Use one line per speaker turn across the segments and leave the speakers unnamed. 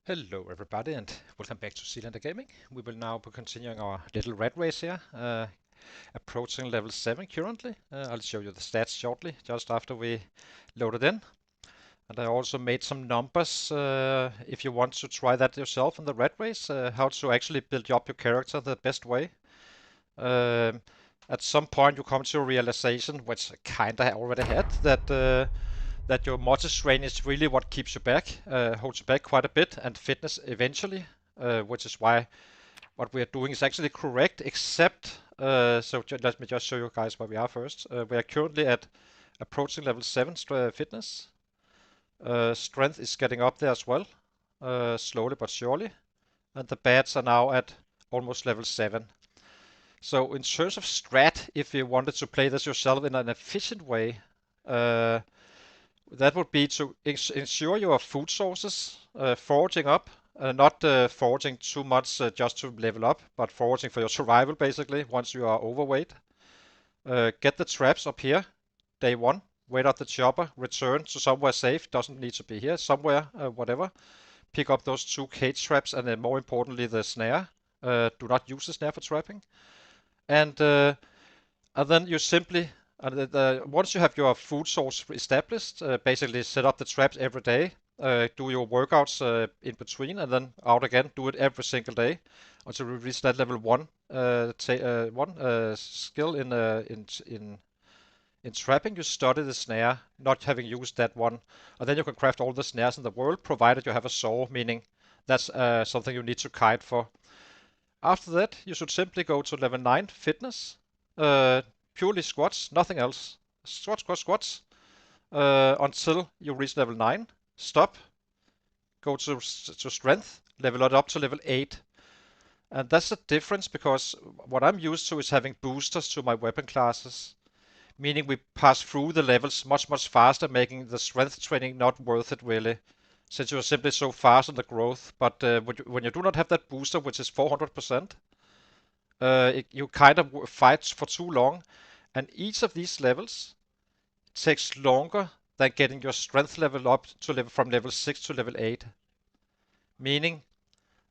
Hello everybody and welcome back to Seelander Gaming. We will now be continuing our little rat race here, approaching level 7 currently. I'll show you the stats shortly, just after we load it in. And I also made some numbers if you want to try that yourself in the rat race, how to actually build up your character the best way. Um, at some point you come to a realization, which I kinda already had, that your motor strain is really what keeps you back, holds you back quite a bit, and fitness eventually, which is why what we are doing is actually correct, except, let me just show you guys where we are first. We are currently at approaching level 7 fitness. Strength is getting up there as well, slowly but surely, and the bats are now at almost level 7. So in terms of strat, if you wanted to play this yourself in an efficient way, uh, that would be to ensure your food sources, foraging up, not foraging too much just to level up, but foraging for your survival basically once you are overweight. Get the traps up here, day one. Wait out the chopper, return to somewhere safe, doesn't need to be here, somewhere, whatever. Pick up those 2 cage traps and then more importantly the snare. Do not use the snare for trapping. And then you simply, once you have your food source established, basically set up the traps every day, do your workouts in between, and then out again, do it every single day until you reach that level 1 skill in trapping. You study the snare, not having used that one, and then you can craft all the snares in the world, provided you have a saw, meaning that's something you need to kite for. After that, you should simply go to level 9 fitness, uh, purely squats, nothing else. Squats, squats, squats, until you reach level 9. Stop, go to strength, level it up to level 8. And that's the difference because what I'm used to is having boosters to my weapon classes, meaning we pass through the levels much faster, making the strength training not worth it really, since you're simply so fast on the growth. But when you do not have that booster, which is 400%, you kind of fight for too long, and each of these levels takes longer than getting your strength level up to level from level 6 to level 8, meaning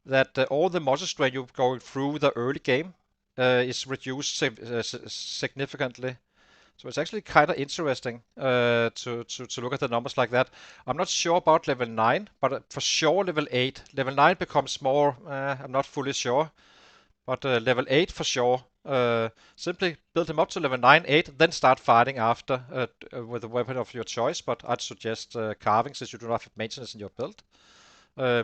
that all the muscle strain you're going through the early game is reduced significantly. So it's actually kind of interesting to look at the numbers like that. I'm not sure about level 9, but for sure level 8. Level 9 becomes more, I'm not fully sure. But level 8 for sure. Simply build him up to level 9, 8, then start fighting after with a weapon of your choice. But I'd suggest carving since you do not have maintenance in your build.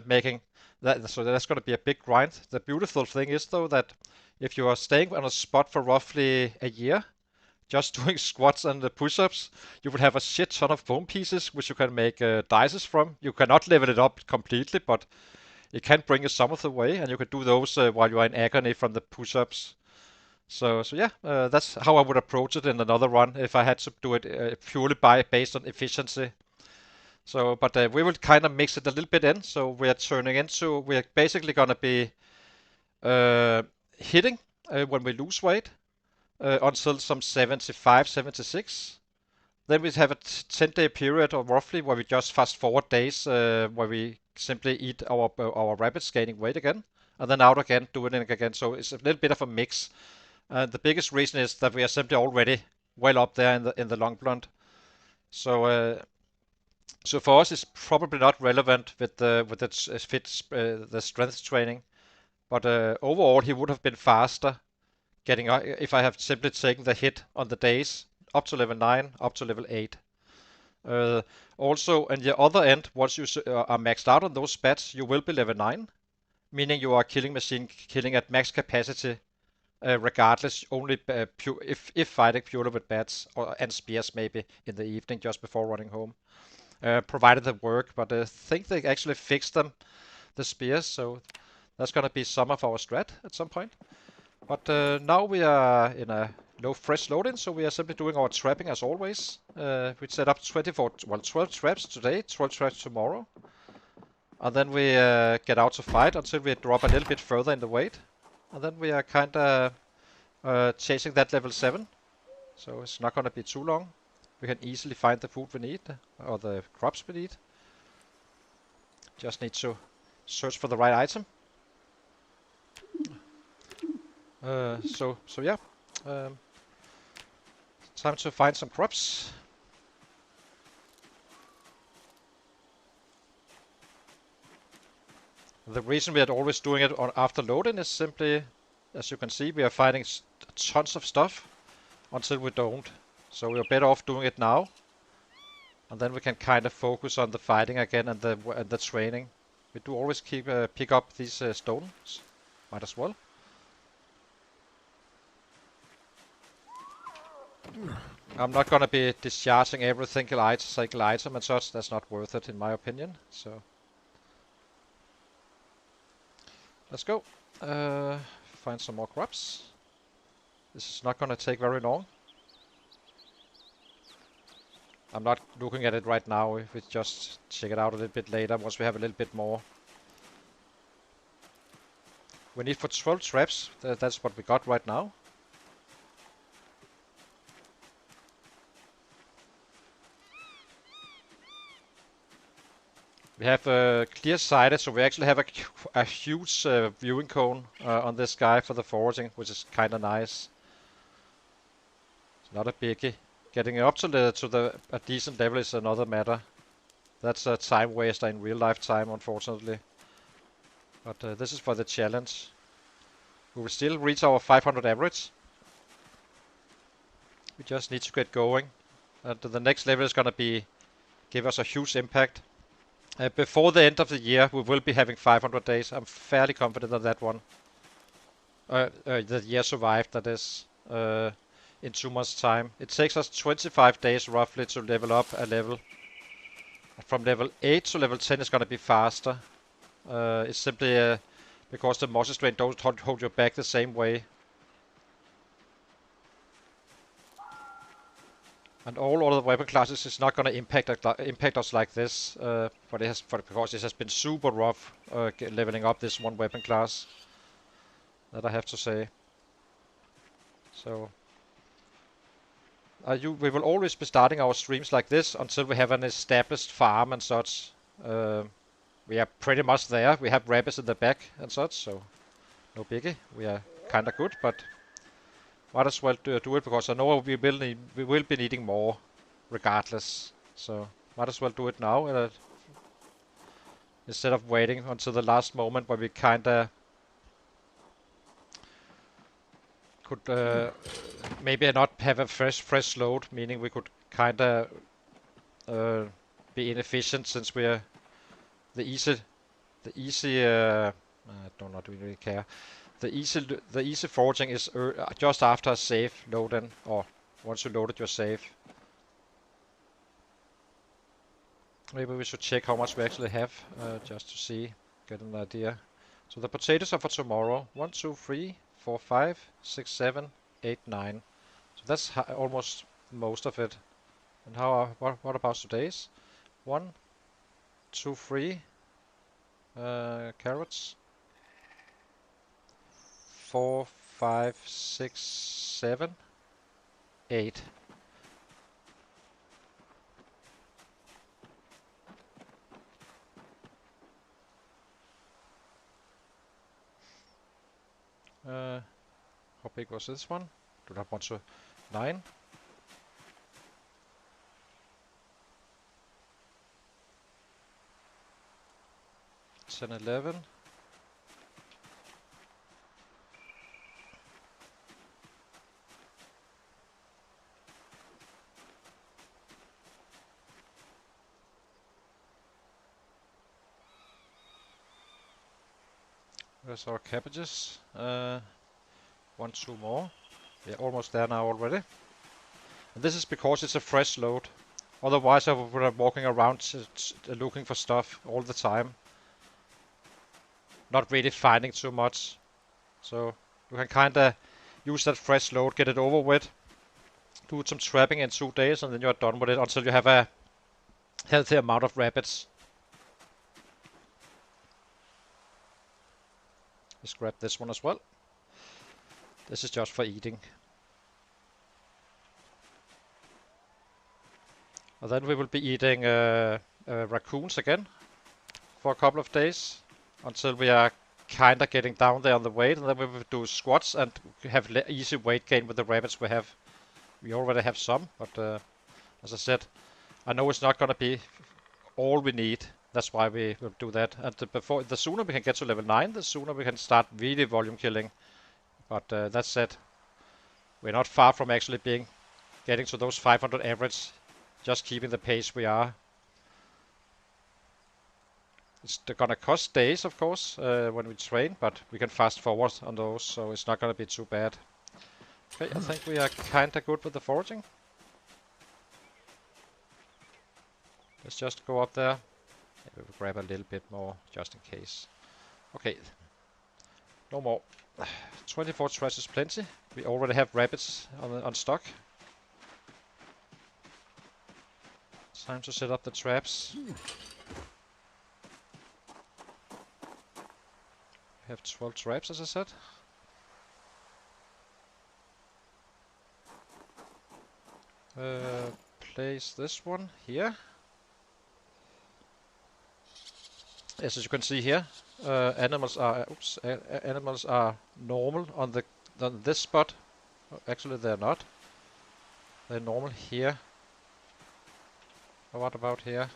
Making that so that's going to be a big grind. The beautiful thing is though that if you are staying on a spot for roughly a year, just doing squats and the push-ups, you would have a shit ton of bone pieces which you can make dices from. You cannot level it up completely, but it can bring you some of the way, and you can do those while you are in agony from the push-ups. So yeah, that's how I would approach it in another run if I had to do it purely based on efficiency. So, but we will kind of mix it a little bit in. So we're basically gonna be uh, hitting when we lose weight until some 75, 76. Then we have a 10-day period or roughly where we just fast forward days where we simply eat our rabbits gaining weight again, and then out again, doing it again. So it's a little bit of a mix. The biggest reason is that we are simply already well up there in the long blunt. So so for us, it's probably not relevant with the strength training, but overall, he would have been faster getting if I have simply taken the hit on the days up to level 9, up to level 8. Uh, Also, on the other end, once you are maxed out on those bats, you will be level 9, meaning you are killing machine killing at max capacity, regardless, only if fighting purely with bats and spears maybe in the evening just before running home. Provided they work, but I think they actually fixed them, the spears, so that's gonna be some of our strat at some point. But now we are in a fresh loading, so we are simply doing our trapping as always. We set up 12 traps today, 12 traps tomorrow. And then we get out to fight until we drop a little bit further in the weight. And then we are kinda chasing that level 7. So it's not gonna be too long. We can easily find the food we need, or the crops we need. Just need to search for the right item. So yeah, time to find some crops. The reason we are always doing it after loading is simply, as you can see, we are finding tons of stuff until we don't. So we are better off doing it now, and then we can kind of focus on the fighting again and the training. We do always pick up these stones. Might as well. I'm not gonna be discharging every single item and such. That's not worth it in my opinion. So let's go. Find some more crops. This is not gonna take very long. I'm not looking at it right now. We just check it out a little bit later once we have a little bit more. We need for 12 traps. That's what we got right now. We have clear sighted, so we actually have a huge viewing cone on this guy for the foraging, which is kind of nice. It's not a biggie. Getting up to a decent level is another matter. That's a time waster in real life time, unfortunately. But this is for the challenge. We will still reach our 500 average. We just need to get going. And the next level is gonna give us a huge impact. Before the end of the year, we will be having 500 days. I'm fairly confident on that one. The year survived, that is, in 2 months' time. It takes us 25 days roughly to level up a level. From level 8 to level 10 is going to be faster. It's simply because the monster strain don't hold you back the same way. And all other weapon classes is not going to impact us like this, because it has been super rough leveling up this one weapon class. That I have to say. So we will always be starting our streams like this until we have an established farm and such. We are pretty much there. We have rabbits in the back and such, so no biggie. We are kind of good, but might as well do it because I know we will be needing more regardless. So might as well do it now instead of waiting until the last moment where we kinda could maybe not have a fresh load, meaning we could kinda be inefficient since we're the easy I do not really care. The easy foraging is just after a save load-in, or once you loaded your save. Maybe we should check how much we actually have, just to see, get an idea. So the potatoes are for tomorrow. 1, 2, 3, 4, 5, 6, 7, 8, 9. So that's almost most of it. And what about today's? 1, 2, 3 carrots. 4, 5, 6, 7, 8. How big was this one? Do not want to 9. It's an 11. There's our cabbages. 1, 2 more. We're almost there now already. And this is because it's a fresh load. Otherwise I would have walking around looking for stuff all the time. Not really finding too much. So you can kinda use that fresh load, get it over with. Do some trapping in 2 days and then you're done with it until you have a healthy amount of rabbits. Let's grab this one as well. This is just for eating. And then we will be eating raccoons again for a couple of days until we are kinda getting down there on the weight, and then we will do squats and have easy weight gain with the rabbits we have. We already have some, but as I said, I know it's not gonna be all we need. That's why we will do that. And the sooner we can get to level 9, the sooner we can start really volume killing. But that said, we're not far from actually getting to those 500 average, just keeping the pace we are. It's gonna cost days, of course, when we train, but we can fast forward on those, so it's not gonna be too bad. Okay, I think we are kinda good with the foraging. Let's just go up there. Maybe we'll grab a little bit more, just in case. Okay, no more. 24 trash is plenty. We already have rabbits on stock. Time to set up the traps. We have 12 traps, as I said. Place this one here. As you can see here, animals are normal on this spot. Actually, they're not. They're normal here. What about here?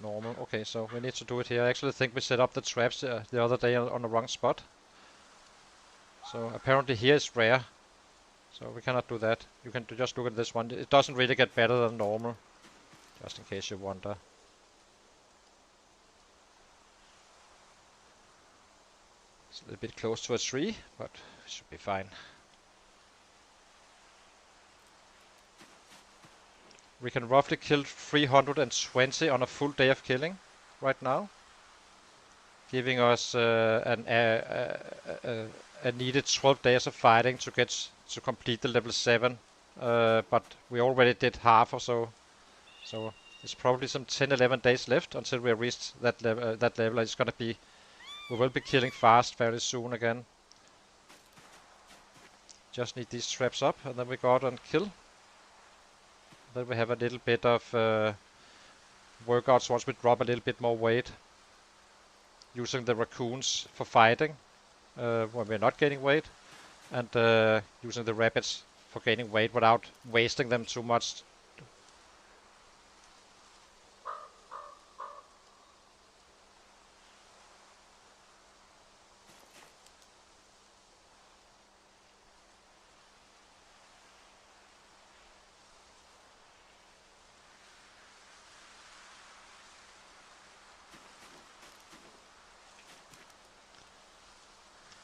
Normal. Okay, so we need to do it here. I actually think we set up the traps the other day on the wrong spot. So apparently here is rare. So we cannot do that. You can just look at this one. It doesn't really get better than normal. Just in case you wonder. It's a little bit close to a tree, but it should be fine. We can roughly kill 320 on a full day of killing right now, giving us a needed 12 days of fighting to get to complete the level 7. But we already did half or so, so it's probably some 10-11 days left until we have reached that level. It's gonna be, we will be killing fast very soon again. Just need these traps up, and then we go out and kill. Then we have a little bit of workouts once we drop a little bit more weight, using the raccoons for fighting when we're not gaining weight, and using the rabbits for gaining weight without wasting them too much.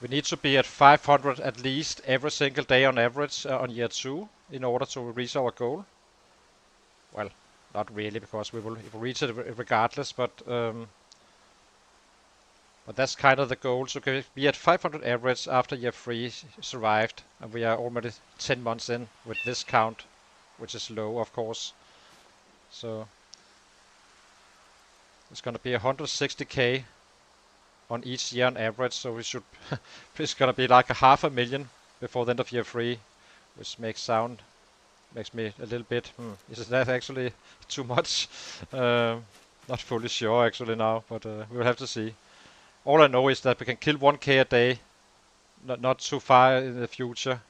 We need to be at 500 at least every single day on average on year 2 in order to reach our goal. Well, not really, because we will reach it regardless, but that's kind of the goal. So be at 500 average after year 3 survived, and we are already 10 months in with this count, which is low, of course. So it's gonna be 160k on each year on average, so we should it's gonna be like 500,000 before the end of year 3, which makes me a little bit, is that actually too much? Not fully sure actually now, but we will have to see. All I know is that we can kill 1k a day, not too far in the future.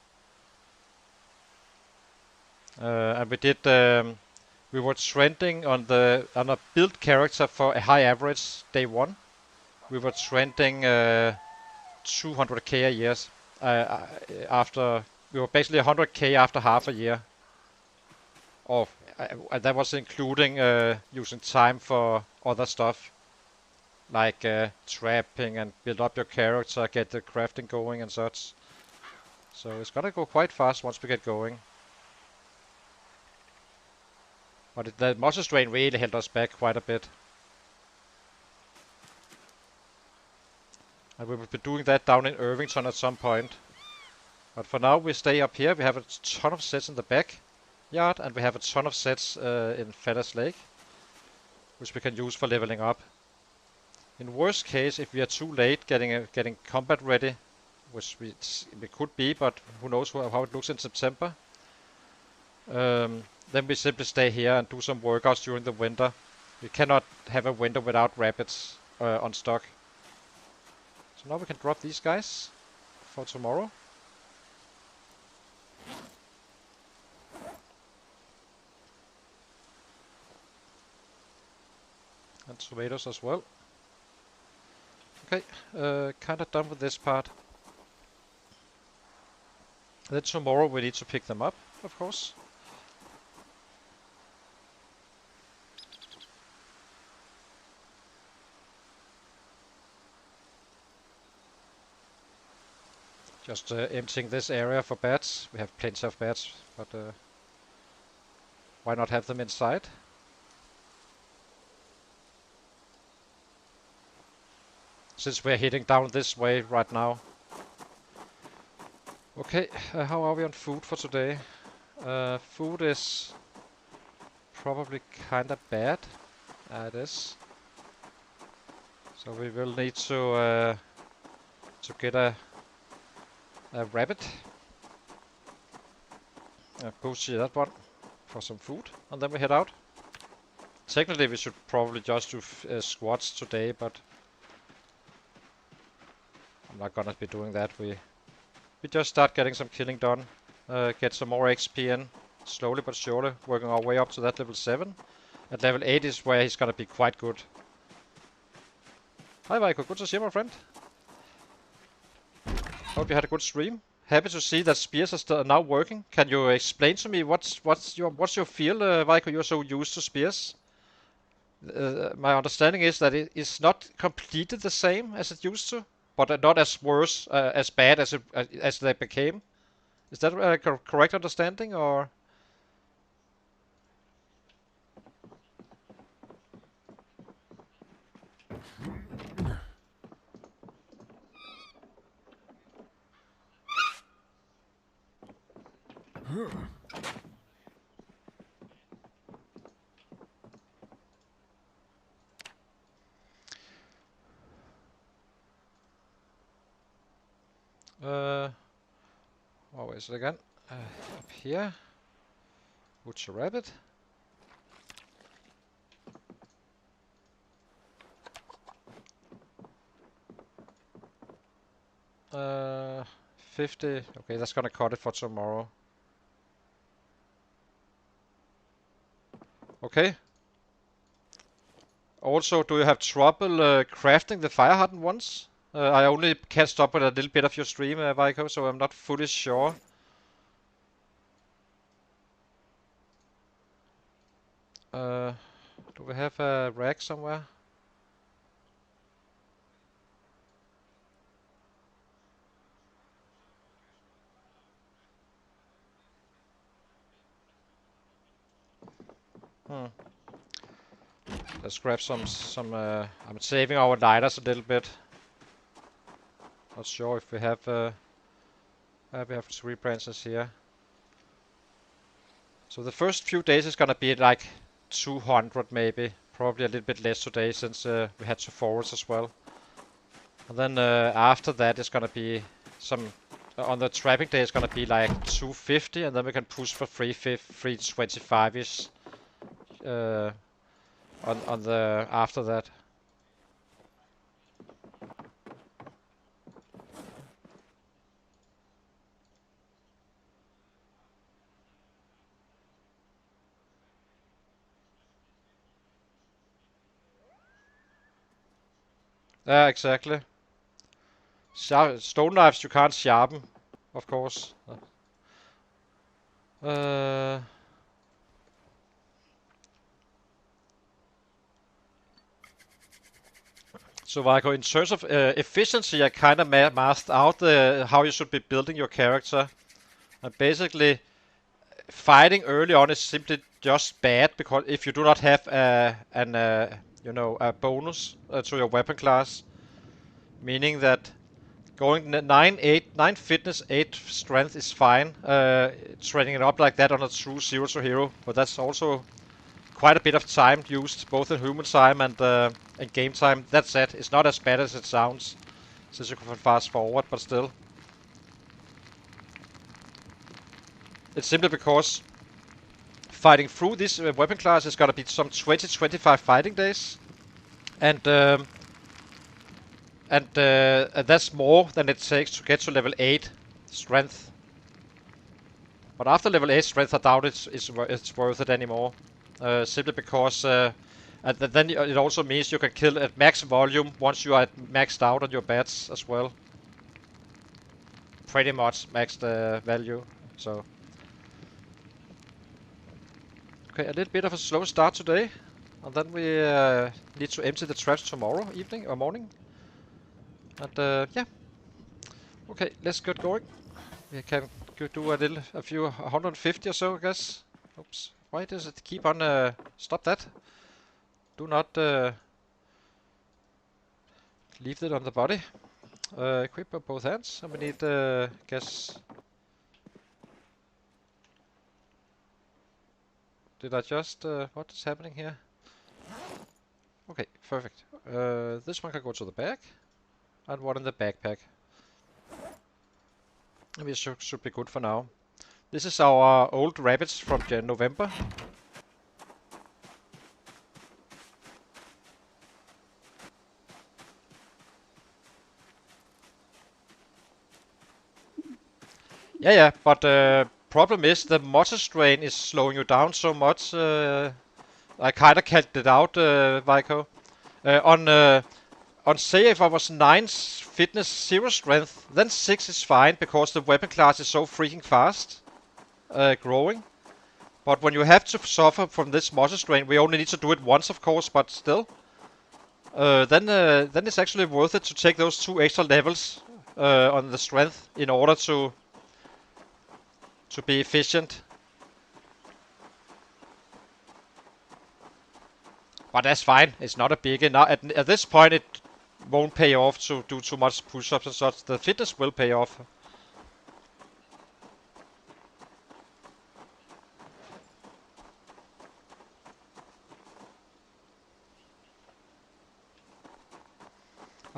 And we did, we were trending on a build character for a high average day 1. We were trending 200k a year after, we were basically 100k after half a year. Oh, that was including using time for other stuff, like trapping and build up your character, get the crafting going and such. So it's gonna go quite fast once we get going. But the monster strain really held us back quite a bit. And we will be doing that down in Irvington at some point. But for now we stay up here. We have a ton of sets in the backyard, and we have a ton of sets in Feathers Lake, which we can use for leveling up. In worst case, if we are too late getting combat ready, which we could be, but who knows how it looks in September, then we simply stay here and do some workouts during the winter. We cannot have a winter without rabbits on stock. So now we can drop these guys for tomorrow. And tomatoes as well. Okay, kinda done with this part. Then tomorrow we need to pick them up, of course. Just emptying this area for bats. We have plenty of bats, but why not have them inside? Since we're heading down this way right now. Okay, how are we on food for today? Food is probably kinda bad. It is. So we will need to get a rabbit. Boost that one for some food, and then we head out. Technically we should probably just do squats today, but I'm not gonna be doing that. We just start getting some killing done, get some more XP in, slowly but surely, working our way up to that level 7. At level 8 is where he's gonna be quite good. Hi Vaiko, good to see you, my friend. Hope you had a good stream. Happy to see that spears are now working. Can you explain to me what's your feel, Vaiko? You're so used to spears. My understanding is that it is not completely the same as it used to, but not as worse, as bad as they became. Is that a correct understanding, or? Where is it again? Up here. Butcher rabbit. Uh, 50. Okay, that's gonna cut it for tomorrow. Okay. Also, do you have trouble crafting the fire hardened ones? I only catched up with a little bit of your stream, Vaiko, so I'm not fully sure. Do we have a rack somewhere? Let's grab some. I'm saving our lighters a little bit. Not sure if we have. We have 3 branches here. So the first few days is gonna be like 200 maybe. Probably a little bit less today since we had 2 forwards as well. And then after that it's gonna be some. On the trapping day it's gonna be like 250, and then we can push for 325-ish. On the after that. Yeah, exactly. Stone knives you can't sharpen, of course. So Vaiko, in terms of efficiency, I kind of masked out how you should be building your character. And basically, fighting early on is simply just bad, because if you do not have a bonus to your weapon class, meaning that going 9 fitness, 8 strength is fine. Training it up like that on a true 0 to hero, but that's also quite a bit of time used, both in human time and game time. That said, it's not as bad as it sounds, since you can fast forward, but still. It's simply because fighting through this weapon class is gonna be some 20-25 fighting days, and And that's more than it takes to get to level 8 strength. But after level 8 strength, I doubt it's worth it anymore. Simply because and then it also means you can kill at max volume once you are maxed out on your bats as well. Pretty much maxed value. So okay, a little bit of a slow start today, and then we need to empty the trash tomorrow evening or morning. And yeah, okay, let's get going. We can do a few 150 or so, I guess. Oops, why does it keep on? Stop that! Do not leave it on the body. Equip both hands, and we need, guess. Did I just, what is happening here? Okay, perfect. This one can go to the bag, and one in the backpack. And we should be good for now. This is our old rabbits from November. Yeah, but problem is the motor strain is slowing you down so much. I kinda calculated it out, Vico. On say if I was 9 fitness, 0 strength, then 6 is fine because the weapon class is so freaking fast growing. But when you have to suffer from this motor strain, we only need to do it once, of course, but still. Then it's actually worth it to take those 2 extra levels on the strength in order to be efficient. But that's fine. It's not a biggie. Now at this point, it won't pay off to do too much push-ups and such. The fitness will pay off.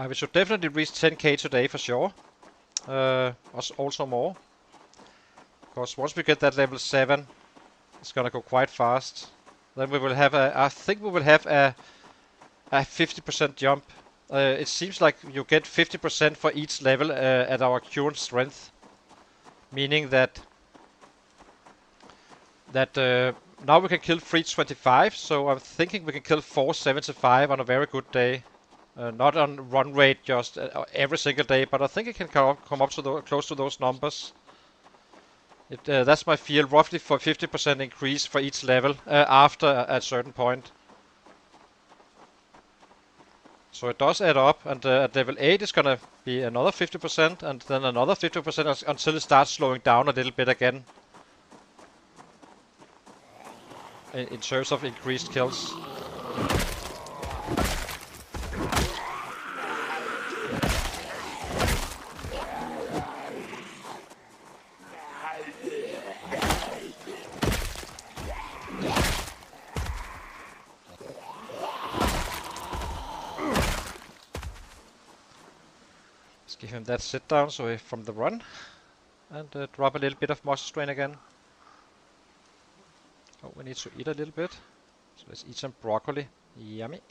We should definitely reach 10k today for sure. Also more. Because once we get that level 7, it's gonna go quite fast. Then we will have I think we will have a 50% jump. It seems like you get 50% for each level at our current strength. Meaning that now we can kill 325, so I'm thinking we can kill 475 on a very good day. Not on run rate just every single day, but I think it can come up to close to those numbers. That's my feel, roughly for 50% increase for each level after a certain point. So it does add up, and at level 8 it's gonna be another 50%, and then another 50% until it starts slowing down a little bit again. In terms of increased kills. Give him that sit down so from the run, and drop a little bit of muscle strain again. Oh, we need to eat a little bit, so let's eat some broccoli. Yummy.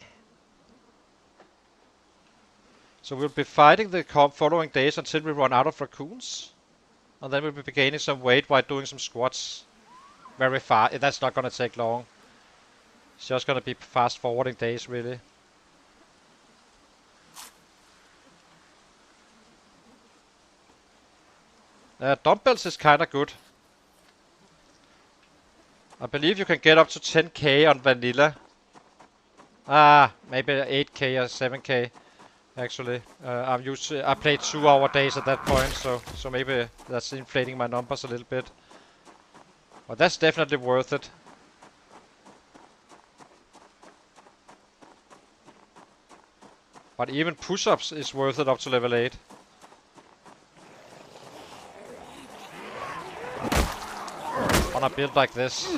So we'll be fighting the following days until we run out of raccoons, and then we'll be gaining some weight while doing some squats very fast. That's not gonna take long. It's just gonna be fast forwarding days, really. Dumbbells is kinda good. I believe you can get up to 10k on vanilla. Maybe 8k or 7k actually. I played 2-hour days at that point, so maybe that's inflating my numbers a little bit. But that's definitely worth it. But even push-ups is worth it up to level 8. On a build like this.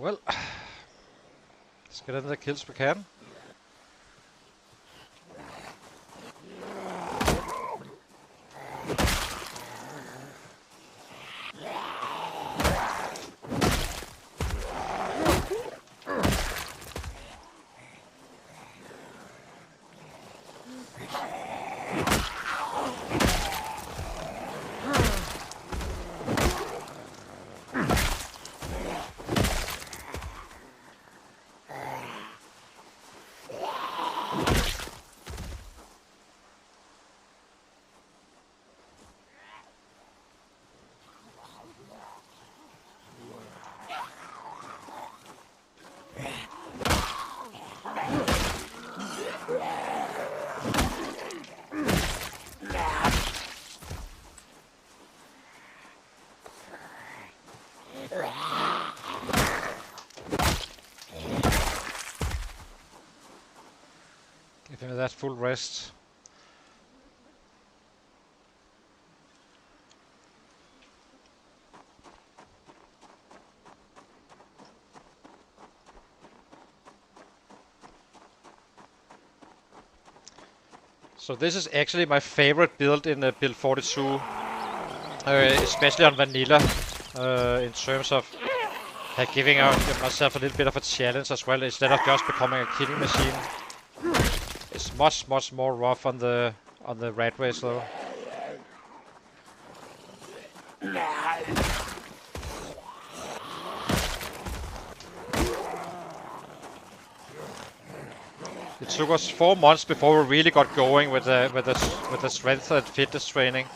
Well, let's get in the kills we can. Give him that full rest. So this is actually my favorite build in build 42, especially on vanilla, in terms of giving myself a little bit of a challenge as well, instead of just becoming a killing machine. It's much more rough on the Ratrace though. It took us 4 months before we really got going with the strength and fitness training.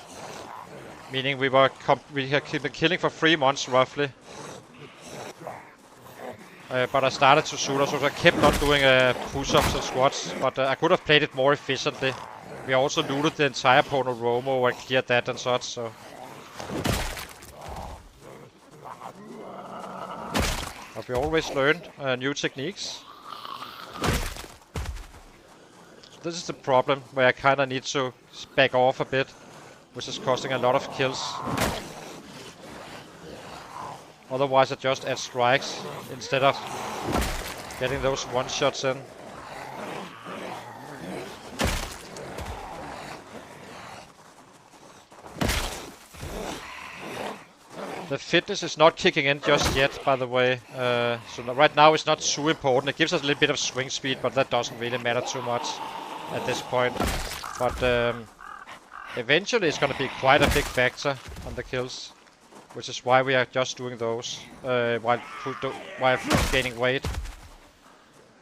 Meaning we had been killing for 3 months roughly. But I started to shoot us, so I kept on doing push-ups and squats. But I could have played it more efficiently. We also looted the entire Romo and cleared that and such. So. But we always learned new techniques. This is the problem, where I kinda need to back off a bit, which is costing a lot of kills. Otherwise I just add strikes instead of getting those one-shots in. The fitness is not kicking in just yet, by the way. So right now it's not too important. It gives us a little bit of swing speed, but that doesn't really matter too much at this point. But eventually it's going to be quite a big factor on the kills, which is why we are just doing those while gaining weight.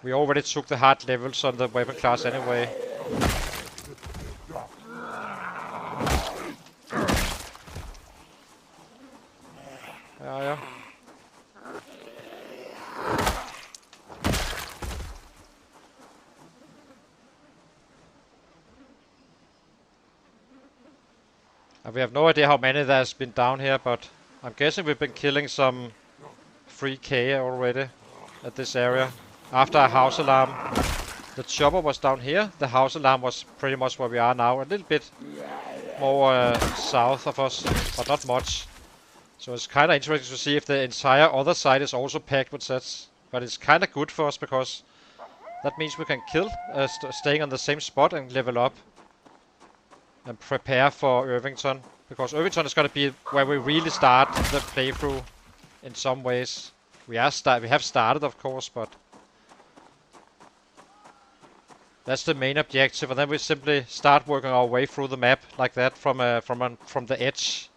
We already took the hard levels on the weapon class anyway. Yeah. And we have no idea how many there's been down here, but I'm guessing we've been killing some 3k already at this area. After a house alarm, the chopper was down here. The house alarm was pretty much where we are now, a little bit more south of us, but not much. So it's kind of interesting to see if the entire other side is also packed with sets. But it's kind of good for us because that means we can kill, staying on the same spot and level up. And prepare for Irvington. Because Irvington is going to be where we really start the playthrough in some ways. We have started, of course, but that's the main objective. And then we simply start working our way through the map like that from the edge.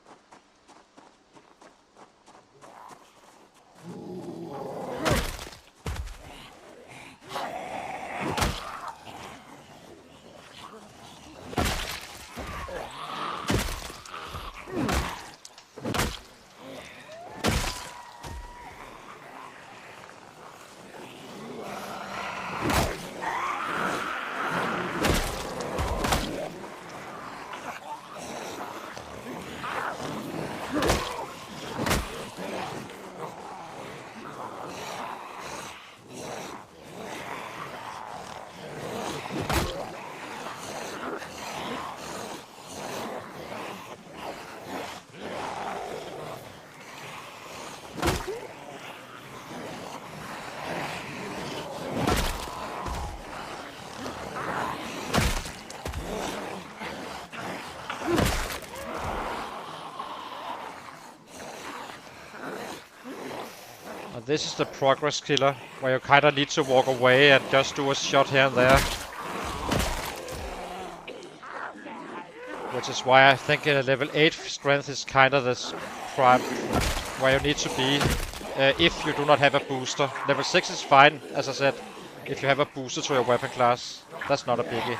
And this is the progress killer, where you kinda need to walk away and just do a shot here and there. Which is why I think level 8 strength is kinda this prime where you need to be if you do not have a booster. Level 6 is fine, as I said, if you have a booster to your weapon class. That's not a biggie.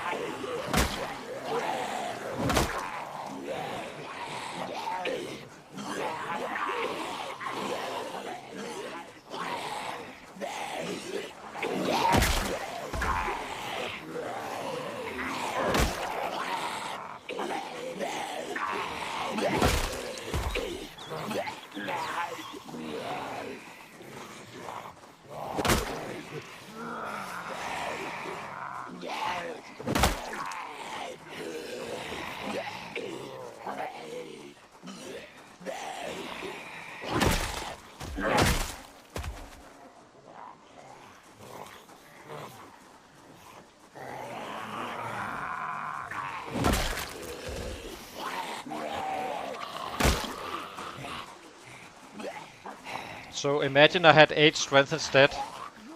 So imagine I had 8 strength instead.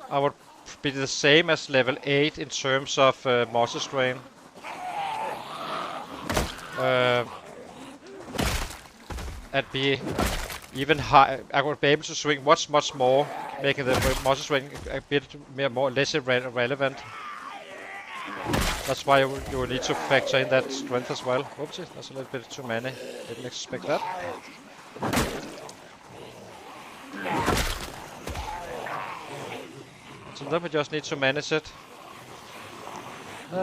I would be the same as level 8 in terms of muscle strain. And be even high. I would be able to swing much more, making the muscle strain a bit less relevant. That's why you need to factor in that strength as well. Oopsie, that's a little bit too many. Didn't expect that. So then we just need to manage it. We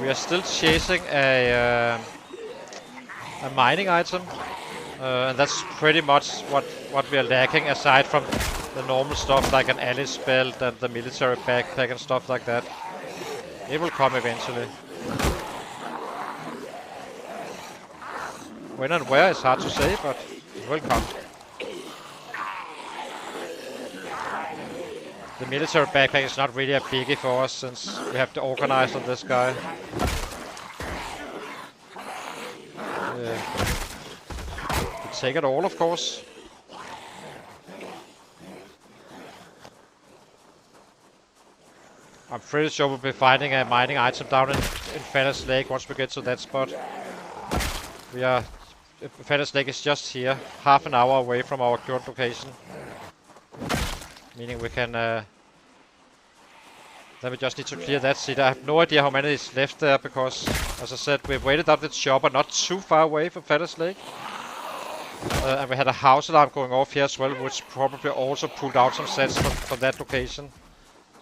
are still chasing a mining item, and that's pretty much what we are lacking, aside from the normal stuff like an Alice belt and the military backpack and stuff like that. It will come eventually. When and where is hard to say, but it will come. The military backpack is not really a biggie for us, since we have to organize on this guy. We take it all, of course. I'm pretty sure we'll be finding a mining item down in Feather's Lake once we get to that spot. Feather's Lake is just here, half an hour away from our current location. Meaning we can... then we just need to clear that city. I have no idea how many is left there, because, as I said, we've waited up the chopper not too far away from Feather's Lake. And we had a house alarm going off here as well, which probably also pulled out some sets from that location.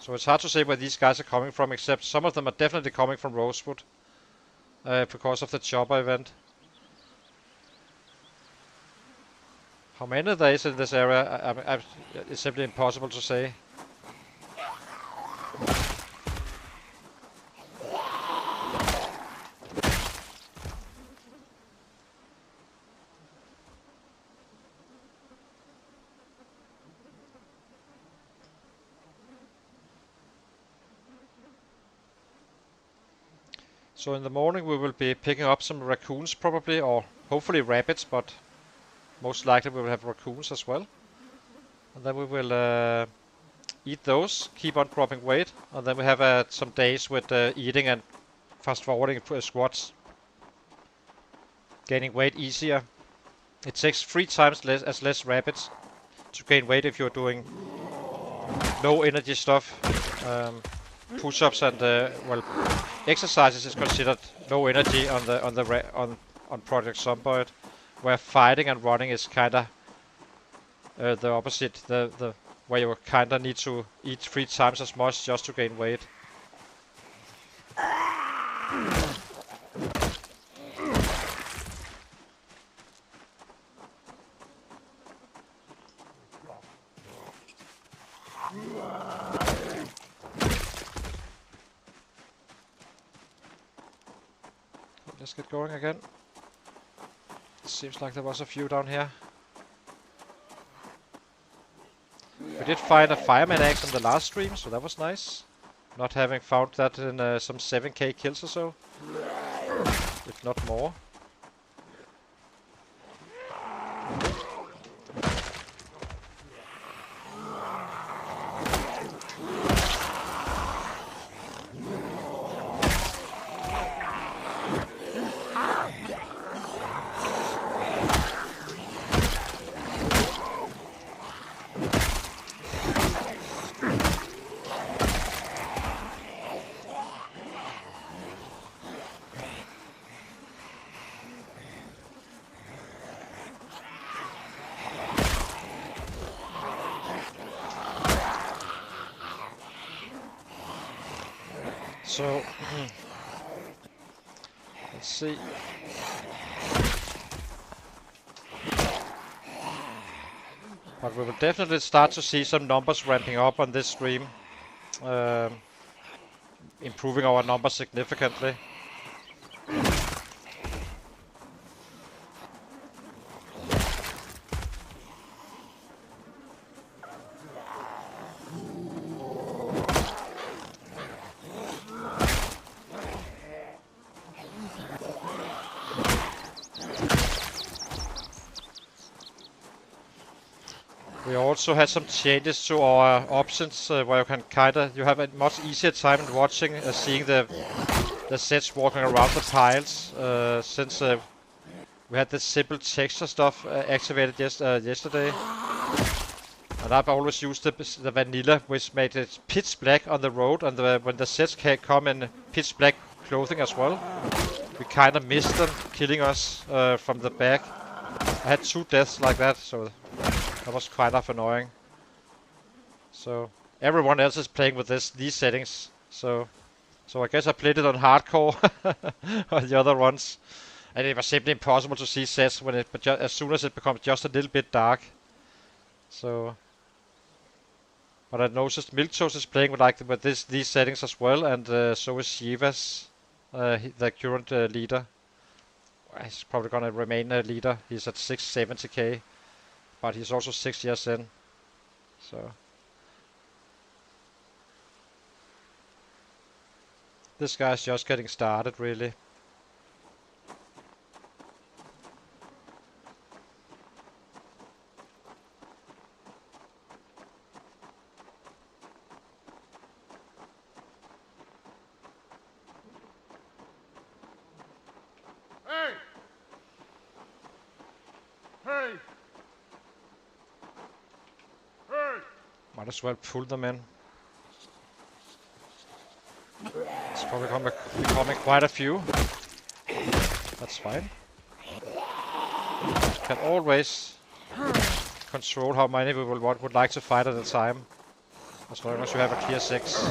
So it's hard to say where these guys are coming from, except some of them are definitely coming from Rosewood. Because of the chopper event. How many there is in this area, it's simply impossible to say. So in the morning we will be picking up some raccoons probably, or hopefully rabbits, but most likely we will have raccoons as well. And then we will eat those, keep on dropping weight, and then we have some days with eating and fast forwarding squats. Gaining weight easier. It takes 3 times less rabbits to gain weight if you're doing low energy stuff. Push-ups and exercises is considered low energy on Project Zomboid, where fighting and running is kinda the opposite. The where you kinda need to eat 3 times as much just to gain weight. Let's get going again. Seems like there was a few down here. We did find a fireman axe on the last stream, so that was nice. Not having found that in some 7k kills or so. If not more. So let's see. But we will definitely start to see some numbers ramping up on this stream, improving our numbers significantly. We also had some changes to our options where you can you have a much easier time in watching, seeing the sets walking around the piles, since we had this simple texture stuff activated yesterday. And I've always used the vanilla, which made it pitch black on the road, and when the sets come in pitch black clothing as well, we kind of missed them, killing us from the back. I had 2 deaths like that, so that was kind of annoying. So everyone else is playing with these settings. So I guess I played it on hardcore on the other ones, and it was simply impossible to see sets as soon as it becomes just a little bit dark. So, but I noticed Milktoast is playing with these settings as well, and so is Shivas, the current leader. He's probably gonna remain a leader. He's at 670k. But he's also 6 years in, so this guy's just getting started, really.
Hey! Hey!
Might as well pull them in. It's probably becoming quite a few. That's fine. You can always control how many we would like to fight at a time, as long as you have a clear 6.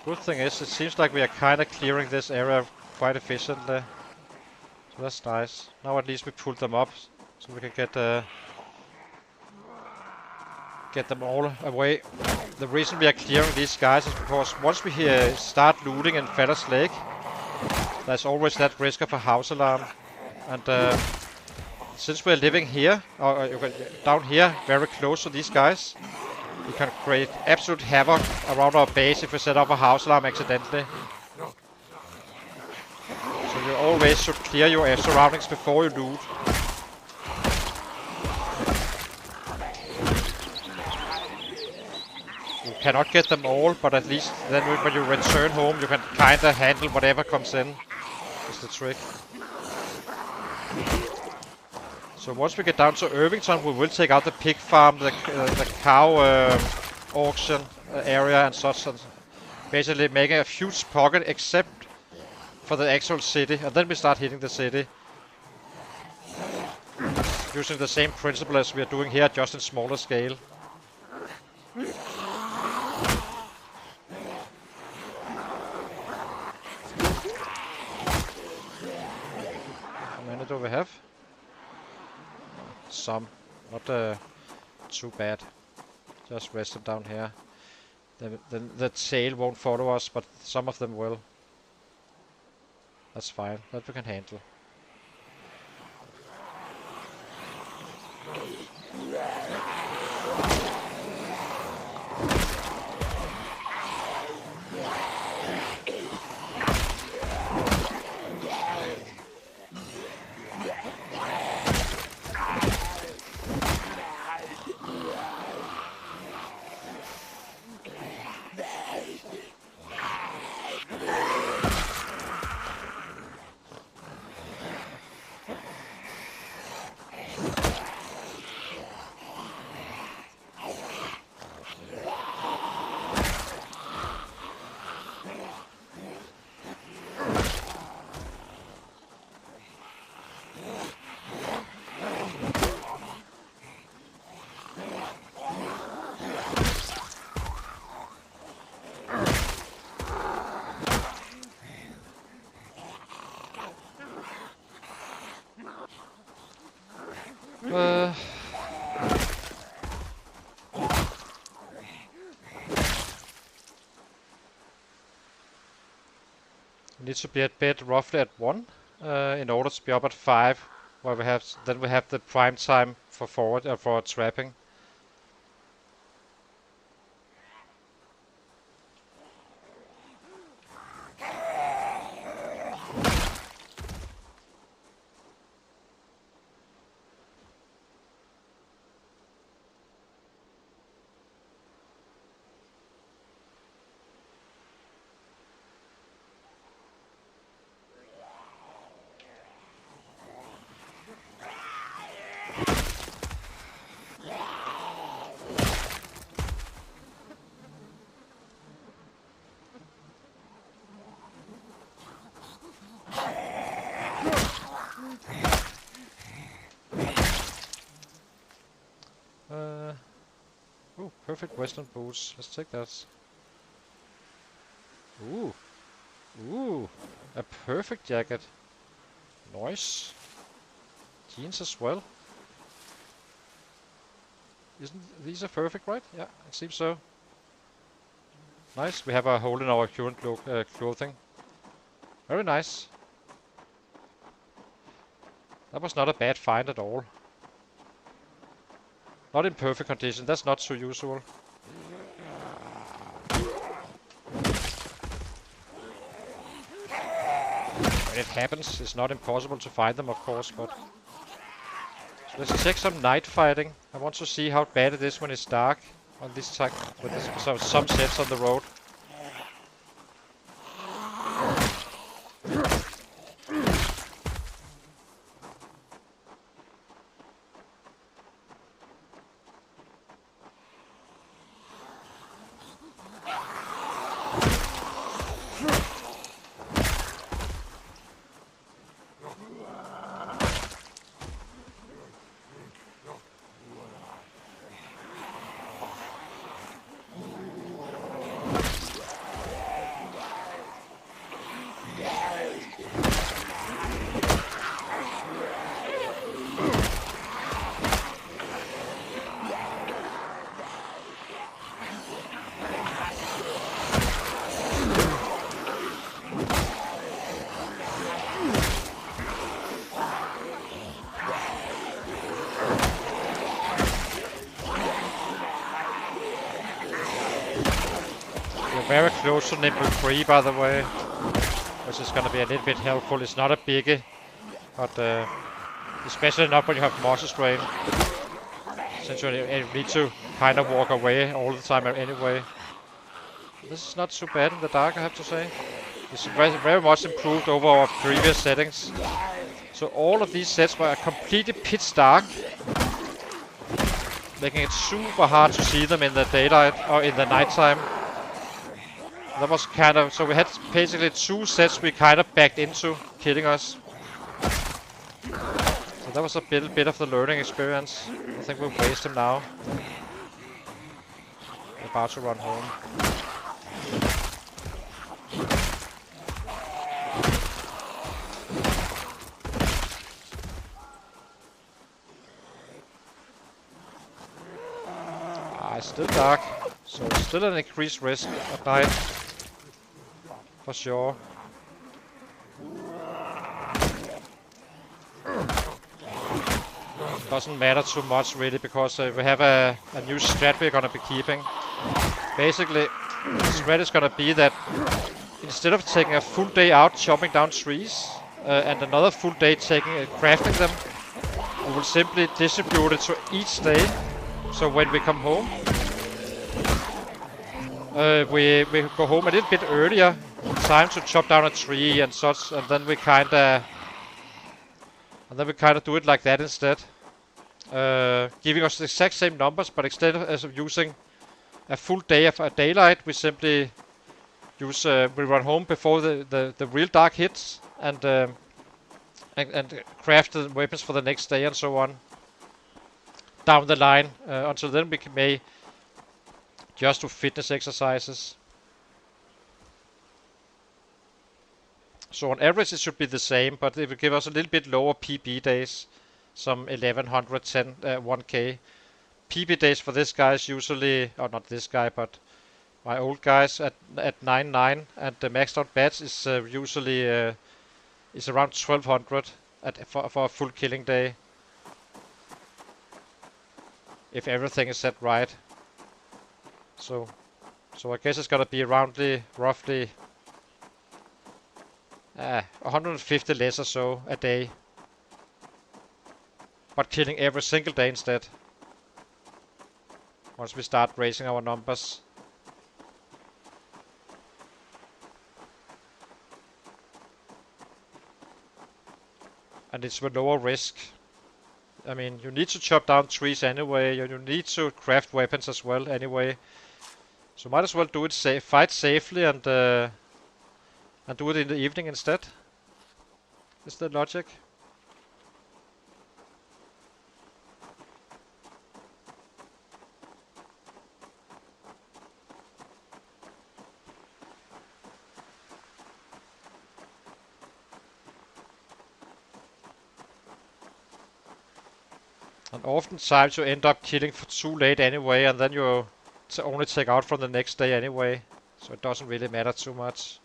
Good thing is, it seems like we are kind of clearing this area quite efficiently. So that's nice. Now at least we pulled them up, so we can get them all away. The reason we are clearing these guys is because once we start looting in Feather's Lake, there's always that risk of a house alarm. And since we're living here, or down here, very close to these guys, we can create absolute havoc around our base if we set up a house alarm accidentally. So you always should clear your surroundings before you loot. You cannot get them all, but at least then when you return home you can kinda handle whatever comes in. That's the trick. So once we get down to Irvington, we will take out the pig farm, the cow auction area and such, and basically making a huge pocket except for the actual city, and then we start hitting the city. Using the same principle as we are doing here, just in smaller scale. How many do we have? Some, not too bad. Just rest them down here. The tail won't follow us, but some of them will. That's fine, that we can handle. Uh, Need to be at bed roughly at 1 in order to be up at 5, where we have the prime time for forward for trapping. Ooh, perfect western boots. Let's take that. Ooh, ooh, a perfect jacket. Nice. Jeans as well. Isn't these are perfect, right? Yeah, it seems so. Nice. We have a hole in our current clothing. Very nice. That was not a bad find at all. Not in perfect condition. That's not so usual. When it happens, it's not impossible to find them, of course, but... So let's check some night fighting. I want to see how bad it is when it's dark on this track with some sets on the road. Very close to level 3, by the way, which is going to be a little bit helpful. It's not a biggie, but especially not when you have muscle strain, since you need to kind of walk away all the time anyway. This is not too bad in the dark, I have to say. It's very much improved over our previous settings. So all of these sets were completely pitch dark, making it super hard to see them in the daylight or in the nighttime. That was kind of, so we had basically 2 sets we kind of backed into killing us. So that was a bit of the learning experience. I think we'll waste him now. We're about to run home. It's still dark, so it's still an increased risk at night. For sure. Doesn't matter too much really, because we have a new strat we're gonna be keeping. Basically, the strat is gonna be that instead of taking a full day out chopping down trees and another full day crafting them, we will simply distribute it to each day. So when we come home, we go home a little bit earlier. Time to chop down a tree and such, and then we kinda do it like that instead, giving us the exact same numbers, but instead of using a full day of daylight, we simply use we run home before the real dark hits, and craft the weapons for the next day and so on down the line. Until then, we may just do fitness exercises. So on average it should be the same, but it will give us a little bit lower PB days. some 1110, 1k. PB days for this guy is usually, or not this guy, but my old guys at 9.9, and the maxed out bats is usually is around 1200 for a full killing day, if everything is set right. So I guess it's gonna be around roughly 150 less or so a day, but killing every single day instead. Once we start raising our numbers. And it's with lower risk. I mean, you need to chop down trees anyway, you need to craft weapons as well anyway. So might as well do it safe, fight safely, and do it in the evening instead. Is the logic? And oftentimes you end up killing for too late anyway, and then you only take out from the next day anyway. So it doesn't really matter too much.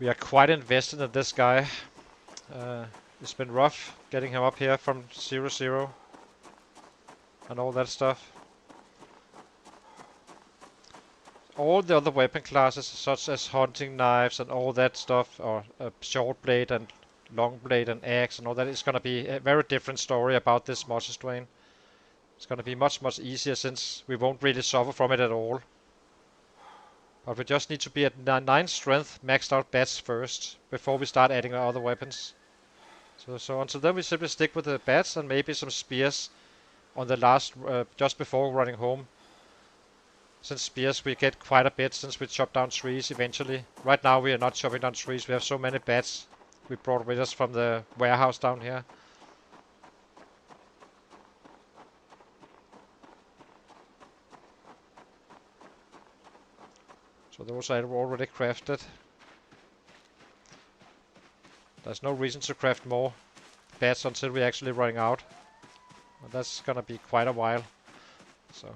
We are quite invested in this guy. It's been rough getting him up here from 0-0 and all that stuff. All the other weapon classes, such as hunting knives and all that stuff, or short blade and long blade and axe and all that, is gonna be a very different story about this Moss's Drain. It's gonna be much easier, since we won't really suffer from it at all. But we just need to be at 9 strength, maxed out bats first, before we start adding our other weapons. So until then we simply stick with the bats and maybe some spears on the last, just before running home. Since spears we get quite a bit since we chop down trees eventually. Right now we are not chopping down trees, we have so many bats we brought with us from the warehouse down here. So those are already crafted. There's no reason to craft more bats until we're actually running out. Well, that's gonna be quite a while. So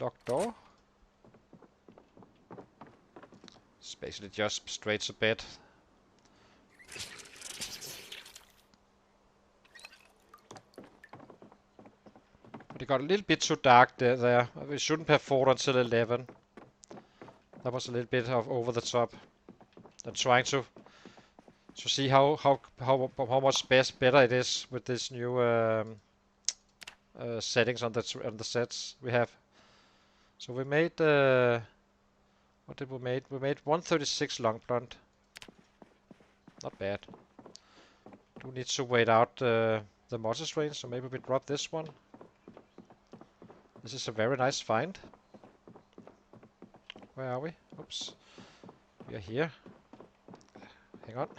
locked door. It's basically just straight to bed. But it got a little bit too dark there. We shouldn't have fought until 11. That was a little bit of over the top. I'm trying to see how much better it is with this new settings on the sets we have. So we made what did we make? We made 136 long blunt. Not bad. Do need to wait out the Moss's range, so maybe we drop this one. This is a very nice find. Where are we? Oops. We are here. Hang on.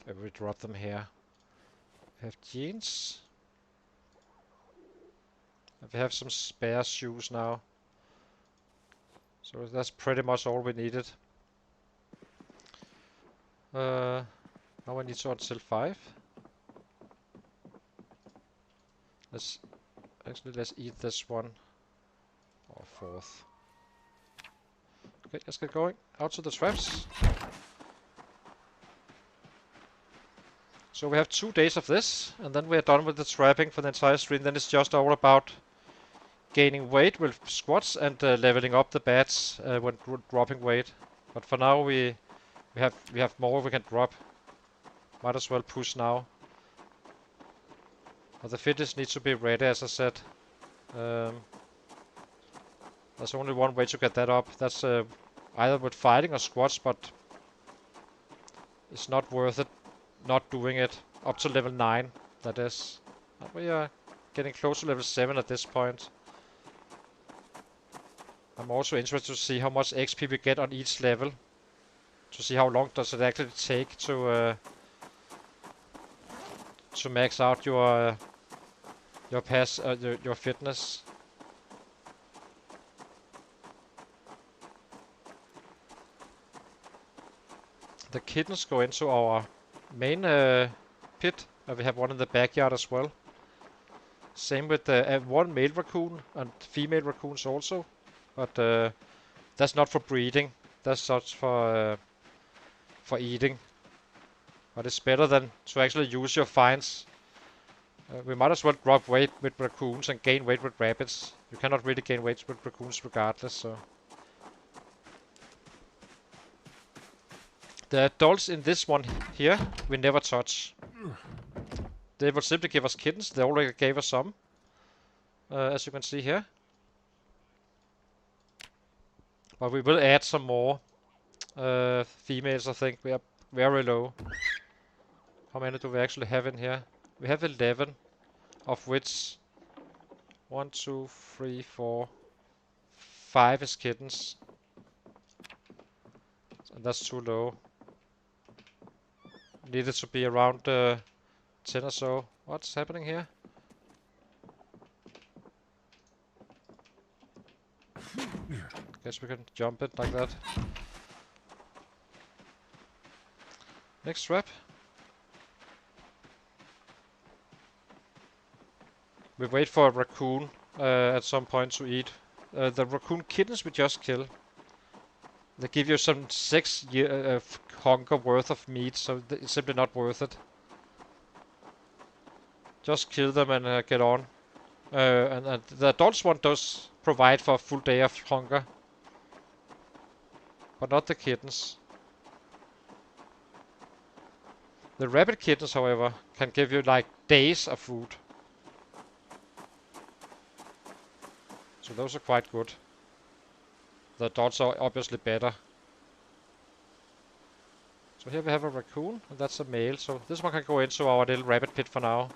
Maybe we drop them here. We have jeans. And we have some spare shoes now. So that's pretty much all we needed. Now I need to until 5. Let's eat this one. Or 4th. Okay, let's get going. Out to the traps. So we have 2 days of this, and then we are done with the trapping for the entire stream. Then it's just all about gaining weight with squats and leveling up the bats when dropping weight. But for now we have more we can drop. Might as well push now. But the fitness needs to be ready, as I said. There's only one way to get that up. That's either with fighting or squats, but it's not worth it not doing it up to level 9, that is. But we are getting close to level 7 at this point. I'm also interested to see how much XP we get on each level. to see how long does it actually take to max out your your fitness. The kittens go into our main pit, and we have one in the backyard as well. Same with one male raccoon and female raccoons also, but that's not for breeding. That's just for eating. But it's better than to actually use your finds. We might as well drop weight with raccoons and gain weight with rabbits. You cannot really gain weight with raccoons regardless, so. The adults in this one here, we never touch. They will simply give us kittens. They already gave us some, as you can see here. But we will add some more females, I think. We are very low. How many do we actually have in here? We have 11, of which 1, 2, 3, 4, 5 is kittens. And that's too low. Needed to be around 10 or so. What's happening here? Guess we can jump it like that. Next trap. We wait for a raccoon at some point to eat. The raccoon kittens we just kill. They give you some 6 hunger worth of meat, so it's simply not worth it. Just kill them and get on. And the adults one does provide for a full day of hunger. But not the kittens. The rabbit kittens, however, can give you like days of food. So those are quite good. The adults are obviously better. So here we have a raccoon, and that's a male. So this one can go into our little rabbit pit for now.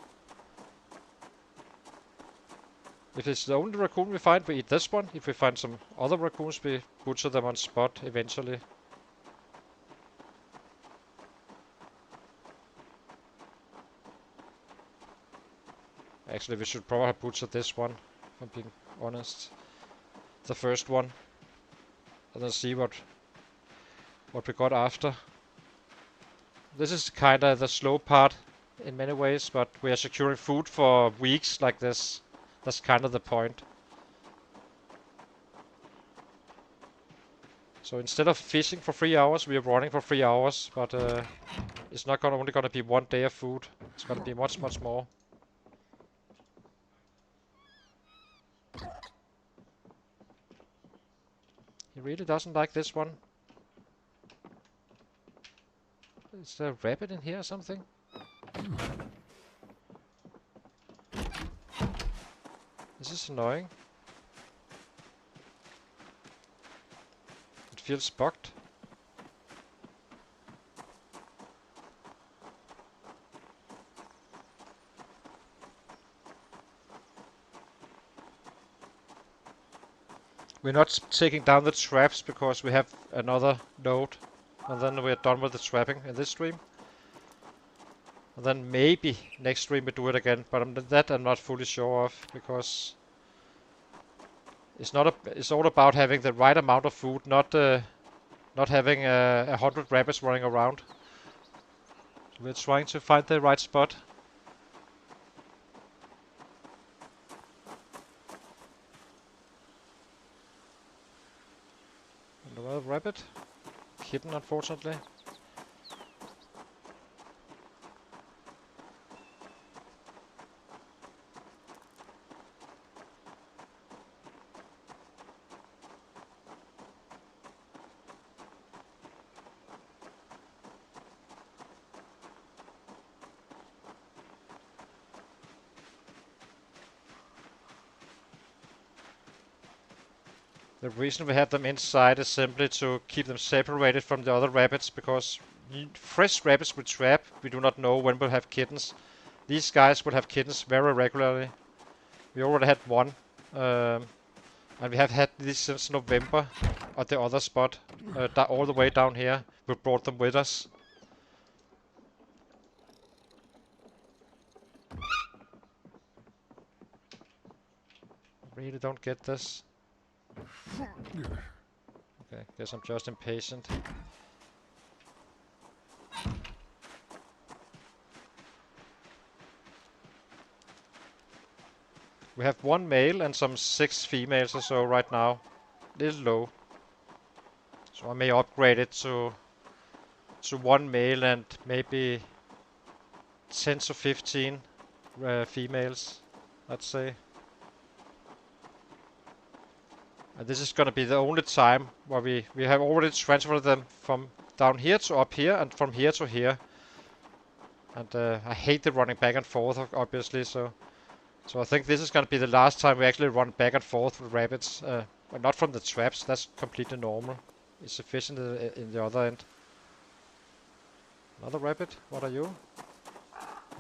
If it's the only raccoon we find, we eat this one. If we find some other raccoons, we butcher them on spot eventually. Actually, we should probably butcher this one, if I'm being honest. The first one. And then see what we got after. This is kinda the slow part in many ways, but we are securing food for weeks like this. That's kind of the point. So instead of fishing for 3 hours, we are running for 3 hours, but it's not only gonna be 1 day of food. It's gonna be much more. He really doesn't like this one. Is there a rabbit in here or something? This is annoying. It feels bugged. We're not taking down the traps because we have another node. And then we're done with the trapping in this stream. And then maybe next stream we do it again, but that I'm not fully sure of, because it's all about having the right amount of food, not having 100 rabbits running around. We're trying to find the right spot. Another rabbit. Kitten, unfortunately. The reason we have them inside is simply to keep them separated from the other rabbits, because fresh rabbits we trap, we do not know when we'll have kittens. These guys will have kittens very regularly. We already had one, and we have had this since November at the other spot. all the way down here. We brought them with us. Really don't get this. Okay, guess I'm just impatient. We have one male and some 6 females or so right now. Little low. So I may upgrade it to one male and maybe 10 to 15 females, let's say. And this is gonna be the only time where we have already transferred them from down here to up here and from here to here. And I hate the running back and forth, obviously, so I think this is gonna be the last time we actually run back and forth with rabbits. But not from the traps, that's completely normal. It's sufficient in the other end. Another rabbit, what are you?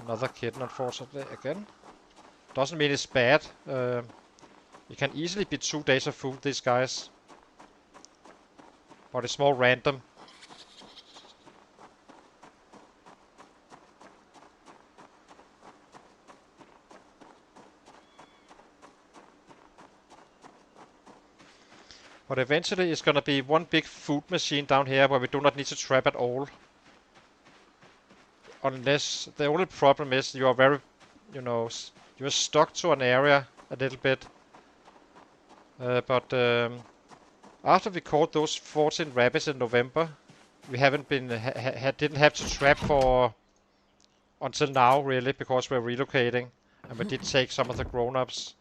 Another kitten, unfortunately, again. Doesn't mean it's bad. It can easily be 2 days of food, these guys. But it's more random. But eventually it's gonna be one big food machine down here where we do not need to trap at all. Unless the only problem is you are very, you're stuck to an area a little bit. But after we caught those 14 rabbits in November, we haven't been didn't have to trap for until now really, because we're relocating and we did take some of the grown-ups.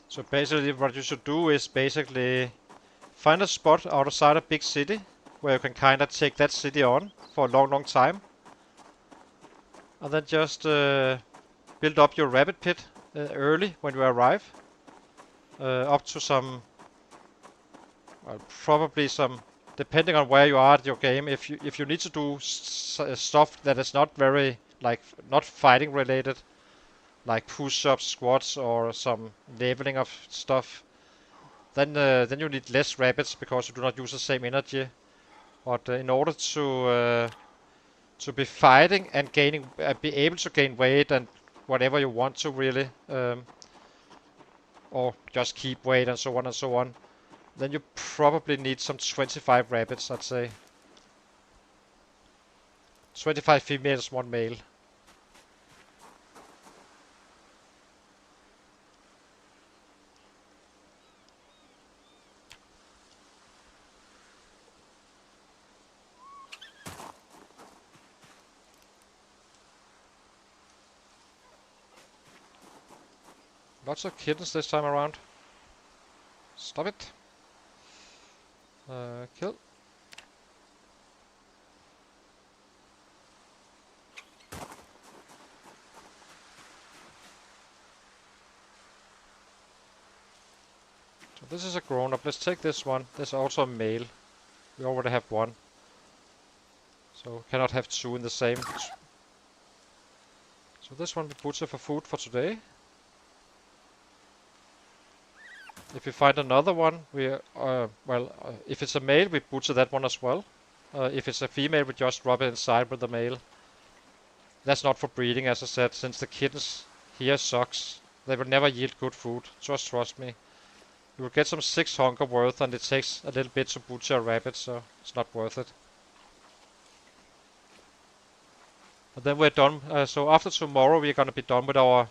So basically what you should do is basically find a spot outside a big city where you can kind of take that city on for a long time. And then just build up your rabbit pit early when you arrive. Up to some, well, probably some, depending on where you are at your game. If you need to do stuff that is not very, like, not fighting related, like push-ups, squats, or some leveling of stuff, then you need less rabbits because you do not use the same energy. But in order to be fighting and gaining, be able to gain weight and whatever you want to really, or just keep weight and so on, then you probably need some 25 rabbits, I'd say. 25 females, 1 male. Lots of kittens this time around. Stop it. Kill. So this is a grown-up. Let's take this one. This is also a male. We already have 1. So cannot have 2 in the same. So this one we butcher for food for today. If we find another one, if it's a male, we butcher that one as well. If it's a female, we just rub it inside with the male. That's not for breeding, as I said, since the kittens here sucks. They will never yield good food, just trust me. You will get some 6 hunger worth, and it takes a little bit to butcher a rabbit, so it's not worth it. And then we're done. So after tomorrow, we're gonna be done with our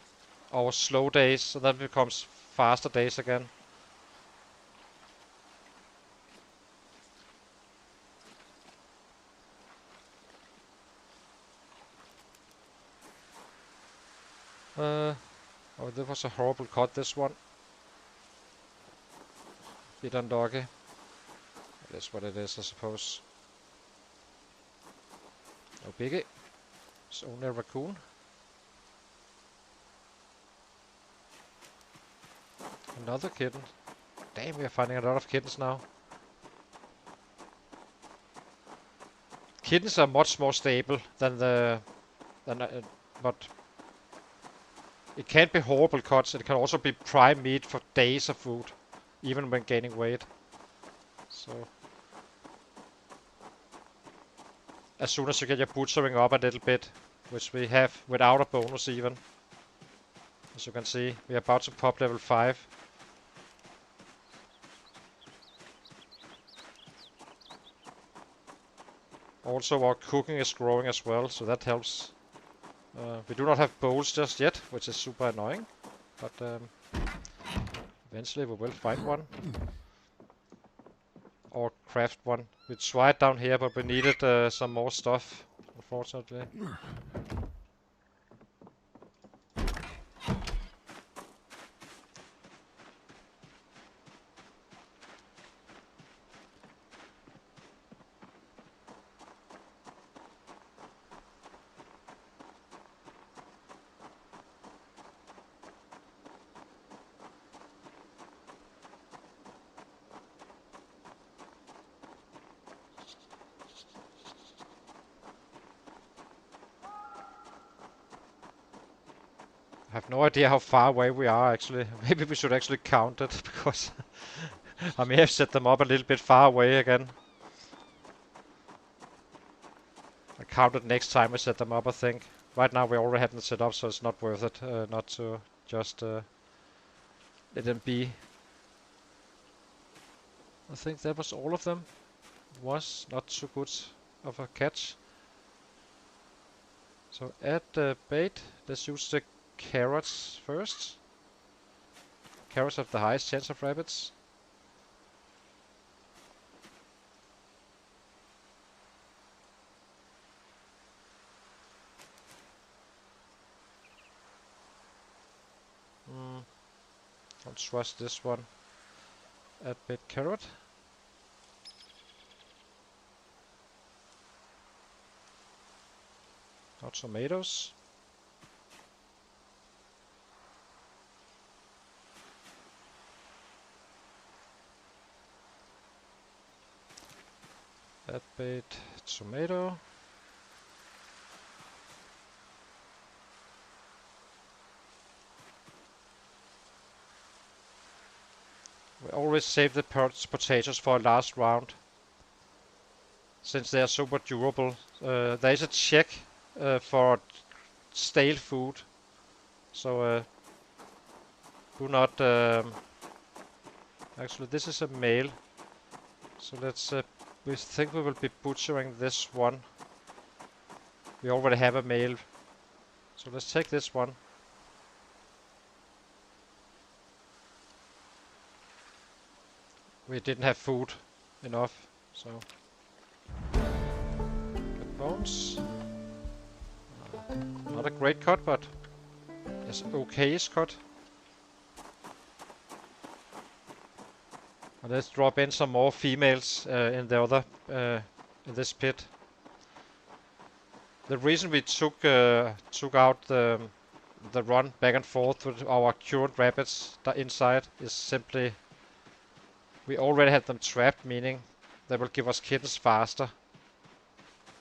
slow days, so that becomes faster days again. Oh, that was a horrible cut, this one. Bit undoggy. That's what it is, I suppose. No biggie. It's only a raccoon. Another kitten. Damn, we are finding a lot of kittens now. Kittens are much more stable than but it can't be horrible cuts. It can also be prime meat for days of food, even when gaining weight. So as soon as you get your butchering up a little bit, which we have without a bonus even, as you can see, we are about to pop level 5. Also, our cooking is growing as well, so that helps. We do not have bowls just yet, which is super annoying, but eventually we will find one. Or craft one. We tried down here, but we needed some more stuff, unfortunately. I have no idea how far away we are actually. Maybe we should actually count it, because I may have set them up a little bit far away again. I count it next time we set them up, I think. Right now we already have them set up, so it's not worth it not to just let them be. I think that was all of them. It was not too good of a catch. So add the bait. Let's use the carrots first. Carrots have the highest chance of rabbits. Don't trust this one. Add bait carrot. Now tomatoes. Add bait tomato. We always save the potatoes for a last round, since they are super durable. There is a check for stale food, so do not. Actually, this is a male, so let's. We think we will be butchering this one. We already have a male, so let's take this one. We didn't have food enough, so get bones. Not a great cut, but it's okay-ish cut. And let's drop in some more females in the other in this pit. The reason we took out the run back and forth with our current rabbits inside is simply we already had them trapped, meaning they will give us kittens faster.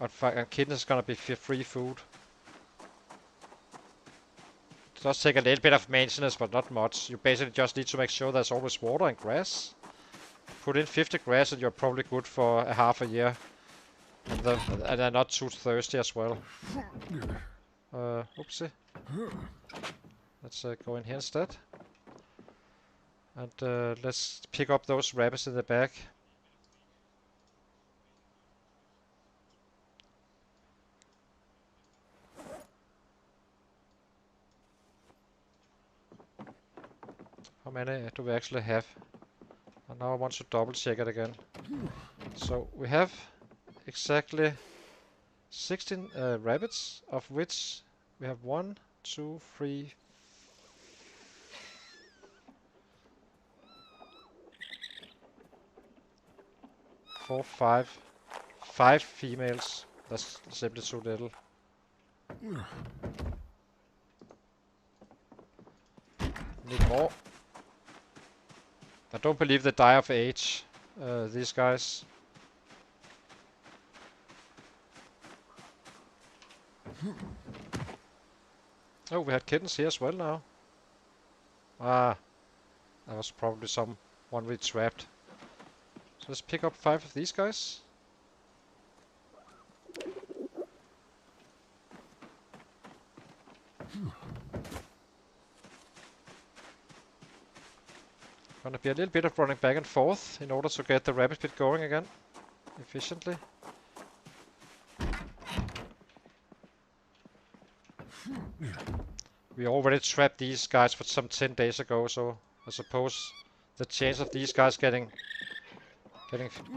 And kittens is gonna be free food. It does take a little bit of maintenance, but not much. You basically just need to make sure there's always water and grass. Put in 50 grass and you're probably good for a half a year. And they're not too thirsty as well. Oopsie. Let's go in here instead. And let's pick up those rabbits in the back. How many do we actually have? And now I want to double check it again. So we have exactly 16 rabbits, of which we have 1, 2, 3, 4, 5 females. That's simply too little. Need more. I don't believe they die of age, these guys. Oh, we had kittens here as well now. Ah, that was probably someone we trapped. So let's pick up 5 of these guys. Gonna be a little bit of running back and forth in order to get the rabbit pit going again efficiently. We already trapped these guys for some 10 days ago, so I suppose the chance of these guys getting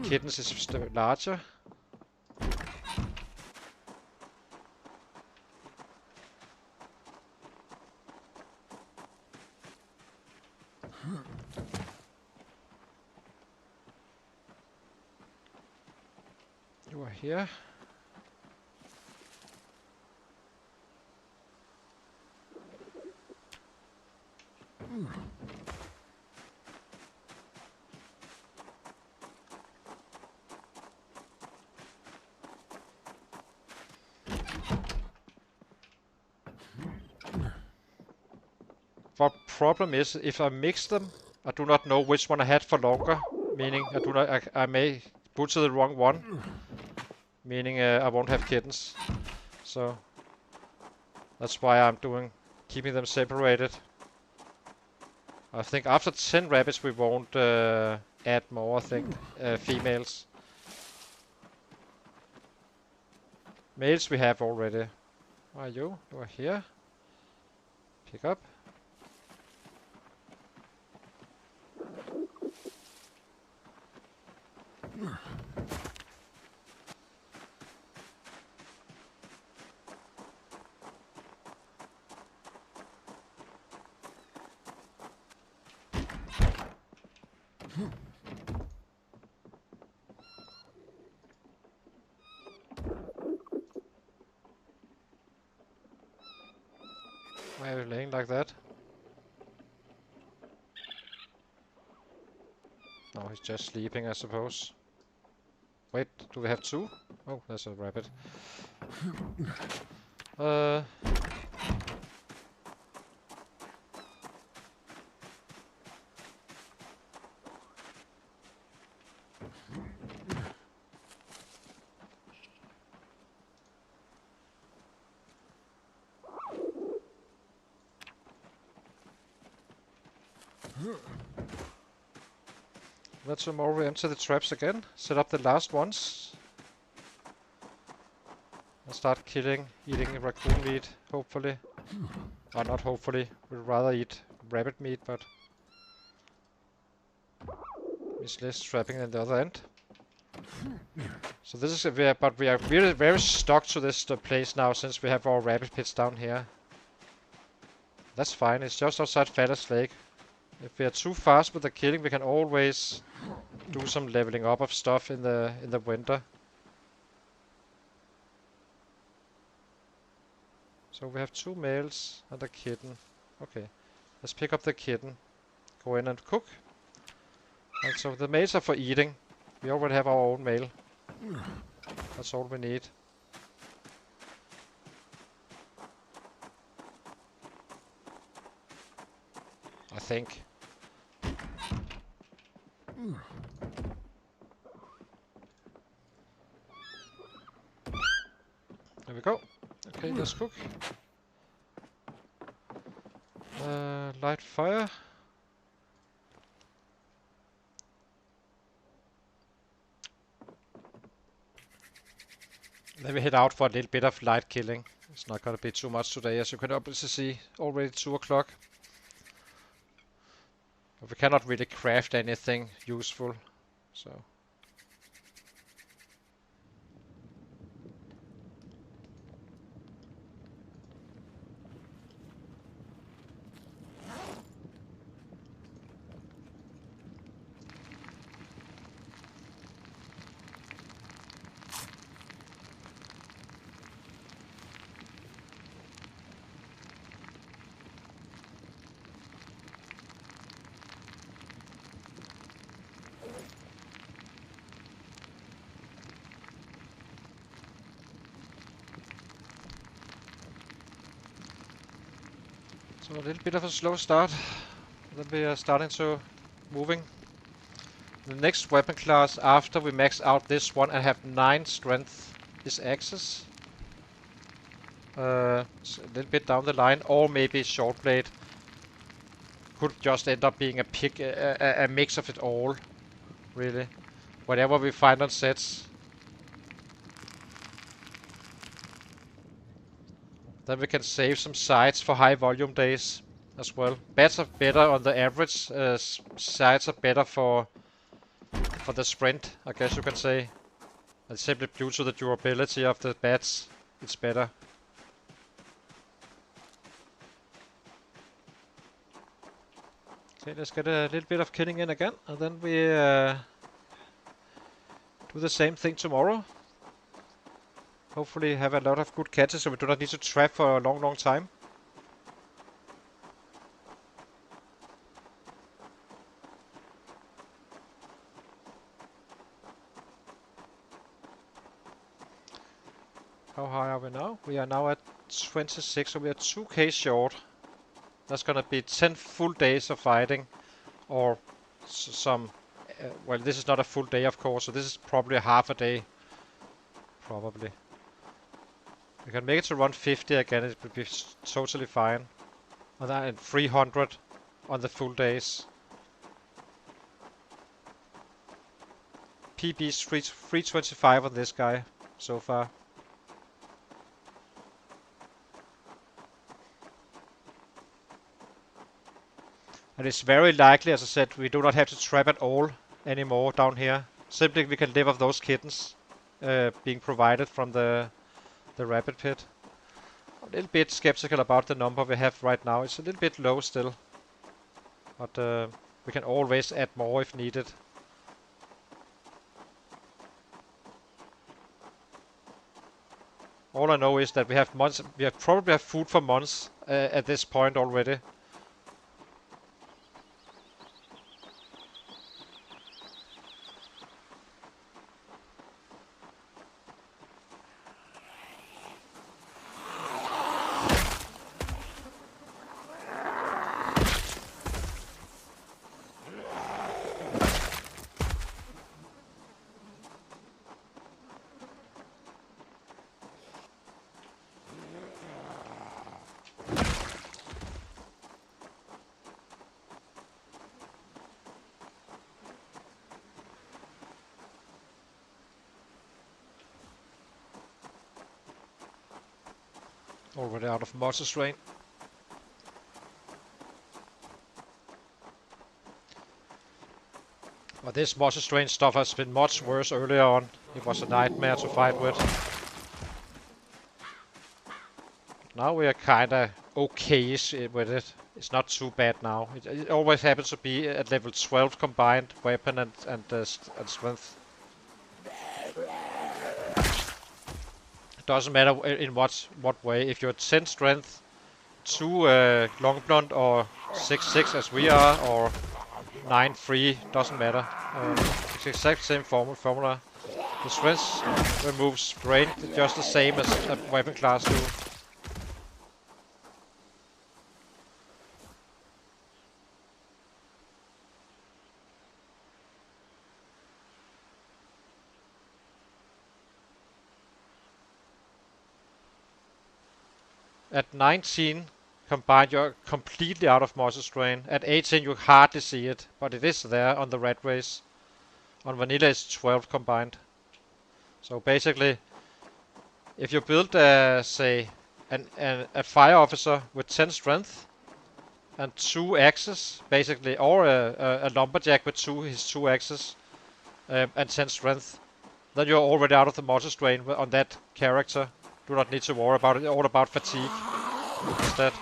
kittens is larger. You are here. What problem is, if I mix them, I do not know which one I had for longer. Meaning, I may butcher the wrong one. Meaning, I won't have kittens. So that's why I'm keeping them separated. I think after 10 rabbits we won't add more, I think, females. Males we have already. Where are you? You are here. Pick up. Why are you laying like that? Oh, he's just sleeping, I suppose. Wait, do we have 2? Oh, there's a rabbit. Let's tomorrow enter the traps again. Set up the last ones. And start eating raccoon meat, hopefully. Or not hopefully, we'd rather eat rabbit meat, but it's less trapping than the other end. So this is but we are really very stuck to this place now since we have our rabbit pits down here. That's fine, it's just outside Father's Lake. If we are too fast with the killing, we can always do some leveling up of stuff in the winter. So we have 2 males and a kitten. Okay, let's pick up the kitten. Go in and cook. And so the males are for eating. We already have our own male. That's all we need. I think. There we go. Okay, let's cook. Light fire. Then we head out for a little bit of light killing. It's not gonna be too much today, as you can obviously see. Already 2 o'clock. But we cannot really craft anything useful, so. So a little bit of a slow start. Then we are starting to moving. The next weapon class after we max out this one and have 9 strength is axes. A little bit down the line, or maybe short blade. Could just end up being a mix of it all, really. Whatever we find on sets. Then we can save some sides for high volume days as well. Bats are better on the average. Sides are better for the sprint, I guess you can say. And simply due to the durability of the bats, it's better. Okay, let's get a little bit of killing in again, and then we do the same thing tomorrow. Hopefully have a lot of good catches so we do not need to trap for a long time. How high are we now? We are now at 26, so we are 2k short. That's gonna be 10 full days of fighting, or some... well, this is not a full day, of course, so this is probably half a day. Probably. We can make it to run 50 again, it would be totally fine. And then 300 on the full days. PB's 325 on this guy so far. And it's very likely, as I said, we do not have to trap at all anymore down here. Simply we can live off those kittens being provided from the rapid pit. I'm a little bit skeptical about the number we have right now. It's a little bit low still. But we can always add more if needed. All I know is that we have months. We have probably have food for months at this point already. Already out of mortar strain. But this mortar strain stuff has been much worse earlier on. It was a nightmare to fight with. Now we are kinda okay-ish with it. It's not too bad now. It always happens to be at level 12 combined weapon and strength. Doesn't matter in what way. If you're 10 strength, 2 long blonde or 6-6 as we are, or 9-3, doesn't matter. It's the exact same formula. The strength removes drain just the same as a weapon class do. At 19 combined, you're completely out of mortar strain. At 18, you hardly see it, but it is there on the Ratrace. On vanilla, it's 12 combined. So basically, if you build, say, a fire officer with 10 strength and 2 axes, basically, or a lumberjack with his 2 axes and 10 strength, then you're already out of the mortar strain on that character. Do not need to worry about it. All about fatigue instead.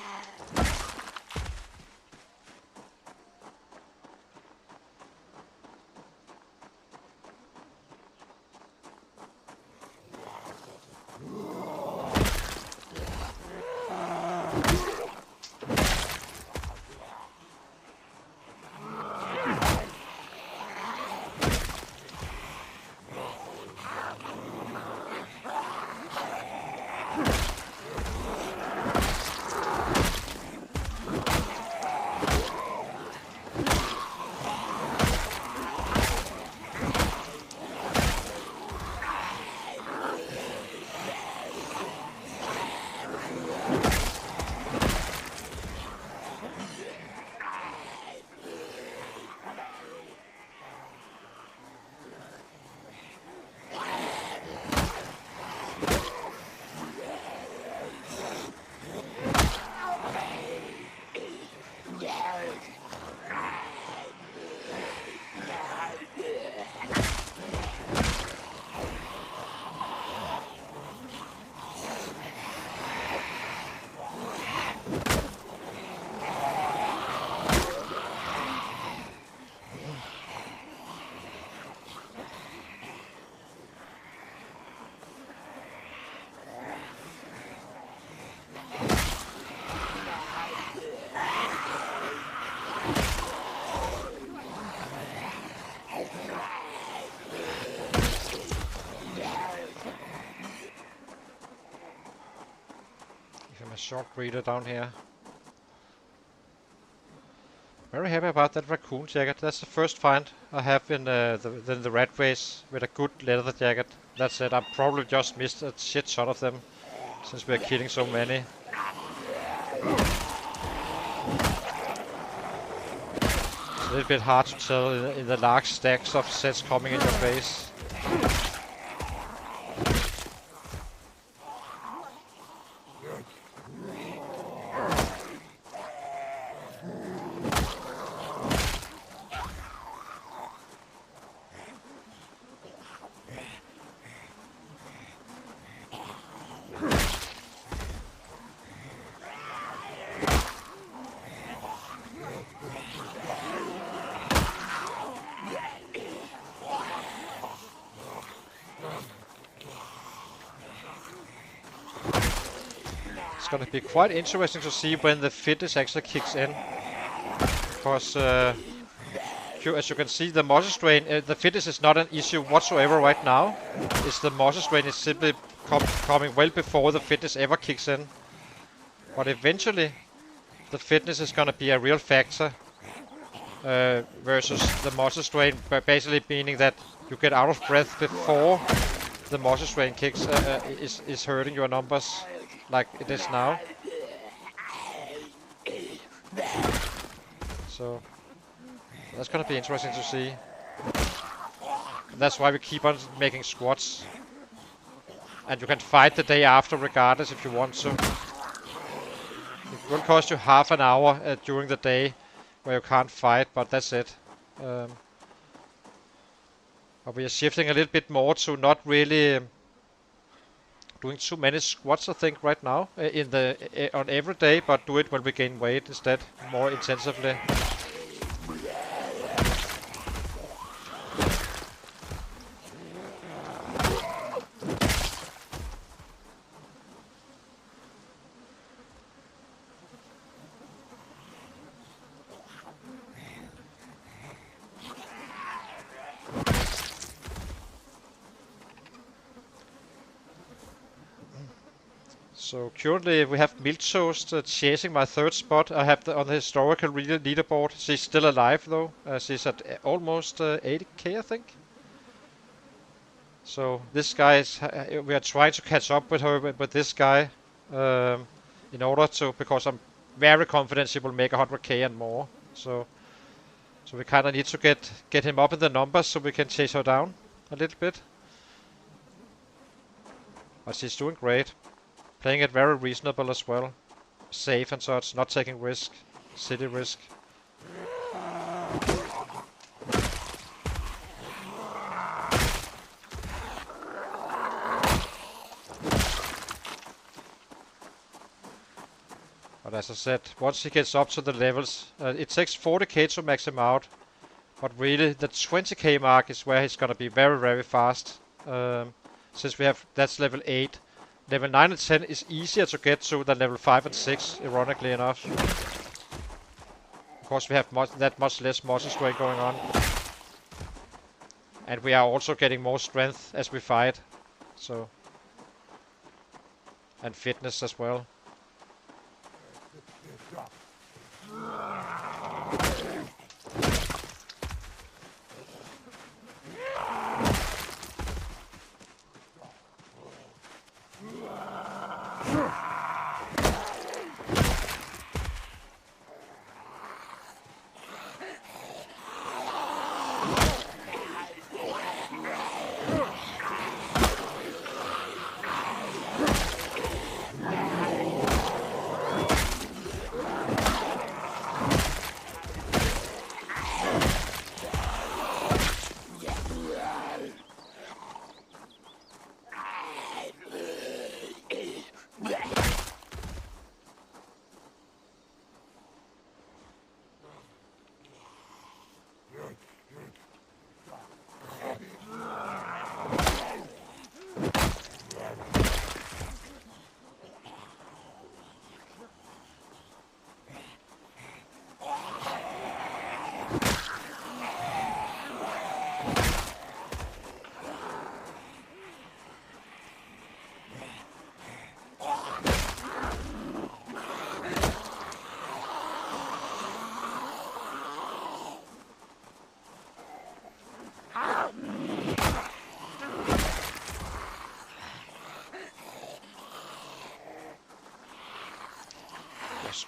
Short breeder down here. Very happy about that raccoon jacket. That's the first find I have in the Ratrace with a good leather jacket. That's it. I probably just missed a shit ton of them since we're killing so many. It's a little bit hard to tell in the large stacks of sets coming in your face. It's gonna be quite interesting to see when the fitness actually kicks in, because as you can see, the muscle strain, the fitness is not an issue whatsoever right now. It's the muscle strain is simply coming well before the fitness ever kicks in. But eventually, the fitness is gonna be a real factor versus the muscle strain, basically meaning that you get out of breath before the muscle strain kicks is hurting your numbers like it is now. So that's gonna be interesting to see. That's why we keep on making squats. And you can fight the day after regardless if you want to. It will cost you half an hour during the day where you can't fight, but that's it. But we are shifting a little bit more to not really doing too many squats, I think, right now on every day, but do it when we gain weight instead, more intensively. So currently we have Miltoast chasing my third spot. I have on the historical leaderboard. She's still alive though. She's at almost 80k, I think. So this guy is. We are trying to catch up with her, with this guy, in order to, because I'm very confident she will make 100k and more. So we kind of need to get him up in the numbers so we can chase her down a little bit. But she's doing great. Playing it very reasonable as well. Safe and such, not taking risk. City risk. But as I said, once he gets up to the levels, it takes 40k to max him out. But really, the 20k mark is where he's gonna be very, very fast. Since we have, that's level 8. Level 9 and 10 is easier to get to than level 5 and 6, ironically enough. Of course, we have that much less muscle strain going on. And we are also getting more strength as we fight. So. And fitness as well.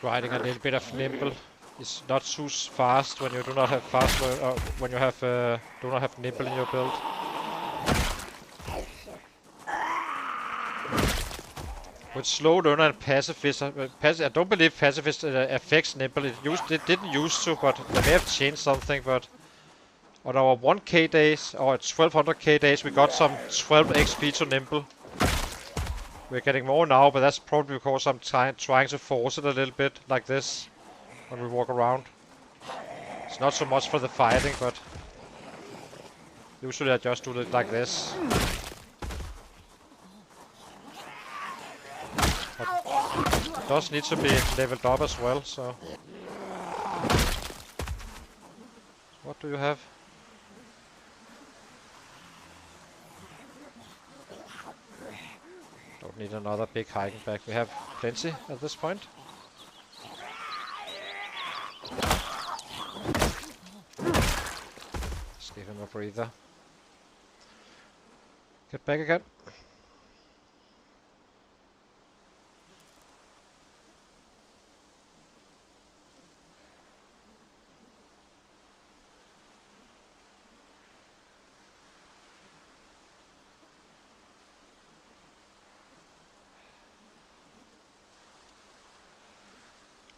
Riding a little bit of nimble is not too fast when you do not have fast when you have do not have nimble in your build. With slow learner and pacifist, I don't believe pacifist affects nimble. It didn't used to, but they may have changed something. But on our 1k days or 1200k days, we got some 12 XP to nimble. We're getting more now, but that's probably because I'm trying to force it a little bit, like this, when we walk around. It's not so much for the fighting, but usually I just do it like this. It does need to be leveled up as well, so... What do you have? Don't need another big hiking bag. We have plenty at this point. Let's give him a breather. Get back again.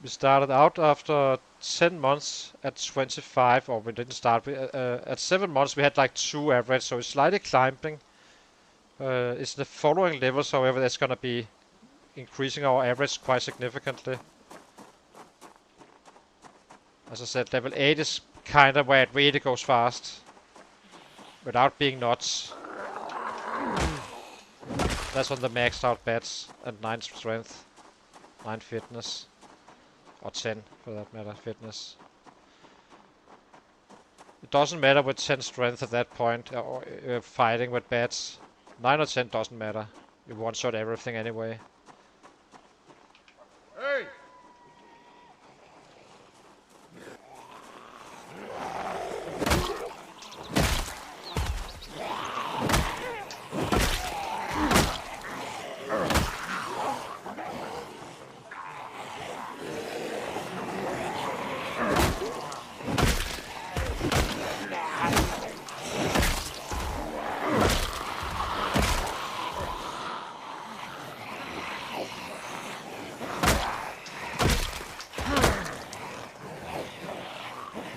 We started out after 10 months at 25, or we didn't start. At 7 months we had like 2 average, so it's slightly climbing. It's the following levels, however, that's gonna be increasing our average quite significantly. As I said, level 8 is kind of where it really goes fast, without being nuts. That's on the maxed out bats, and 9 strength, 9 fitness. Or 10, for that matter, fitness. It doesn't matter with 10 strength at that point, or fighting with bats. 9 or 10 doesn't matter. You one-shot everything anyway.
Hey!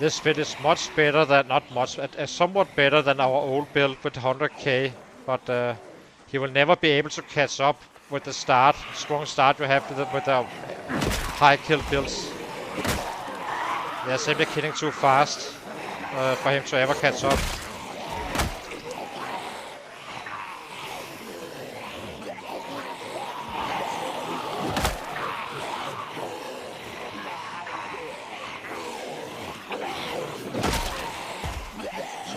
This fit is much better than, not much, somewhat better than our old build with 100k, but he will never be able to catch up with the strong start you have with the high kill builds. They're simply killing too fast for him to ever catch up.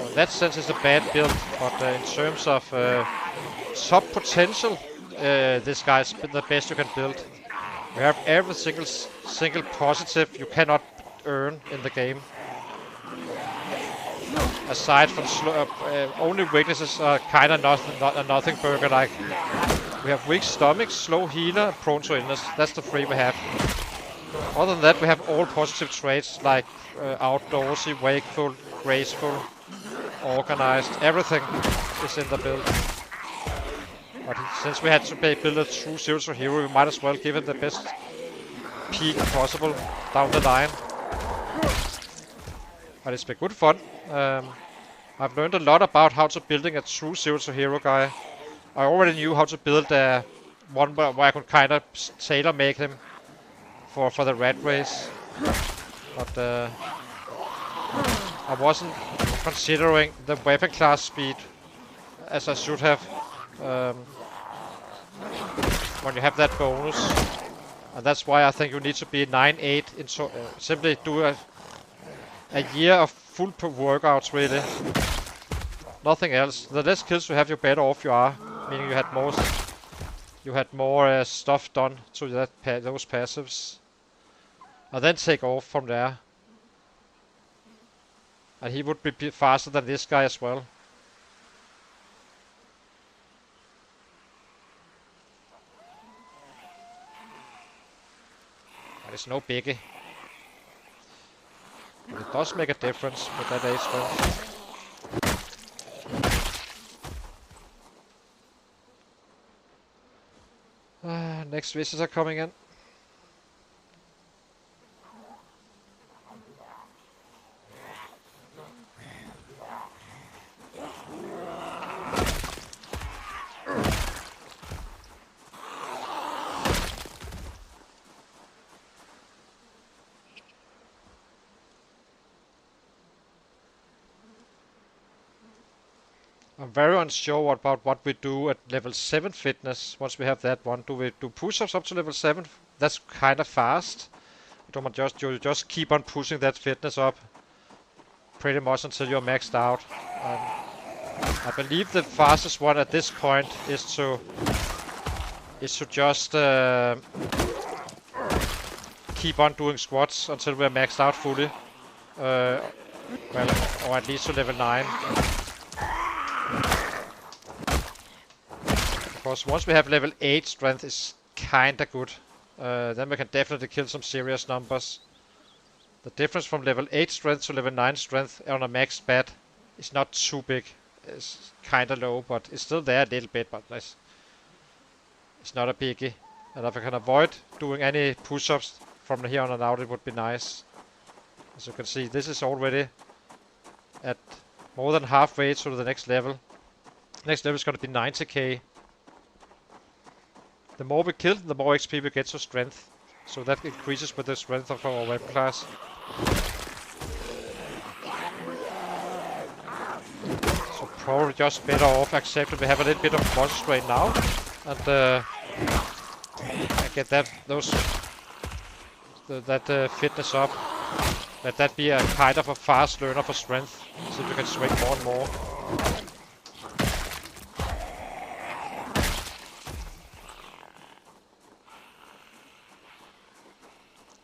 In that sense it's a bad build, but in terms of top potential, this guy's the best you can build. We have every single positive you cannot earn in the game. Aside from only weaknesses are kind of nothing burger, like we have weak stomach, slow healer, prone to illness. That's the 3 we have. Other than that, we have all positive traits like outdoorsy, wakeful, graceful, organized. Everything is in the build. But since we had to build a true zero hero, we might as well give it the best peak possible down the line. But it's been good fun. I've learned a lot about how to building a true zero hero guy. I already knew how to build one where I could kind of tailor make him for the Ratrace, but I wasn't considering the weapon class speed as I should have when you have that bonus, and that's why I think you need to be 9-8 simply do a year of full workouts really. Nothing else. The less kills you have, the better off you are, meaning you had more stuff done to those passives, and then take off from there. And he would be faster than this guy as well. But it's no biggie. But it does make a difference with that 8 strength. Next visitors are coming in. I'm very unsure about what we do at level 7 fitness once we have that one. Do we do push-ups up to level 7? That's kind of fast. You just keep on pushing that fitness up pretty much until you're maxed out. I believe the fastest one at this point is to just keep on doing squats until we're maxed out fully. Well, or at least to level 9. Because once we have level 8 strength is kinda good. Then we can definitely kill some serious numbers. The difference from level 8 strength to level 9 strength on a max bat is not too big. It's kinda low, but it's still there a little bit, but it's not a biggie. And if I can avoid doing any push-ups from here on and out, it would be nice. As you can see, this is already at more than halfway to the next level. Next level is going to be 90k. The more we kill, the more XP we get to strength. So that increases with the strength of our weapon class. So probably just better off accepting we have a little bit of muscle strain now. And get that fitness up. Let that be a kind of a fast learner for strength. So you can swing more and more.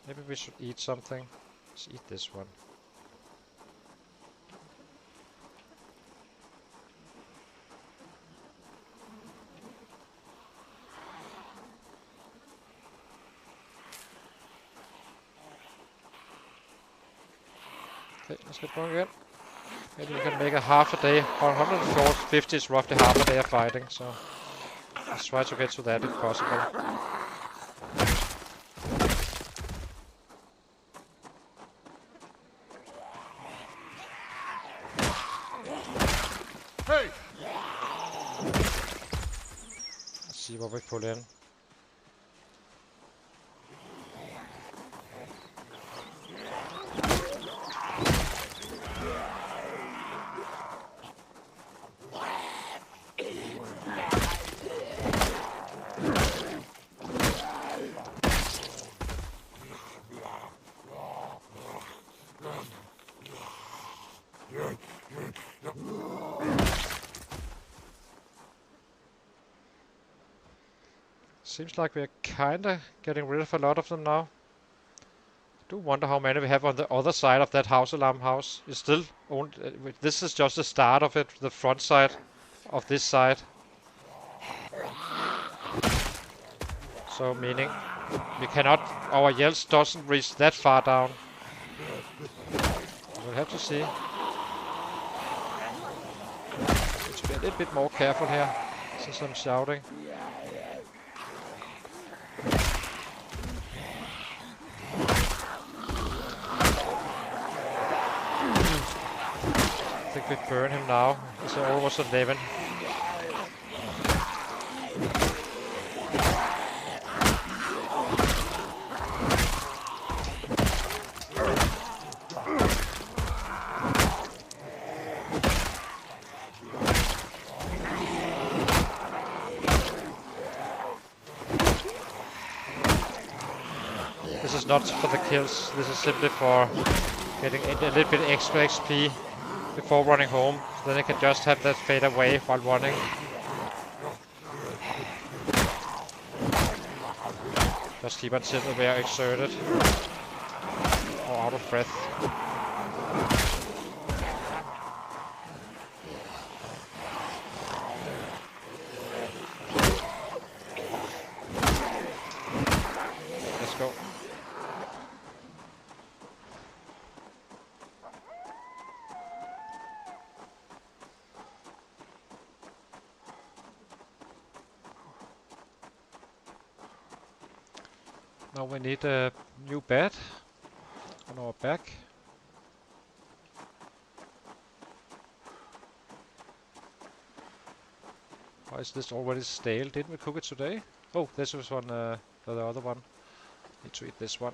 Maybe we should eat something. Let's eat this one. Okay, let's get going again. Maybe we can make a half a day. 150 is roughly half a day of fighting, so let's try to get to that if possible.
Hey!
Let's see what we pull in. Seems like we're kinda getting rid of a lot of them now. I do wonder how many we have on the other side of that house alarm house. It's still only, this is just the start of it, the front side of this side. So meaning we cannot, our yells doesn't reach that far down. We'll have to see. Let's be a little bit more careful here since I'm shouting. I think we burn him now. It's almost 11. This is not for the kills, this is simply for getting a little bit extra XP before running home. So then I can just have that fade away while running. Just keep until we are exerted or out of breath. Let's go. Now we need a new bed on our back. Why is this already stale? Didn't we cook it today? Oh, this was one, the other one. Need to eat this one.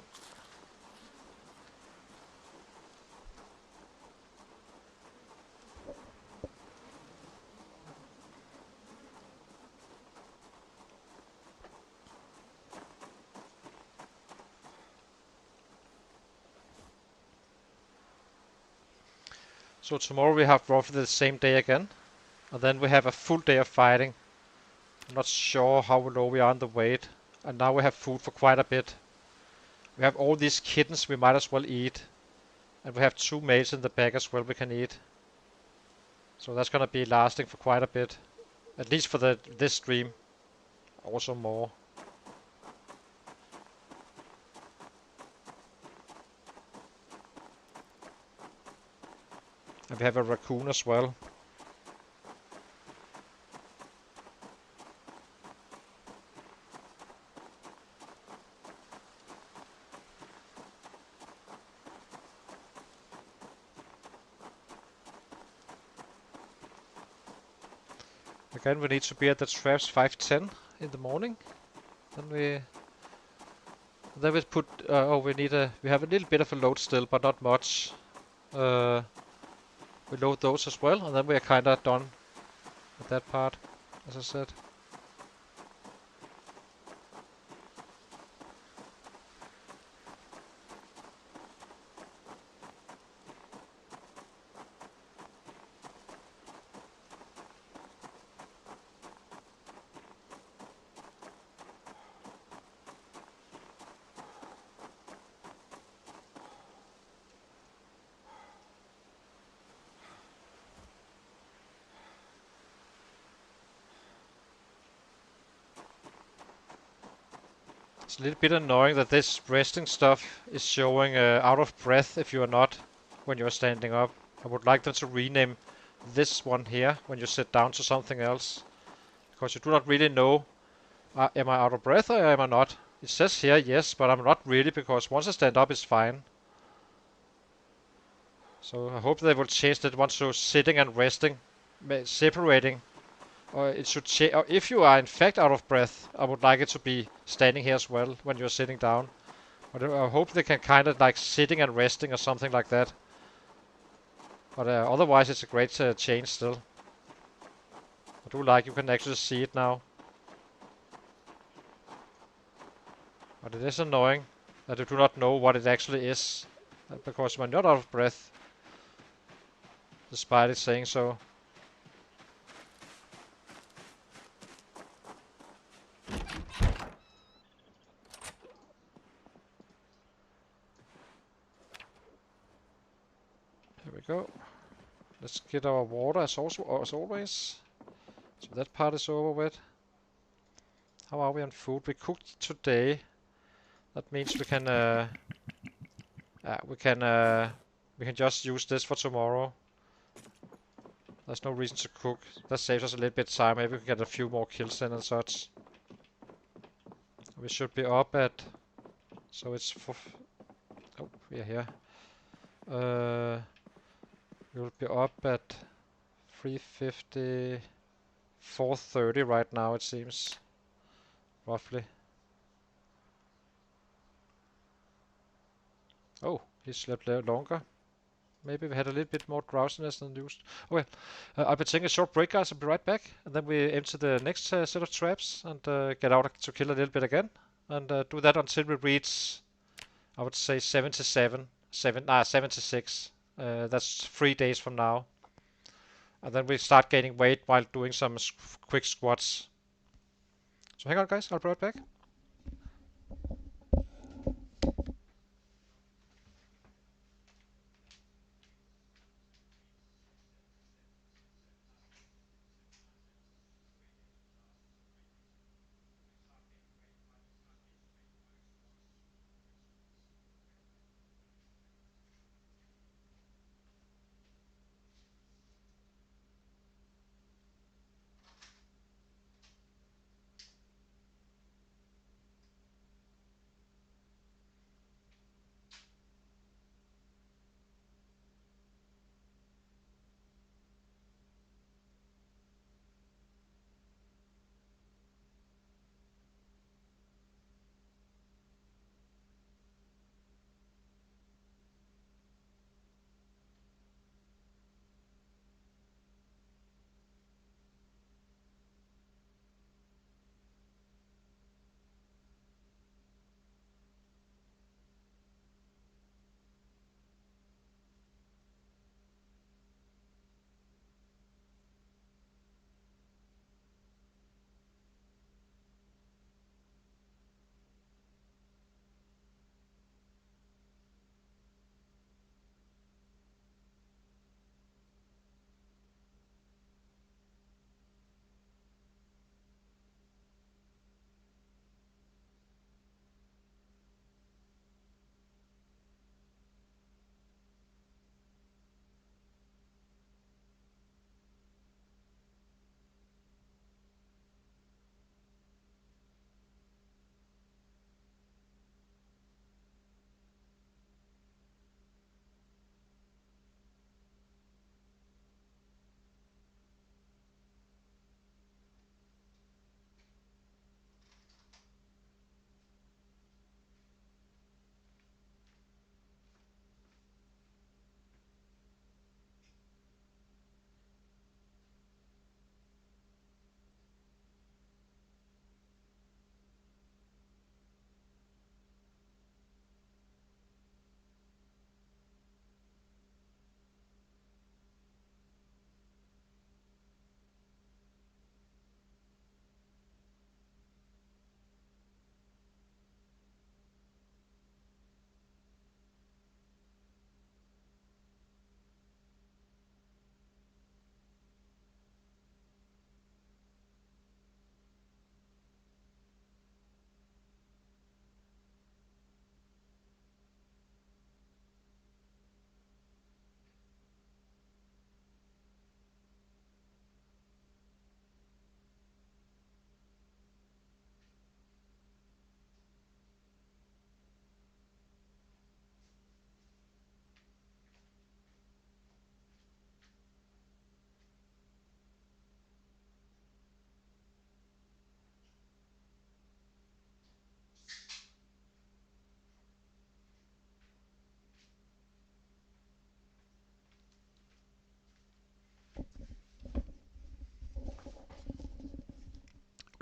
So tomorrow we have roughly the same day again. And then we have a full day of fighting. I'm not sure how low we are on the weight. And now we have food for quite a bit. We have all these kittens we might as well eat. And we have 2 males in the bag as well we can eat. So that's gonna be lasting for quite a bit. At least for this stream. Also more. And we have a raccoon as well. Again, we need to be at the traps 5:10 in the morning. Then we put. Oh, we have a little bit of a load still, but not much. We load those as well, and then we are kind of done with that part, as I said. It's a little bit annoying that this resting stuff is showing out of breath if you are not when you're standing up. I would like them to rename this one here when you sit down to something else. Because you do not really know, am I out of breath or am I not? It says here yes, but I'm not really, because once I stand up it's fine. So I hope they will change that one to sitting and resting, separating. Or it should change. If you are in fact out of breath, I would like it to be standing here as well when you're sitting down. But I hope they can kind of like sitting and resting or something like that. But otherwise it's a great change still. I do like you can actually see it now. But it is annoying that you do not know what it actually is. Because when you're not out of breath, despite it saying so. Here we go. Let's get our water as always. So that part is over with. How are we on food? We cooked today. That means we can we can just use this for tomorrow. There's no reason to cook. That saves us a little bit of time. Maybe we can get a few more kills in and such. We should be up at. So it's for. Oh, we are here. We will be up at 350, 430 right now. It seems, roughly. Oh, he slept longer. Maybe we had a little bit more drowsiness than used. Okay, I'll be taking a short break, guys. I'll be right back. And then we enter the next set of traps and get out to kill a little bit again. And do that until we reach, I would say, 76. That's 3 days from now. And then we start gaining weight while doing some quick squats. So hang on, guys. I'll be right back.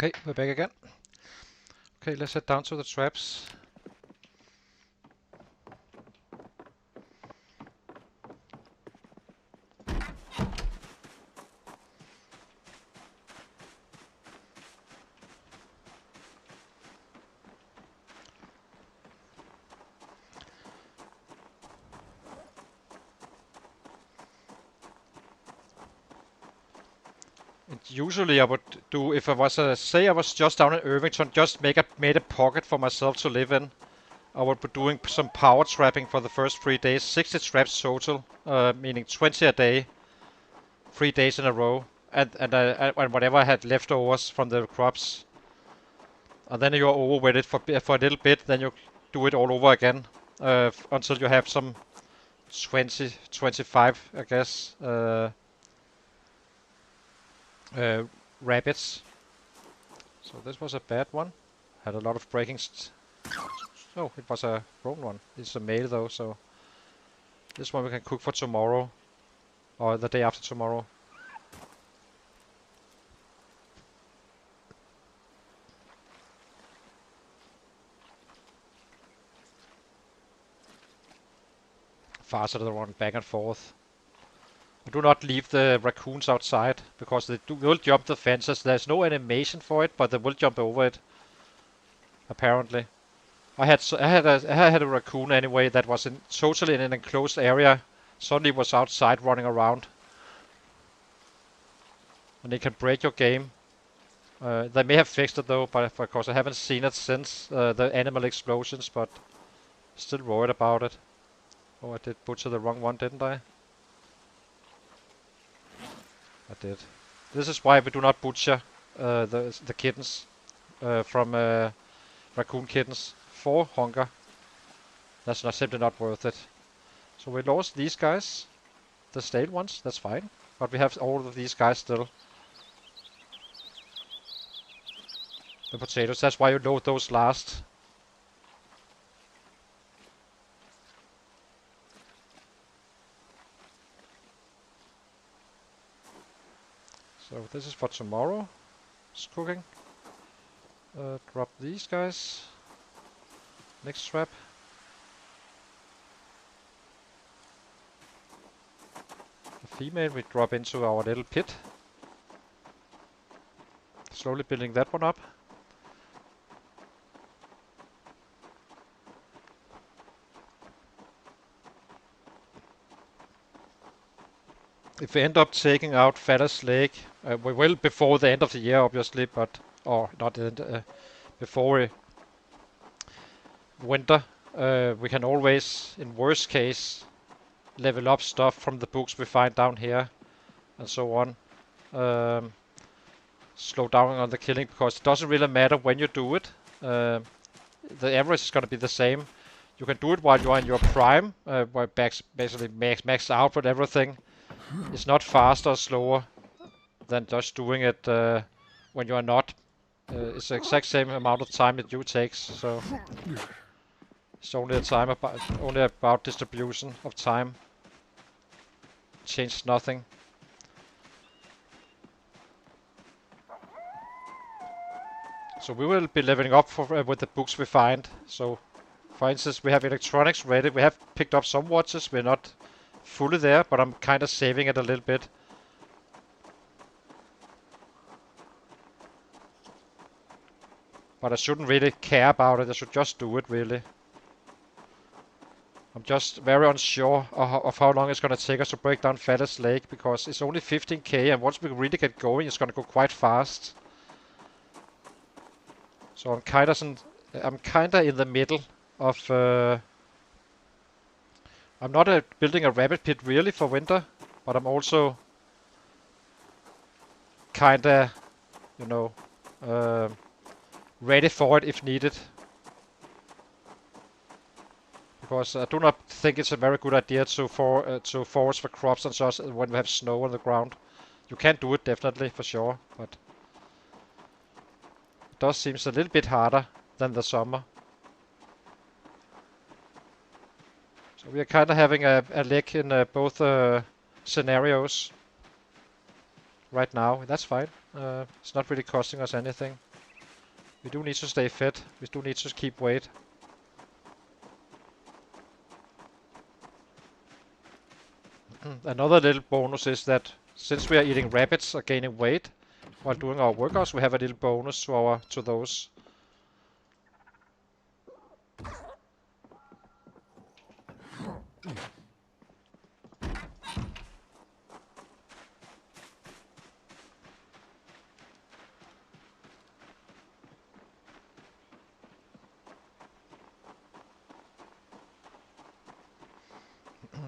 Okay, we're back again. Okay, let's head down to the traps. And usually I would do, if I was, say I was just down in Irvington, just made a pocket for myself to live in. I would be doing some power trapping for the first 3 days, 60 traps total, meaning 20 a day, 3 days in a row, and whatever I had leftovers from the crops. And then you're over with it for a little bit, then you do it all over again, until you have some 20, 25, I guess, rabbits. So this was a bad one. Had a lot of breaking. Oh, it was a grown one. It's a male though, so this one we can cook for tomorrow or the day after tomorrow. Faster than run back and forth. I do not leave the raccoons outside because they will jump the fences. There's no animation for it, but they will jump over it. Apparently, I had a raccoon anyway that was totally in an enclosed area. Suddenly was outside running around, and it can break your game. They may have fixed it though, but of course I haven't seen it since the animal explosions. But still worried about it. Oh, I did butcher the wrong one, didn't I? I did. This is why we do not butcher the kittens from raccoon kittens for hunger. That's not simply not worth it. So we lost these guys, the stale ones. That's fine, but we have all of these guys still. The potatoes. That's why you load those last. So this is for tomorrow. It's cooking. Drop these guys. Next trap. The female we drop into our little pit. Slowly building that one up. If we end up taking out Feather's Lake, we will before the end of the year, obviously, but or not before winter. We can always, in worst case, level up stuff from the books we find down here, and so on. Slow down on the killing because it doesn't really matter when you do it. The average is going to be the same. You can do it while you are in your prime, where basically max out with everything. It's not faster or slower than just doing it when you are not. It's the exact same amount of time it takes. So it's only about distribution of time. Changes nothing. So we will be leveling up with the books we find. So, for instance, we have electronics ready. We have picked up some watches. We're not fully there, but I'm kind of saving it a little bit. But I shouldn't really care about it. I should just do it, really. I'm just very unsure of how long it's going to take us to break down Feather's Lake, because it's only 15k, and once we really get going, it's going to go quite fast. So I'm kind of in the middle of. I'm not building a rabbit pit really for winter, but I'm also kind of, you know, ready for it if needed. Because I do not think it's a very good idea to forage for crops and such when we have snow on the ground. You can do it definitely for sure, but it does seem a little bit harder than the summer. So we are kind of having a leg in both scenarios right now. That's fine. It's not really costing us anything. We do need to stay fit. We do need to keep weight. Another little bonus is that since we are eating rabbits or gaining weight while doing our workouts, we have a little bonus to those.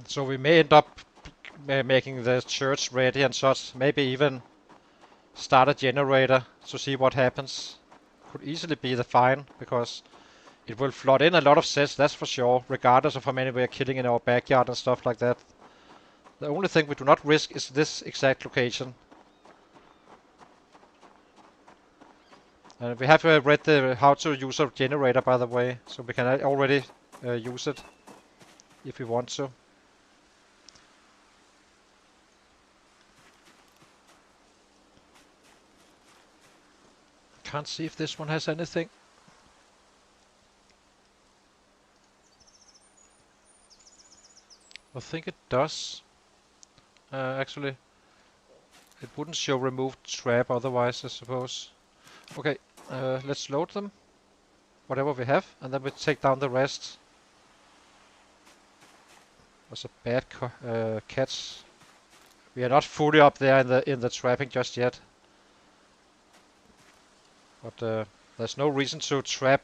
So we may end up making the church ready and such. Maybe even start a generator to see what happens. Could easily be the fine, because it will flood in a lot of sets, that's for sure, regardless of how many we are killing in our backyard and stuff like that. The only thing we do not risk is this exact location. And we have read how to use a generator, by the way, so we can already use it if we want to. Can't see if this one has anything. I think it does. Actually, it wouldn't show removed trap otherwise, I suppose. Okay, let's load them, whatever we have, and then we take down the rest. That's a bad catch. We are not fully up there in the trapping just yet. But there's no reason to trap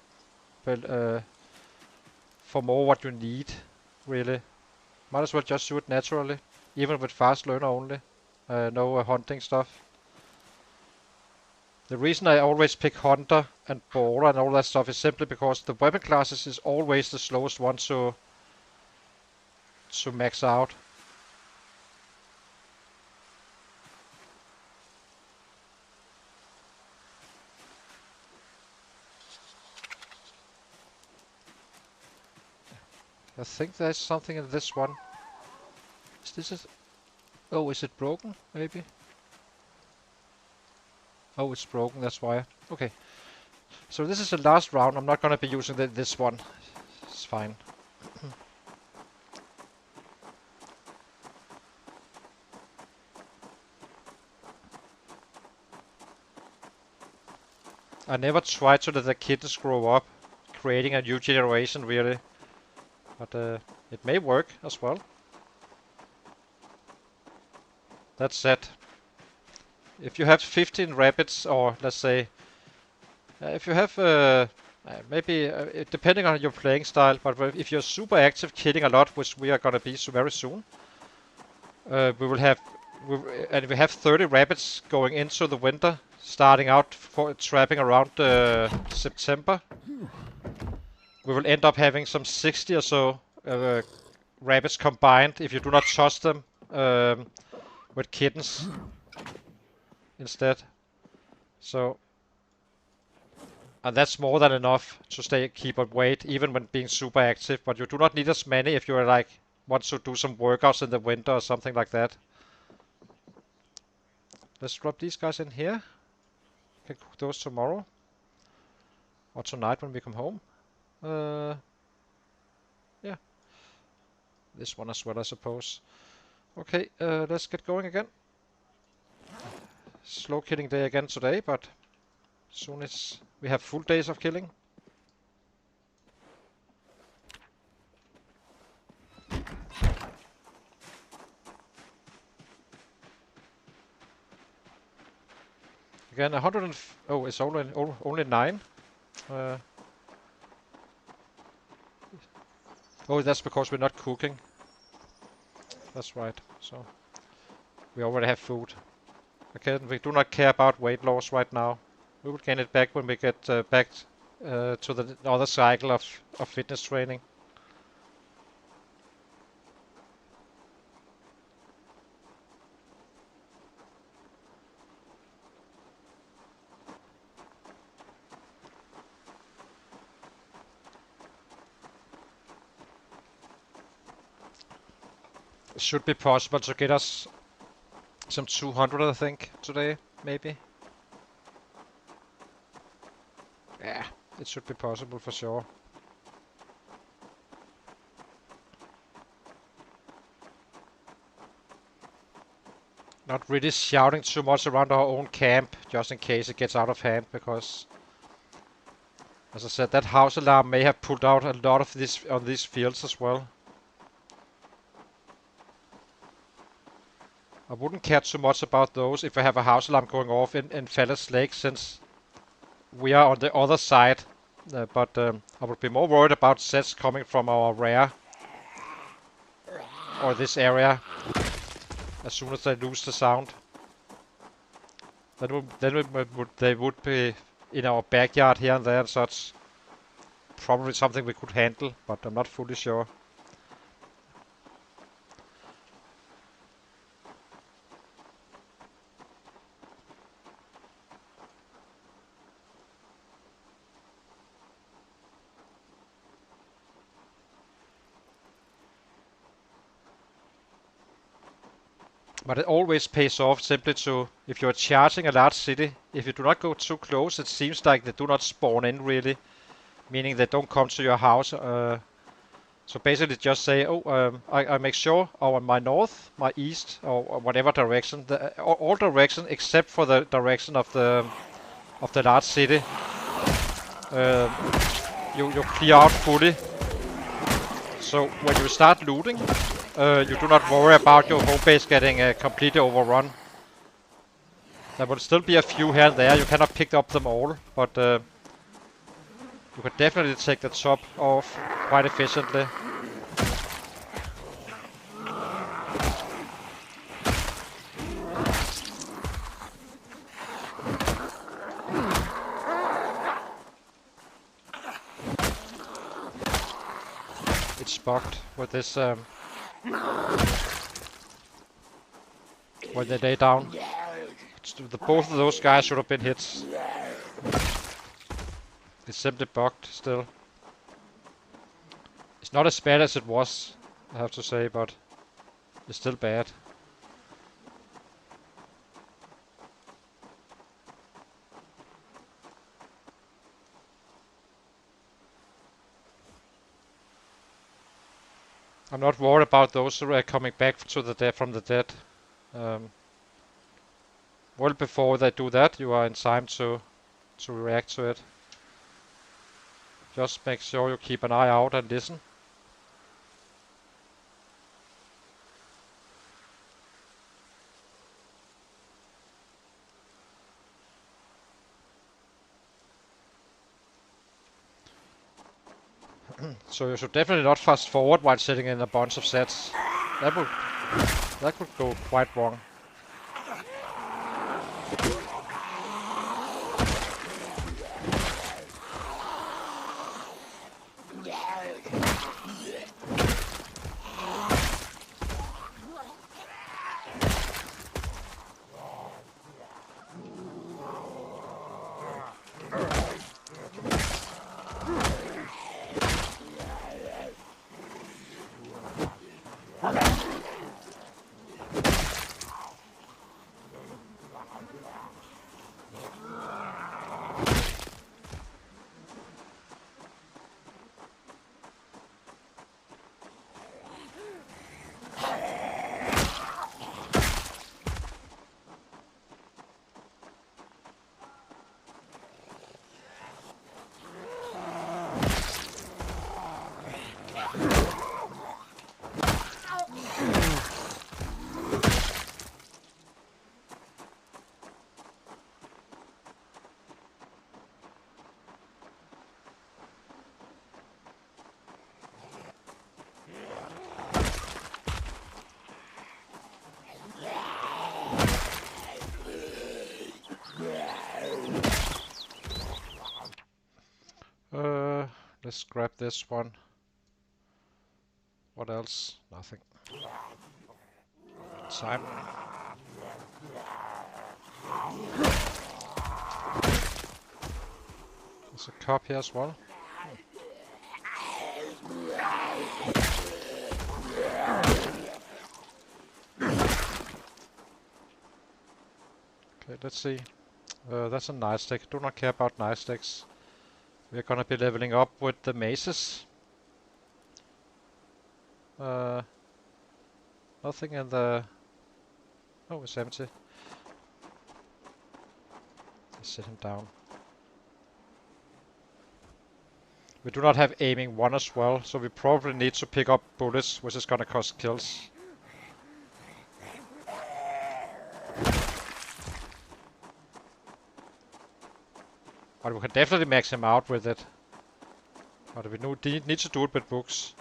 for more what you need, really. Might as well just do it naturally, even with fast learner only. No hunting stuff. The reason I always pick hunter and border and all that stuff is simply because the weapon classes is always the slowest one to max out. I think there's something in this one. Is this it? Oh, is it broken? Maybe? Oh, it's broken, that's why. Okay. So this is the last round. I'm not gonna be using this one. It's fine. I never tried to let the kittens grow up, creating a new generation, really. But it may work as well. That said, if you have 15 rabbits, or let's say, if you have maybe depending on your playing style, but if you're super active, killing a lot, which we are gonna be so very soon, we will have, and we have 30 rabbits going into the winter, starting out for trapping around September. We will end up having some 60 or so rabbits combined if you do not toss them with kittens instead. So, and that's more than enough to keep up weight even when being super active. But you do not need as many if you are like want to do some workouts in the winter or something like that. Let's drop these guys in here. Can cook those tomorrow or tonight when we come home. Yeah, this one as well, I suppose. Okay, let's get going again. Slow killing day again today, but soon as we have full days of killing. Again, 100 and oh, it's only 9. Oh, that's because we're not cooking. That's right. So we already have food. Okay, we do not care about weight loss right now. We will gain it back when we get back to the other cycle of fitness training. It should be possible to get us some 200, I think, today, maybe. Yeah, it should be possible for sure. Not really shouting too much around our own camp, just in case it gets out of hand, because, as I said, that house alarm may have pulled out a lot of this on these fields as well. I wouldn't care too much about those if I have a house alarm going off in Fallis Lake, since we are on the other side. But I would be more worried about sets coming from our rear or this area as soon as they lose the sound. They would be in our backyard here and there and such. Probably something we could handle, but I'm not fully sure. But it always pays off simply to, if you're charging a large city, if you do not go too close, it seems like they do not spawn in really, meaning they don't come to your house. So basically just say, I make sure my north, my east, or whatever direction, all direction except for the direction of the large city, you clear out fully. So when you start looting, you do not worry about your home base getting completely overrun. There will still be a few here and there. You cannot pick up them all, but you can definitely take the top off quite efficiently. It's bugged with this when they lay down. Both of those guys should have been hits. It's simply bugged still. It's not as bad as it was, I have to say, but it's still bad. I'm not worried about those who are coming back to the from the dead. Well, before they do that, you are in time to react to it. Just make sure you keep an eye out and listen. So you should definitely not fast forward while sitting in a bunch of sets. That could go quite wrong. Let's grab this one. What else? Nothing. Time. There's a cop here as well. Okay, let's see. That's a nice stick. Do not care about nice sticks. We're gonna be leveling up with the maces. Nothing in the... Oh, it's empty. Let's sit him down. We do not have aiming 1 as well, so we probably need to pick up bullets, which is gonna cost kills. But we can definitely max him out with it. But we need to do it with books.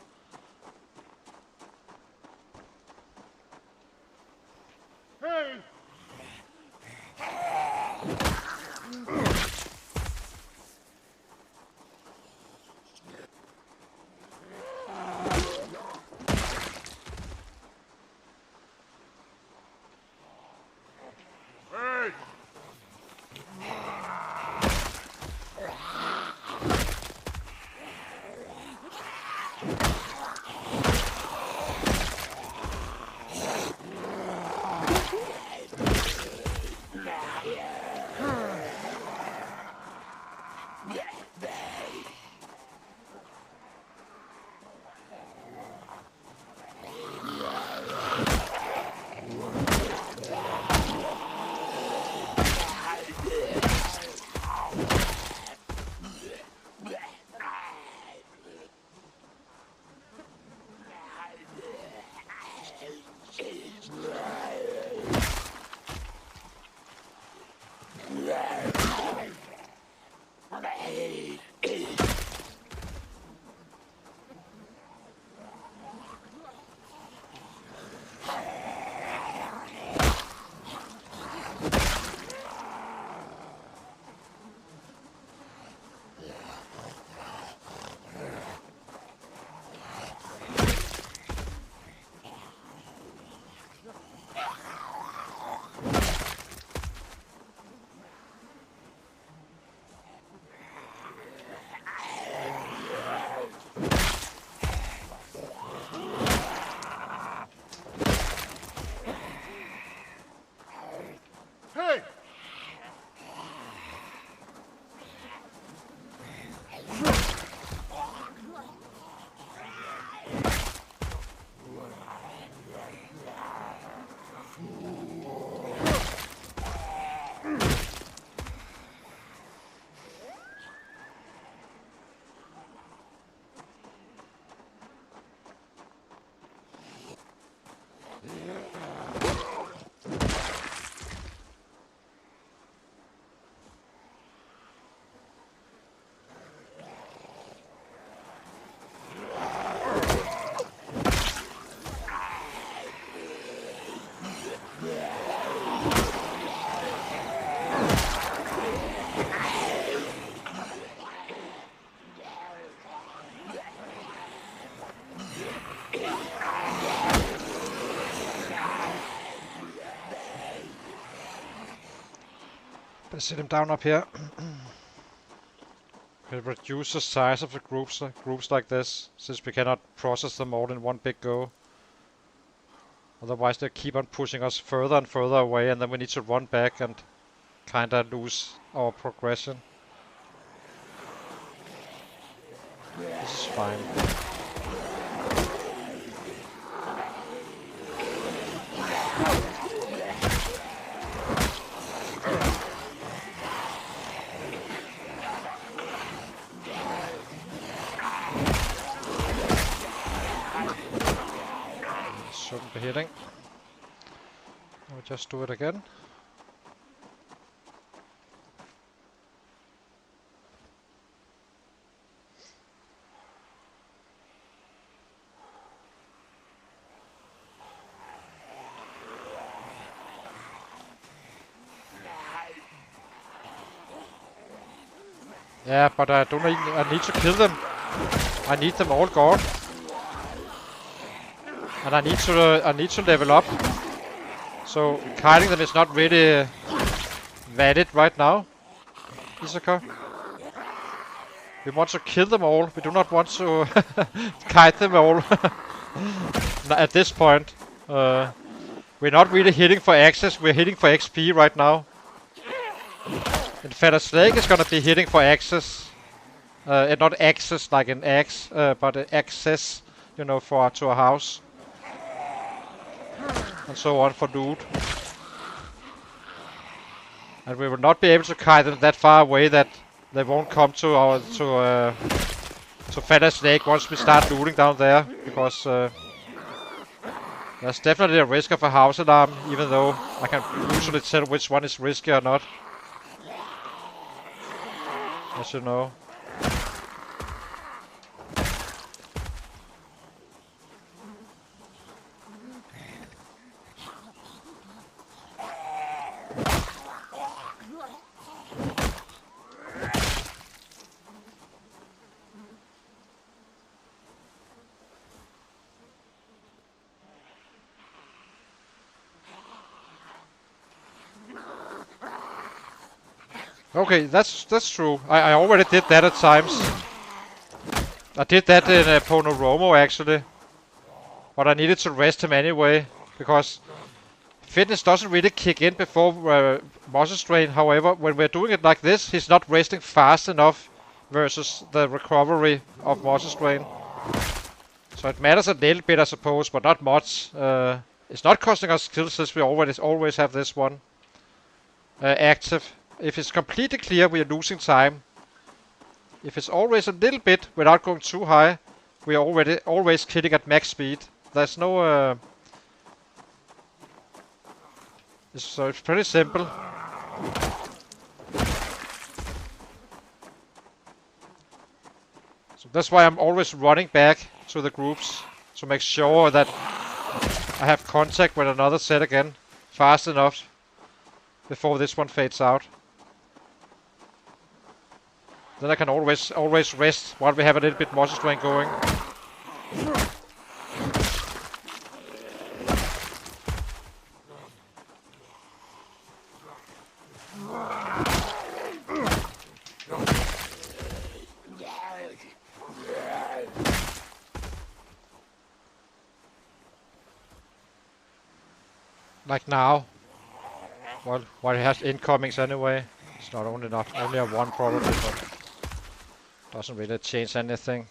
Let's sit him down up here. It reduces the size of the groups like this, since we cannot process them all in one big go. Otherwise they keep on pushing us further and further away, and then we need to run back and kinda lose our progression. This is fine. Shouldn't be hitting. I'll just do it again. Yeah, but I need to kill them. I need them all gone. And I need to level up. So kiting them is not really valid right now, Isaka. We want to kill them all. We do not want to kite them all at this point. We're not really hitting for access. We're hitting for XP right now. In fact, a Slake is gonna be hitting for access Not access like an axe, but access, you know, to a house. And so on for loot. And we will not be able to kite them that far away that they won't come to our to Feather Snake once we start looting down there, because there's definitely a risk of a house alarm, even though I can usually tell which one is risky or not, as you know. Okay, that's true. I already did that at times. I did that in Ponoromo actually, but I needed to rest him anyway, because fitness doesn't really kick in before muscle strain. However, when we're doing it like this, he's not resting fast enough versus the recovery of muscle strain. So it matters a little bit, I suppose, but not much. It's not costing us skills since we always have this one active. If it's completely clear, we are losing time. If it's always a little bit without going too high, we are always killing at max speed. There's no so it's pretty simple. So that's why I'm always running back to the groups to make sure that I have contact with another set again fast enough before this one fades out. Then I can always rest while we have a little bit muscle strain going. Like now. Well, while he has incomings anyway. It's not only a one probably, but doesn't really change anything.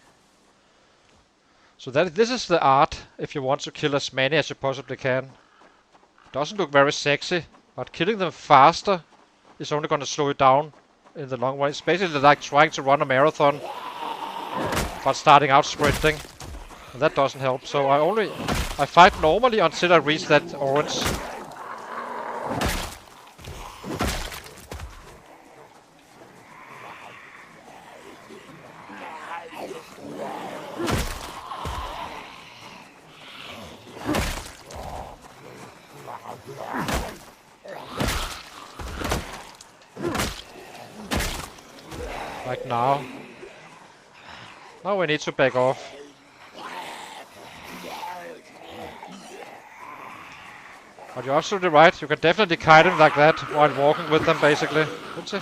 So this is the art if you want to kill as many as you possibly can. Doesn't look very sexy, but killing them faster is only going to slow you down in the long run. It's basically like trying to run a marathon, but starting out sprinting. And that doesn't help. So I fight normally until I reach that orange. Like now. Now we need to back off. But you're absolutely right, you can definitely kite them like that while walking with them basically. Oopsie.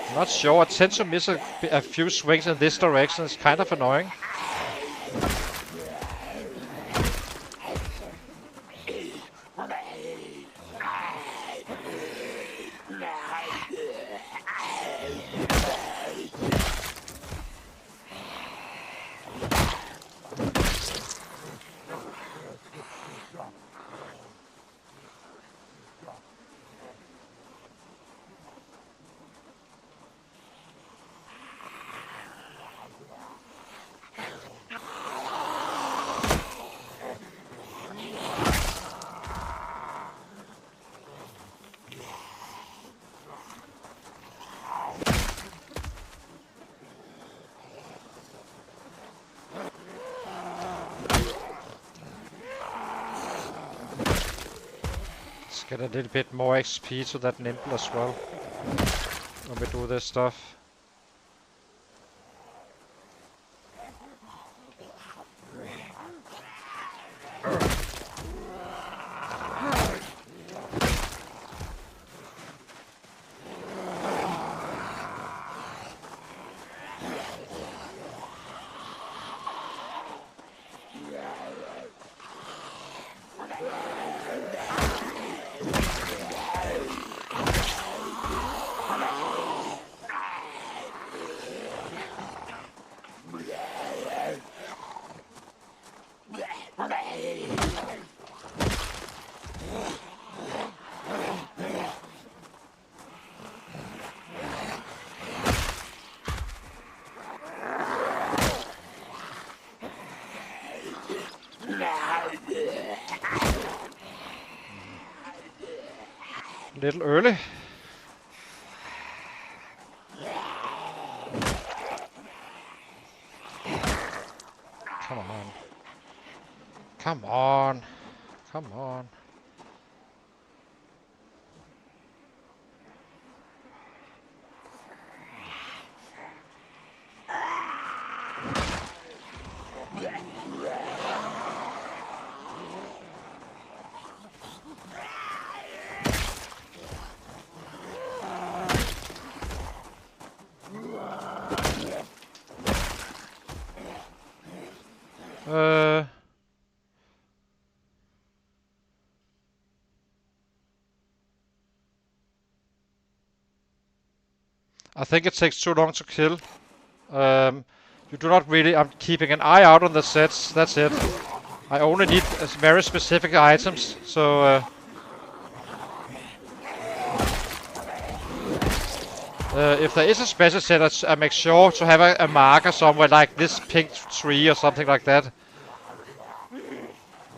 I'm not sure, I tend to miss a few swings in this direction, it's kind of annoying. Get a little bit more XP to that nimble as well when we do this stuff. Little early. Come on. Come on. Come on. I think it takes too long to kill. You do not really... I'm keeping an eye out on the sets, that's it. I only need very specific items, so... if there is a special set, I make sure to have a marker somewhere, like this pink tree or something like that.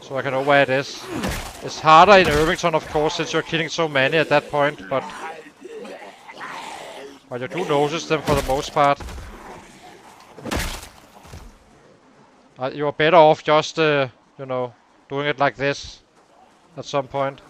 So I can know where it is. It's harder in Irvington, of course, since you're killing so many at that point, but you do notice them for the most part. You're better off just, you know, doing it like this at some point.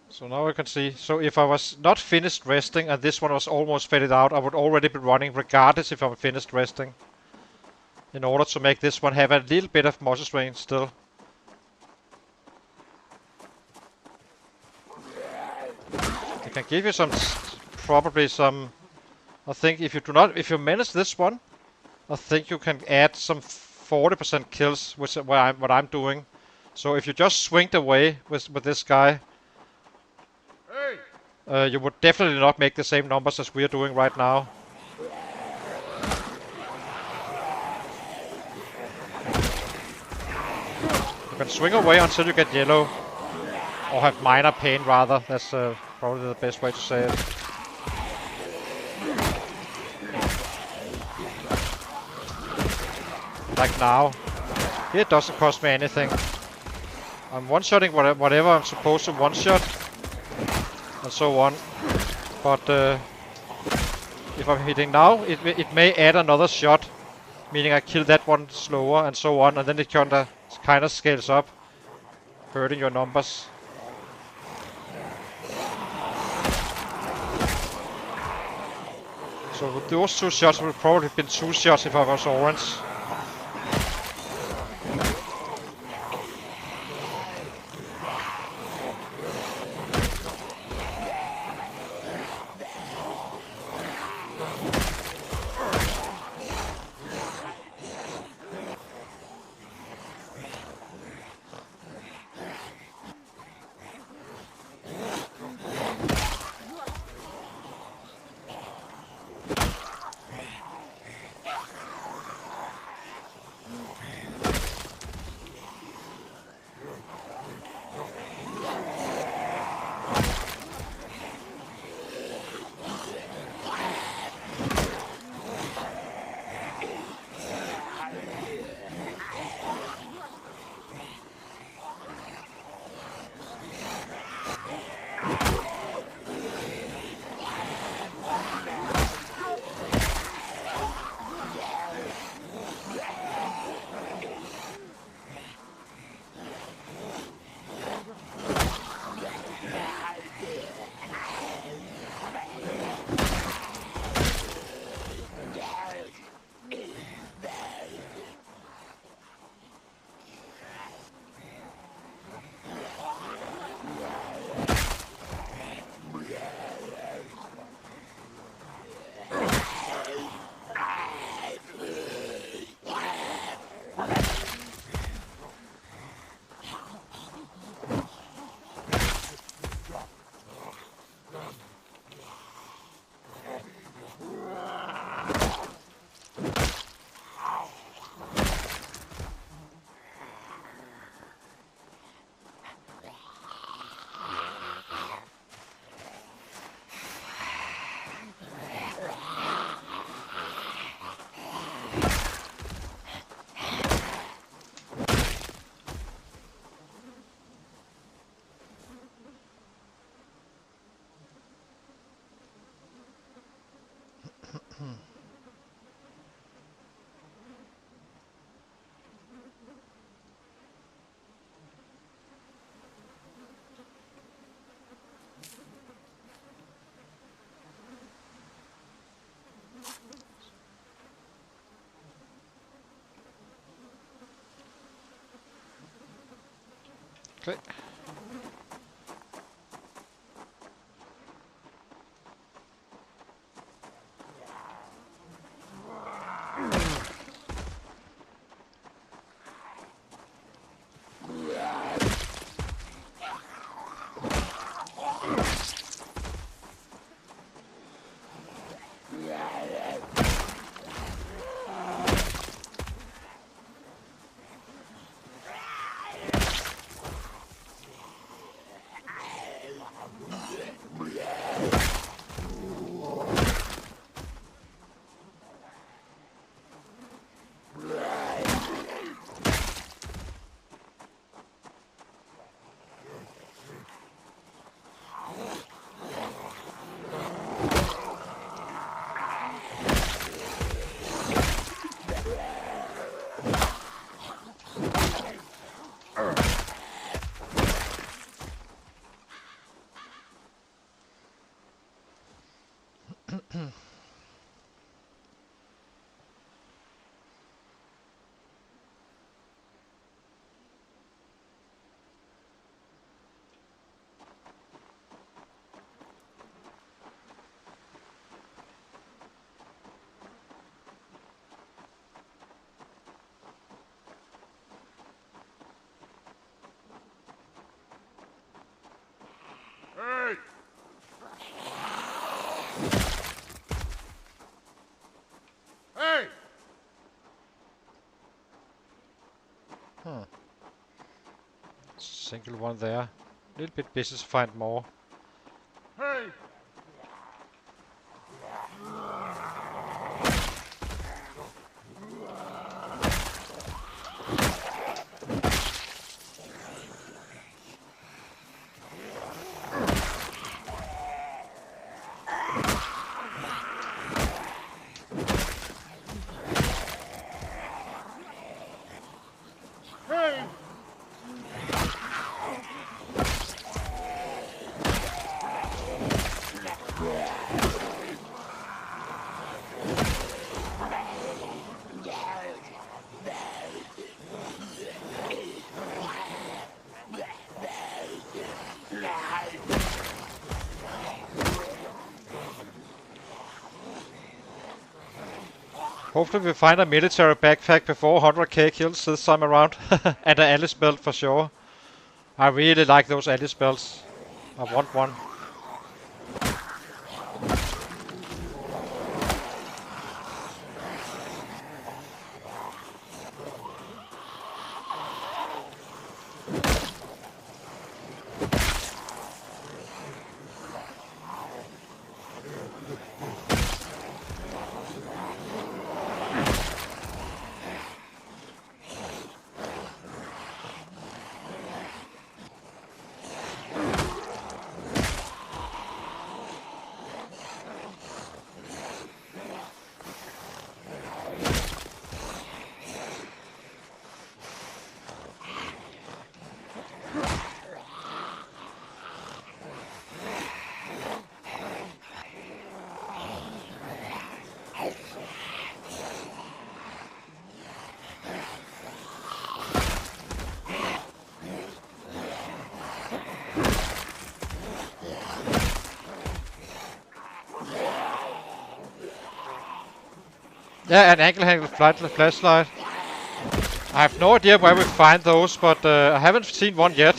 So now we can see, so if I was not finished resting and this one was almost faded out, I would already be running regardless if I'm finished resting. In order to make this one have a little bit of muscle strength still. It can give you some, probably some, I think if you manage this one, I think you can add some 40% kills, which is what I'm doing. So if you just swing away with this guy, you would definitely not make the same numbers as we are doing right now. You can swing away until you get yellow, or have minor pain rather. That's probably the best way to say it. Like now. It doesn't cost me anything. I'm one-shotting whatever I'm supposed to one-shot. And so on. But if I'm hitting now, it may add another shot. Meaning I kill that one slower and so on. And then it kind of scales up. Hurting your numbers. So with those two shots would probably have been 2 shots if I was orange. Exactly. Single one there. A little bit busy to find more.
Hey! Hey!
Hopefully we find a military backpack before 100k kills this time around. And an Alice belt for sure. I really like those Alice belts. I want one. Yeah, an angle-handled flashlight. I have no idea where we find those, but I haven't seen one yet.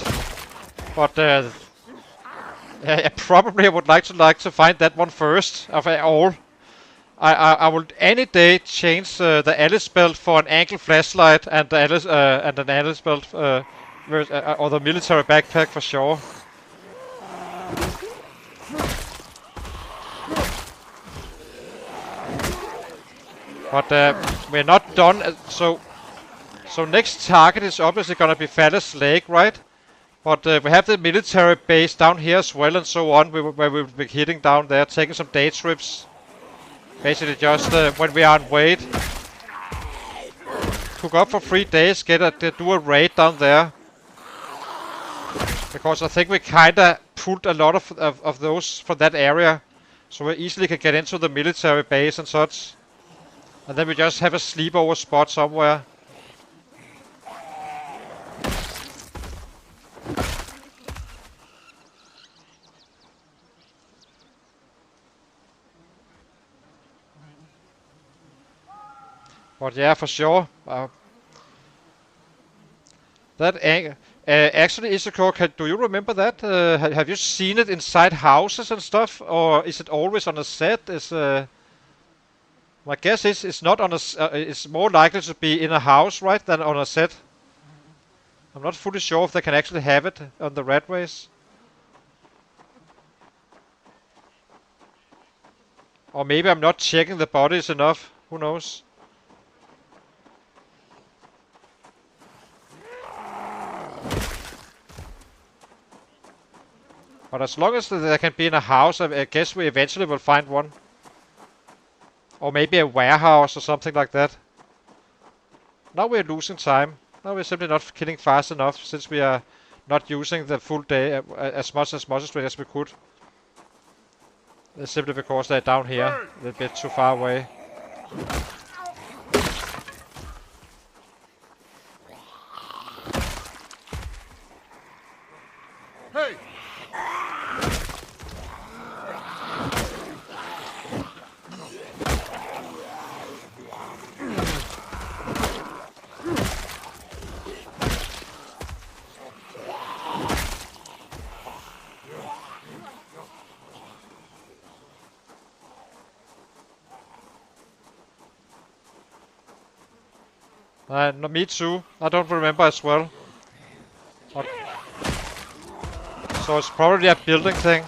But yeah, probably I would like to find that one first of all. I will any day change the Alice belt for an angle flashlight and and an Alice belt or the military backpack for sure. But we're not done. So next target is obviously gonna be Phallus Lake, right? But we have the military base down here as well, and so on. Where we'll be hitting down there, taking some day trips. Basically, just when we are on wait, cook up for 3 days, do a raid down there. Because I think we kinda pulled a lot of those from that area, so we easily can get into the military base and such. And then we just have a sleepover spot somewhere. But yeah, for sure. That actually, Isako, do you remember that? Have you seen it inside houses and stuff, or is it always on a set? My guess is it's not on a. It's more likely to be in a house, right, than on a set. I'm not fully sure if they can actually have it on the Ratrace, or maybe I'm not checking the bodies enough. Who knows? But as long as they can be in a house, I guess we eventually will find one. Or maybe a warehouse or something like that. Now we're losing time. Now we're simply not killing fast enough since we are not using the full day as much as we could. It's simply because they're down here, a little bit too far away.
Hey!
No, me too. I don't remember as well. But so it's probably a building thing.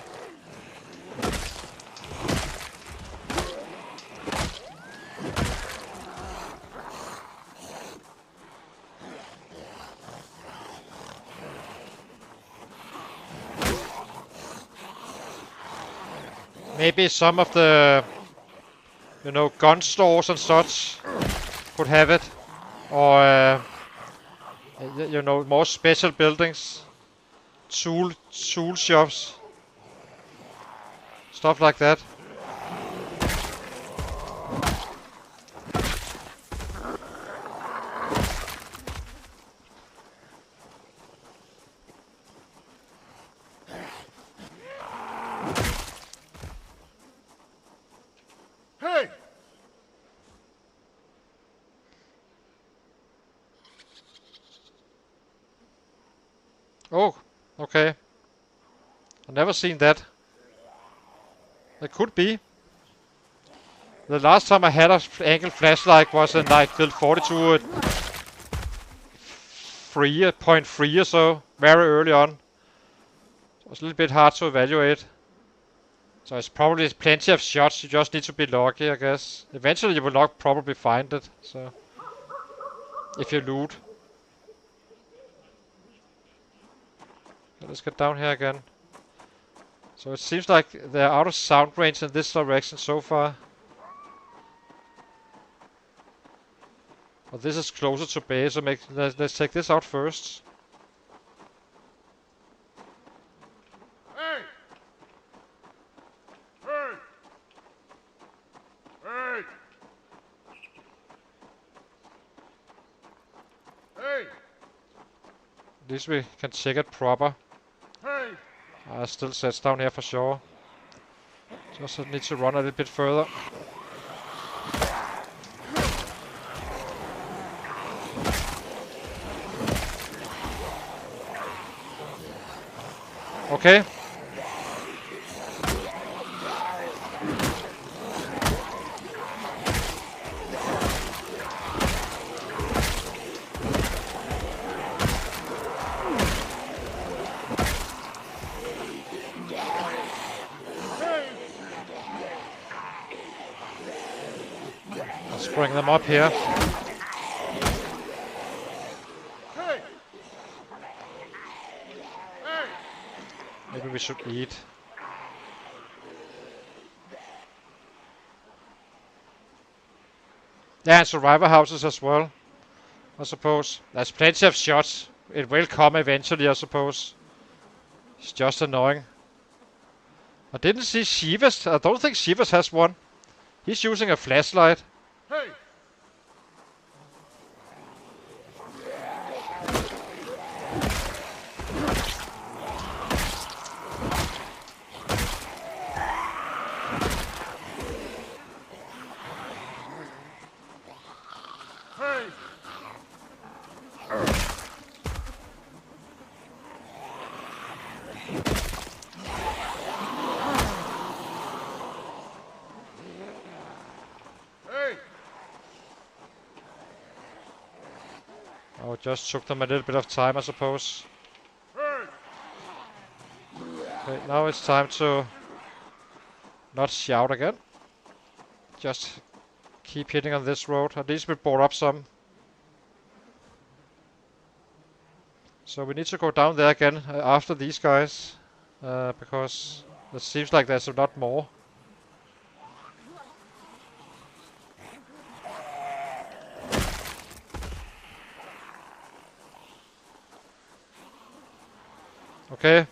Maybe some of the, gun stores and such could have it. Or, more special buildings. Tool shops. Stuff like that.
Hey!
Oh, okay. I've never seen that. It could be. The last time I had an angle flashlight was in like build 42 at 3.3 or so, very early on. It was a little bit hard to evaluate. So it's probably plenty of shots, you just need to be lucky, I guess. Eventually you will not probably find it, so if you loot. Let's get down here again. So it seems like they're out of sound range in this direction so far. But this is closer to base, so let's take this out first.
Hey! Hey! Hey! Hey!
At least we can check it proper.
Hey!
Still sets down here for sure. Just need to run a little bit further. Okay. Let's bring them up here.
Hey! Hey!
Maybe we should eat. Yeah, and survivor houses as well, I suppose. There's plenty of shots. It will come eventually, I suppose. It's just annoying. I didn't see Shivas. I don't think Shivas has one. He's using a flashlight.
Hey! Hey!
Oh, it just took them a little bit of time, I suppose.
Hey!
Okay, now it's time to not shout again. Just keep hitting on this road. At least we brought up some. So we need to go down there again after these guys. Because it seems like there's a lot more. Okay.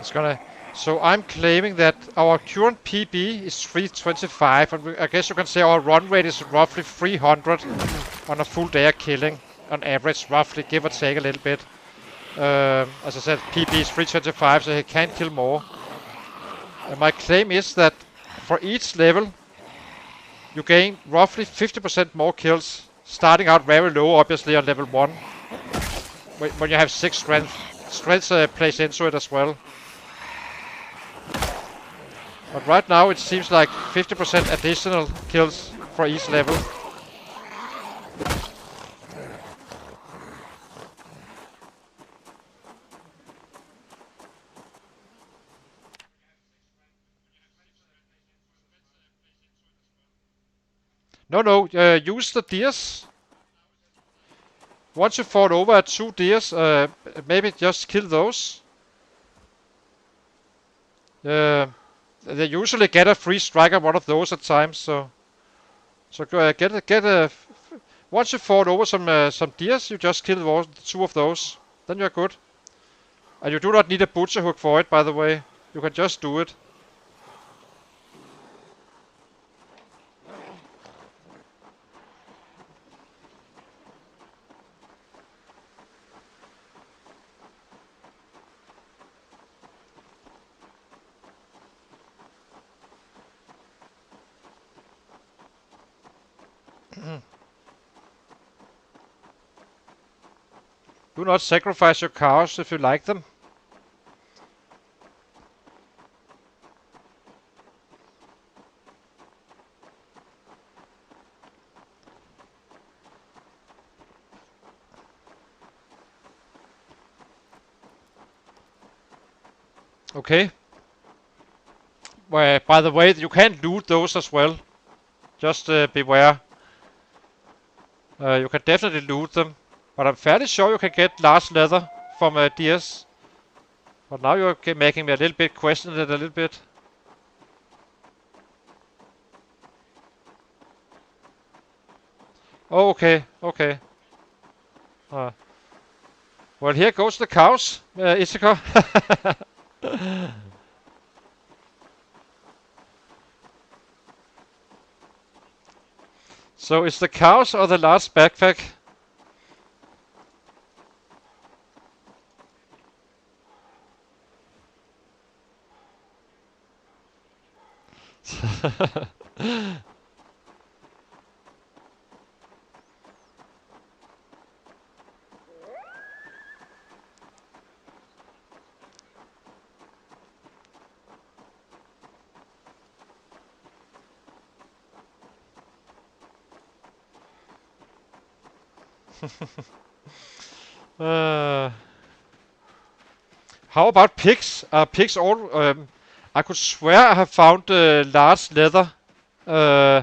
It's gonna. So I'm claiming that our current PB is 325, and I guess you can say our run rate is roughly 300 on a full day of killing, on average, roughly, give or take a little bit. As I said, PB is 325, so he can't kill more. And my claim is that for each level, you gain roughly 50% more kills, starting out very low, obviously, on level 1, when you have 6 strength. Strength plays into it as well. But right now it seems like 50% additional kills for each level. No, use the deers. Once you fought over at 2 deers, maybe just kill those. They usually get a free strike on one of those at times, so get a. Once you fought over some deers, you just kill 2 of those. Then you're good. And you do not need a butcher hook for it, by the way. You can just do it. Do not sacrifice your cows if you like them. Okay. Well, by the way, you can loot those as well. Just beware. You can definitely loot them. But I'm fairly sure you can get large leather from deers. But now you're making me a little bit question it a little bit. Oh, okay, okay. Uh, well, here goes the cows, Ithaca. So it's the cows or the large backpack? uh, How about pigs? Are pigs all? I could swear I have found large leather uh,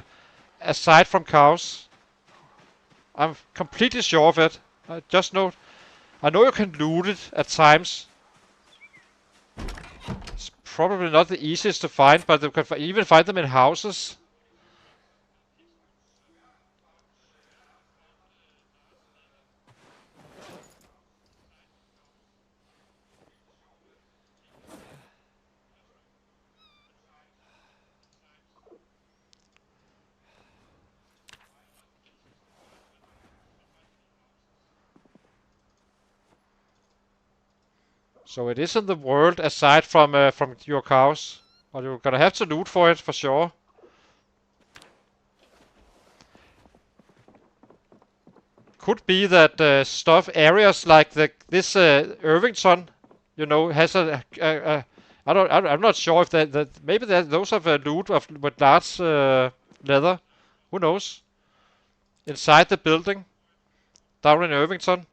aside from cows. I'm completely sure of it. I just know. I know you can loot it at times. It's probably not the easiest to find, but you can even find them in houses. So it is in the world aside from your cows. But you're gonna have to loot for it for sure. Could be that stuff areas like this Irvington, you know, has I'm not sure if that maybe those have a loot of with large leather. Who knows? Inside the building down in Irvington.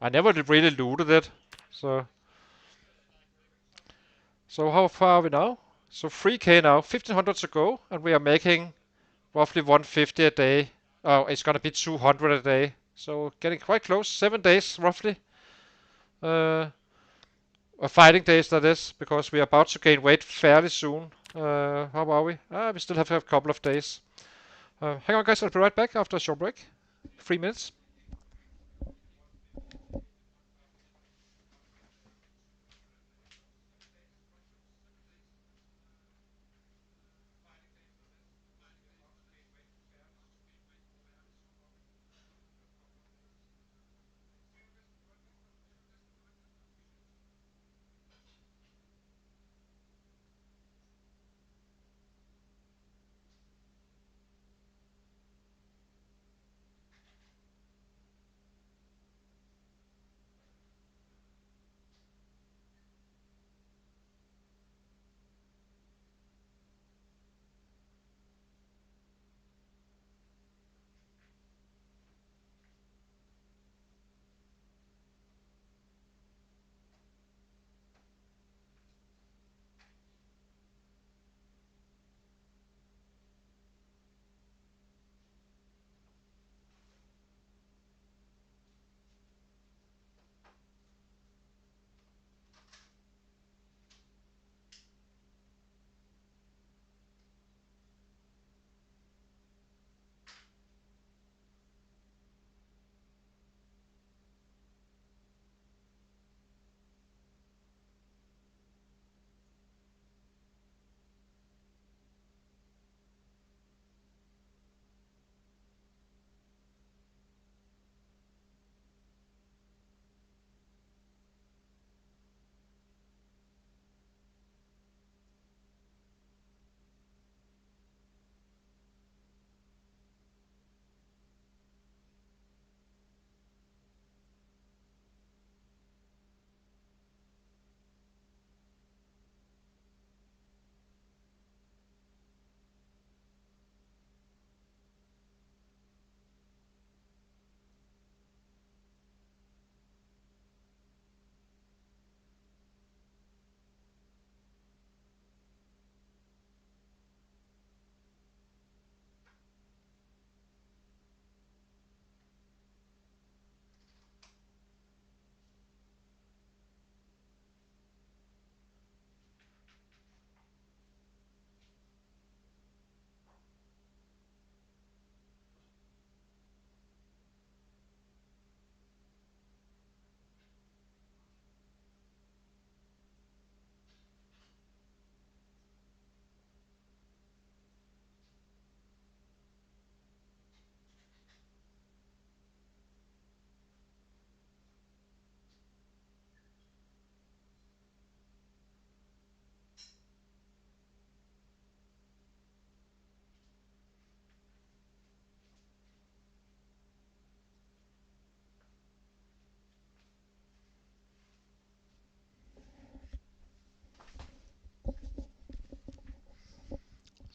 I never really looted it. So how far are we now? So 3k now, 1500 to go, and we are making roughly 150 a day. Oh, it's gonna be 200 a day. So getting quite close. 7 days roughly. Uh, Fighting days that is, because we are about to gain weight fairly soon. How are we? We still have a couple of days. Hang on, guys. I'll be right back after a short break. 3 minutes.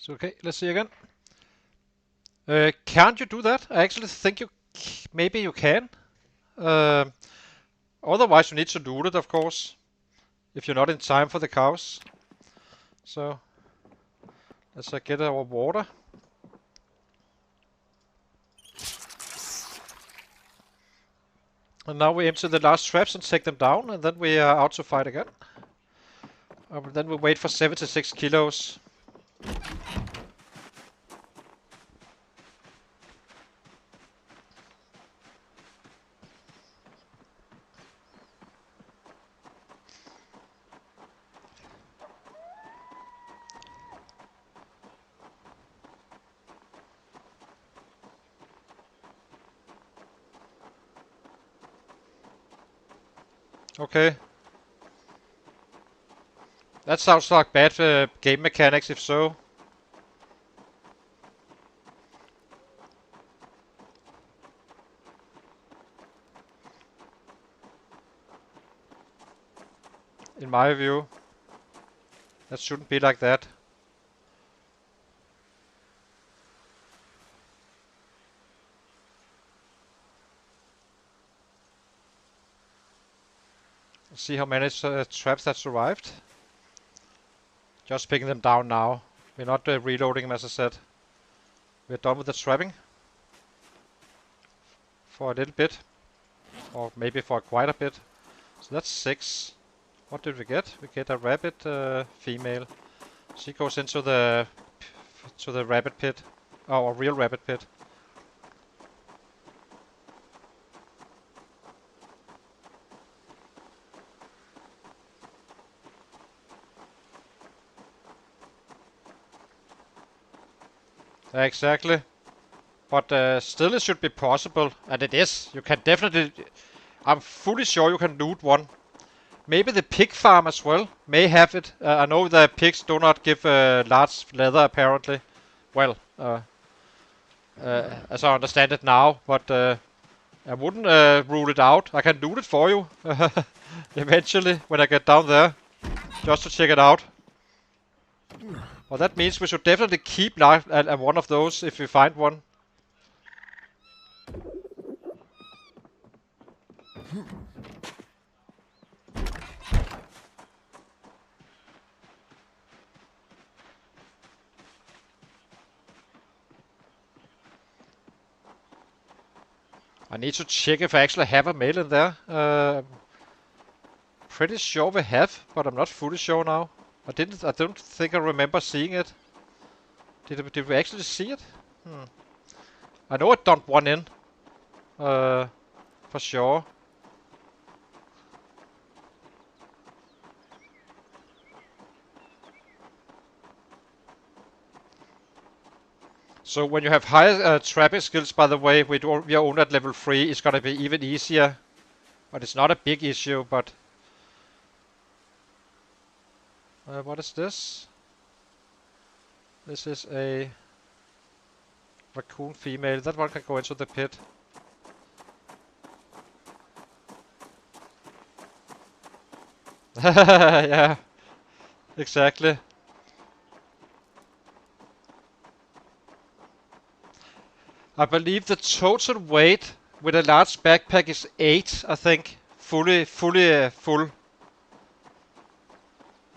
So okay, let's see again. Can't you do that? I actually think maybe you can. Uh, Otherwise, you need to loot it, of course, if you're not in time for the cows. So, let's get our water. And now we empty the last traps and take them down, and then we are out to fight again. Then we wait for 76 kilos. Okay. That sounds like bad game mechanics, if so. In my view. That shouldn't be like that. Let's see how many traps that survived. Just picking them down now. We're not reloading them, as I said. We're done with the trapping. For a little bit. Or maybe for quite a bit. So that's 6. What did we get? We get a rabbit female. She goes into the rabbit pit. Oh, a real rabbit pit. Exactly. But still it should be possible. And it is. You can definitely... I'm fully sure you can loot one. Maybe the pig farm as well may have it. I know the pigs do not give large leather apparently. Well, as I understand it now, but I wouldn't rule it out. I can loot it for you eventually when I get down there, just to check it out. Well, that means we should definitely keep one of those if we find one. I need to check if I actually have a mail in there. Pretty sure we have, but I'm not fully sure now. I don't think I remember seeing it. Did we actually see it? I know I dumped one in. For sure. So when you have high trapping skills, by the way, we are only at level 3, it's gonna be even easier. But it's not a big issue, but... what is this? This is a raccoon female. That one can go into the pit. Yeah, exactly. I believe the total weight with a large backpack is 8, I think. Fully full.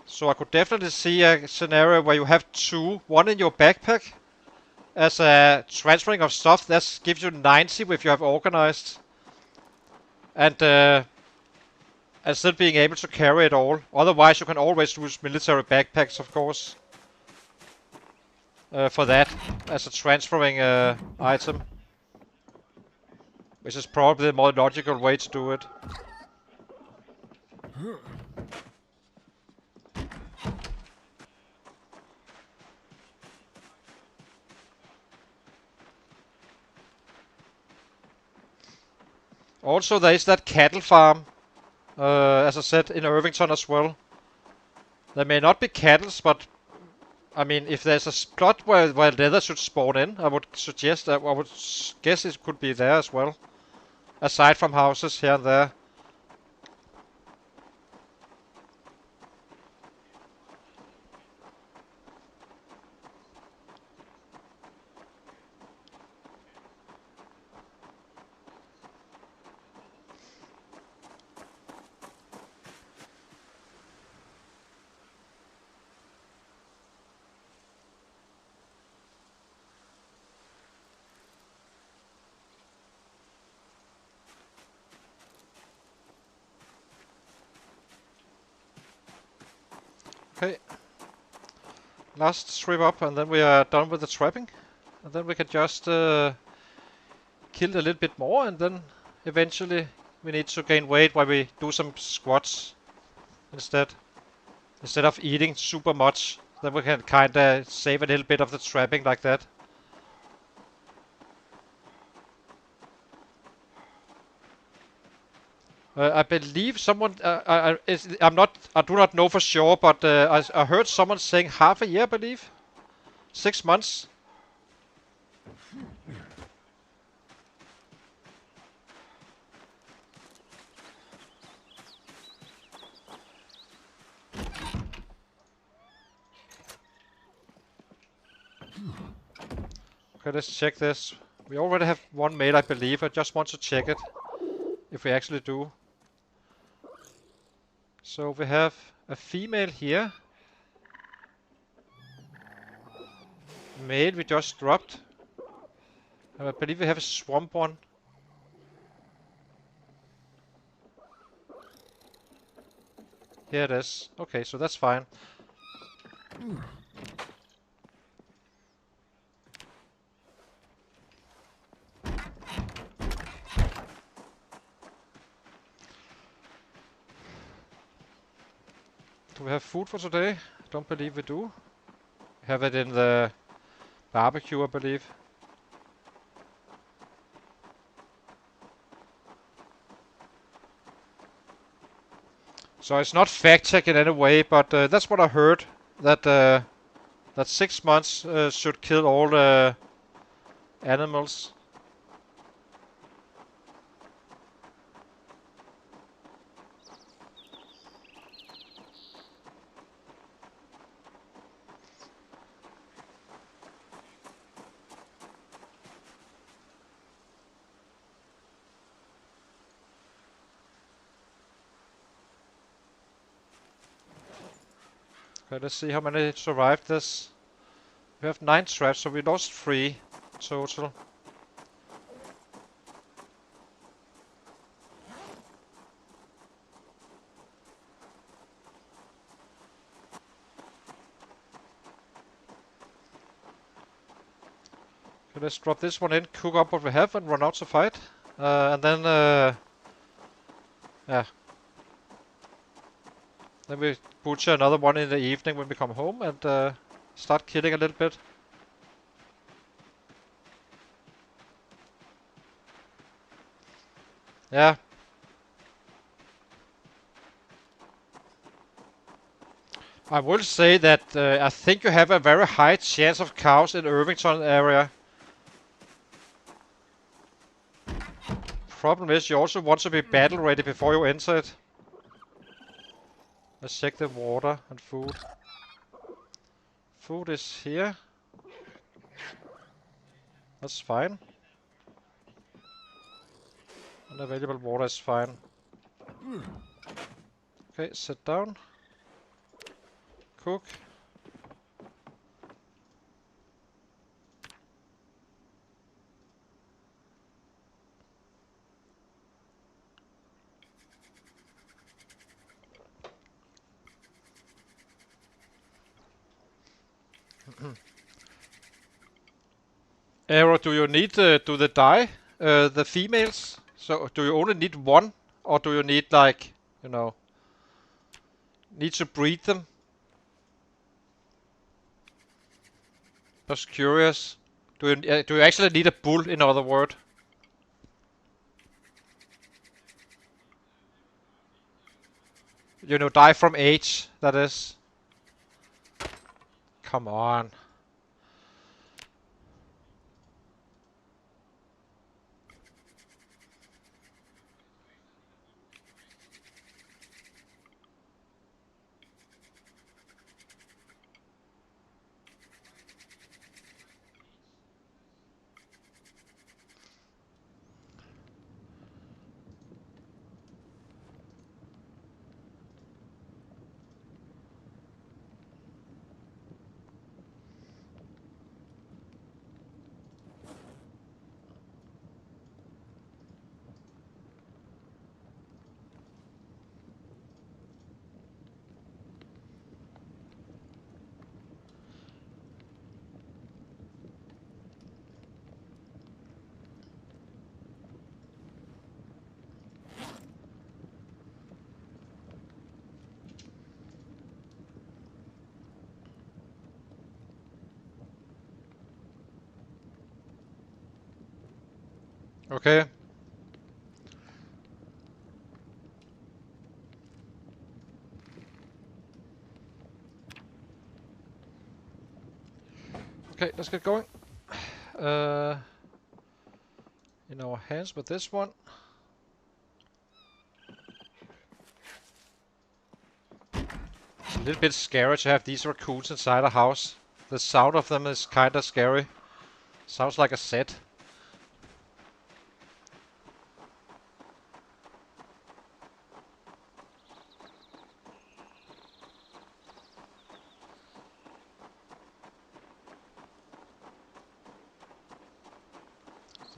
So I could definitely see a scenario where you have 2, one in your backpack as a transferring of stuff. That gives you 90 if you have organized. And still being able to carry it all. Otherwise you can always use military backpacks, of course. For that, as a transferring item. Which is probably the more logical way to do it. Also, there is that cattle farm, as I said, in Irvington as well. There may not be cattle, but I mean, if there's a spot where leather should spawn in, I would suggest that I would guess it could be there as well. Aside from houses here and there. Last strip up, and then we are done with the trapping. And then we can just kill a little bit more, and then eventually we need to gain weight while we do some squats instead. Instead of eating super much, then we can kinda save a little bit of the trapping like that. I believe someone. I'm not. I do not know for sure, but I heard someone saying half a year. I believe 6 months. Okay, let's check this. We already have one male, I believe. I just want to check it if we actually do. So we have a female here. Male we just dropped. And I believe we have a swamp one. Here it is. Okay, so that's fine. Do we have food for today? I don't believe we do. We have it in the barbecue, I believe. So it's not fact-checked in any way, but that's what I heard. That 6 months should kill all the animals. Okay, let's see how many survived this. We have 9 traps, so we lost 3 total. Okay, let's drop this one in, cook up what we have, and run out to fight. And then, yeah. Then we butcher another one in the evening when we come home and start killing a little bit. Yeah. I will say that I think you have a very high chance of cows in Irvington area. Problem is you also want to be battle ready before you enter it. Let's check the water and food. Food is here. That's fine. And available water is fine. Okay, sit down. Cook. Arrow, do you need do they die? The females? So do you only need one? Or do you need like, you know, need to breed them? Just curious. Do you actually need a bull, in other words? You know, die from age, that is. Come on. Okay. Okay, let's get going. In our hands with this one. It's a little bit scary to have these raccoons inside a house. The sound of them is kinda scary. Sounds like a set.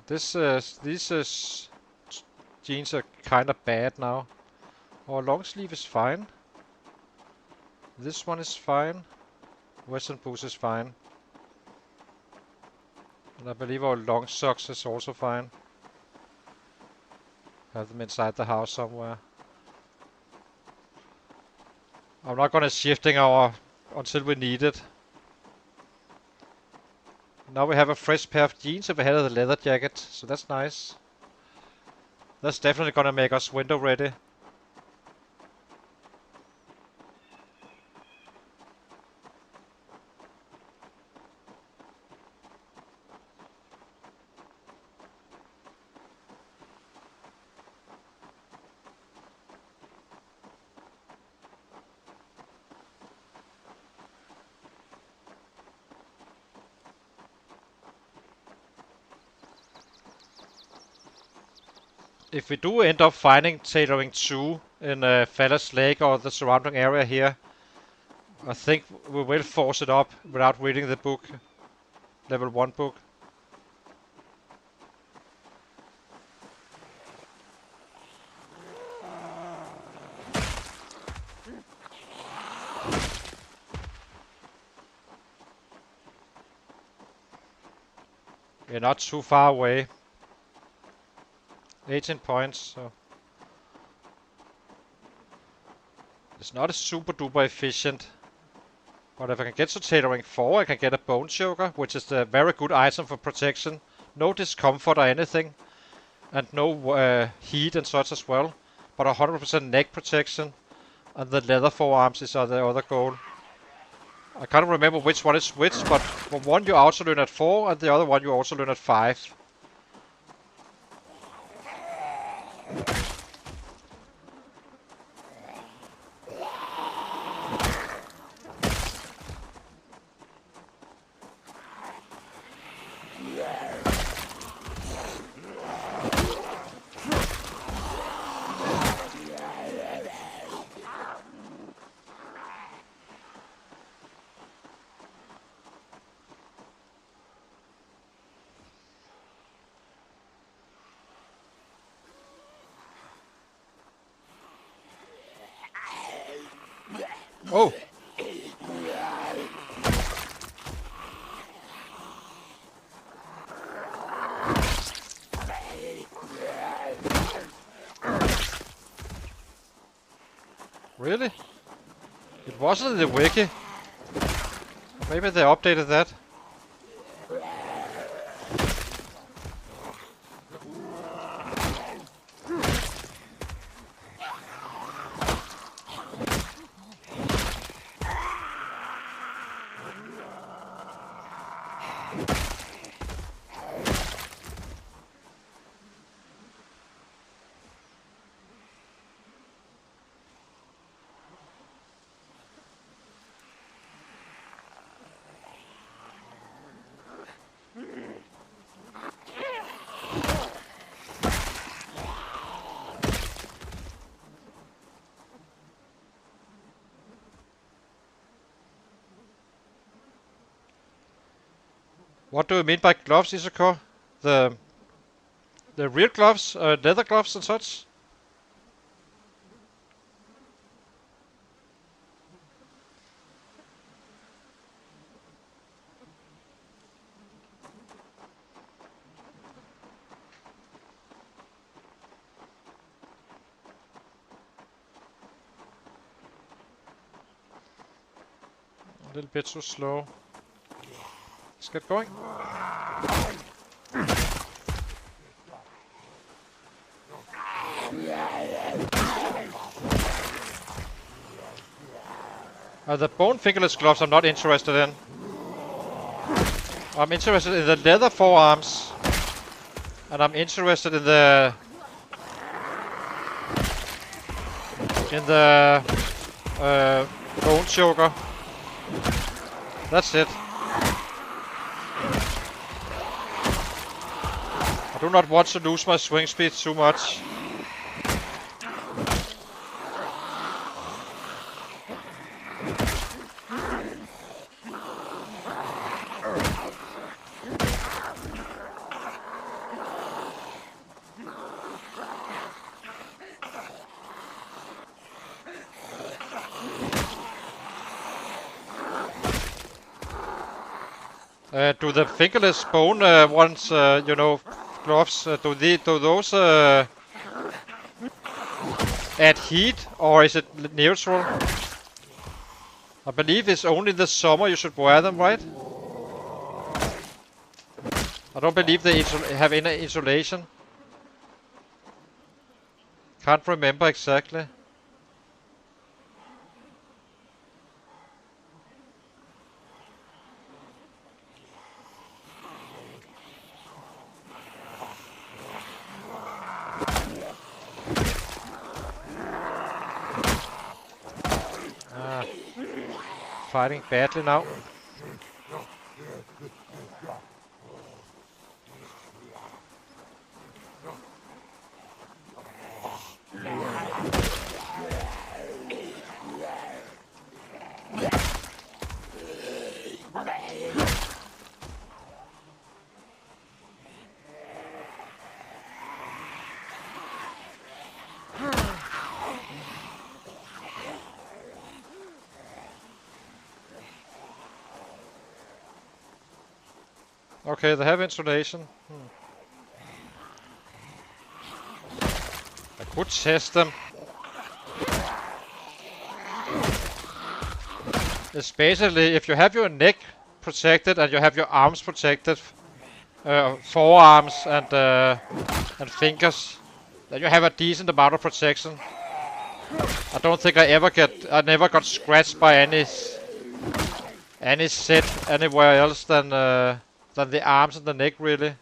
These jeans are kinda bad now. Our long sleeve is fine. This one is fine. Western boots is fine. And I believe our long socks is also fine. Have them inside the house somewhere. I'm not gonna shifting our until we need it. Now we have a fresh pair of jeans if we had the leather jacket, so that's nice. That's definitely gonna make us window ready. If we do end up finding tailoring 2 in Fallas Lake or the surrounding area here, I think we will force it up without reading the book. Level 1 book. We're not too far away. 18 points, so it's not super duper efficient. But if I can get to tailoring 4, I can get a bone choker, which is a very good item for protection. No discomfort or anything. And no heat and such as well. But 100% neck protection. And the leather forearms is the other goal. I can't remember which one is which, but for one you also learn at 4 and the other one you also learn at 5. Oh! Really? It wasn't in the wiki. Maybe they updated that. What do you mean by gloves, Isako? The real gloves, leather gloves and such? A little bit too slow. Let's get going. The bone fingerless gloves I'm not interested in. I'm interested in the leather forearms. And I'm interested in the... bone choker. That's it. I do not want to lose my swing speed too much. Do the fingerless bone ones, gloves, do those add heat, or is it neutral? I believe it's only the summer you should wear them, right? I don't believe they have any insulation. Can't remember exactly. Fighting badly now. Okay, they have insulation. I could test them. It's basically if you have your neck protected and you have your arms protected, forearms and fingers, then you have a decent amount of protection. I don't think I never got scratched by any set anywhere else than the arms and the neck, really.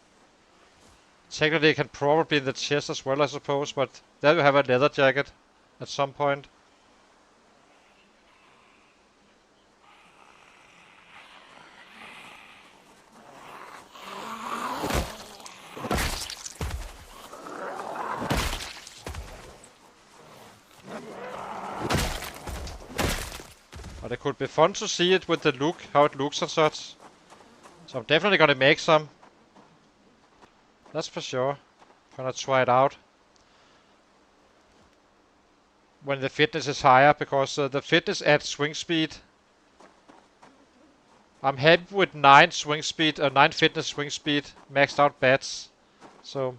Technically it can probably be in the chest as well, I suppose, but there you have a leather jacket at some point. But it could be fun to see it with the look, how it looks and such. So I'm definitely gonna make some. That's for sure. Gonna try it out when the fitness is higher, because the fitness adds swing speed. I'm happy with 9 swing speed, 9 fitness swing speed, maxed out bats. So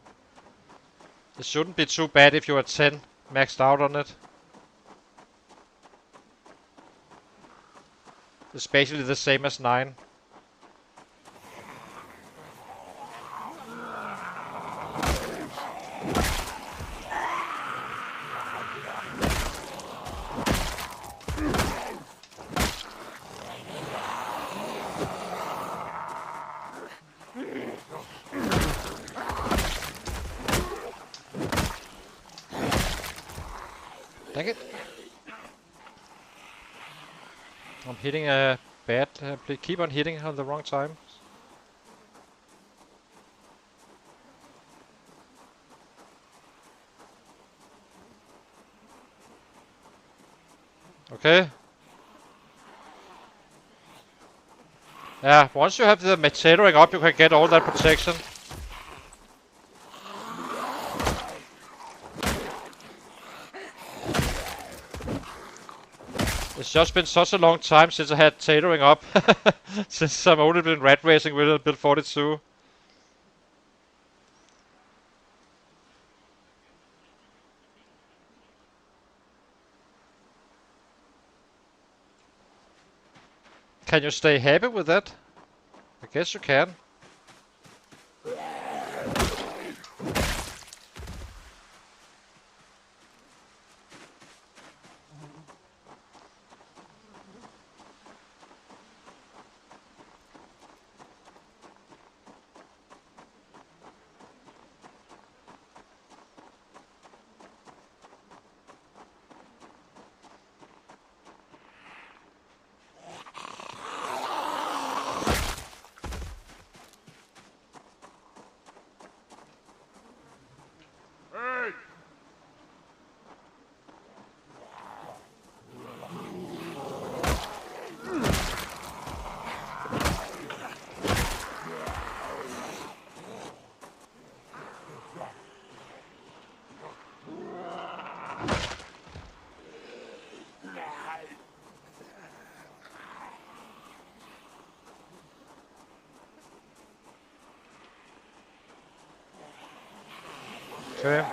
it shouldn't be too bad if you're at 10 maxed out on it. It's basically the same as 9. Dang it. I'm hitting a bat. Please keep on hitting at the wrong time. Okay. Yeah, once you have the tailoring up, you can get all that protection. It's just been such a long time since I had tailoring up. Since I've only been rat racing with build 42. Can you stay happy with that? I guess you can. Okay.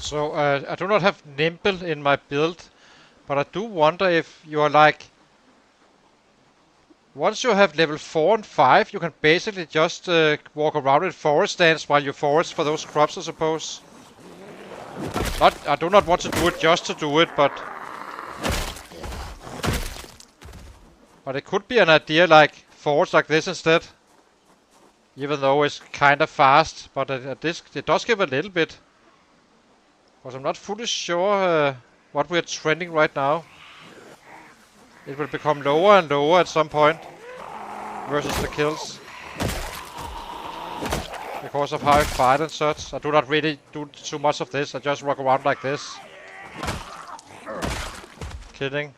So I do not have Nimble in my build, but I do wonder if you are like, once you have level 4 and 5, you can basically just walk around in forest dance while you forest for those crops, I suppose. I do not want to do it just to do it, but it could be an idea, like forest like this instead. Even though it's kind of fast, but it does give a little bit. Because I'm not fully sure what we're trending right now. It will become lower and lower at some point versus the kills. Because of how I fight and such. I do not really do too much of this. I just walk around like this. Kidding.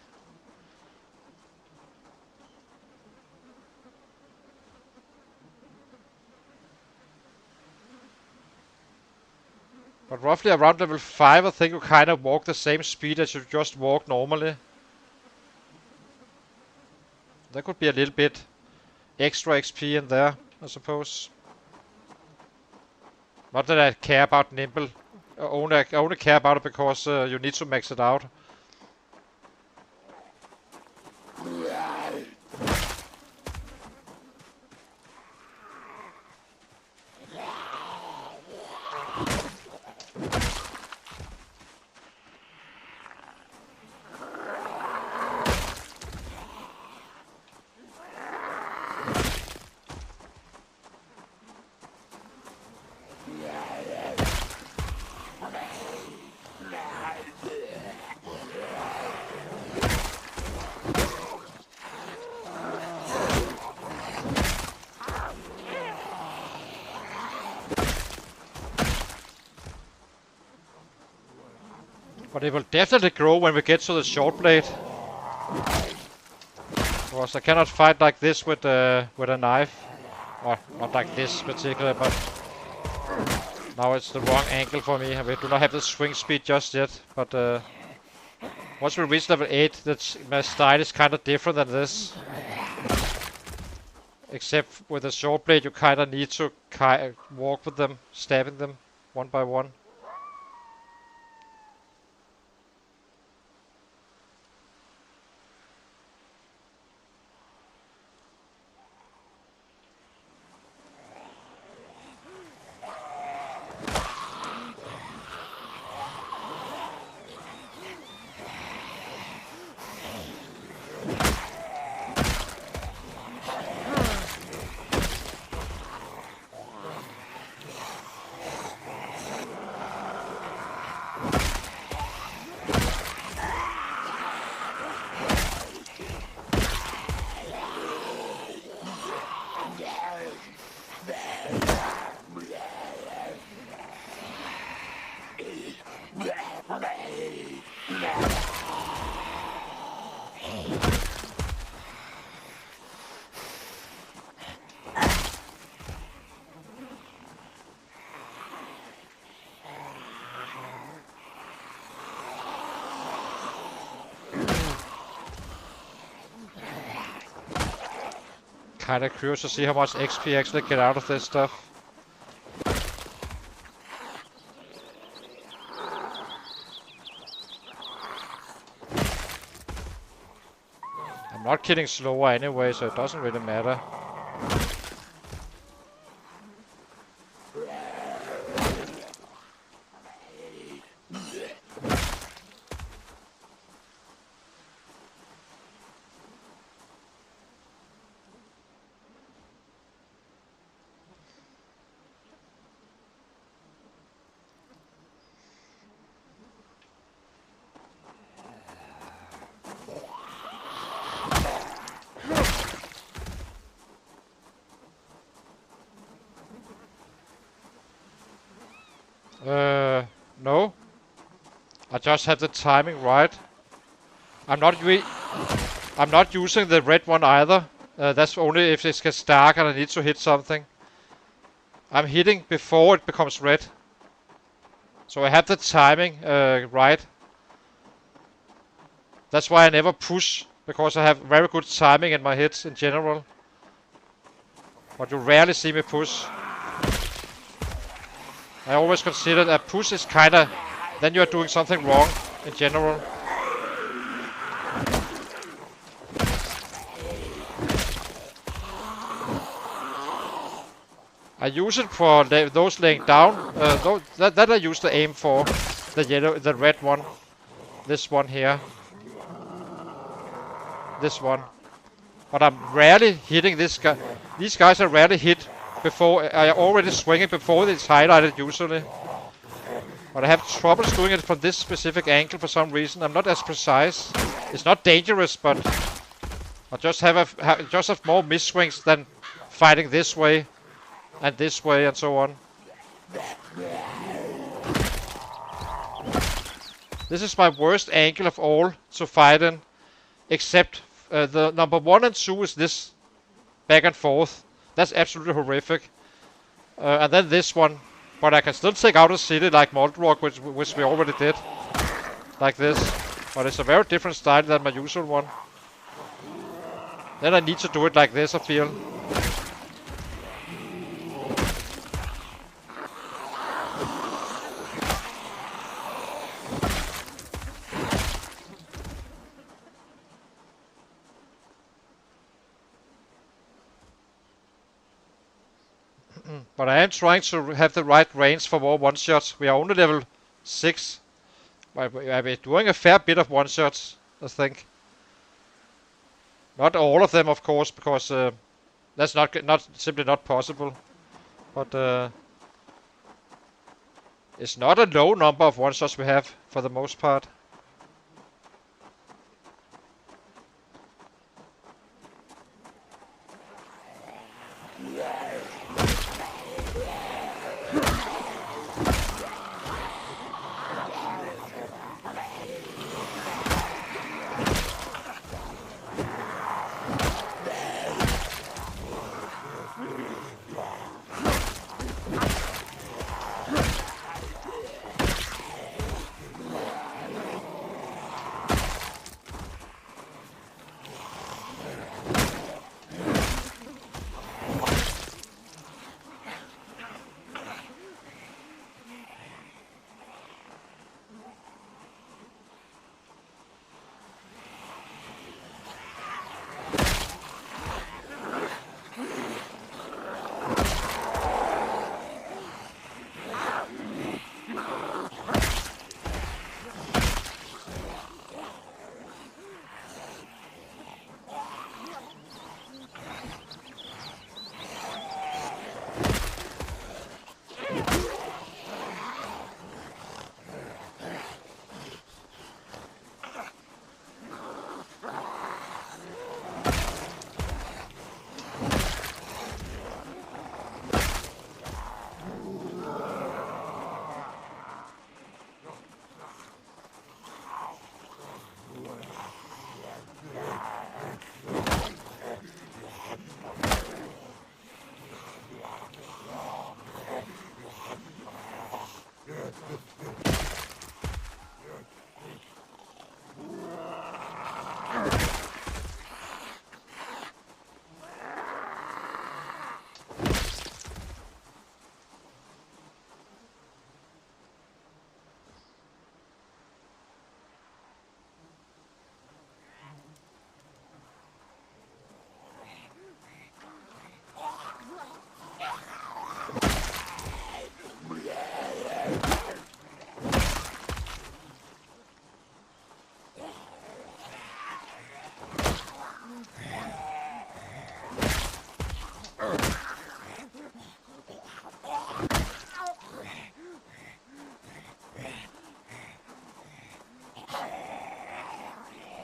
But roughly around level 5, I think you kind of walk the same speed as you just walk normally. There could be a little bit extra XP in there, I suppose. Not that I care about Nimble. I only care about it because you need to max it out. But it will definitely grow when we get to the short blade. Because I cannot fight like this with a knife. Or not like this particular, but now it's the wrong angle for me. We do not have the swing speed just yet. But once we reach level 8, my style is kind of different than this. Except with a short blade, you kind of need to walk with them, stabbing them one by one. Kinda curious to see how much XP I actually get out of this stuff. I'm not killing slower anyway, so it doesn't really matter. No. I just had the timing right. I'm not using the red one either. That's only if it gets dark and I need to hit something. I'm hitting before it becomes red. So I have the timing right. That's why I never push, because I have very good timing in my hits in general. But you rarely see me push. I always consider that push is kinda... Then you are doing something wrong in general. I use it for those laying down. That I use the aim for. The red one. This one here. This one. But I'm rarely hitting this guy. These guys are rarely hit before. I already swing it before it's highlighted usually. But I have troubles doing it from this specific angle for some reason. I'm not as precise. It's not dangerous, but I just have more misswings than fighting this way and this way and so on. This is my worst angle of all to fight in, except the number 1 and 2 is this back and forth. That's absolutely horrific. And then this one. But I can still take out a city like Moldrock, which we already did. Like this. But it's a very different style than my usual one. Then I need to do it like this, I feel. But I am trying to have the right range for more one-shots. We are only level 6. I've been doing a fair bit of one-shots, I think. Not all of them, of course, because that's simply not possible. But it's not a low number of one-shots we have, for the most part.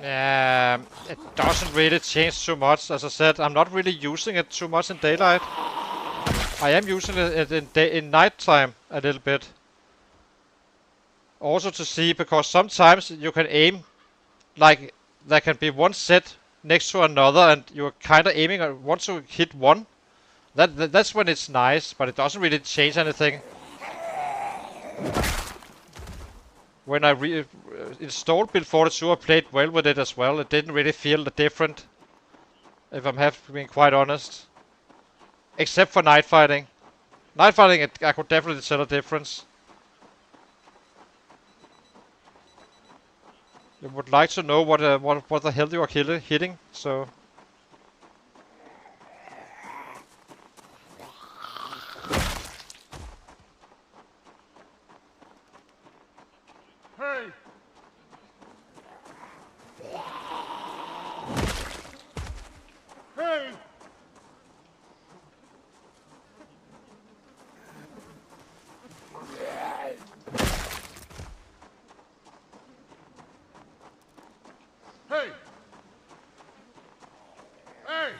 It doesn't really change too much. As I said, I'm not really using it too much in daylight. I am using it in night time a little bit. Also to see, because sometimes you can aim, like there can be one set next to another and you're kind of aiming and want to hit one. That's when it's nice, but it doesn't really change anything. When I installed Build 42, I played well with it as well. It didn't really feel different, if I'm being quite honest. Except for night fighting. Night fighting, I could definitely tell a difference. You would like to know what the hell you are hitting, so...
Hey! Hey! Hey! Hey!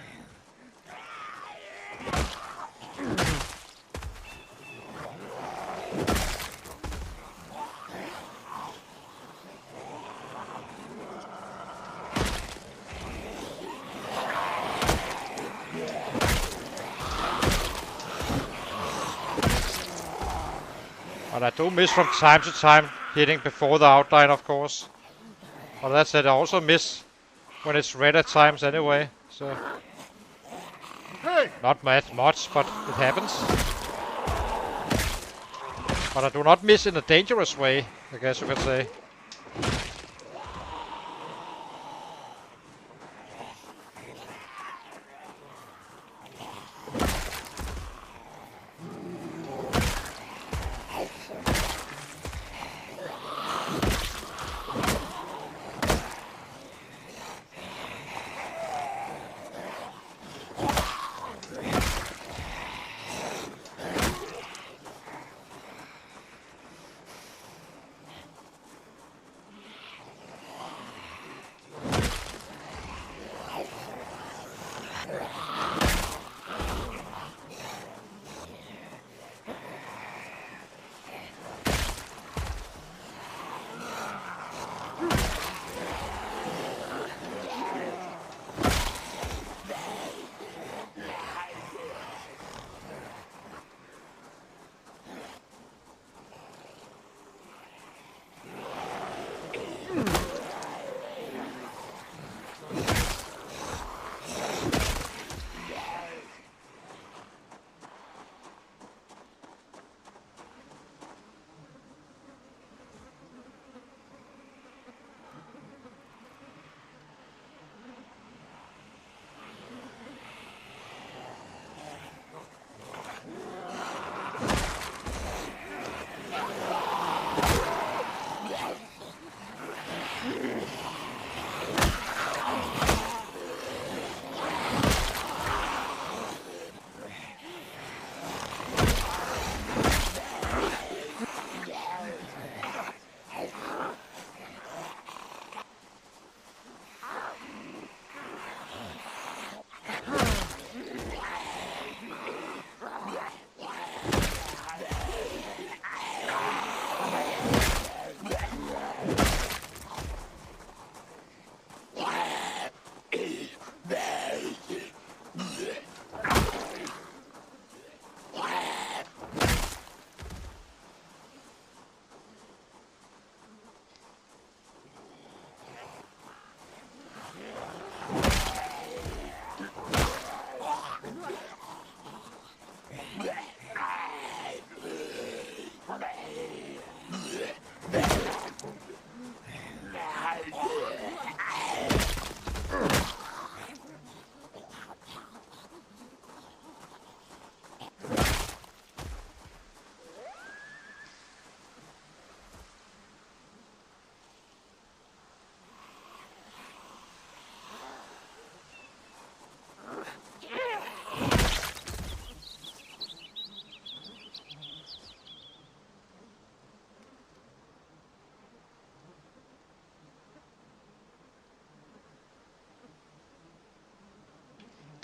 But I do miss from time to time hitting before the outline, of course. But that said, I also miss when it's red at times anyway, so...
Hey!
Not much, but it happens. But I do not miss in a dangerous way, I guess you could say.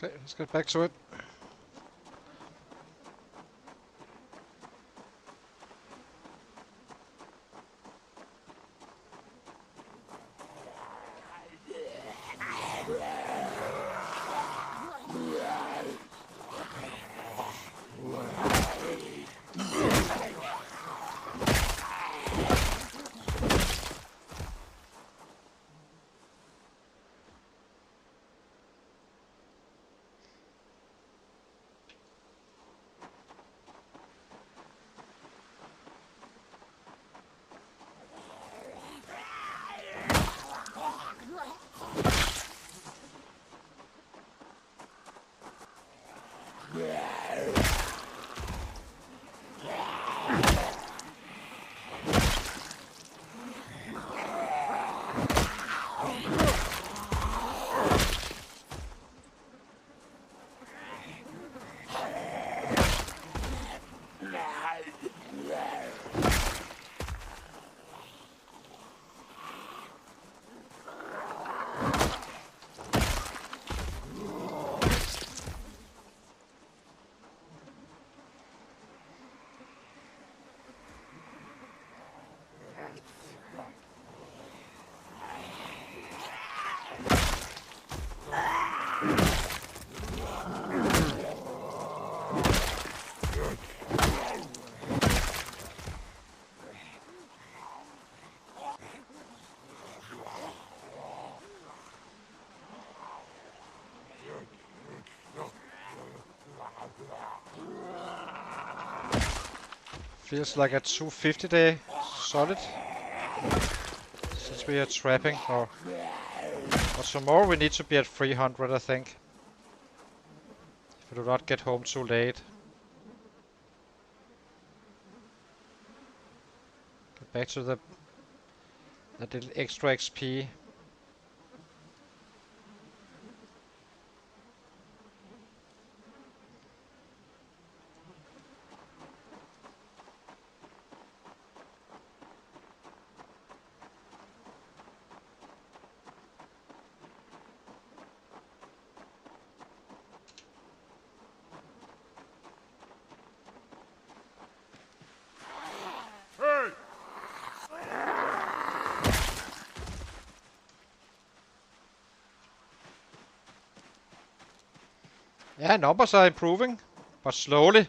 Okay, let's get back to it. Feels like a 250 day solid. Since we are trapping, but tomorrow we need to be at 300, I think. If we do not get home too late. Get back to that little extra XP.
Hey!
Yeah, numbers are improving, but slowly.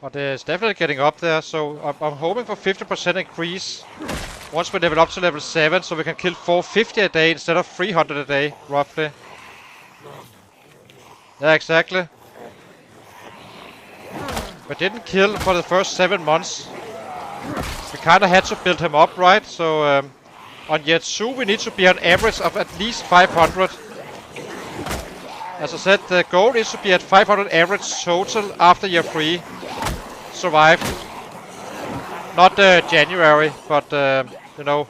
But it's definitely getting up there, so I'm hoping for 50% increase once we level up to level 7, so we can kill 450 a day instead of 300 a day, roughly. Yeah, exactly. We didn't kill for the first 7 months. We kinda had to build him up, right? So on year 2 we need to be on average of at least 500. As I said, the goal is to be at 500 average total after year 3. Survived. Not January, but you know.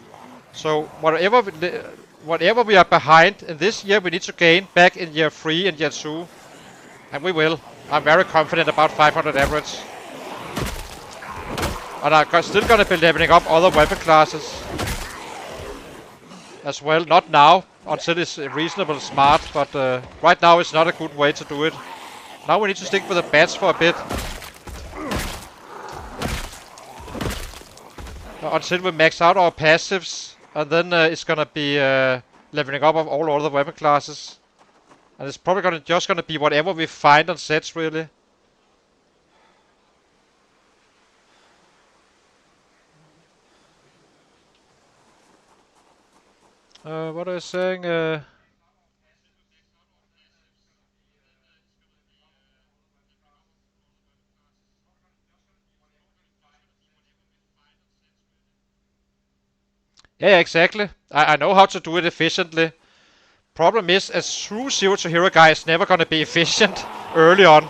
So whatever we are behind in this year, we need to gain back in year 3 and year 2. And we will. I'm very confident about 500 average. And I'm still gonna be leveling up other weapon classes as well. Not now, until it's reasonable smart, but right now it's not a good way to do it. Now we need to stick with the bats for a bit. Until we max out our passives, and then it's gonna be leveling up of all other weapon classes. And it's probably just gonna be whatever we find on sets, really. What are you saying? Yeah, exactly. I know how to do it efficiently. Problem is, a true zero to hero guy is never gonna be efficient early on.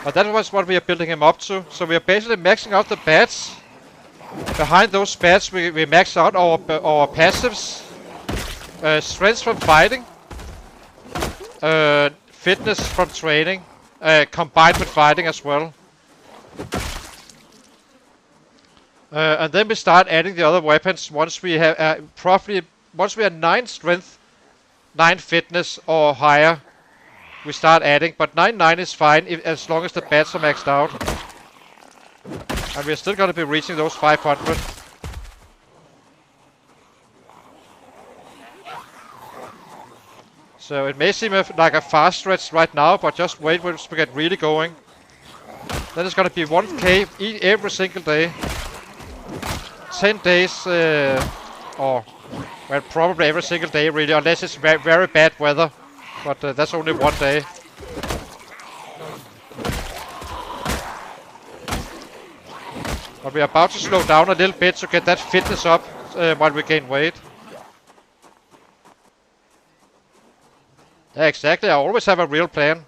But that was what we are building him up to. So we are basically maxing out the bats. Behind those bats, we max out our passives. Strength from fighting. Fitness from training. Combined with fighting as well. And then we start adding the other weapons once we have once we are 9 strength, 9 fitness or higher, we start adding. But 99 is fine as long as the bats are maxed out. And we're still going to be reaching those 500. So it may seem like a fast stretch right now, but just wait once we get really going. Then it's going to be 1k every single day. 10 days, or well, probably every single day really, unless it's very bad weather. But that's only one day. But we're about to slow down a little bit to get that fitness up while we gain weight. Yeah, exactly. I always have a real plan.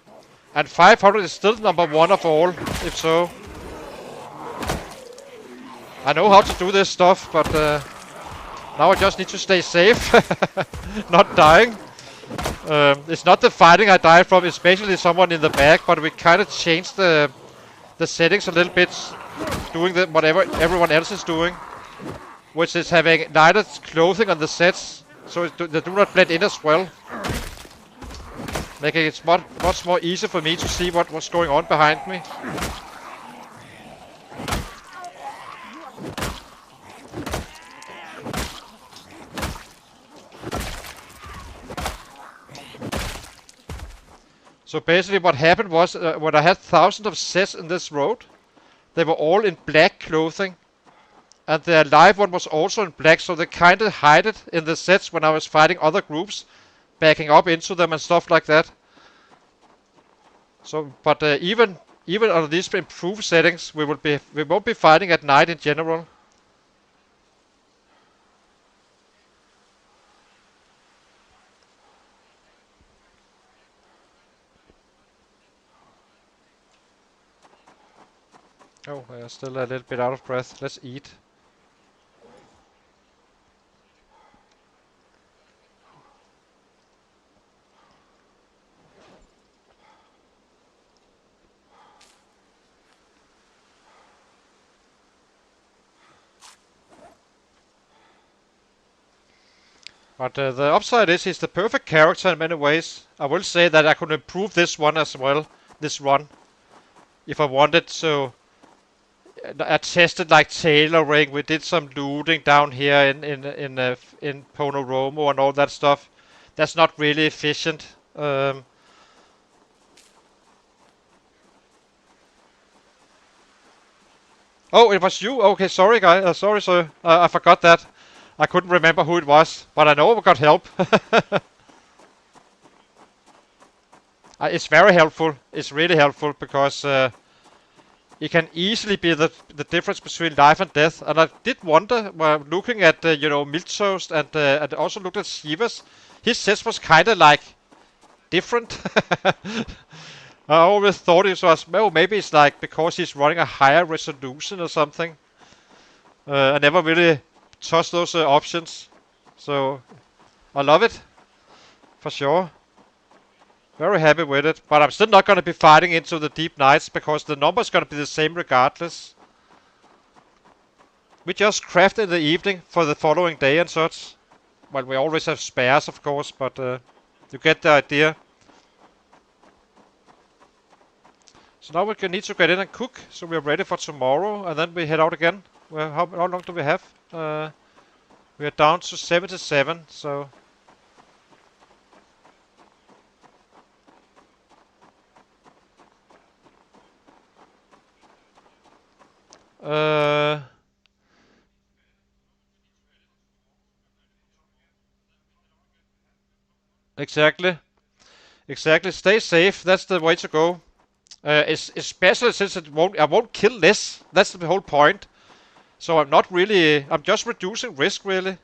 And 500 is still number 1 of all, if so. I know how to do this stuff, but now I just need to stay safe. Not dying. It's not the fighting I died from, especially someone in the back, but we kind of changed the settings a little bit, doing whatever everyone else is doing. Which is having neither clothing on the sets, so they do not blend in as well. Making it much more easy for me to see what's going on behind me. So basically what happened was, when I had thousands of sets in this road, they were all in black clothing. And the live one was also in black, so they kind of hide it in the sets when I was fighting other groups, backing up into them and stuff like that. So, but even on these improved settings, we won't be fighting at night in general. Oh, still a little bit out of breath. Let's eat. But the upside is he's the perfect character in many ways. I will say that I could improve this one as well, this run, if I wanted. So I tested like tailoring. We did some looting down here in Ponoromo and all that stuff. That's not really efficient. Oh, it was you. Okay, sorry, guy. Sorry, sir. I forgot that. I couldn't remember who it was, but I know we got help. It's very helpful. It's really helpful because it can easily be the difference between life and death. And I did wonder while looking at Miltoast and also looked at Shivas. His set was kind of like different. I always thought it was, well, maybe it's like because he's running a higher resolution or something. I never really touched those options, so I love it for sure. Very happy with it, but I'm still not going to be fighting into the deep nights because the number's going to be the same regardless. We just craft in the evening for the following day and such. Well, we always have spares, of course, but you get the idea. So now we need to get in and cook, so we're ready for tomorrow, and then we head out again. Well, how long do we have? We are down to 77, so... Exactly. Exactly. Stay safe. That's the way to go. Especially since I won't kill less. That's the whole point. So I'm not really... I'm just reducing risk, really.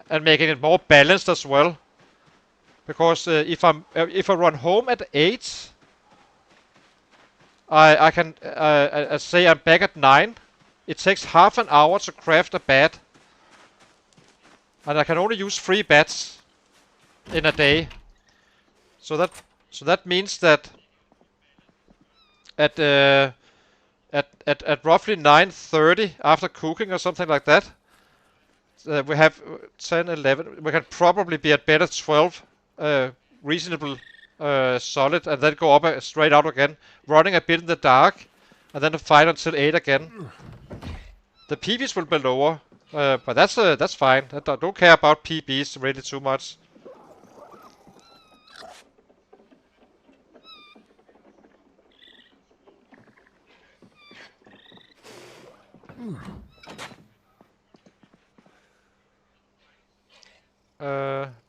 And making it more balanced as well. Because if I run home at 8... I can say I'm back at 9. It takes half an hour to craft a bat. And I can only use 3 bats in a day. So that means that at roughly 9:30 after cooking or something like that, We have 10, 11. We can probably be at better 12. Reasonable, solid, and then go up straight out again. Running a bit in the dark, and then fight until 8 again. The PBs will be lower, but that's fine. I don't care about PBs really too much.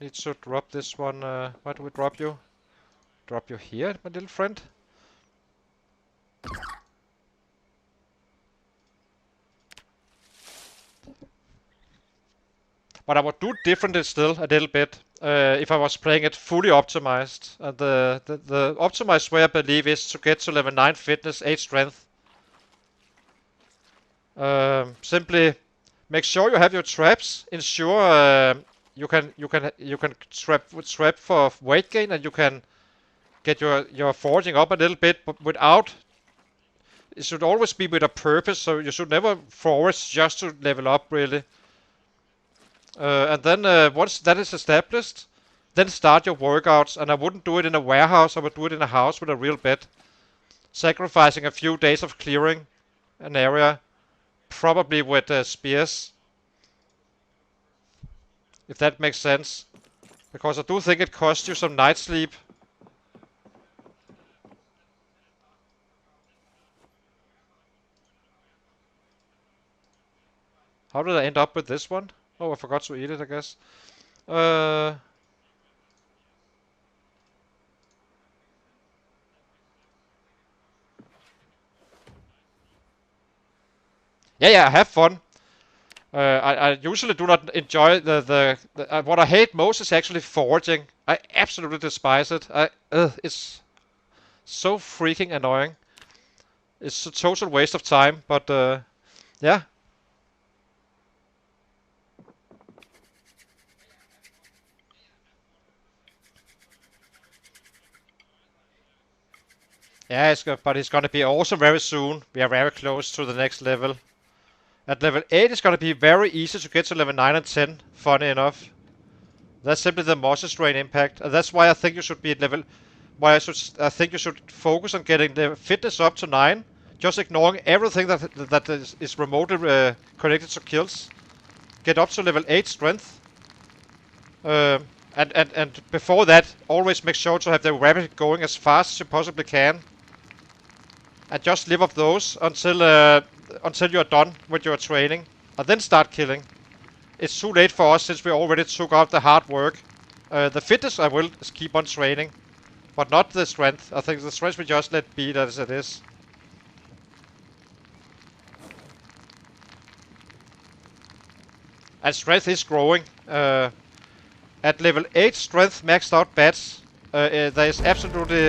Need to drop this one. Why do we drop you? Drop you here, my little friend. But I would do differently still a little bit if I was playing it fully optimized. And the optimized way I believe is to get to level 9 fitness, 8 strength. Simply make sure you have your traps. Ensure you can trap for weight gain, and you can get your foraging up a little bit, but without. It should always be with a purpose. So you should never forage just to level up really. And then once that is established, then start your workouts. And I wouldn't do it in a warehouse. I would do it in a house with a real bed, sacrificing a few days of clearing an area, probably with spears, if that makes sense. Because I do think it costs you some night sleep. How did I end up with this one? Oh, I forgot to eat it, I guess. Uh, yeah, I have fun. I usually do not enjoy the what I hate most is actually foraging. I absolutely despise it. It's so freaking annoying. It's a total waste of time, but yeah. Yeah, but it's gonna be awesome very soon. We are very close to the next level. At level 8, it's gonna be very easy to get to level 9 and 10, funny enough. That's simply the Moss's Strain impact. And that's why I think you should be at level. I think you should focus on getting the fitness up to 9. Just ignoring everything that is remotely connected to kills. Get up to level 8 strength. And before that, always make sure to have the rabbit going as fast as you possibly can. And just live off those until you're done with your training. And then start killing. It's too late for us since we already took out the hard work. The fitness I will keep on training, but not the strength. I think the strength we just let be as it is. And strength is growing. At level 8 strength maxed out bats, there is absolutely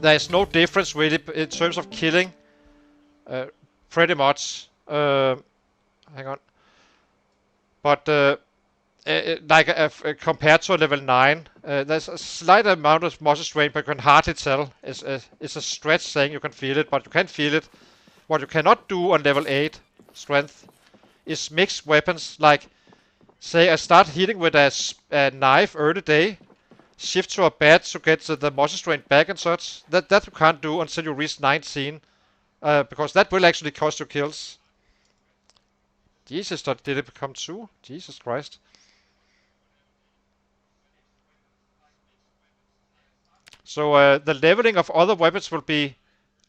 there is no difference really in terms of killing. Pretty much. Hang on. But like compared to level 9, there's a slight amount of muscle strain, but you can hardly tell. It's a stretch saying you can feel it, but you can feel it. What you cannot do on level 8 strength is mix weapons. Like, say I start hitting with a knife early day, shift to a bat to get the muscle strain back and such. That you can't do until you reach 19, because that will actually cost you kills. Jesus, did it become 2? Jesus Christ. So the leveling of other weapons will be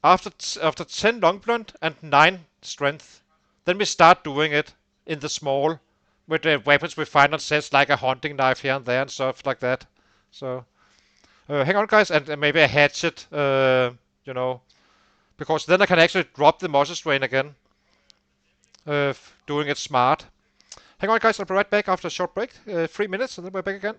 after 10 long blunt and 9 strength. Then we start doing it in the small with the weapons we find on sets, like a hunting knife here and there and stuff like that. So hang on, guys, and maybe a hatchet, you know, because then I can actually drop the muscle strain again, doing it smart. Hang on, guys, I'll be right back after a short break, 3 minutes, and then we're back again.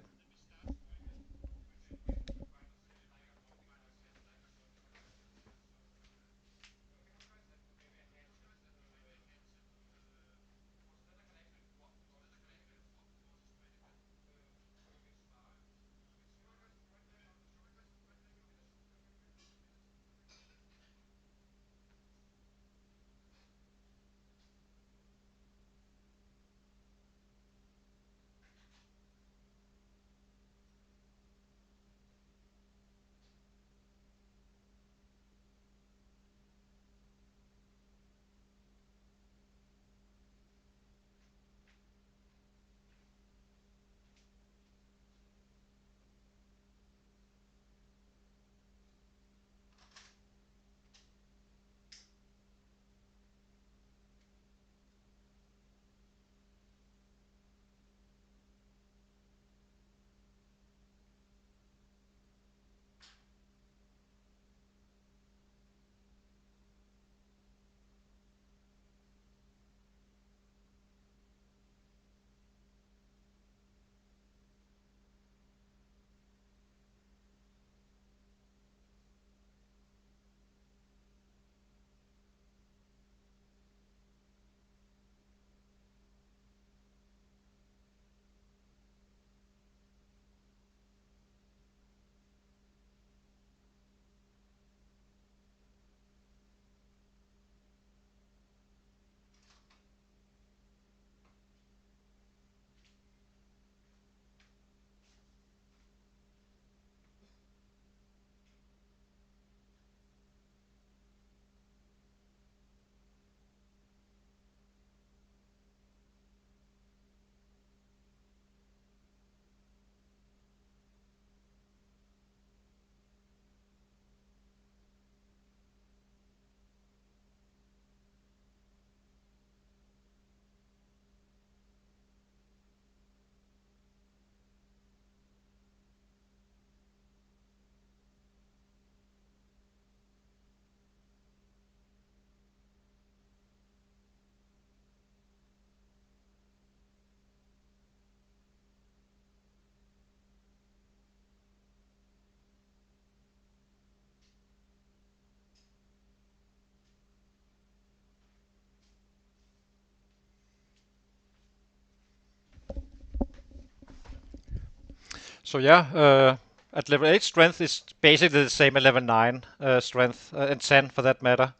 So yeah, at level 8 strength is basically the same as level 9 strength, and 10 for that matter.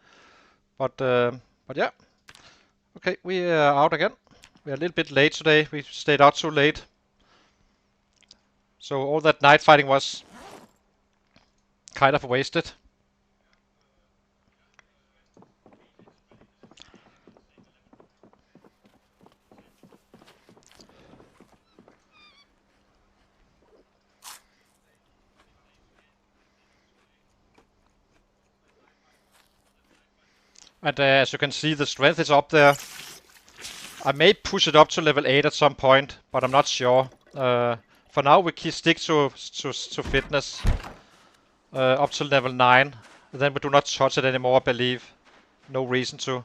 But yeah. Okay, we are out again. We're a little bit late today. We stayed out too late. So all that night fighting was kind of wasted. And as you can see, the strength is up there. I may push it up to level 8 at some point, but I'm not sure. For now, we stick to fitness up to level 9. Then we do not touch it anymore, I believe. No reason to.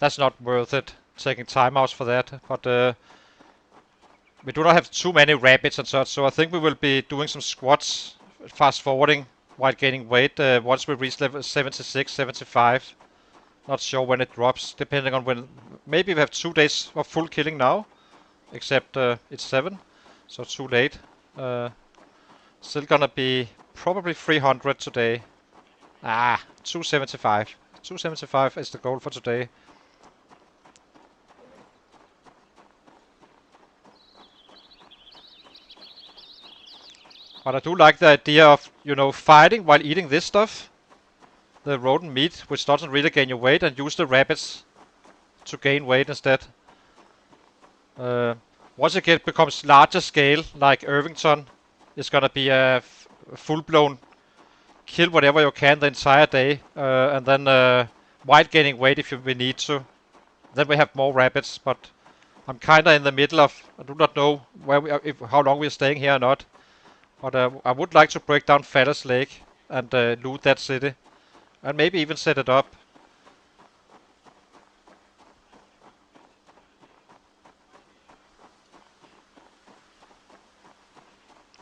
That's not worth it, taking timeouts for that. But we do not have too many rabbits and such, so I think we will be doing some squats, fast forwarding, while gaining weight once we reach level 76, 75. Not sure when it drops, depending on when. Maybe we have 2 days of full killing now, except it's 7, so too late. Still gonna be probably 300 today. 275. 275 is the goal for today. But I do like the idea of, fighting while eating this stuff. The rodent meat, which doesn't really gain your weight, and use the rabbits to gain weight instead. Once it becomes larger scale, like Irvington, it's gonna be a full-blown kill whatever you can the entire day, and then while gaining weight if we need to. Then we have more rabbits, but I'm kinda in the middle of. I do not know where how long we're staying here or not. But I would like to break down Fallas Lake and loot that city. And maybe even set it up.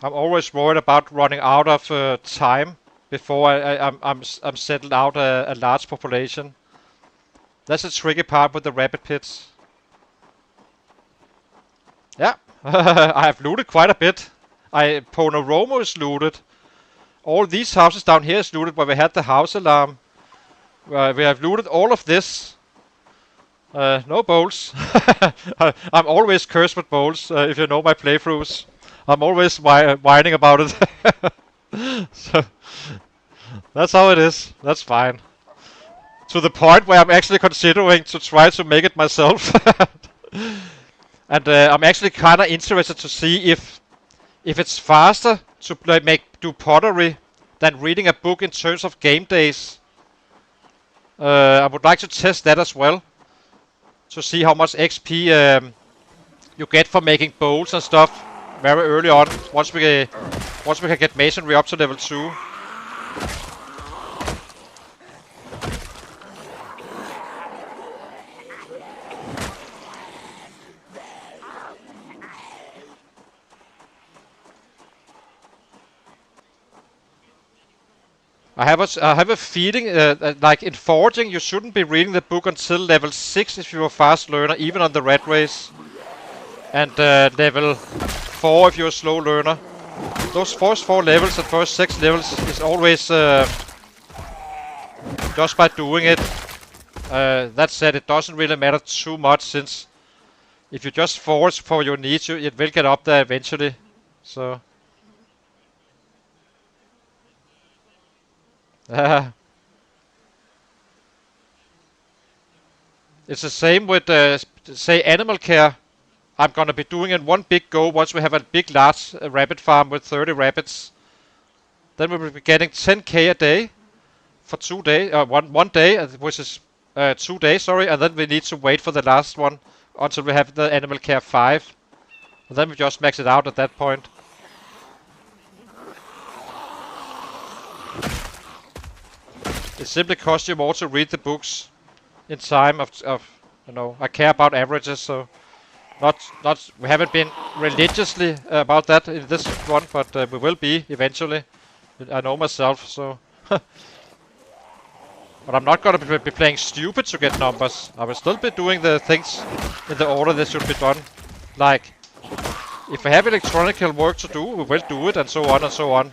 I'm always worried about running out of time before I'm settled out a large population. That's the tricky part with the rabbit pits. Yeah, I have looted quite a bit. Ponoromo is looted. All these houses down here is looted where we had the house alarm. We have looted all of this. No bowls. I'm always cursed with bowls, if you know my playthroughs. I'm always whining about it. So, that's how it is. That's fine. To the point where I'm actually considering to try to make it myself. And I'm actually kind of interested to see if it's faster to do pottery than reading a book in terms of game days. I would like to test that as well, to see how much XP you get for making bowls and stuff very early on. Once we can get masonry up to level 2. I have a feeling like in forging you shouldn't be reading the book until level 6 if you're a fast learner, even on the Ratrace. And level 4 if you're a slow learner. Those first 4 levels and first 6 levels is always just by doing it. That said, it doesn't really matter too much, since if you just forge for your needs, it will get up there eventually. So it's the same with say animal care. I'm gonna be doing in one big go once we have a big large rabbit farm with 30 rabbits. Then we will be getting 10k a day for 2 days, one day, which is 2 days, sorry, and then we need to wait for the last one until we have the animal care 5. And then we just max it out at that point. It simply costs you more to read the books in time of I care about averages, so we haven't been religiously about that in this one, but we will be eventually. I know myself, so. But I'm not gonna be playing stupid to get numbers. I will still be doing the things in the order they should be done. Like, If we have electronical work to do, we will do it, and so on and so on.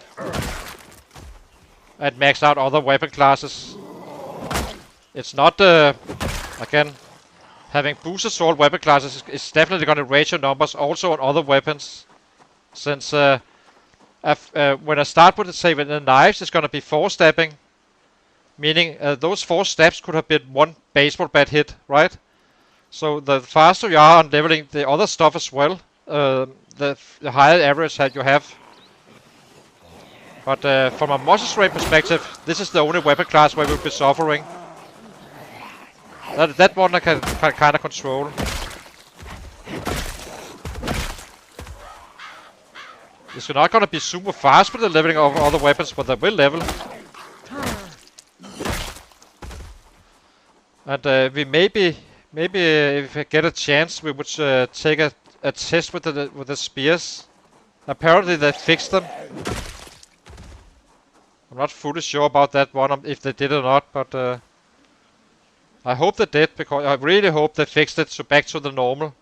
And max out other weapon classes. It's not, again, having boost assault weapon classes is definitely going to raise your numbers also on other weapons. Since when I start with, say, with the knives, it's going to be 4 stabbing. Meaning those 4 stabs could have been 1 baseball bat hit, right? So the faster you are on leveling the other stuff as well, the higher average that you have. But from a muscle strain perspective, this is the only weapon class where we'll be suffering. That one I can kind of control. It's not gonna be super fast with the leveling of other weapons, but they will level. And we maybe if we get a chance, we would take a test with the spears. Apparently they fixed them. I'm not fully sure about that one, if they did or not, but I hope they did, because I really hope they fixed it so back to the normal.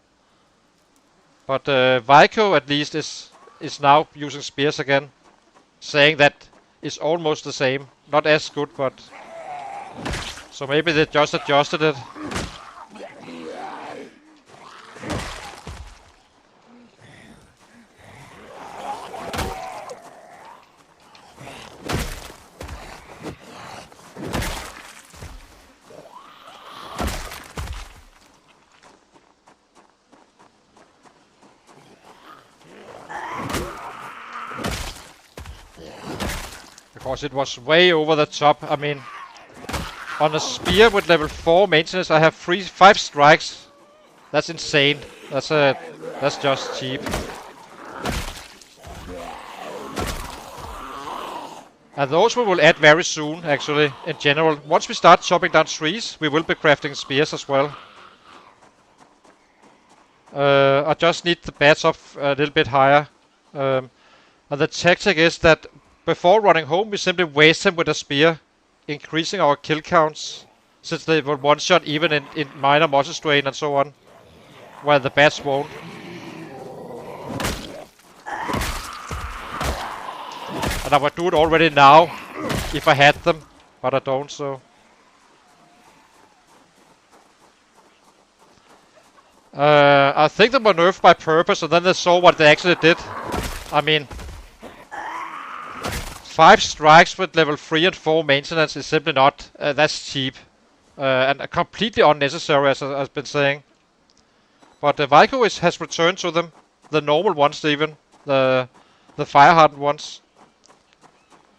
But Vico at least is now using spears again, saying that it's almost the same, not as good, but so maybe they just adjusted it. Because it was way over the top. I mean, on a spear with level 4 maintenance, I have 5 strikes. That's insane. That's just cheap. And those we will add very soon, actually, in general. Once we start chopping down trees, we will be crafting spears as well. I just need the bats up a little bit higher. And the tactic is that before running home, we simply waste him with a spear, increasing our kill counts, since they will one-shot even in minor muscle strain and so on, while the bats won't. And I would do it already now, if I had them, but I don't, so... I think they were nerfed by purpose, and then they saw what they actually did. I mean... 5 strikes with level 3 and 4 maintenance is simply not... that's cheap. And completely unnecessary, as I've been saying. But Vico has returned to them. The normal ones even. The fire-hardened ones.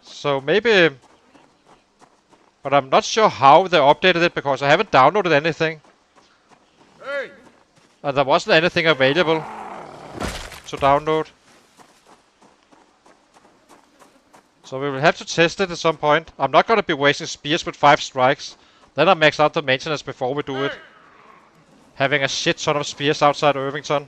So maybe... But I'm not sure how they updated it, because I haven't downloaded anything.
Hey!
And there wasn't anything available to download. So we will have to test it at some point. I'm not gonna be wasting spears with 5 strikes. Then I max out the maintenance before we do it. Having a shit ton of spears outside Irvington.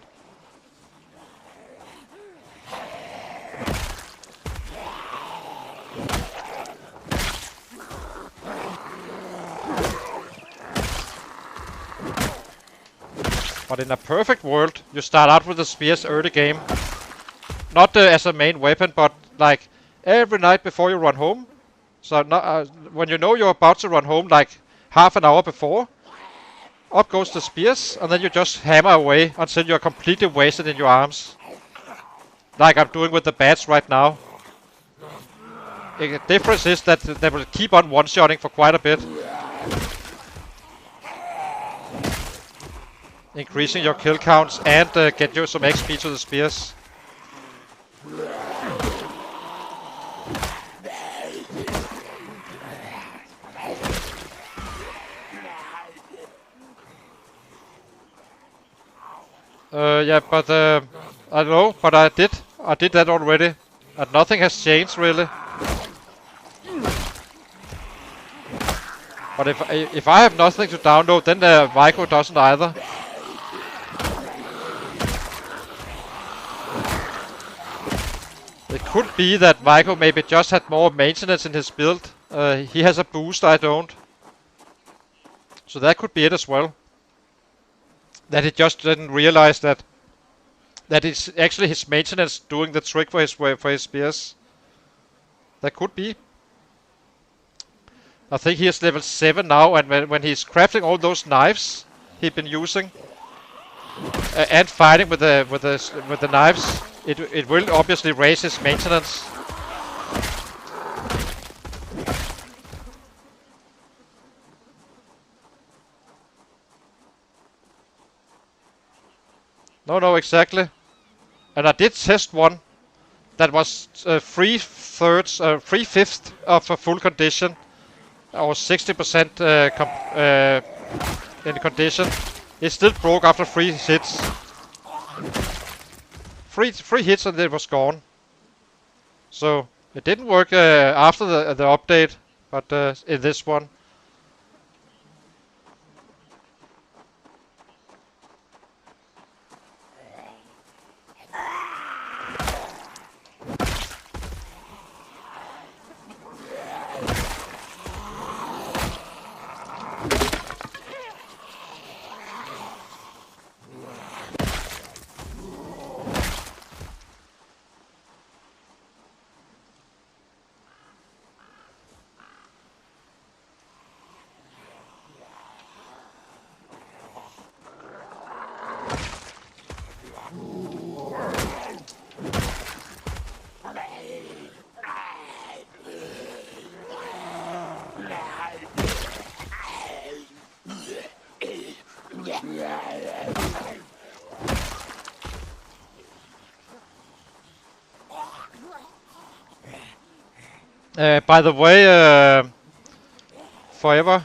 But in a perfect world, you start out with the spears early game. Not as a main weapon, but like every night before you run home. So when you know you're about to run home, like half an hour before, up goes the spears, and then you just hammer away until you're completely wasted in your arms. Like I'm doing with the bats right now. The difference is that they will keep on one-shotting for quite a bit. Increasing your kill counts and get you some XP to the spears. Yeah, but I don't know, but I did that already, and nothing has changed really. But if I have nothing to download, then Vico doesn't either. It could be that Vico maybe just had more maintenance in his build. He has a boost, I don't. So that could be it as well. That he just didn't realize that that it's actually his maintenance doing the trick for his spears. That could be. I think he is level 7 now, and when he's crafting all those knives he's been using and fighting with the knives, it will obviously raise his maintenance. No, exactly. And I did test one that was 3/5 of a full condition, or 60% in condition. It still broke after 3 hits. Three hits and it was gone. So it didn't work after the update, but in this one. By the way, forever.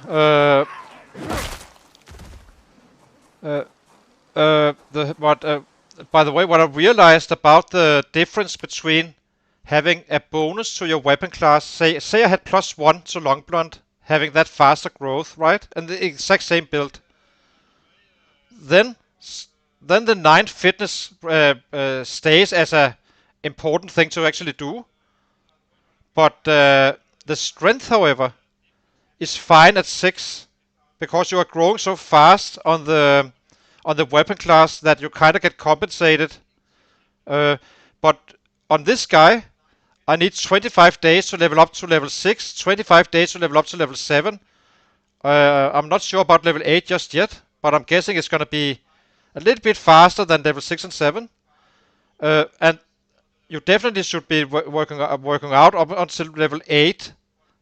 By the way, what I realized about the difference between having a bonus to your weapon class, say I had +1 to long blunt, having that faster growth, right, and the exact same build. Then the 9 fitness stays as a important thing to actually do, but the strength, however, is fine at 6 because you are growing so fast on the weapon class that you kind of get compensated. But on this guy, I need 25 days to level up to level 6, 25 days to level up to level 7. I'm not sure about level 8 just yet, but I'm guessing it's going to be a little bit faster than level 6 and 7. And you definitely should be working out up until level 8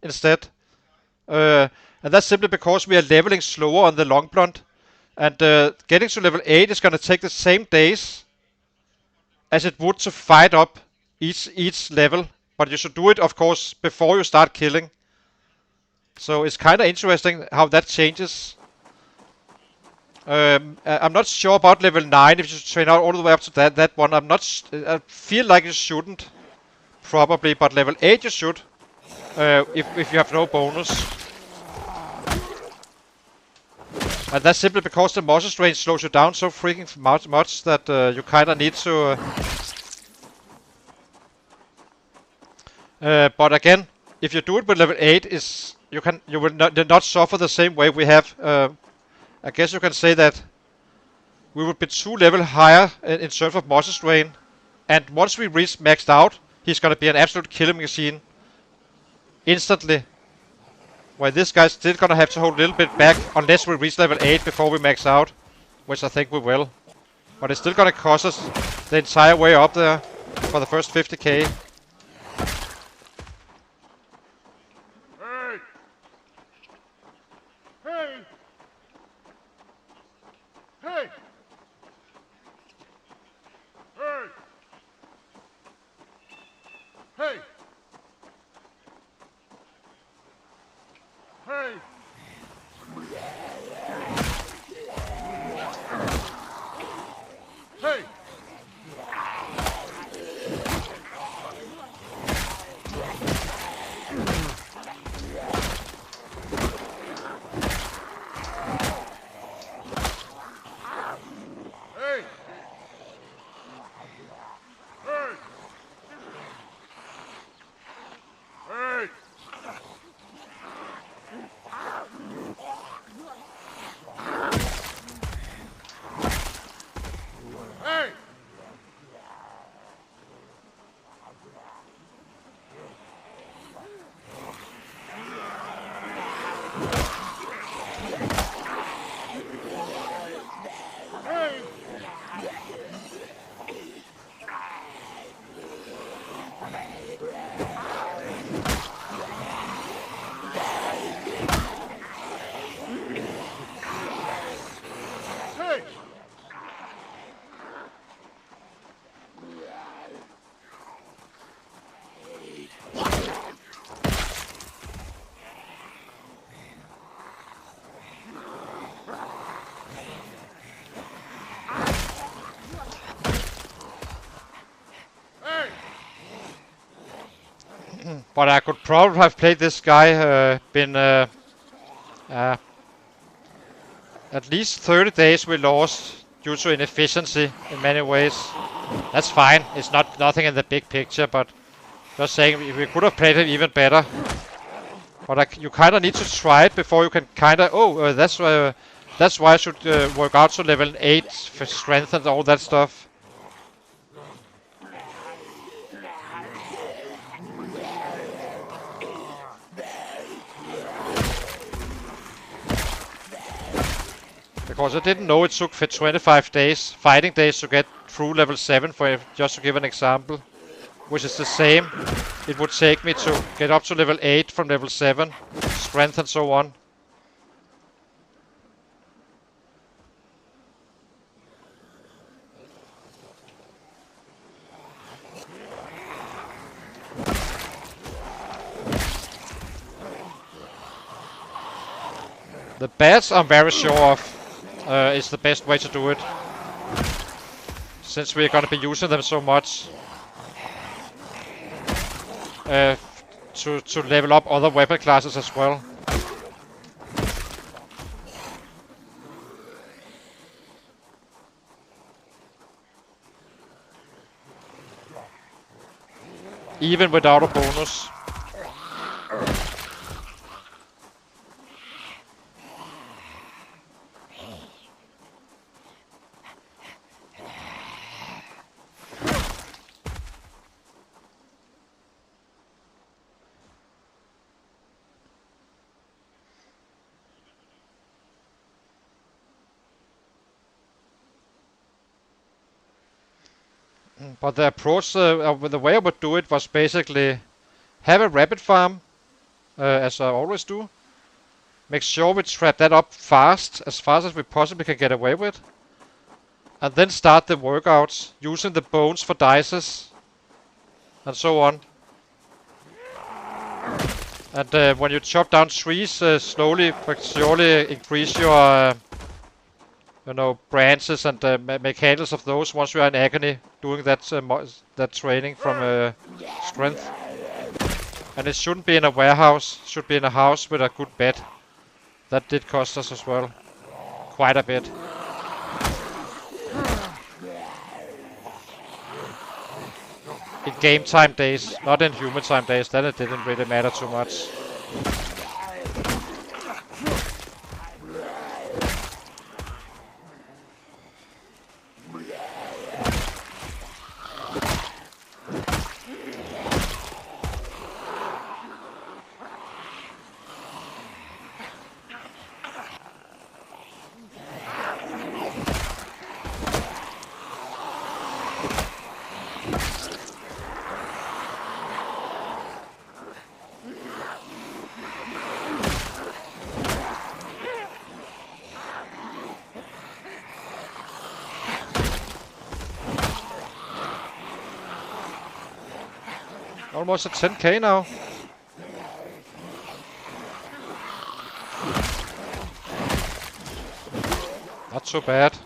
instead. And that's simply because we are leveling slower on the long blunt. And getting to level 8 is going to take the same days as it would to fight up each level. But you should do it, of course, before you start killing. So it's kind of interesting how that changes. I'm not sure about level 9, if you should train out all the way up to that one. I feel like you shouldn't, probably, but level 8 you should, if you have no bonus. And that's simply because the muscle strain slows you down so freaking much that you kind of need to... but again, if you do it with level 8, you will not suffer the same way we have. I guess you can say that we would be 2 level higher in terms of muscle strain, and once we reach maxed out, he's gonna be an absolute killing machine instantly. While this guy's still gonna have to hold a little bit back unless we reach level 8 before we max out, which I think we will. But it's still gonna cost us the entire way up there for the first 50k.
Hey! Hey! Hey! Hey! Hey!
But I could probably have played this guy, at least 30 days we lost due to inefficiency in many ways. That's fine. It's not nothing in the big picture, but just saying we could have played it even better. But you kind of need to try it before you can kind of. That's why I should work out to level 8 for strength and all that stuff. Because I didn't know it took for 25 days, fighting days, to get through level 7, for just to give an example. Which is the same it would take me to get up to level 8 from level 7, strength and so on. The bats I'm very sure of is the best way to do it, since we're gonna be using them so much to level up other weapon classes as well. Even without a bonus. But the approach, the way I would do it was basically have a rabbit farm, as I always do. Make sure we trap that up fast as we possibly can get away with. And then start the workouts, using the bones for dices, and so on. And when you chop down trees, slowly but surely increase your branches and make handles of those once you are in agony, doing that training from strength. And it shouldn't be in a warehouse, it should be in a house with a good bed. That did cost us as well, quite a bit. In game time days, not in human time days, then it didn't really matter too much. Almost at 10k now. Not so bad.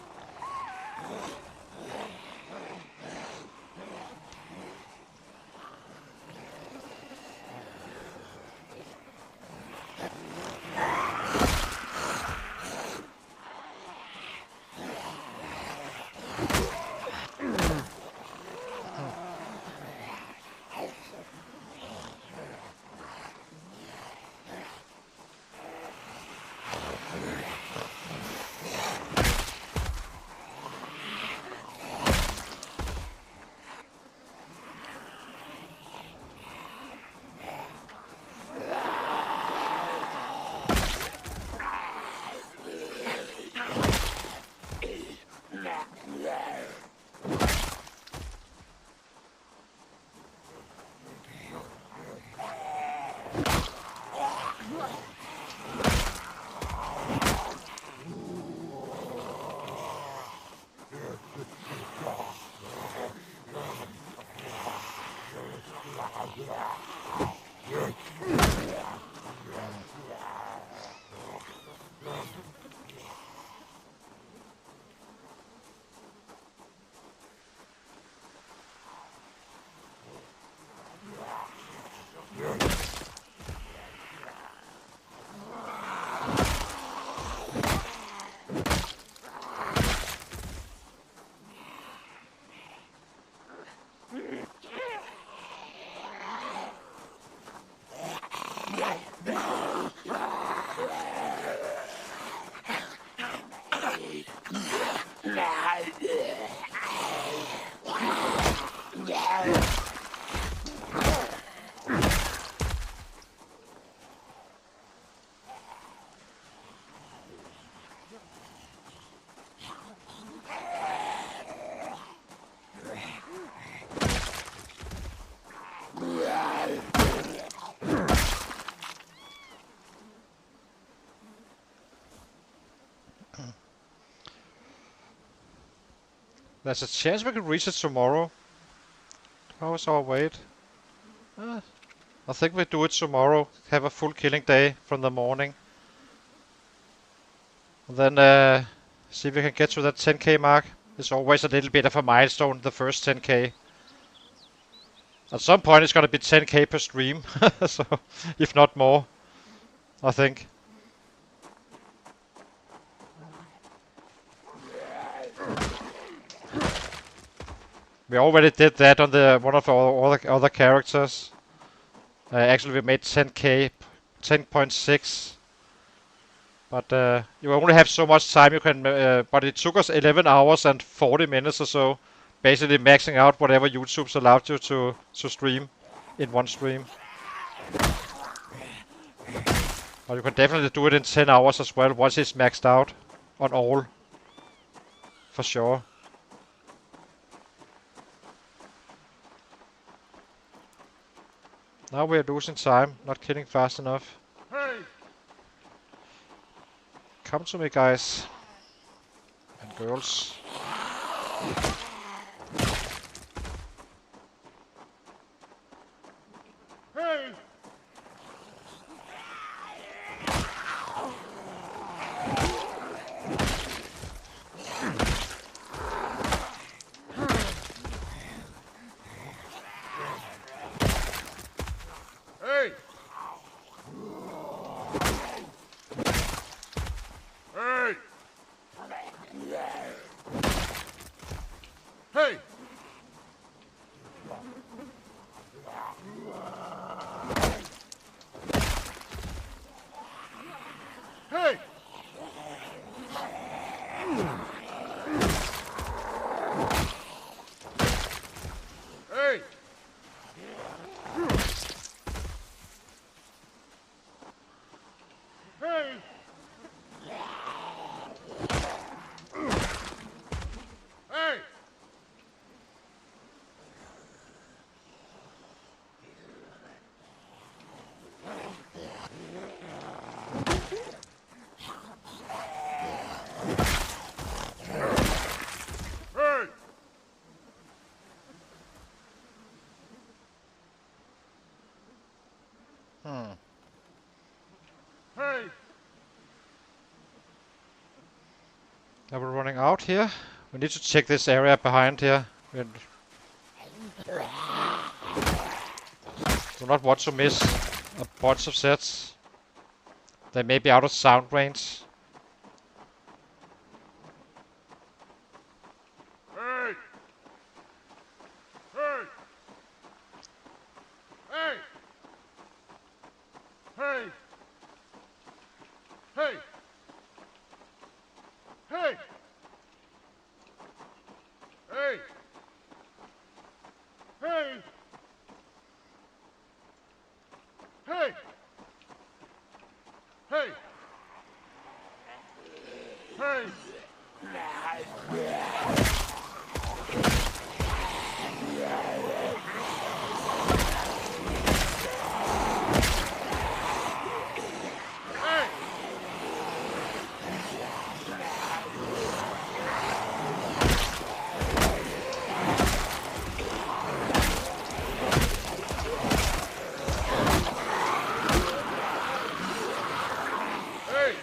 There's a chance we can reach it tomorrow. How is our weight? Uh, I think we do it tomorrow. Have a full killing day from the morning. And then see if we can get to that 10k mark. It's always a little bit of a milestone, the first 10k. At some point it's gonna be 10k per stream, so if not more, I think. We already did that on the one of our other characters. Actually, we made 10k, 10.6. But you only have so much time you can. But it took us 11 hours and 40 minutes or so, basically maxing out whatever YouTube's allowed you to stream in one stream. But you can definitely do it in 10 hours as well once it's maxed out on all, for sure. Now we're losing time, not killing fast enough.
Hey!
Come to me, guys and girls.
Hey! Hey! Hey! Hey! Hey! Hey! Hey! Hey! Hey! Hey!
Are we running out here? We need to check this area behind here. We do not want to miss a bunch of sets. They may be out of sound range.
Hey! Hey! Hey! Hey! Hey! Hey! Hey! Hey! Hey! Hey! Hey! Hey! Hey!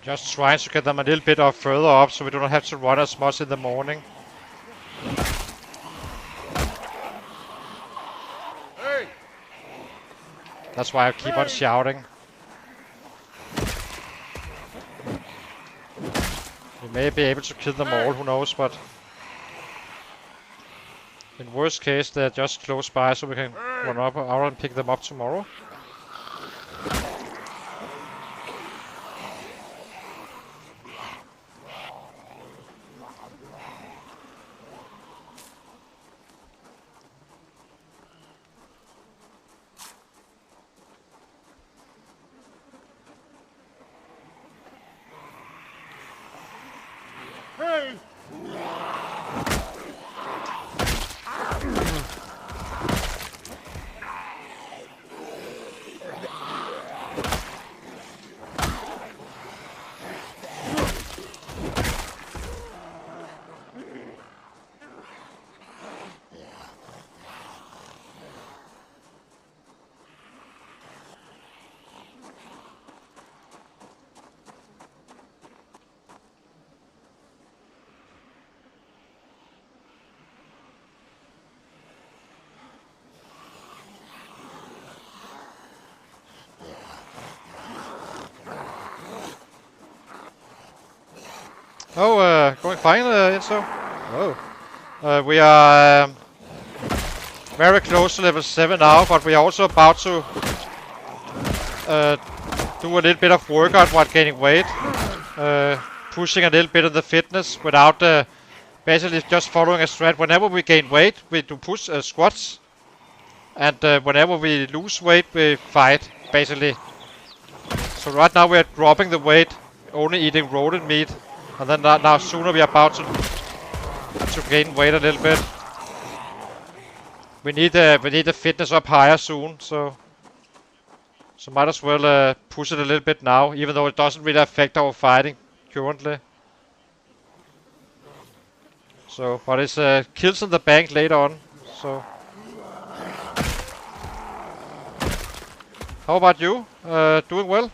Just trying to get them a little bit further up so we don't have to run as much in the morning.
Hey!
That's why I keep on shouting. We may be able to kill them all, who knows, but in worst case they're just close by so we can run up out and pick them up tomorrow.
Hey!
Oh, going fine, Enzo? Oh. We are very close to level 7 now, but we are also about to do a little bit of workout while gaining weight. Pushing a little bit of the fitness without basically just following a strat. Whenever we gain weight, we do push squats. And whenever we lose weight, we fight, basically. So right now we are dropping the weight, only eating rodent meat. And then now sooner we are about to gain weight a little bit. We need the fitness up higher soon, so might as well push it a little bit now, even though it doesn't really affect our fighting currently. So, but it's kills in the bank later on. So, how about you? Doing well?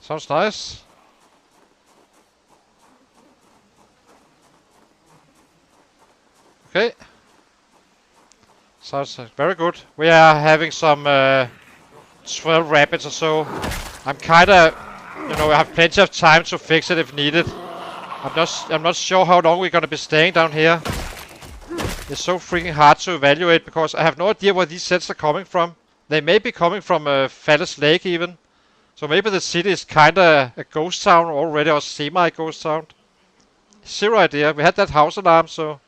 Sounds nice. Okay. Sounds very good. We are having some 12 rapids or so. I'm kinda, I have plenty of time to fix it if needed. I'm not sure how long we're gonna be staying down here. It's so freaking hard to evaluate because I have no idea where these sets are coming from. They may be coming from Phallus Lake even. So maybe the city is kinda a ghost town already, or semi-ghost town. Zero idea. We had that house alarm, so...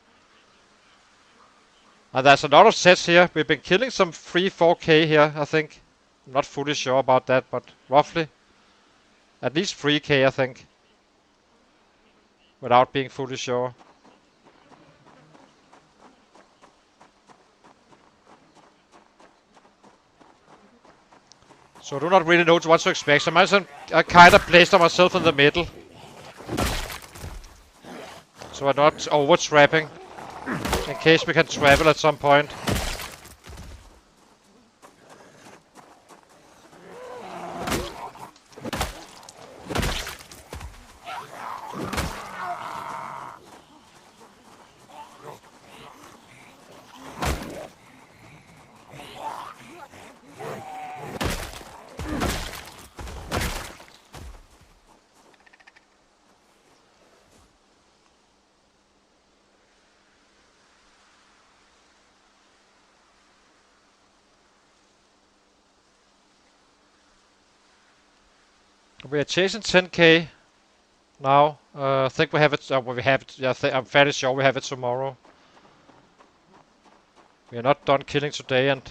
And there's a lot of sets here. We've been killing some 3-4k here, I think. I'm not fully sure about that, but roughly. At least 3k, I think. Without being fully sure. So I do not really know what to expect. So I kind of placed myself in the middle. So I'm not over-trapping. In case we can travel at some point. We are chasing 10k. now. I think we have it. Well, we have it. Yeah, I'm fairly sure we have it tomorrow. We are not done killing today, and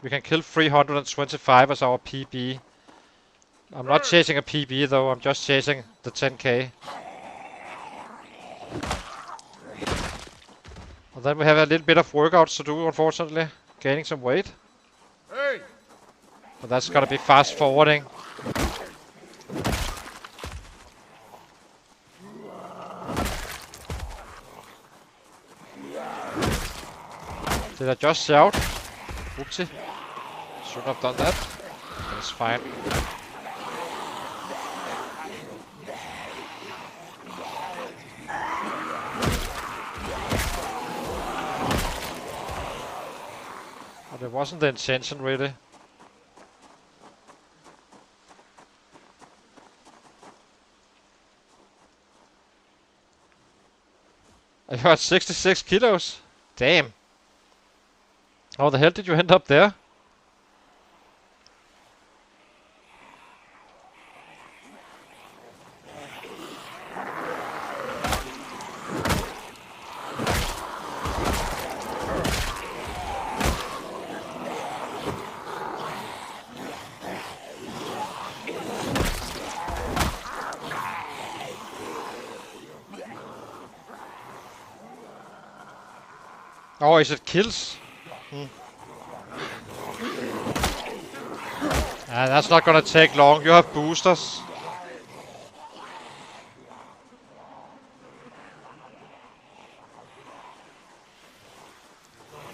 we can kill 325 as our PB. I'm not
Hey!
chasing a PB though. I'm just chasing the 10k. And then we have a little bit of workouts to do, unfortunately. Gaining some weight.
Hey!
But that's gonna be fast forwarding. Did I just shout? Oopsie. Shouldn't have done that. That's fine. But it wasn't the intention, really. I got 66 kilos. Damn. How the hell did you end up there? Oh, is it kills? That's not gonna take long. You have boosters.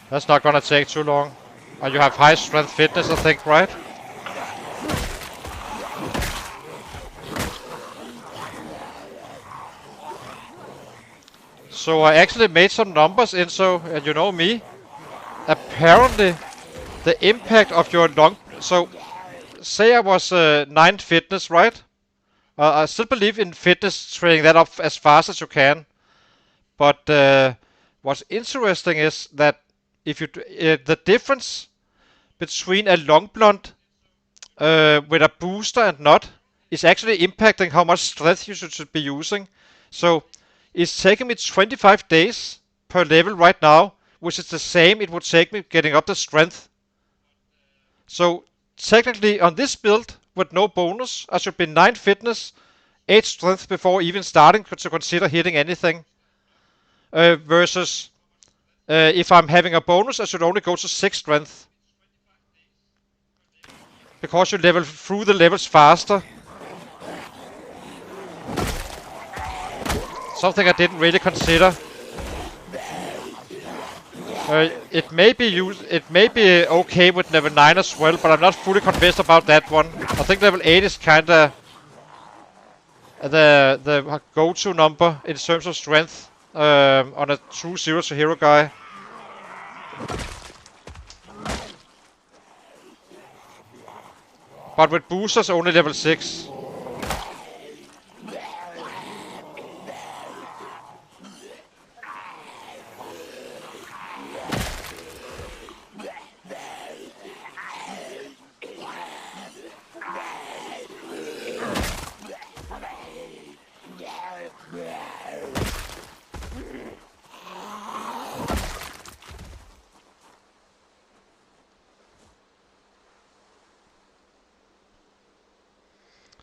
That's not gonna take too long. You have high strength fitness, I think, right? So I actually made some numbers in, so you know me. Apparently, the impact of your long... So, say I was 9 fitness, right? I still believe in fitness, training that up as fast as you can. But what's interesting is that if you the difference between a long blunt with a booster and not is actually impacting how much strength you should be using. So it's taking me 25 days per level right now, which is the same it would take me getting up the strength. So technically on this build with no bonus, I should be 9 fitness, 8 strength before even starting to consider hitting anything. Versus if I'm having a bonus, I should only go to 6 strength. Because you level through the levels faster. Something I didn't really consider. It may be okay with level 9 as well, but I'm not fully convinced about that one. I think level 8 is kinda the go-to number in terms of strength on a true 0 to hero guy. But with boosters only level 6.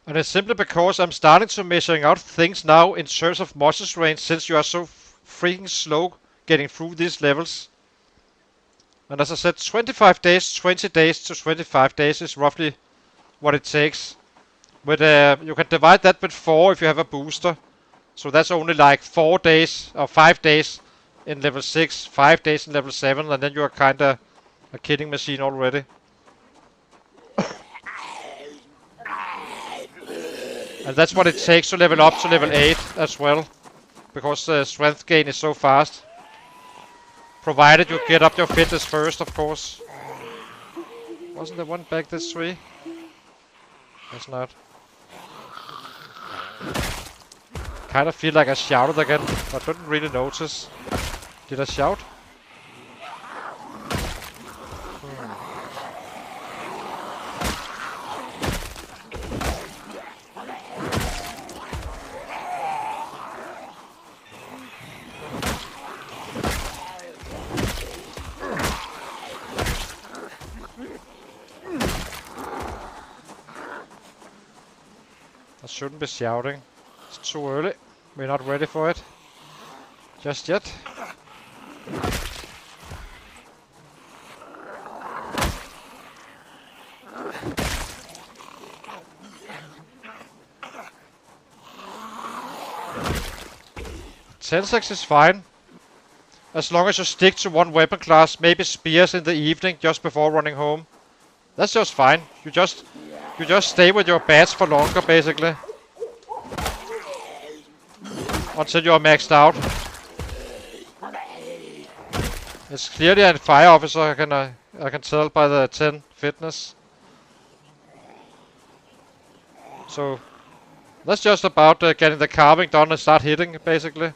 And it's simply because I'm starting to measuring out things now in terms of muscles range, since you are so freaking slow getting through these levels. And as I said, 25 days, 20 days to 25 days is roughly what it takes. With you can divide that with 4 if you have a booster. So that's only like 4 days or 5 days in level 6, 5 days in level 7, and then you are kinda a killing machine already. And that's what it takes to level up to level 8 as well. Because the strength gain is so fast. Provided you get up your fitness first, of course. Wasn't there one back this way? Guess not. Kind of feel like I shouted again, but didn't really notice. Did I shout? shouldn't be shouting. It's too early. We're not ready for it. Just yet. Ten-6 is fine. As long as you stick to one weapon class, maybe spears in the evening just before running home. That's just fine. You just stay with your bats for longer, basically. Until you are maxed out. It's clearly a fire officer, I can tell by the 10 fitness. So that's just about getting the carving done and start hitting, basically.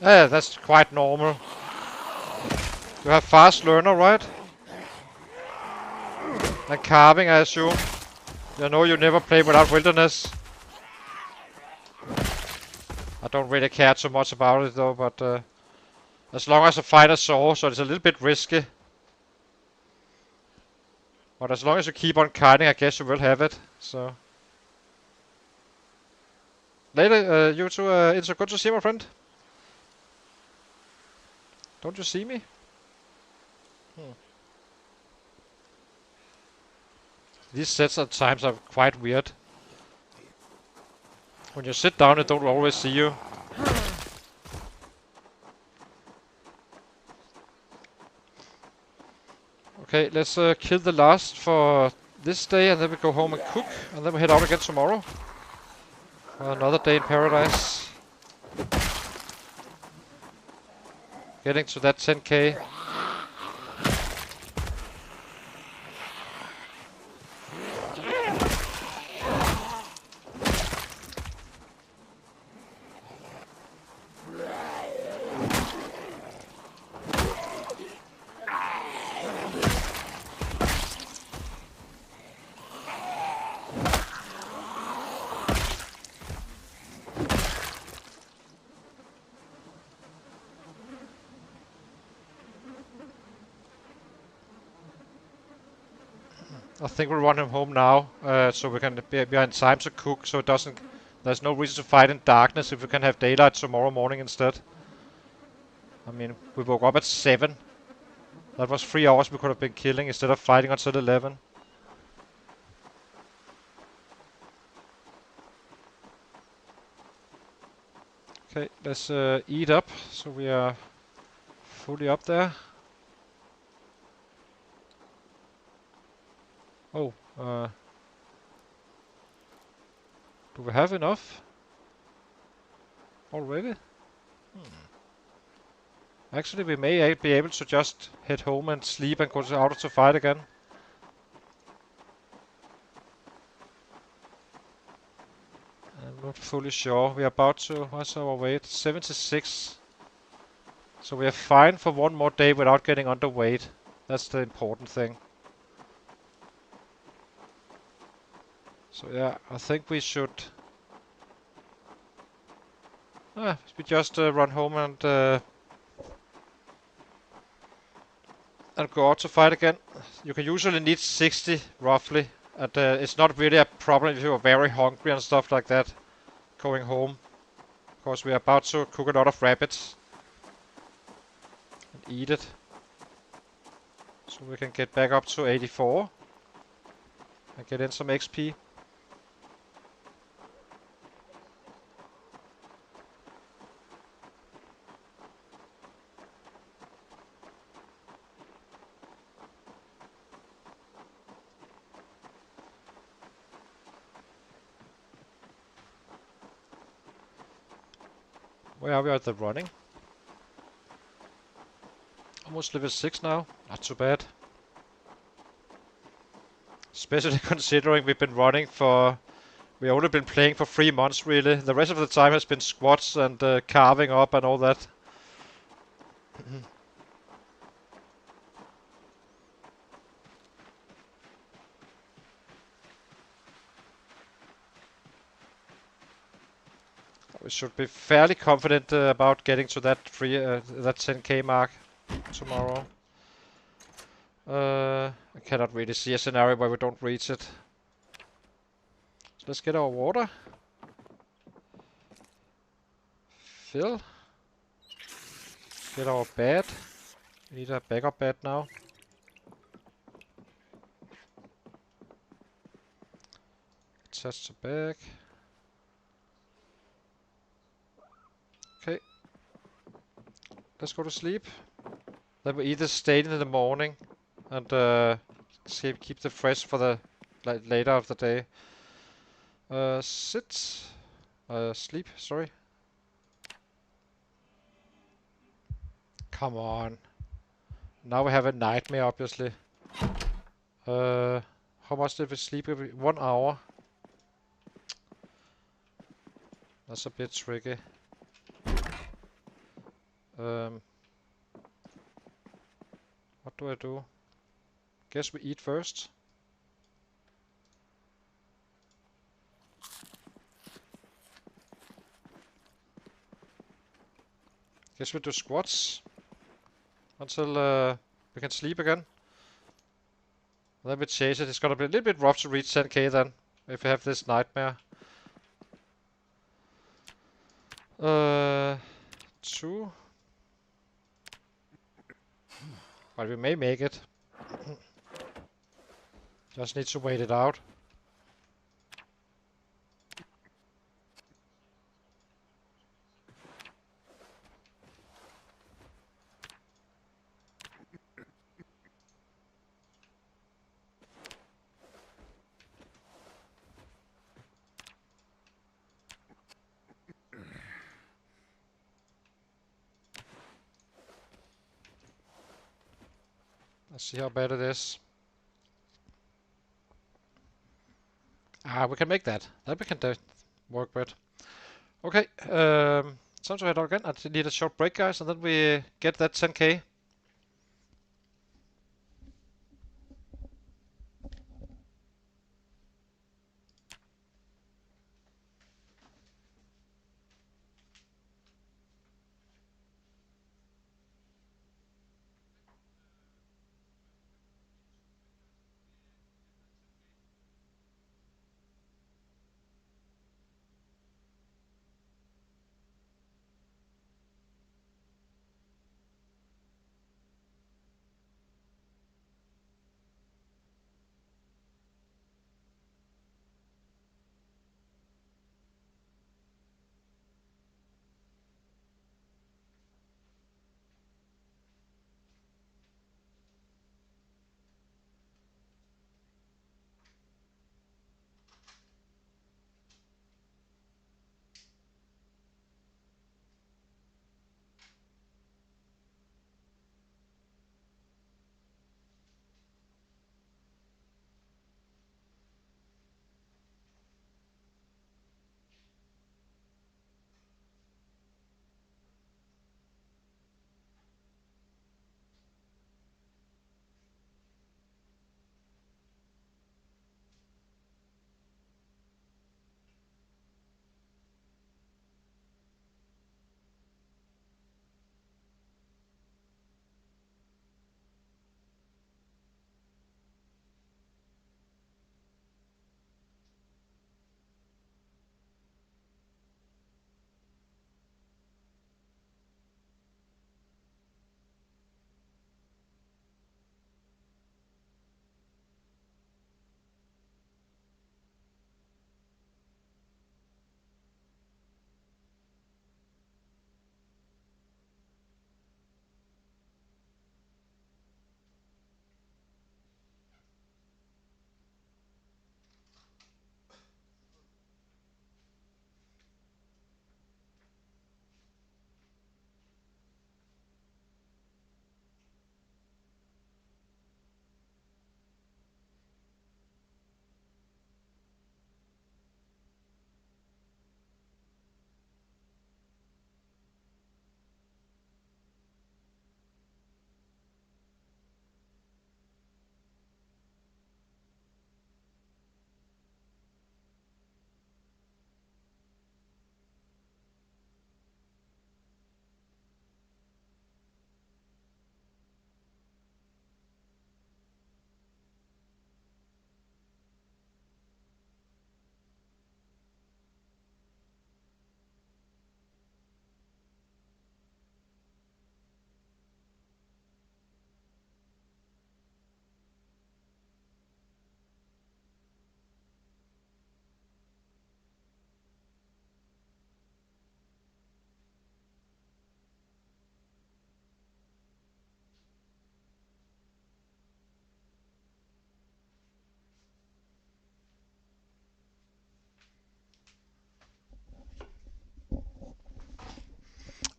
Yeah, that's quite normal. You have fast learner, right? And carving, I assume. You know you never play without wilderness. I don't really care too much about it though, but as long as I find a saw, so it's a little bit risky. But as long as you keep on kiting, I guess you will have it. So later, you two, it's so good to see you, my friend. Don't you see me? These sets at times are quite weird. When you sit down, it don't always see you. Okay, let's kill the last for this day, and then we go home and cook, and then we head out again tomorrow. For another day in paradise. Getting to that 10k. I think we'll run him home now, so we can be in time to cook, so it doesn't. There's no reason to fight in darkness if we can have daylight tomorrow morning instead. I mean, we woke up at 7. That was 3 hours we could have been killing instead of fighting until 11. Okay, let's eat up, so we are fully up there. Oh, do we have enough already? Actually, we may be able to just head home and sleep and go out to fight again. I'm not fully sure. We are about to. What's our weight? 76. So we are fine for one more day without getting underweight. That's the important thing. So yeah, I think we should. We just run home and go out to fight again. You can usually need 60 roughly, and it's not really a problem if you are very hungry and stuff like that. Going home, because we are about to cook a lot of rabbits and eat it, so we can get back up to 84 and get in some XP. Where are we at the running? Almost level 6 now. Not too bad. Especially considering we've been running for... We've only been playing for 3 months, really. The rest of the time has been squats and carving up and all that. We should be fairly confident about getting to that that 10k mark tomorrow. I cannot really see a scenario where we don't reach it. So let's get our water. Fill. Get our bed. We need a backup bed now. Attach the bag. Okay. Let's go to sleep. Then we eat the steak in the morning and keep the fresh for the later of the day. Sit. Sleep, sorry. Come on. Now we have a nightmare, obviously. How much did we sleep? 1 hour. That's a bit tricky. What do I do? Guess we eat first. Guess we do squats until we can sleep again. Then we chase it. It's gonna be a little bit rough to reach 10k then, if we have this nightmare. 2. But we may make it. Just need to wait it out. Let's see how bad it is. We can make that. That we can work with. Okay, time to head out again. I need a short break, guys, and then we get that 10k.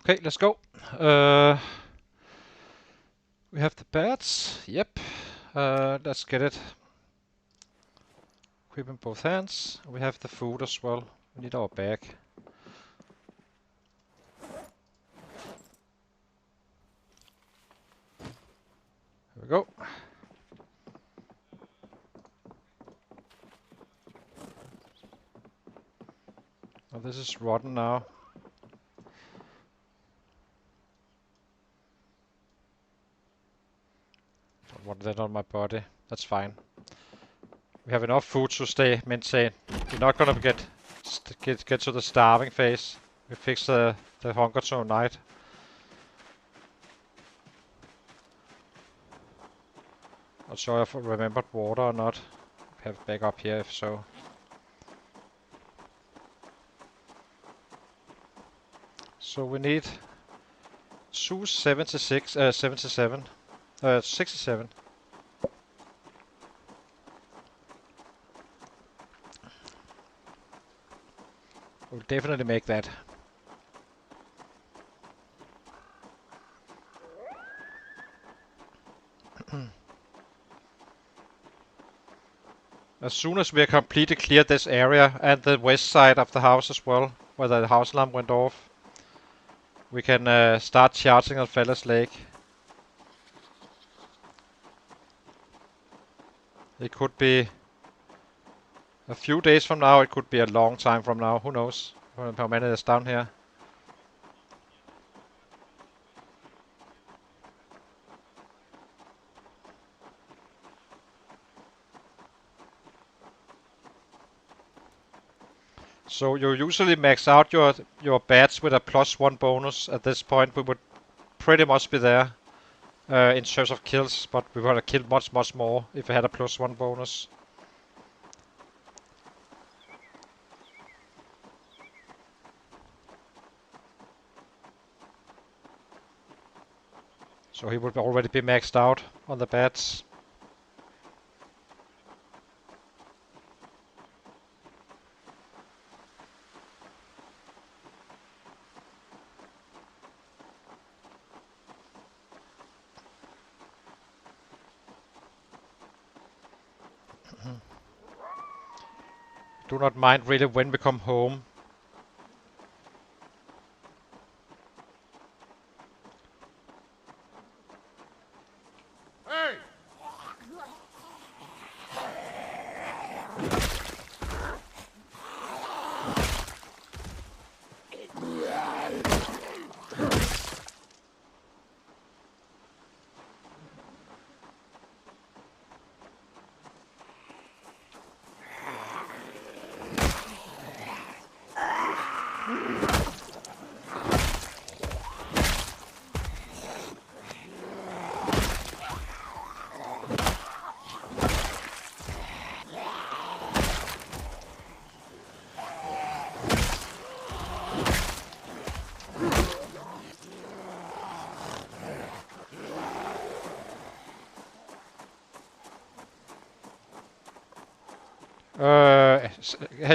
Okay, let's go. We have the bats. Yep. Let's get it. Equip in both hands. We have the food as well. We need our bag. Here we go. Oh, this is rotten now. Don't want that on my body. That's fine. We have enough food to stay maintained. We're not gonna get to the starving phase. We fix the hunger tonight. Not sure if I remembered water or not. We have back up here if so. So we need 276, 77, 67. We'll definitely make that. As soon as we are completely cleared this area and the west side of the house as well, where the house alarm went off, we can start charging on Fella's Lake. It could be a few days from now, it could be a long time from now, who knows how many is down here. So you usually max out your bats with a +1 bonus. At this point we would pretty much be there in terms of kills, but we would have killed much more if we had a +1 bonus. So he would already be maxed out on the bats. Do not mind really when we come home.
Hey!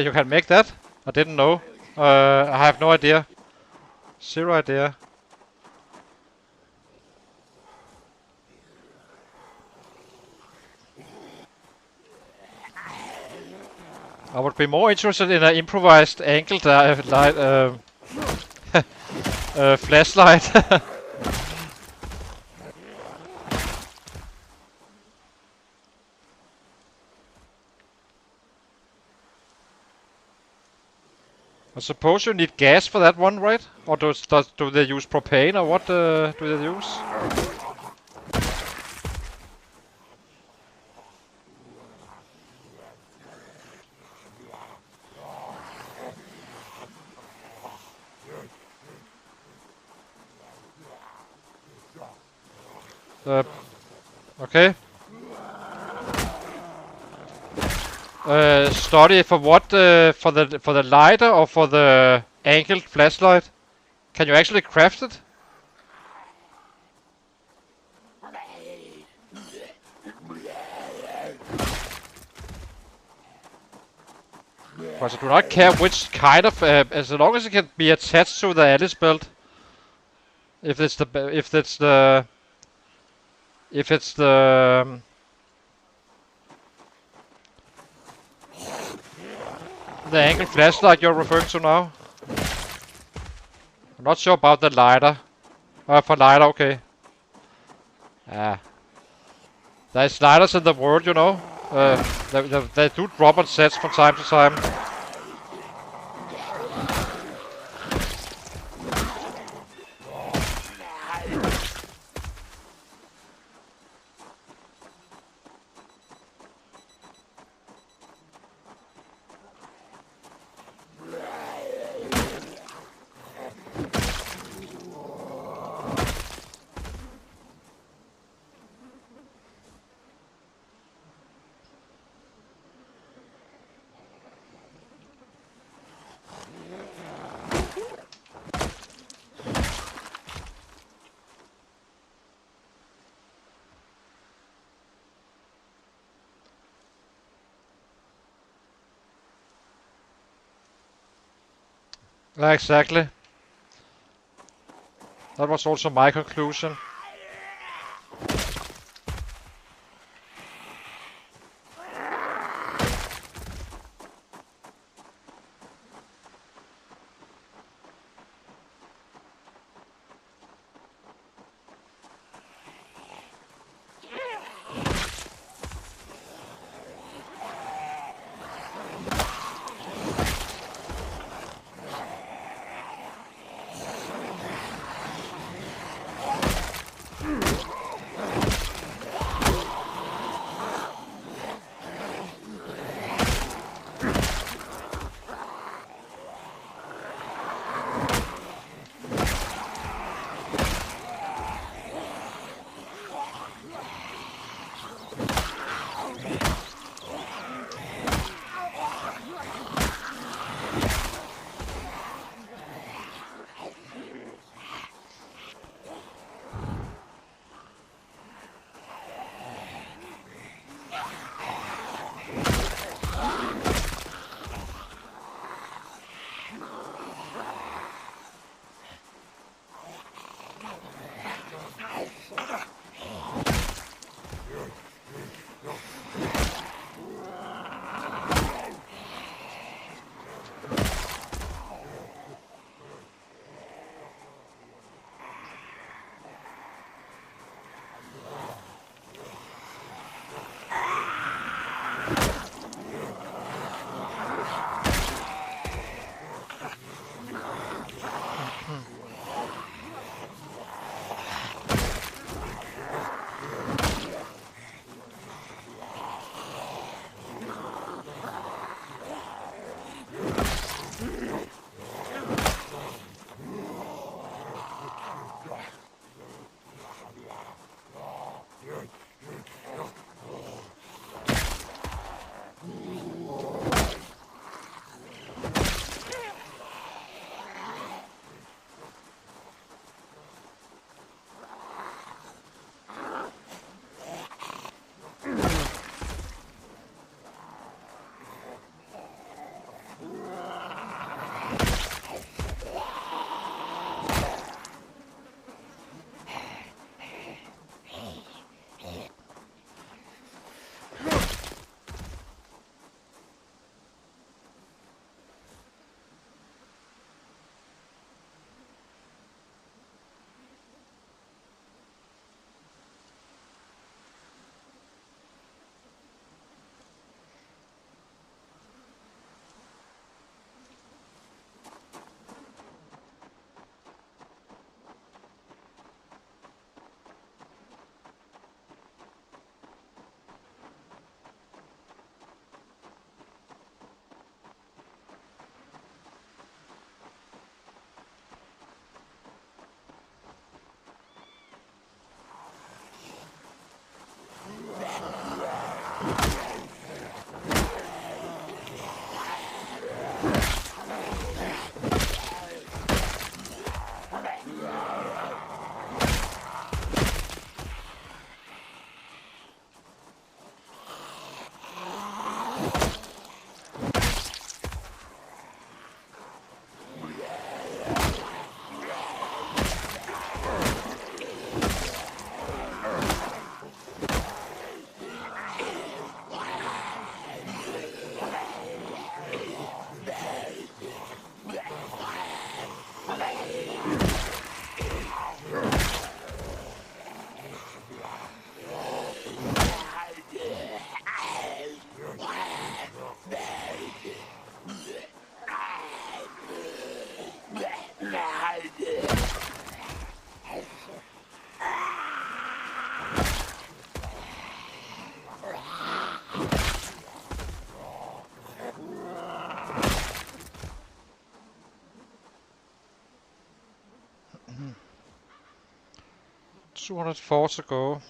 You can make that? I didn't know. I have no idea. Zero idea. I would be more interested in an improvised angled light, flashlight. I suppose you need gas for that one, right? Or do they use propane, or what do they use? Okay. Study for what? For the lighter or for the angled flashlight? Can you actually craft it? Because I do not care which kind of, as long as it can be attached to the Alice belt. If it's the the angle flashlight you're referring to now. I'm not sure about the lighter. For lighter, okay. Ah. There's lighters in the world, you know. They do drop on sets from time to time. Exactly. That was also my conclusion. 204 to go.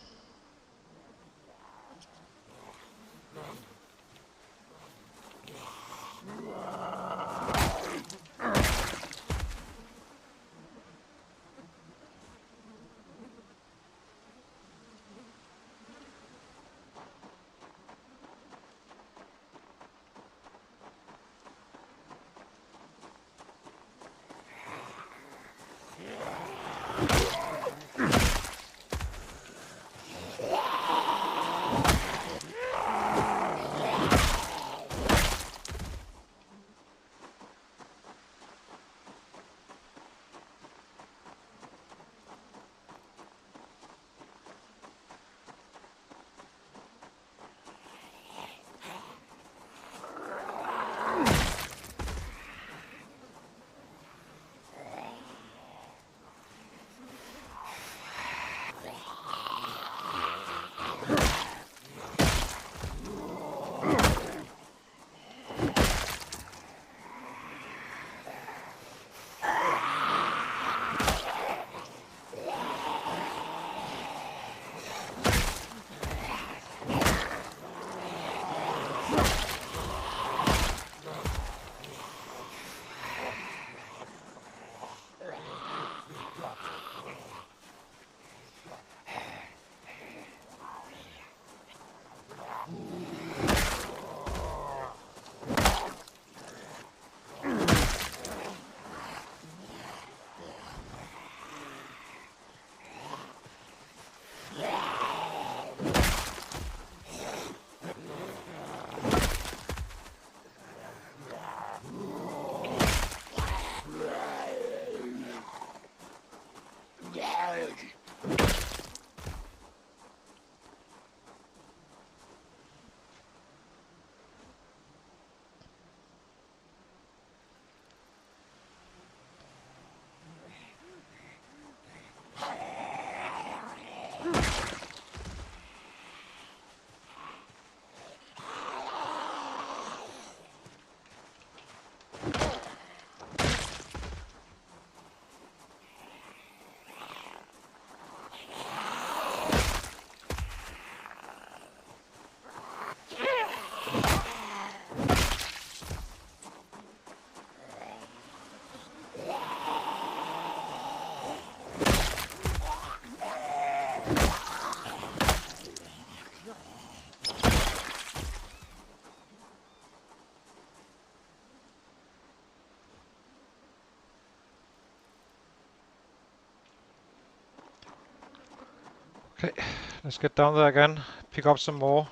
Okay, let's get down there again. Pick up some more.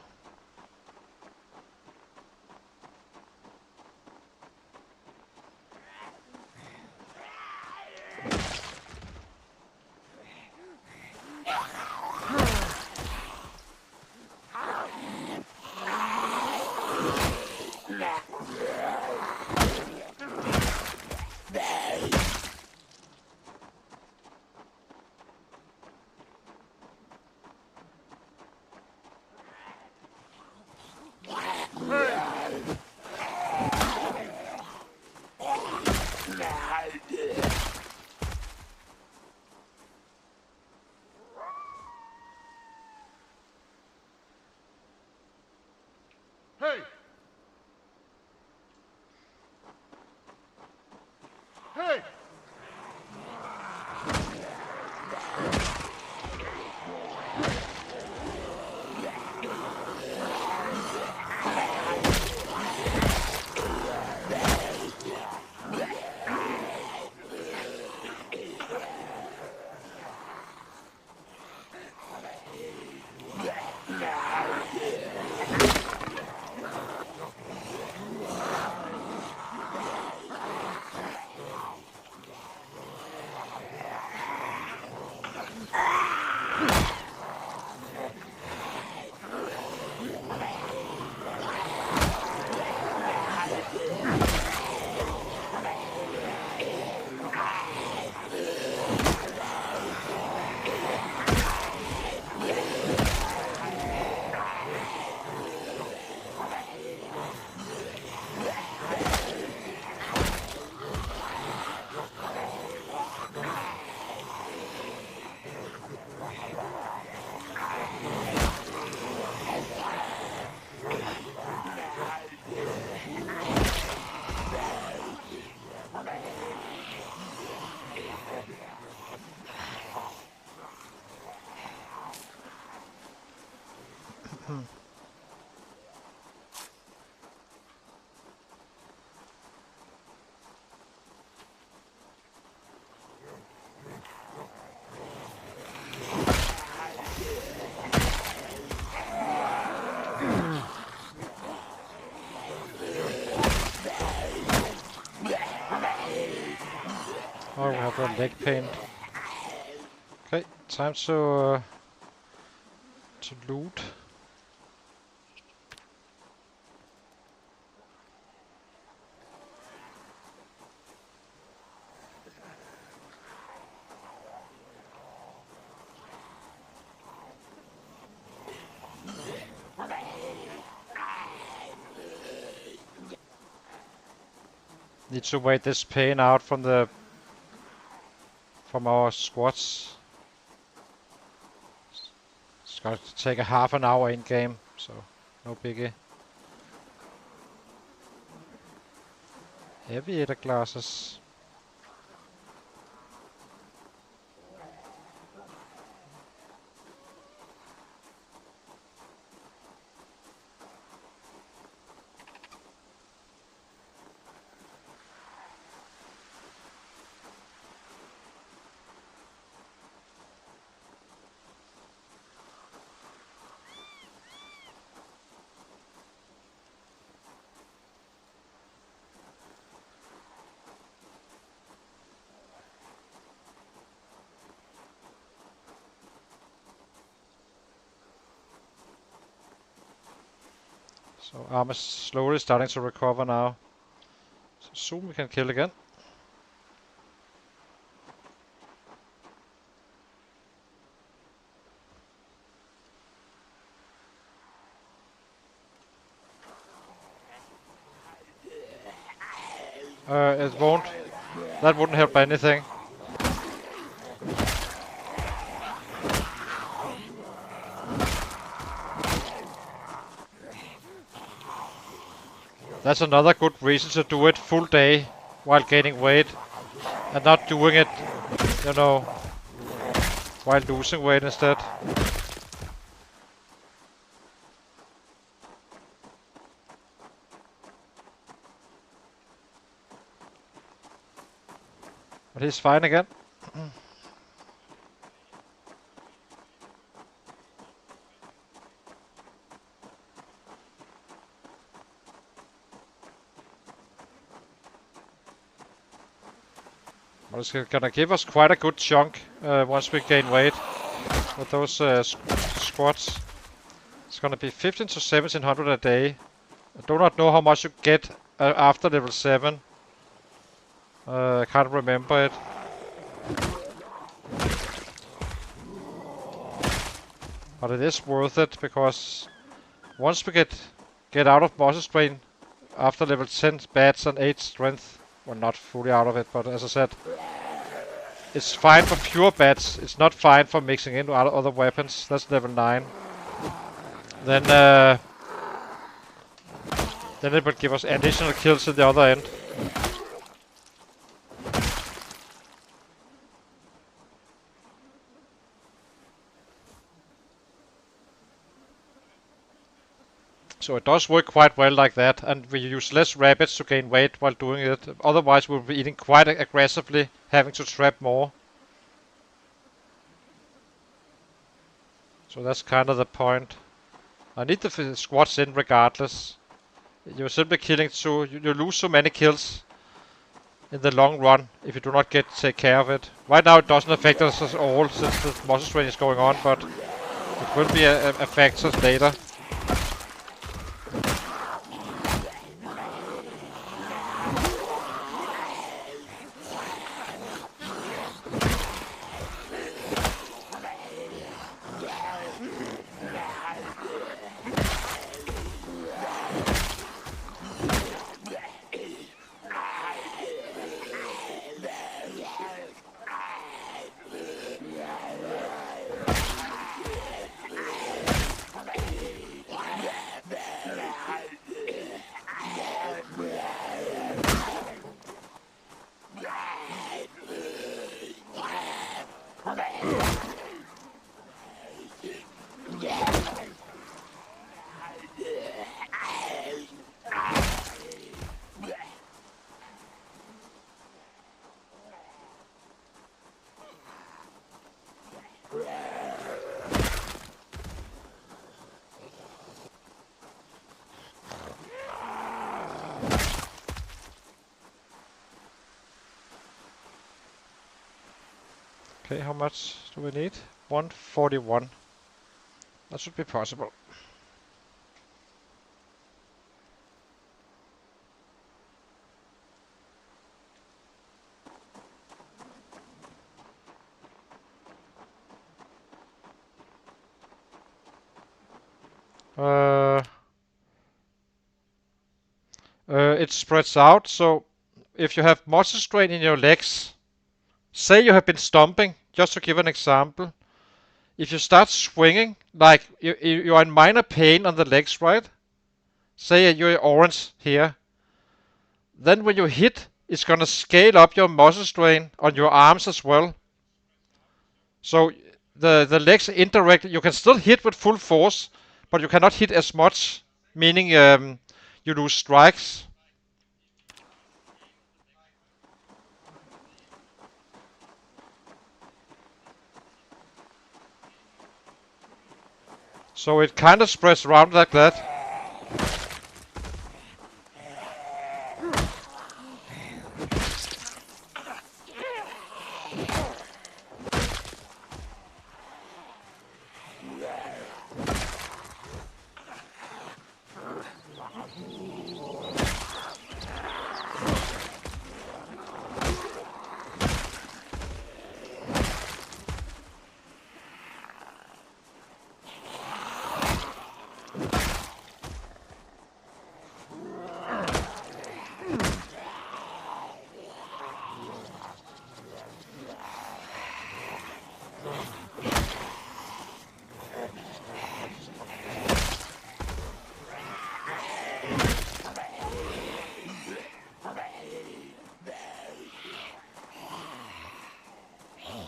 Hey!
Got a leg pain. Okay, time to loot. Need to wait this pain out from our squads. It's going to take a half an hour in game, so no biggie. Heavy glasses. So armor slowly starting to recover now. So soon we can kill again. It won't. That wouldn't help anything. That's another good reason to do it full day while gaining weight and not doing it, you know, while losing weight instead. But he's fine again. Well, it's gonna give us quite a good chunk once we gain weight with those squats. It's gonna be 15 to 1700 a day. I do not know how much you get after level 7. I can't remember it. But it is worth it because once we get out of muscle strain after level 10 bats and 8 strength, well, not fully out of it, but as I said, it's fine for pure bats. It's not fine for mixing in other weapons. That's level 9. Then it will give us additional kills at the other end. So it does work quite well like that, and we use less rabbits to gain weight while doing it. Otherwise we'll be eating quite aggressively, having to trap more. So that's kind of the point. I need the squads in regardless. You're simply killing you lose so many kills in the long run if you do not take care of it. Right now it doesn't affect us at all since the muscle strain is going on, but it will be a factor later. Okay, how much do we need? 141. That should be possible. It spreads out, so if you have muscle strain in your legs, say you have been stomping, just to give an example, if you start swinging, like you are in minor pain on the legs, right? Say you're orange here, then when you hit, it's gonna scale up your muscle strain on your arms as well. So the legs indirectly, you can still hit with full force, but you cannot hit as much, meaning you lose strikes. So it kind of spreads around like that.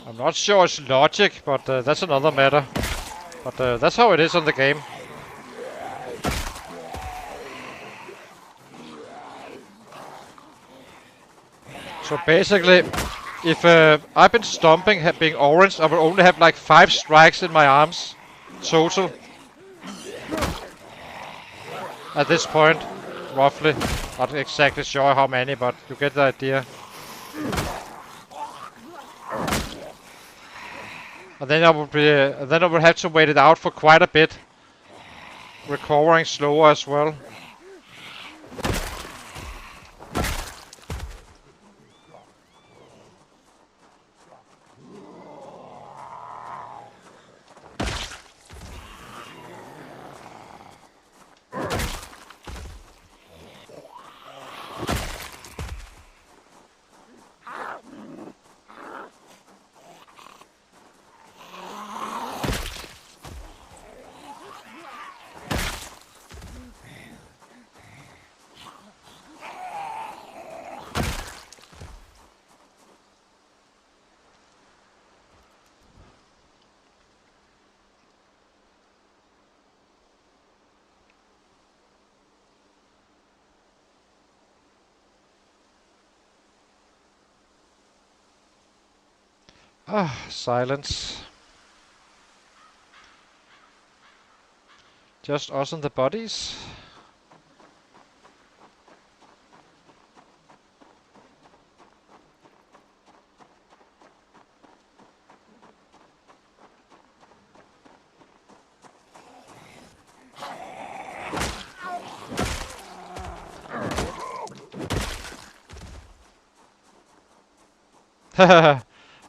I'm not sure it's logic, but that's another matter. But that's how it is on the game. So basically, if I've been stomping, being orange, I will only have like 5 strikes in my arms total at this point, roughly. Not exactly sure how many, but you get the idea. And then I will have to wait it out for quite a bit, recovering slower as well. Ah, silence. Just us and the bodies.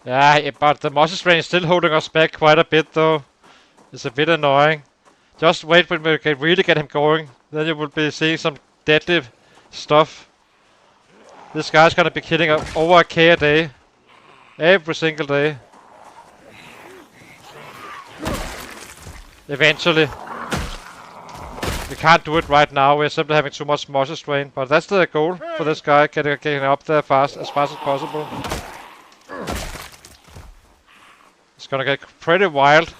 Yeah, but the muscle strain is still holding us back quite a bit though. It's a bit annoying. Just wait when we can really get him going. Then you will be seeing some deadly stuff. This guy's gonna be killing over a K a day. Every single day. Eventually. We can't do it right now, we're simply having too much muscle strain. But that's the goal for this guy, getting up there as fast as possible. It's gonna get pretty wild.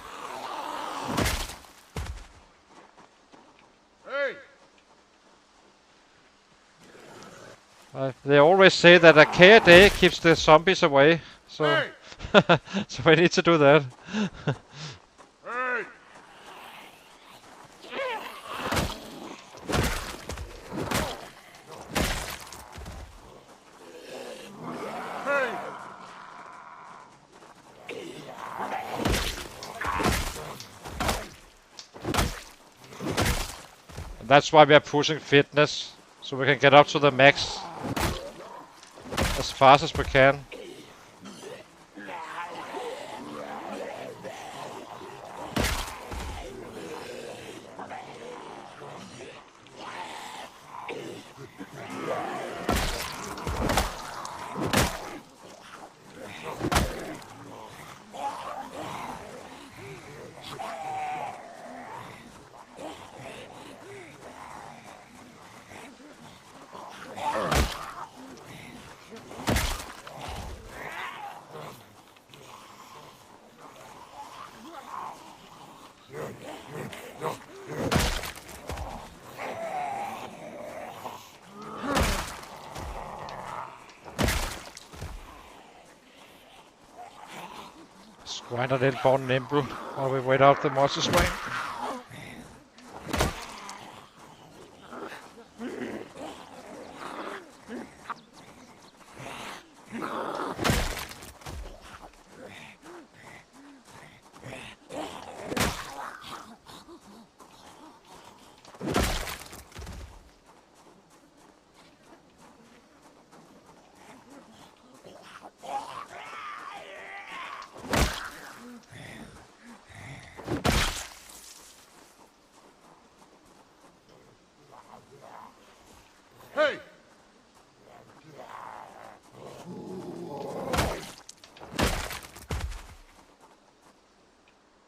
They always say that a K a day keeps the zombies away, so so we need to do that.
Hey! Hey!
That's why we are pushing fitness, so we can get up to the max as fast as we can. Grind a little bone nimble while we wait out the monster strain.
Hey!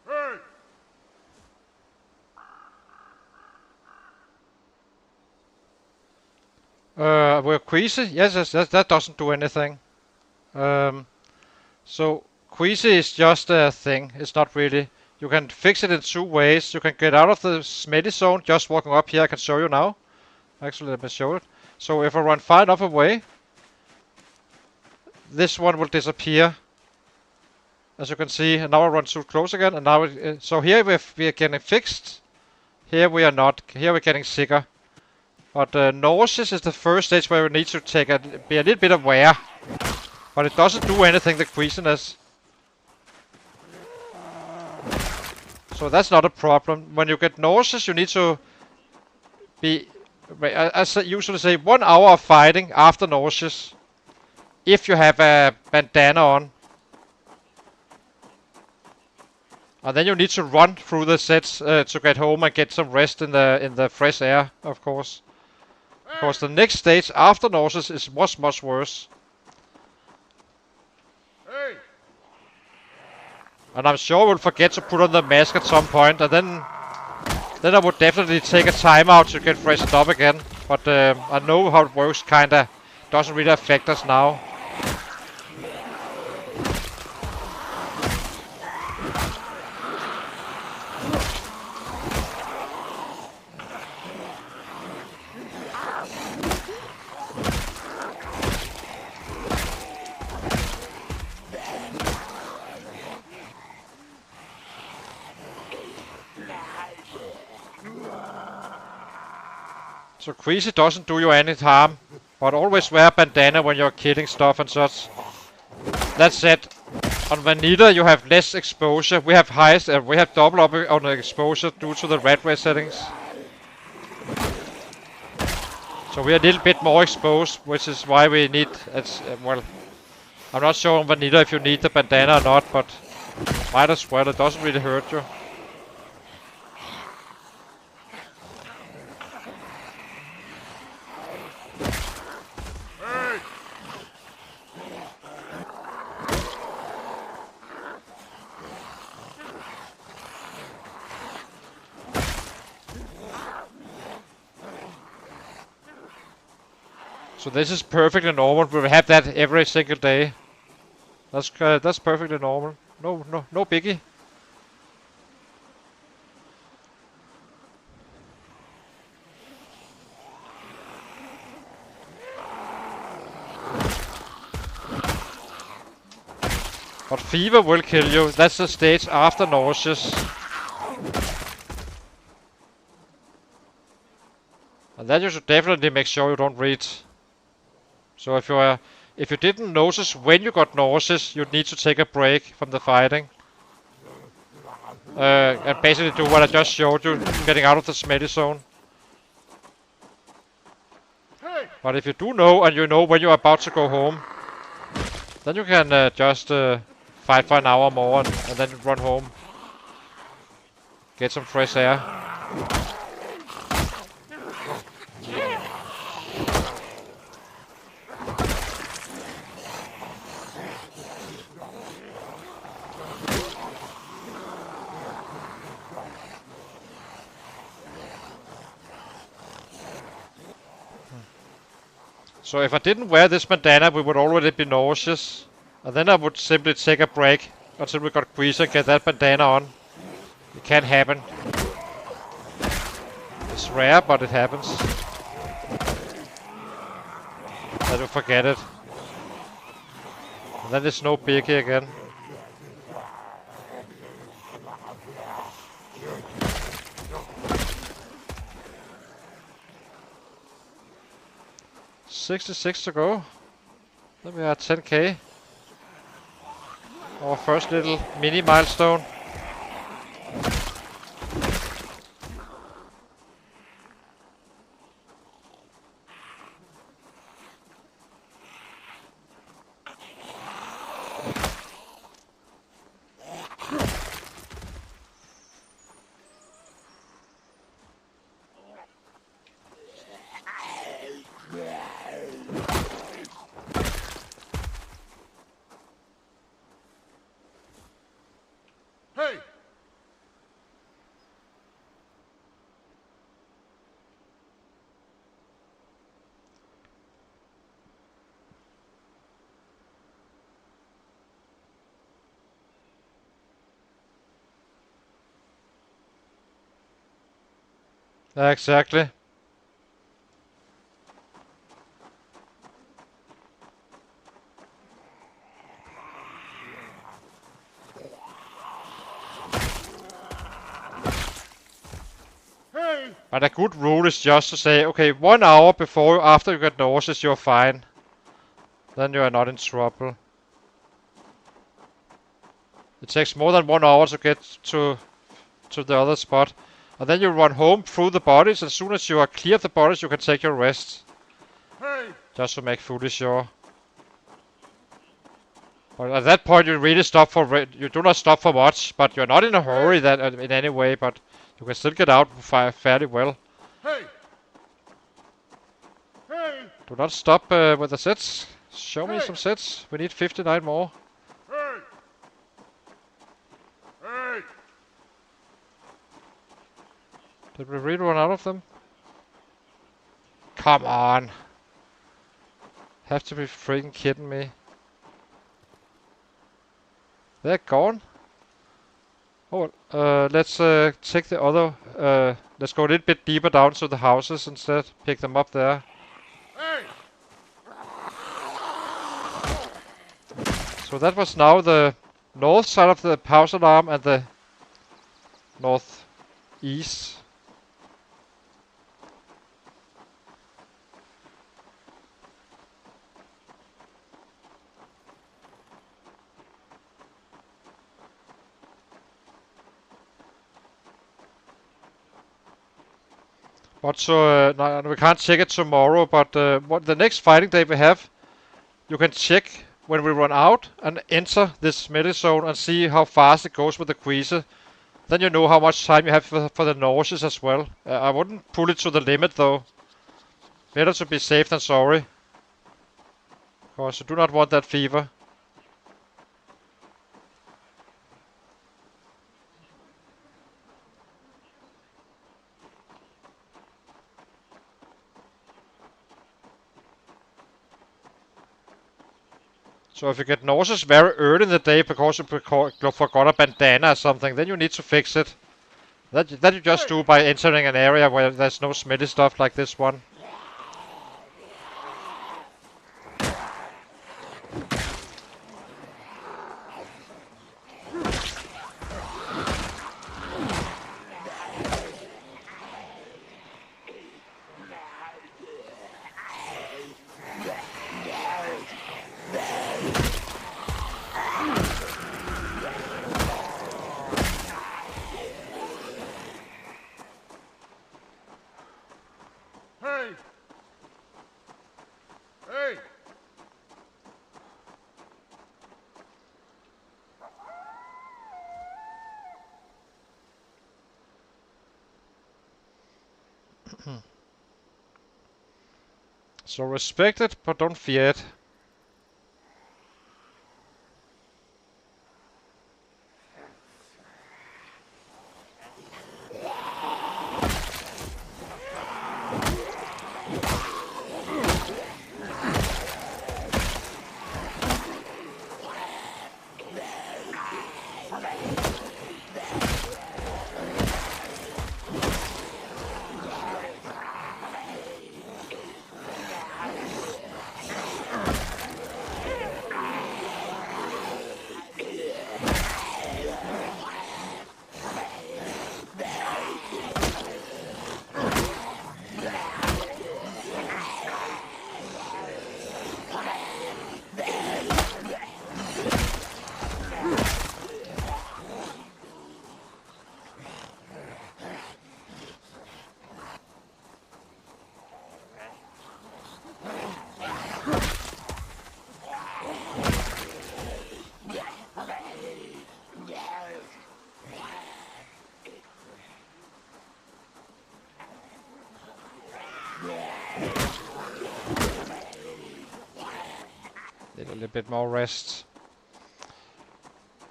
Hey!
We're queasy. Yes, that doesn't do anything. So queasy is just a thing. It's not really. You can fix it in two ways. You can get out of the smelly zone just walking up here. I can show you now. Actually, let me show it. So if I run far enough away, this one will disappear. As you can see, and now I run too close again, and now so here we are getting fixed. Here we are not. Here we're getting sicker. But nauseous is the first stage where we need to be a little bit aware. But it doesn't do anything, the queasiness. So that's not a problem. When you get nauseous, you need to be... I usually say 1 hour of fighting after nauseous. If you have a bandana on. And then you need to run through the sets to get home and get some rest in the fresh air, of course. Because the next stage after nauseous is much worse.
Hey!
And I'm sure we'll forget to put on the mask at some point, and then I would definitely take a timeout to get freshened up again. But I know how it works, kinda. Doesn't really affect us now. So Queasy doesn't do you any harm, but always wear a bandana when you're killing stuff and such. That said, on Vanilla you have less exposure. We have we have double up on the exposure due to the Ratrace settings. So we're a little bit more exposed, which is why we need. Well, I'm not sure on Vanilla if you need the bandana or not, but might as well. It doesn't really hurt you. So this is perfectly normal. We will have that every single day. That's perfectly normal. No biggie. But fever will kill you. That's the stage after nauseous. And then you should definitely make sure you don't reach. So if you didn't notice when you got nauseous, you'd need to take a break from the fighting. And basically do what I just showed you, getting out of the smelly zone. But if you do know, and you know when you're about to go home, then you can just fight for an hour more and then run home. Get some fresh air. So if I didn't wear this bandana, we would already be nauseous. And then I would simply take a break until we got Greaser and get that bandana on. It can't happen. It's rare, but it happens. Then you forget it. And then there's no biggie again. $66 to go. Then we are at 10k. Our first little mini milestone.
Hey!
Exactly.
Hey!
But a good rule is just to say, okay, 1 hour before, after you get nauseous, you're fine. Then you are not in trouble. It takes more than 1 hour to get to the other spot. And then you run home through the bodies. As soon as you are clear of the bodies, you can take your rest.
Hey!
Just to make fully sure. But at that point, you really stop for you do not stop for much, but you're not in a hurry that in any way. But you can still get out fairly well.
Hey! Hey!
Do not stop with the sets. Show me
Hey!
some sets. We need 59 more.
Hey! Hey!
Did we really run out of them? Come on. Have to be freaking kidding me. They're gone. Oh, let's take the other. Let's go a little bit deeper down to the houses instead. Pick them up there.
Hey!
So that was now the north side of the house alarm and the northeast. But so no, we can't check it tomorrow. But what the next fighting day we have, you can check when we run out and enter this melee zone and see how fast it goes with the Queezer. Then you know how much time you have for the nauseous as well. I wouldn't pull it to the limit though. Better to be safe than sorry. Because you do not want that fever. So if you get nauseous very early in the day because you forgot a bandana or something, then you need to fix it. That you just do by entering an area where there's no smelly stuff like this one.
Hey!
So respect it, but don't fear it. Need a little bit more rest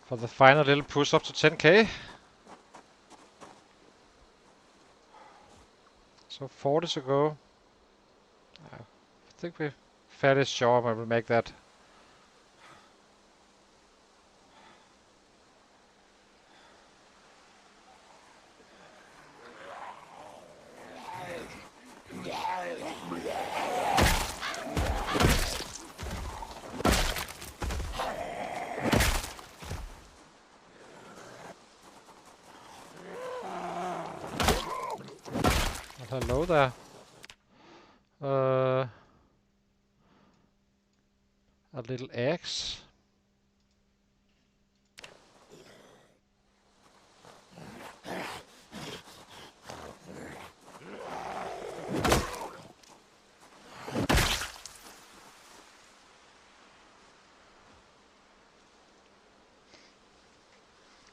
for the final little push up to 10k. So 40 to go. I think we're fairly sure we will make that. Hello there. A little axe.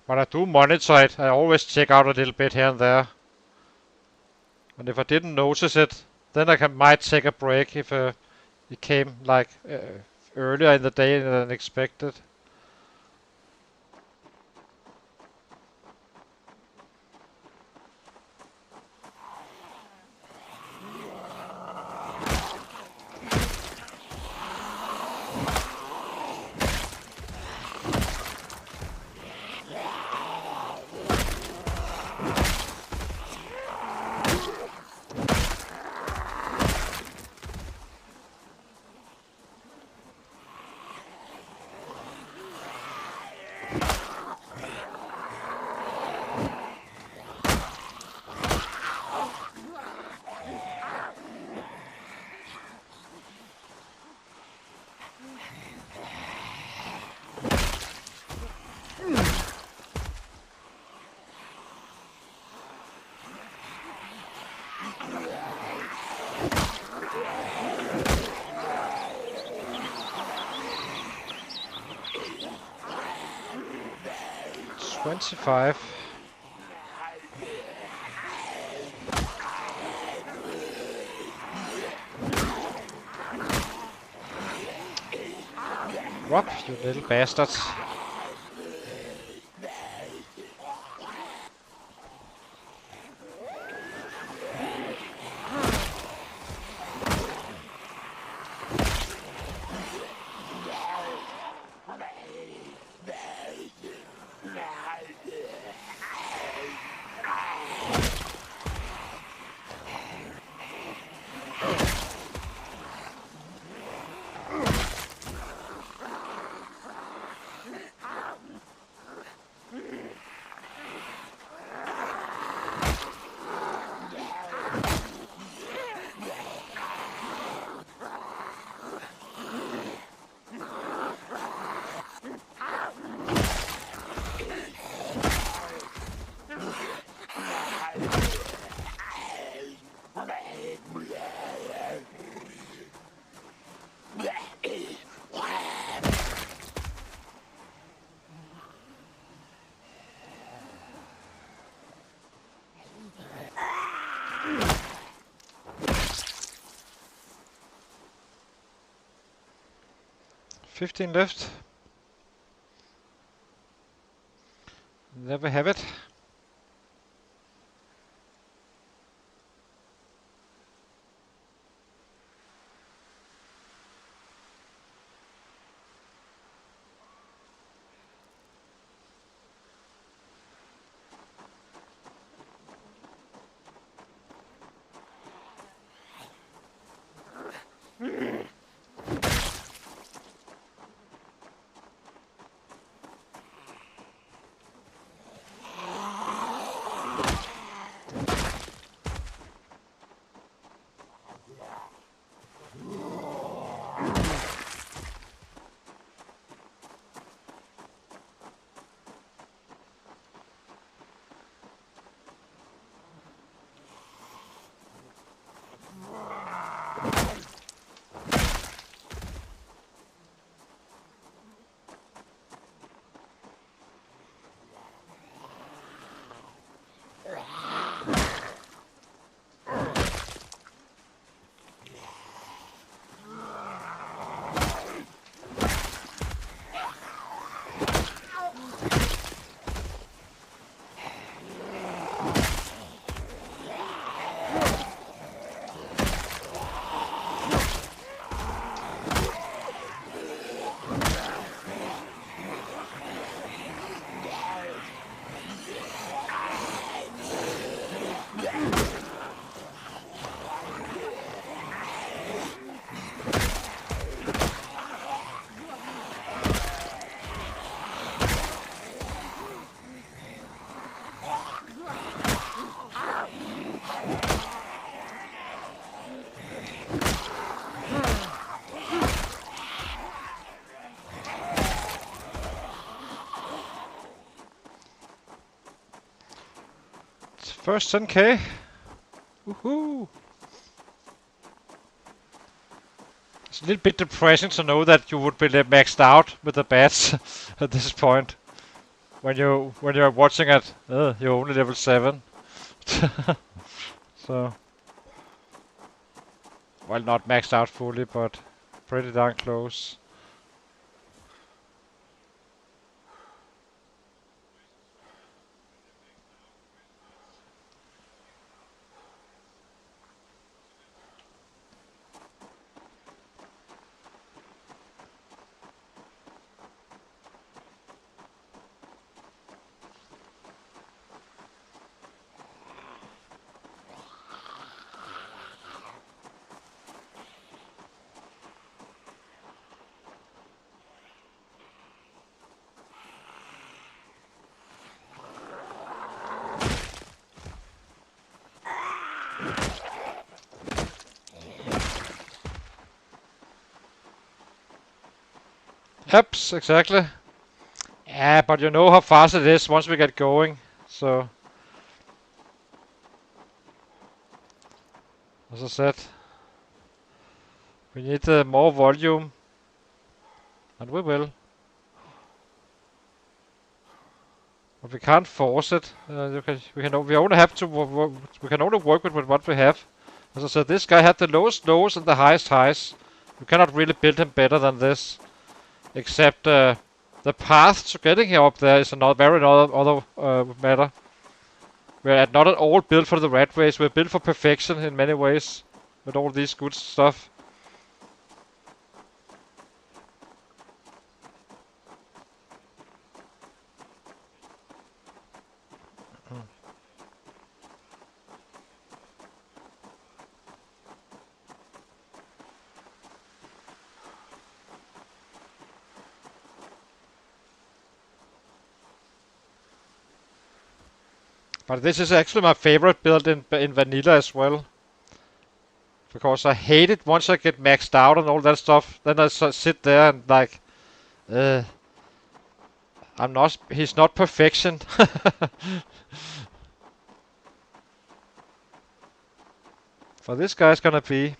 When I do monitor it, I always check out a little bit here and there. And if I didn't notice it, then I might take a break if it came like earlier in the day than expected. $25. Rob, you little bastards. 15 left. There we have it. First 10k. Woohoo! It's a little bit depressing to know that you would be maxed out with the bats at this point. When you're watching it, you're only level 7. So, well, not maxed out fully, but pretty darn close. Yep, exactly. Yeah, but you know how fast it is once we get going. So, as I said, we need more volume, and we will. But we can't force it. We only have to. We can only work with what we have. As I said, this guy had the lowest lows and the highest highs. You cannot really build him better than this. Except the path to getting him up there is another matter. We're not at all built for the Ratrace. We're built for perfection in many ways. With all these good stuff. But this is actually my favorite build in vanilla as well. Because I hate it once I get maxed out and all that stuff. Then I sit there and like, he's not perfection. For this guy's gonna be.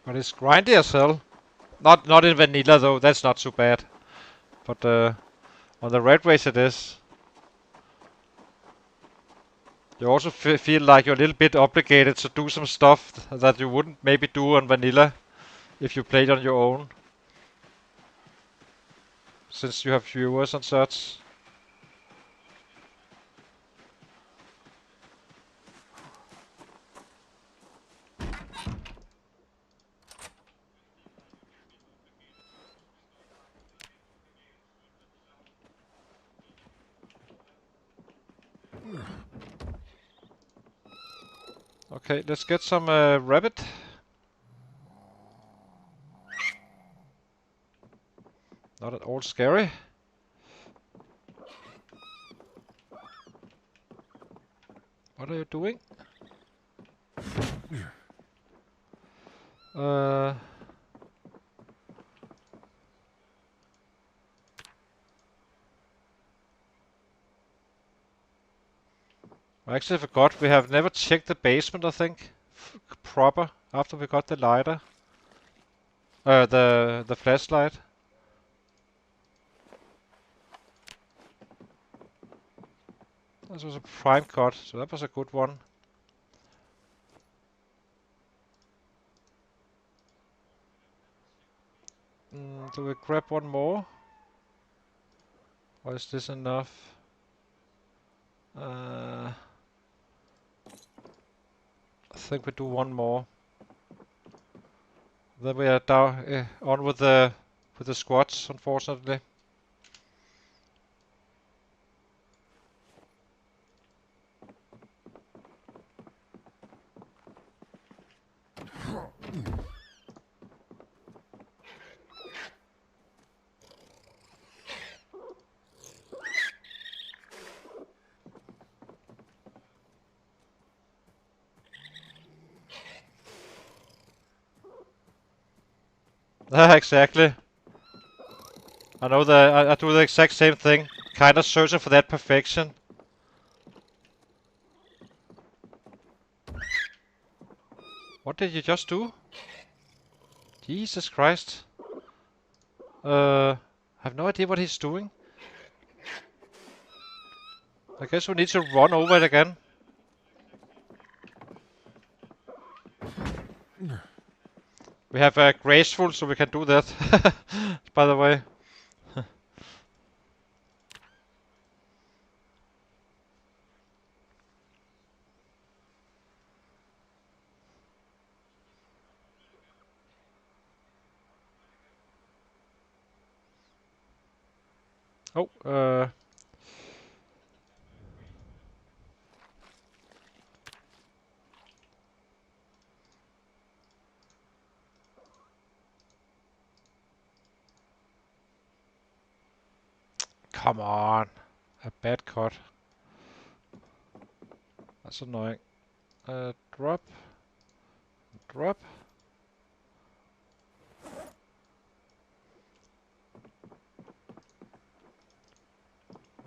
But it's grindy as hell. Not in vanilla though, that's not too bad. But On the Ratrace it is. You also feel like you're a little bit obligated to do some stuff that you wouldn't maybe do on vanilla if you played on your own, since you have viewers and such. Okay, let's get some rabbit. Not at all scary. What are you doing? I actually forgot, we have never checked the basement, I think, proper, after we got the lighter. The flashlight. This was a prime cut, so that was a good one. Do we grab one more? Or is this enough? I think we do one more. Then we are down on with the squats, unfortunately. Exactly. I know I do the exact same thing. Kinda searching for that perfection. What did you just do? Jesus Christ. I have no idea what he's doing. I guess we need to run over it again. We have graceful, so we can do that. By the way. Oh, come on. A bad cut. That's annoying. Drop. Drop.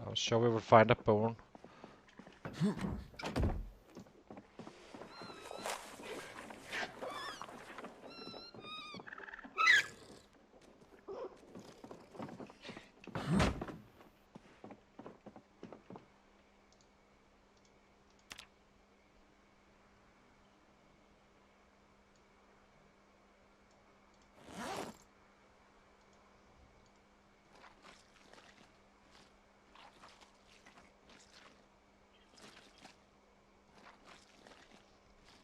I'm sure we will find a bone.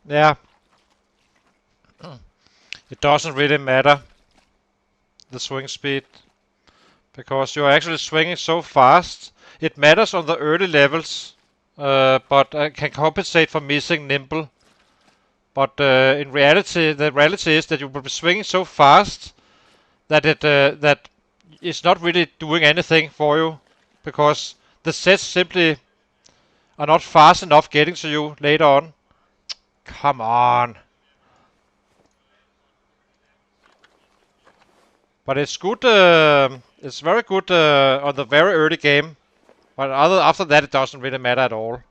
Yeah. It doesn't really matter, the swing speed, because you're actually swinging so fast. It matters on the early levels, but can compensate for missing nimble. But in reality, the reality is that you will be swinging so fast that that it's not really doing anything for you, because the sets simply are not fast enough getting to you later on. Come on. But it's good. It's very good on the very early game. But after that, it doesn't really matter at all.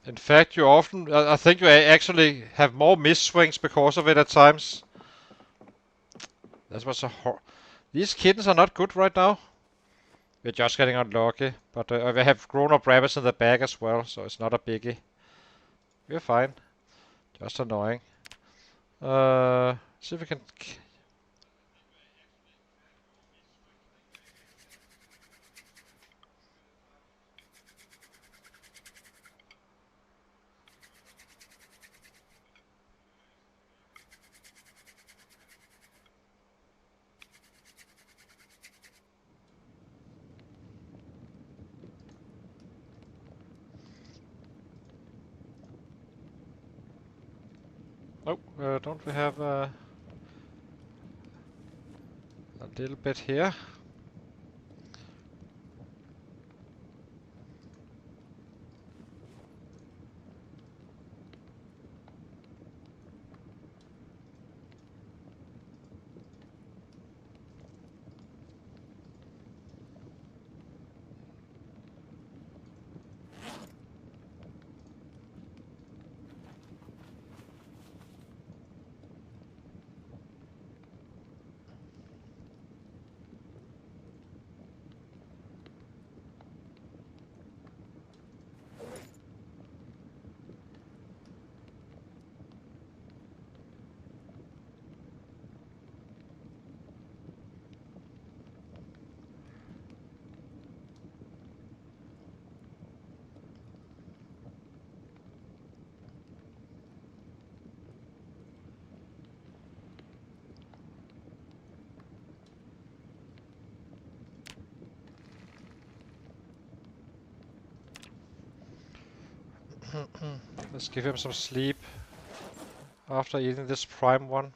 In fact, you often, I think you actually have more miss swings because of it at times. That was a These kittens are not good right now. We're just getting unlucky, but we have grown-up rabbits in the bag as well, so it's not a biggie. We're fine. Just annoying. See if we can. Oh, don't we have a little bit here? Let's give him some sleep after eating this prime one.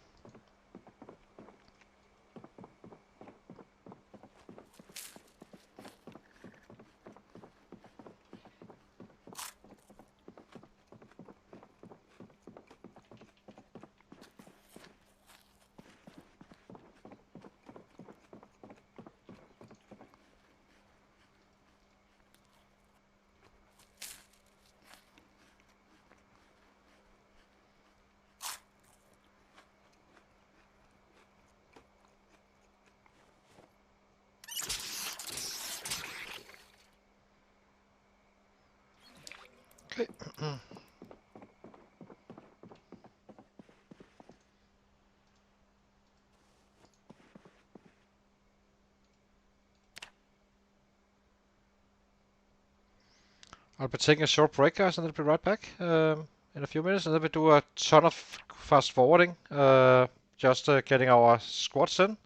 Okay. I'll be taking a short break, guys, and I'll be right back in a few minutes. And then we do a ton of fast forwarding, just getting our squats in. And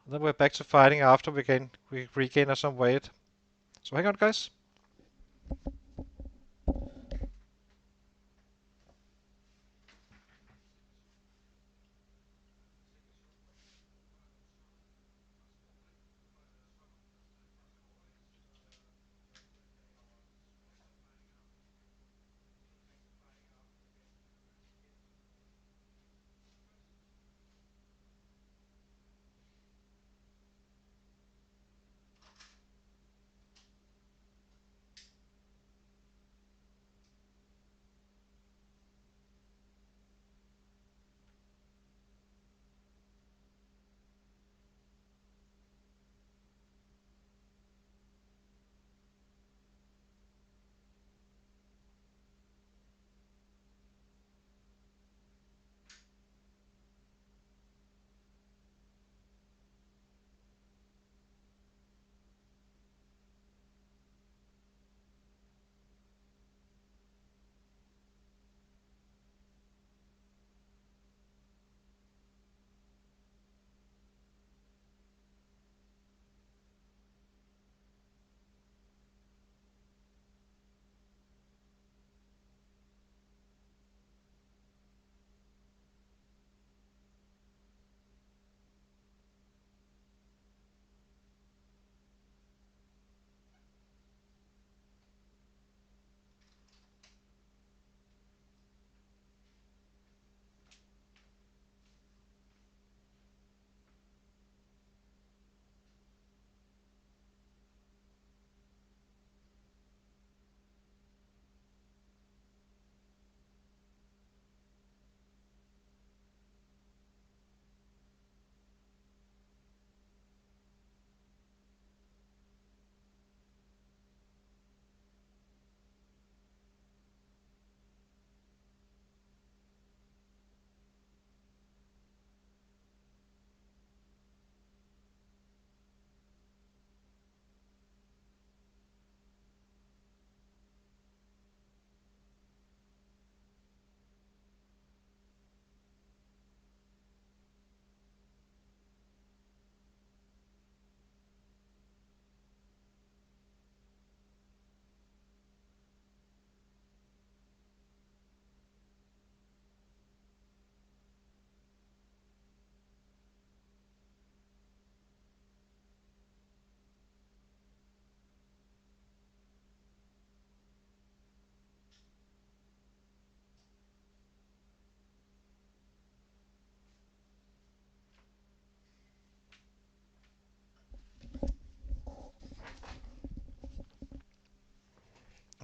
then we're back to fighting after we regain some weight. So hang on, guys.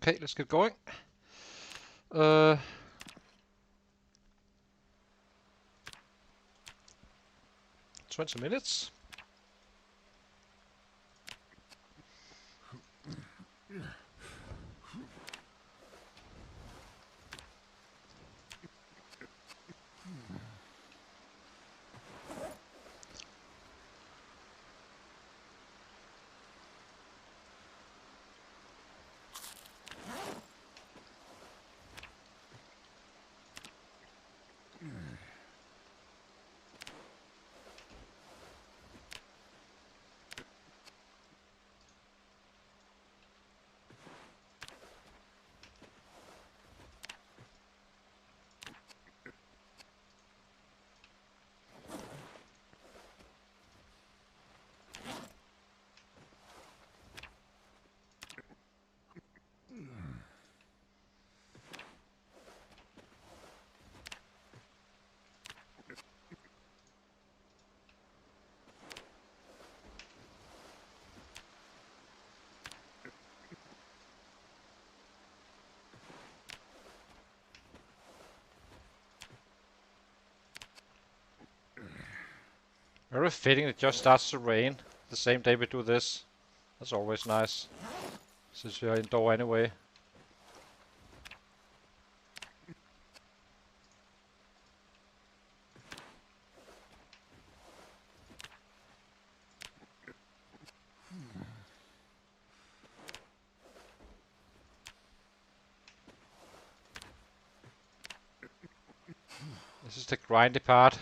Okay, let's get going. 20 minutes. Very fitting it just starts to rain the same day we do this. That's always nice, since we are indoor anyway. This is the grindy part.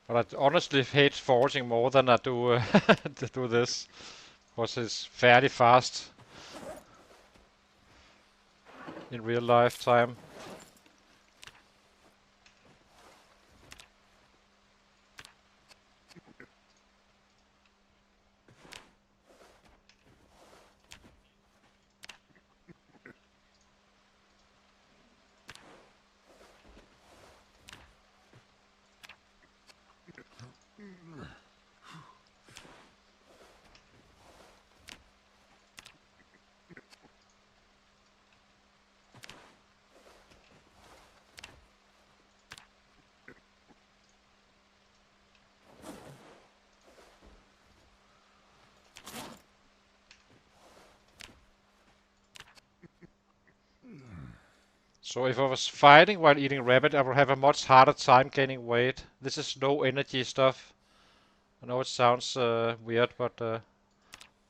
But I honestly hate foraging more than I do to do this, because it's fairly fast in real life time. So if I was fighting while eating rabbit, I would have a much harder time gaining weight. This is low energy stuff. I know it sounds weird, but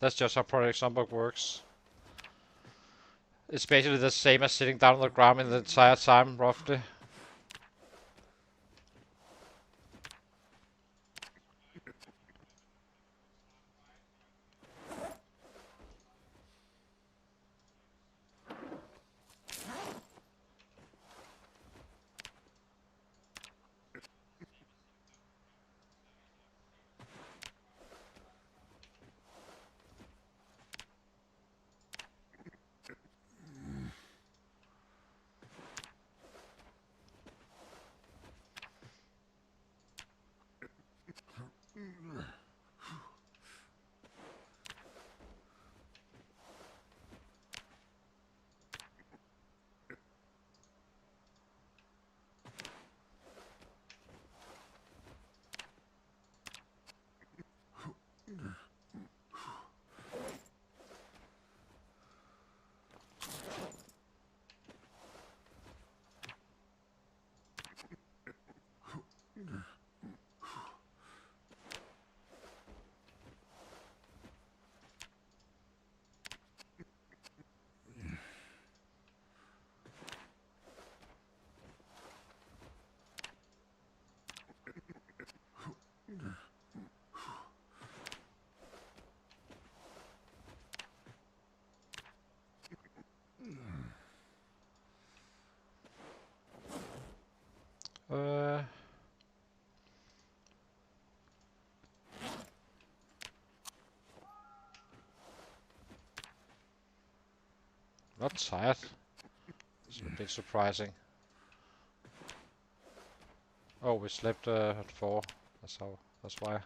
that's just how Project Zomboid works. It's basically the same as sitting down on the ground in the entire time, roughly. Uh, Not tired. It's a bit surprising. Oh, we slept at 4. That's how. That's why.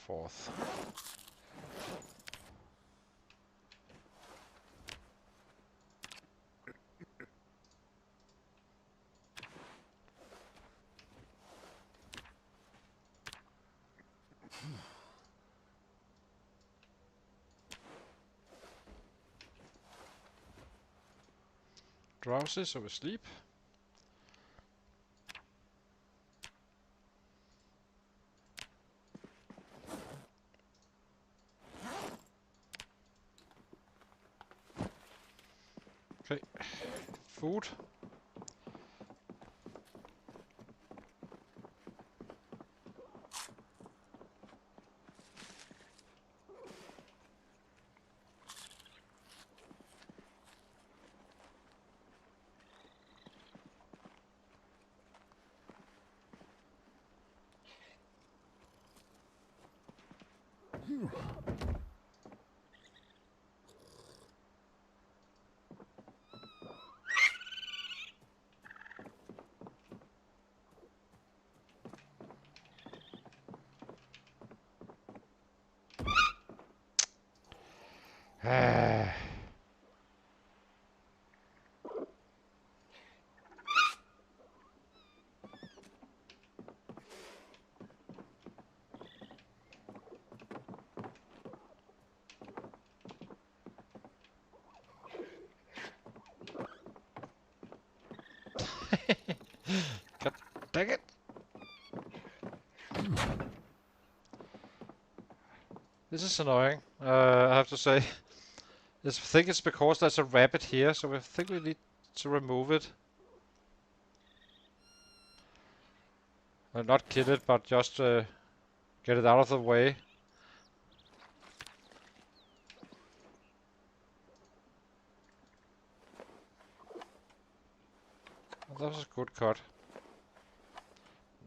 4th. Drowsy, so we sleep. Okay, food. God dang it! This is annoying, I have to say. I think it's because there's a rabbit here, so I think we need to remove it. Well, not kill it, but just get it out of the way. That was a good cut.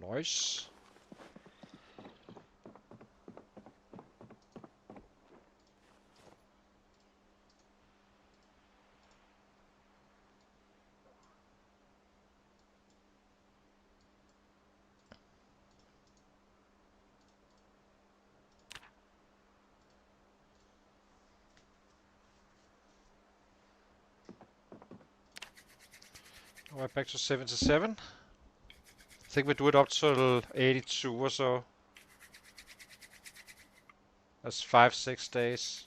Nice. We're back to 77. I think we do it up till 82 or so. That's 5-6 days.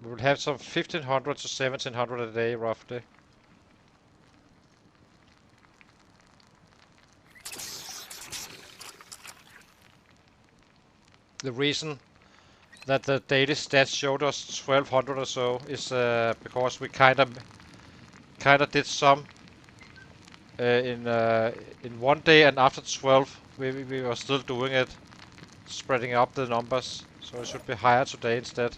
We will have some 1500 to 1700 a day roughly. The reason that the daily stats showed us 1200 or so is because we kind of did some in one day, and after 12 we were still doing it, spreading up the numbers, so it should be higher today instead.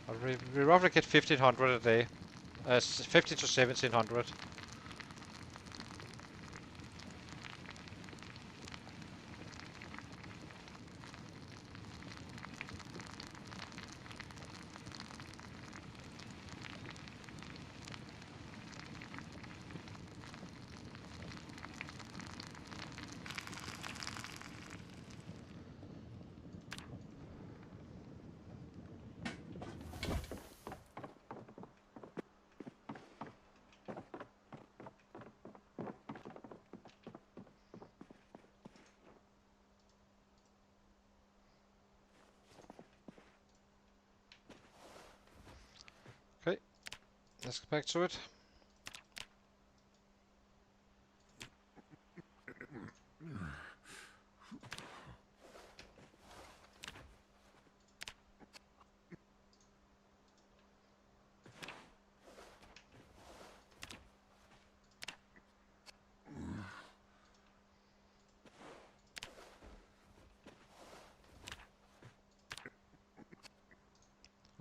But we roughly get 1500 a day, 50 to 1700. Okay, let's get back to it.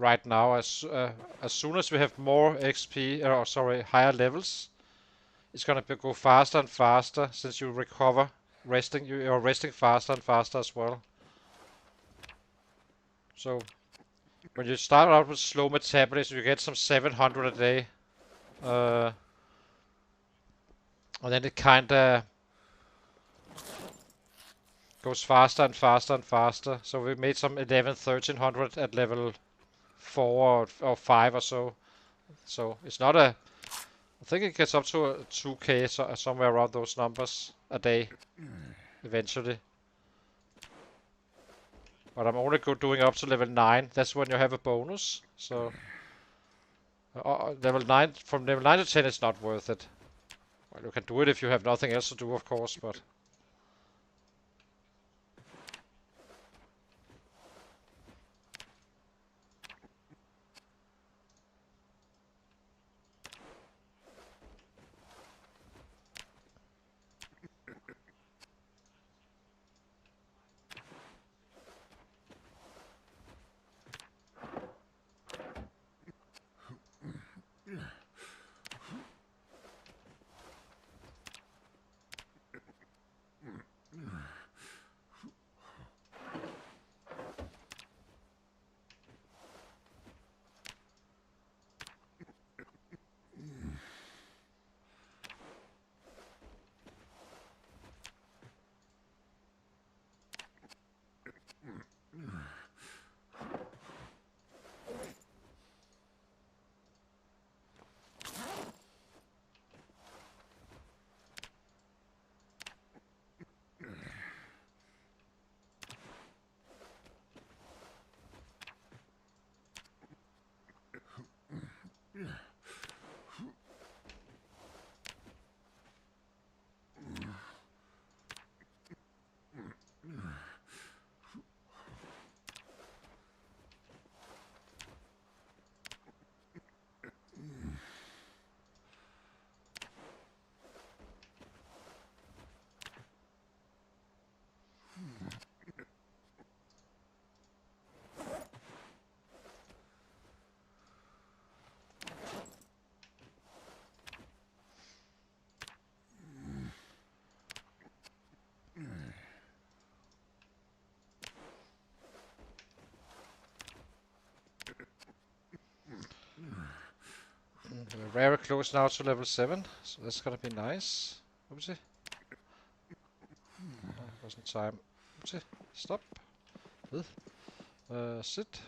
Right now, as soon as we have more XP, or sorry, higher levels, it's gonna go faster and faster since you recover resting. You're resting faster and faster as well. So When you start out with slow metabolism, you get some 700 a day. And then it kinda goes faster and faster and faster. So we made some 1300 at level 4 or 5 or so. So it's not a... I think it gets up to a 2k, so somewhere around those numbers a day, eventually. But I'm only doing up to level 9. That's when you have a bonus. So level 9, from level 9 to 10 is not worth it. Well, you can do it if you have nothing else to do, of course, but... We're very close now to level 7, so that's gonna be nice. Oopsie. Wasn't time. Oopsie. Stop. Sit.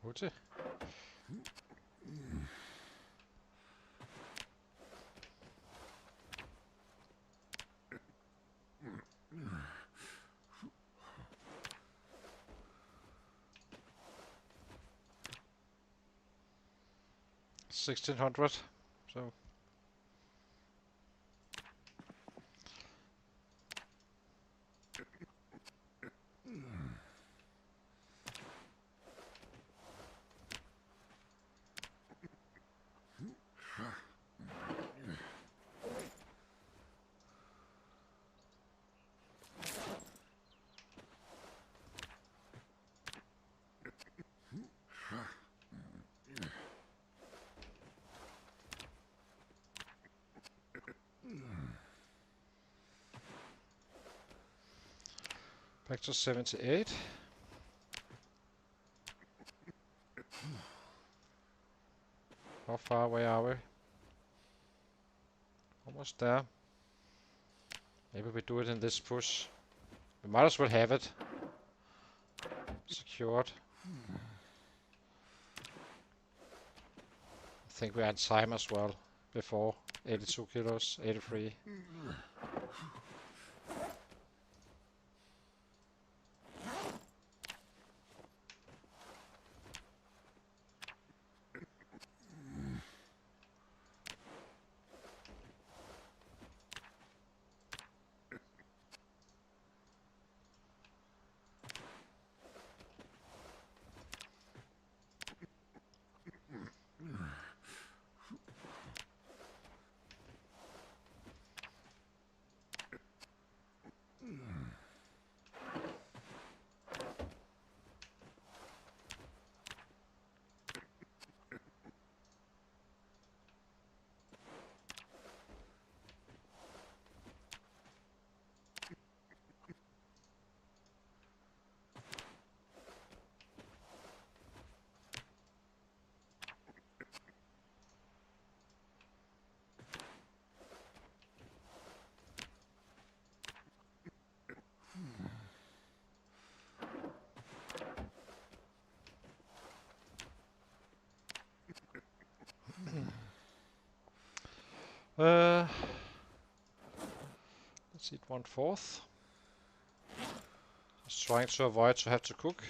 Oopsie. $1,600. So Back to 78. How far away are we? Almost there. Maybe we do it in this push. We might as well have it secured. I think we had time as well before. 82 kilos, 83. Let's eat 1/4. Just trying to avoid to have to cook.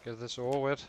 Get this over with.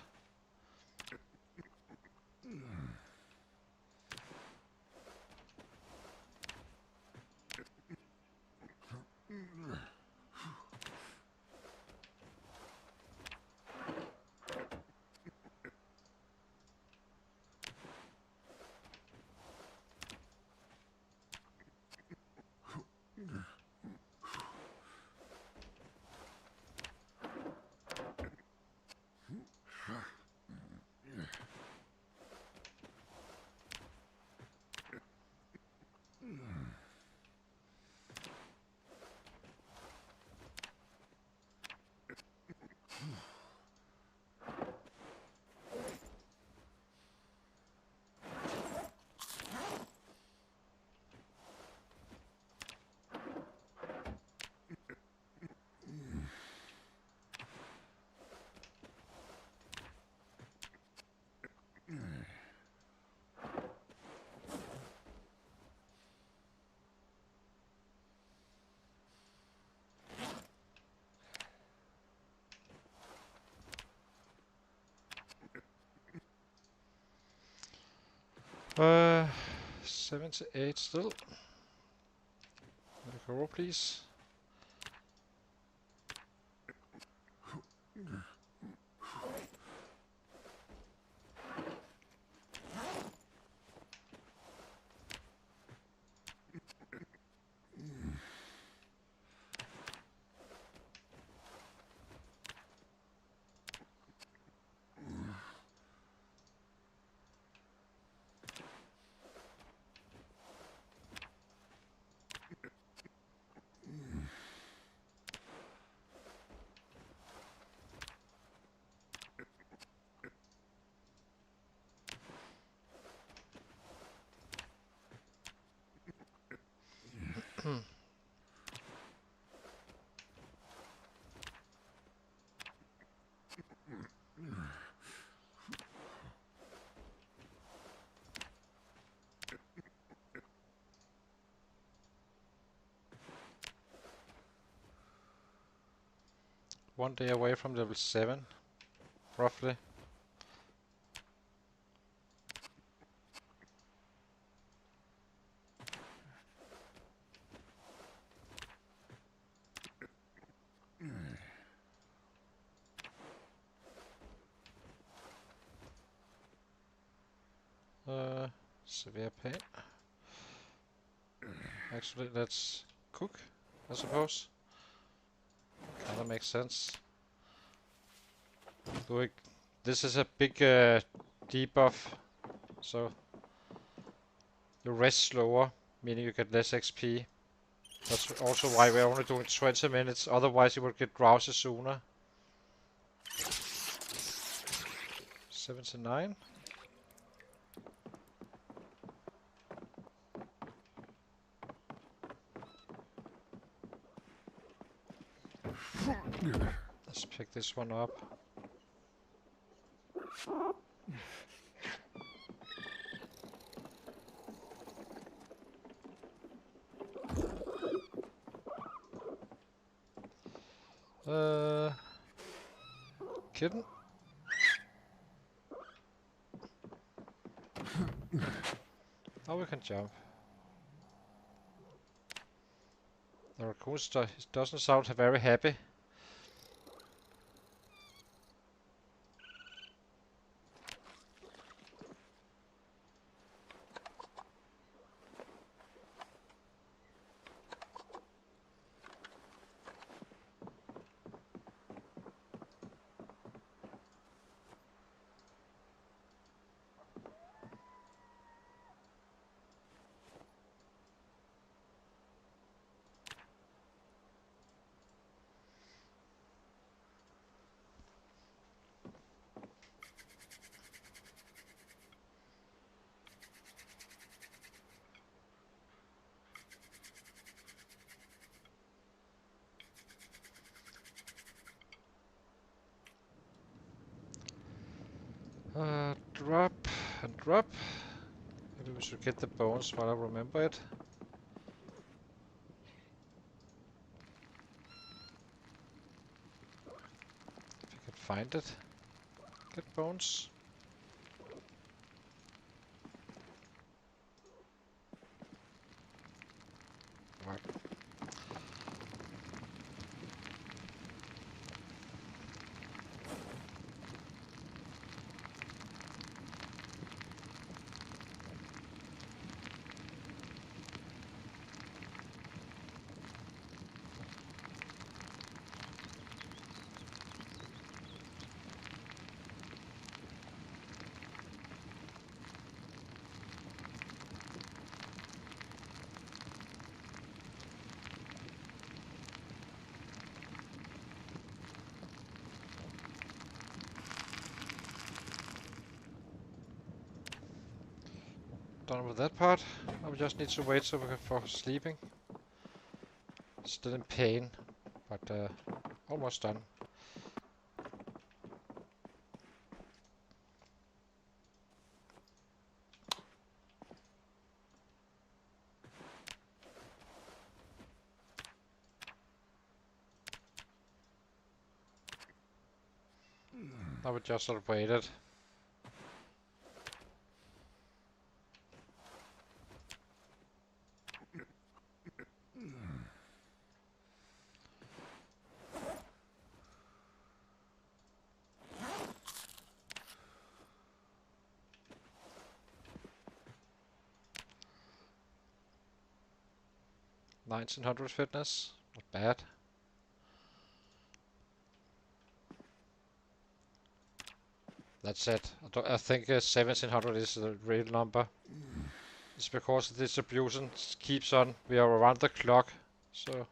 Uh, 78 still. Let go, please. One day away from level 7, roughly. Severe pain. Actually, let's cook, I suppose. Kinda makes sense. This is a big debuff, so you rest slower, meaning you get less XP. That's also why we're only doing 20 minutes, otherwise you will get drowsy sooner. 79. Let's pick this one up. Kitten. Now we can jump. The raccoon doesn't sound very happy. Drop and drop. Maybe we should get the bones while I remember it. If you can find it. Get bones. Right. Done with that part. Now we just need to wait for sleeping. Still in pain, but almost done. Now we just sort of waited. $1900 fitness, not bad. That's it. I think 1700 is the real number. It's because the distribution keeps on. We are around the clock, so.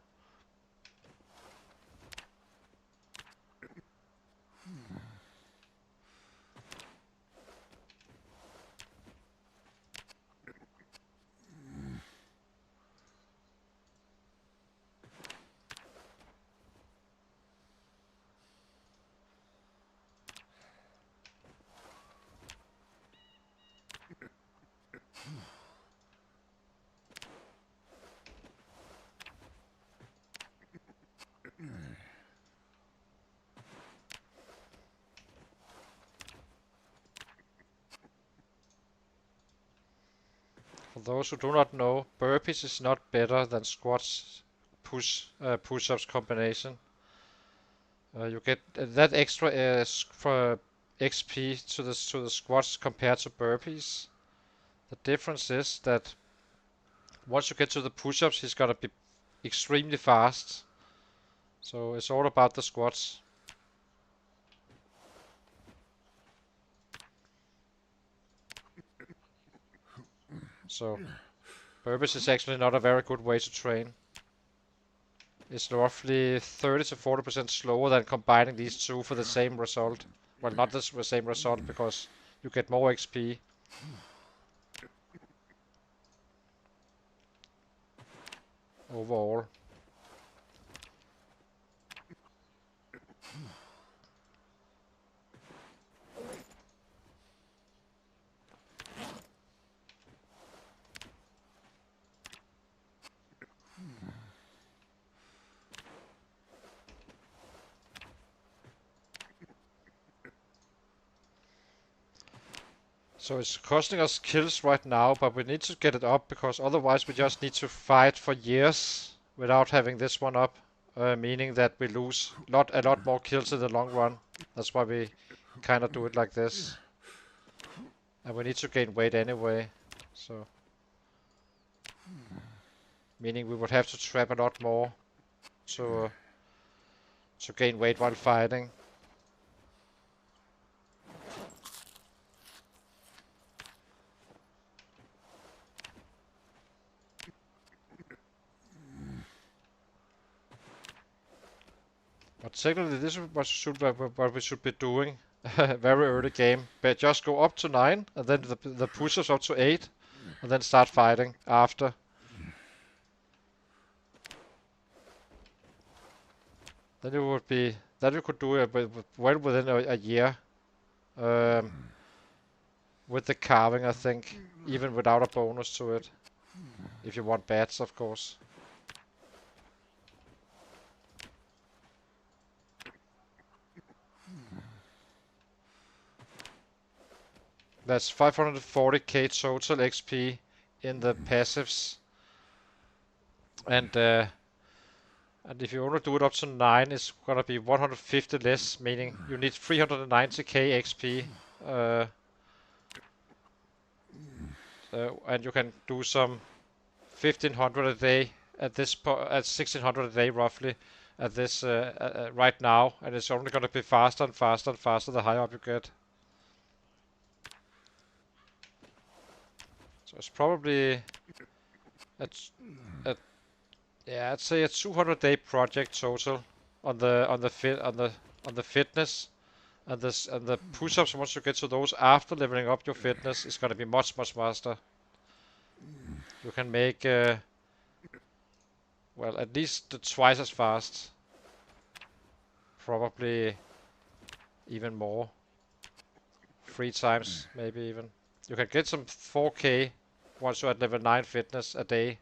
For those who do not know, burpees is not better than squats push-ups combination. You get that extra for XP to the squats compared to burpees. The difference is that once you get to the push-ups, he's gonna be extremely fast. So it's all about the squats. So burpees is actually not a very good way to train. is roughly 30 to 40% slower than combining these two for the same result. Well, not the same result because you get more XP. Overall. So it's costing us kills right now, but we need to get it up because otherwise we just need to fight for years without having this one up, meaning that we lose a lot more kills in the long run. That's why we kind of do it like this. And we need to gain weight anyway, so meaning we would have to trap a lot more to gain weight while fighting. But technically this is what we should be doing very early game. But just go up to 9 and then the push-ups up to 8 and then start fighting after. Then it would be that we could do it well within a year. With the carving, I think, even without a bonus to it. If you want bats, of course. That's 540k total XP in the passives. And if you only do it up to 9, it's gonna be 150 less, meaning you need 390k XP. And you can do some 1500 a day at this at 1600 a day roughly at this right now, and it's only gonna be faster and faster and faster the higher up you get. So it's probably yeah, I'd say a 200-day project total on the fitness, and the push-ups. Once you get to those after leveling up your fitness, is gonna be much faster. You can make well, at least twice as fast, probably even more, 3 times maybe even. You can get some 4k once you're at level 9 fitness a day.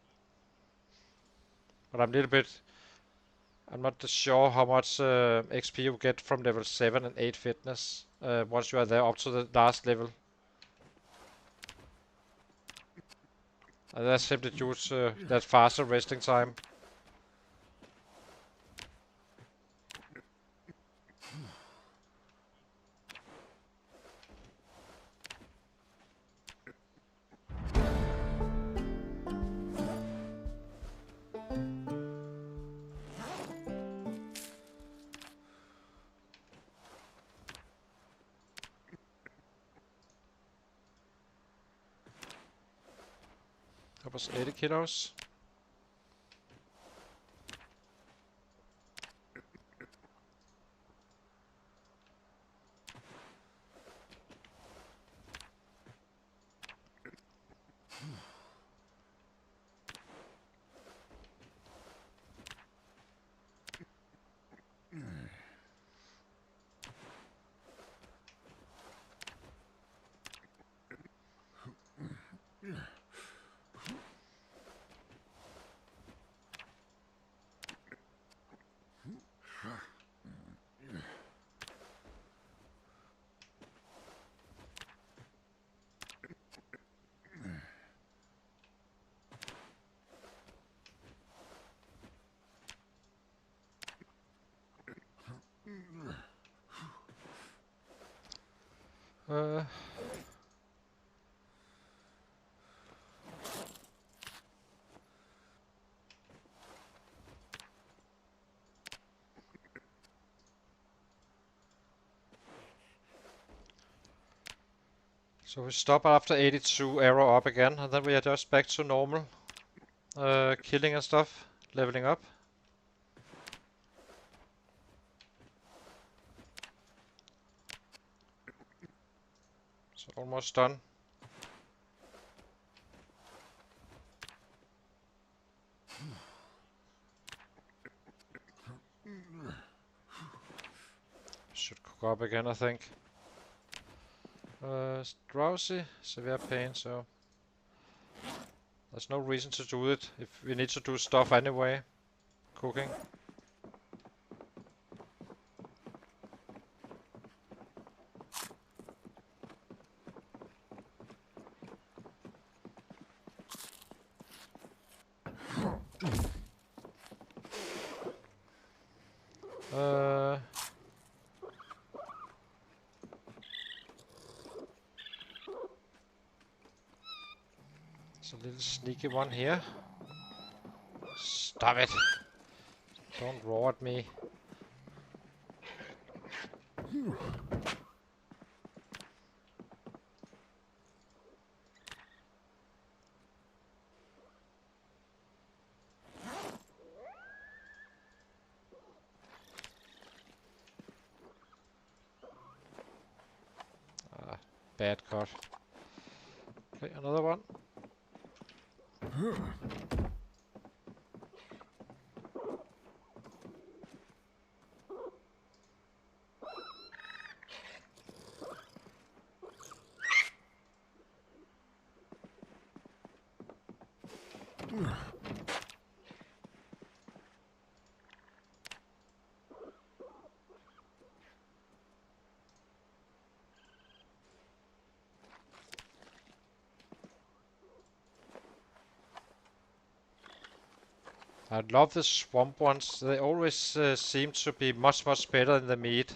But I'm not sure how much XP you get from level 7 and 8 fitness once you are there up to the last level. And that's simply due to that faster resting time. That was 80 kilos. So we stop after 82, arrow up again, and then we are just back to normal killing and stuff, leveling up. It's almost done. Should cook up again, I think. Drowsy, severe pain, so there's no reason to do it if we need to do stuff anyway. Cooking. There's a little sneaky one here. Stop it! Don't roar at me. Bad cut. Okay, another one. I love the swamp ones. They always seem to be much better than the meat.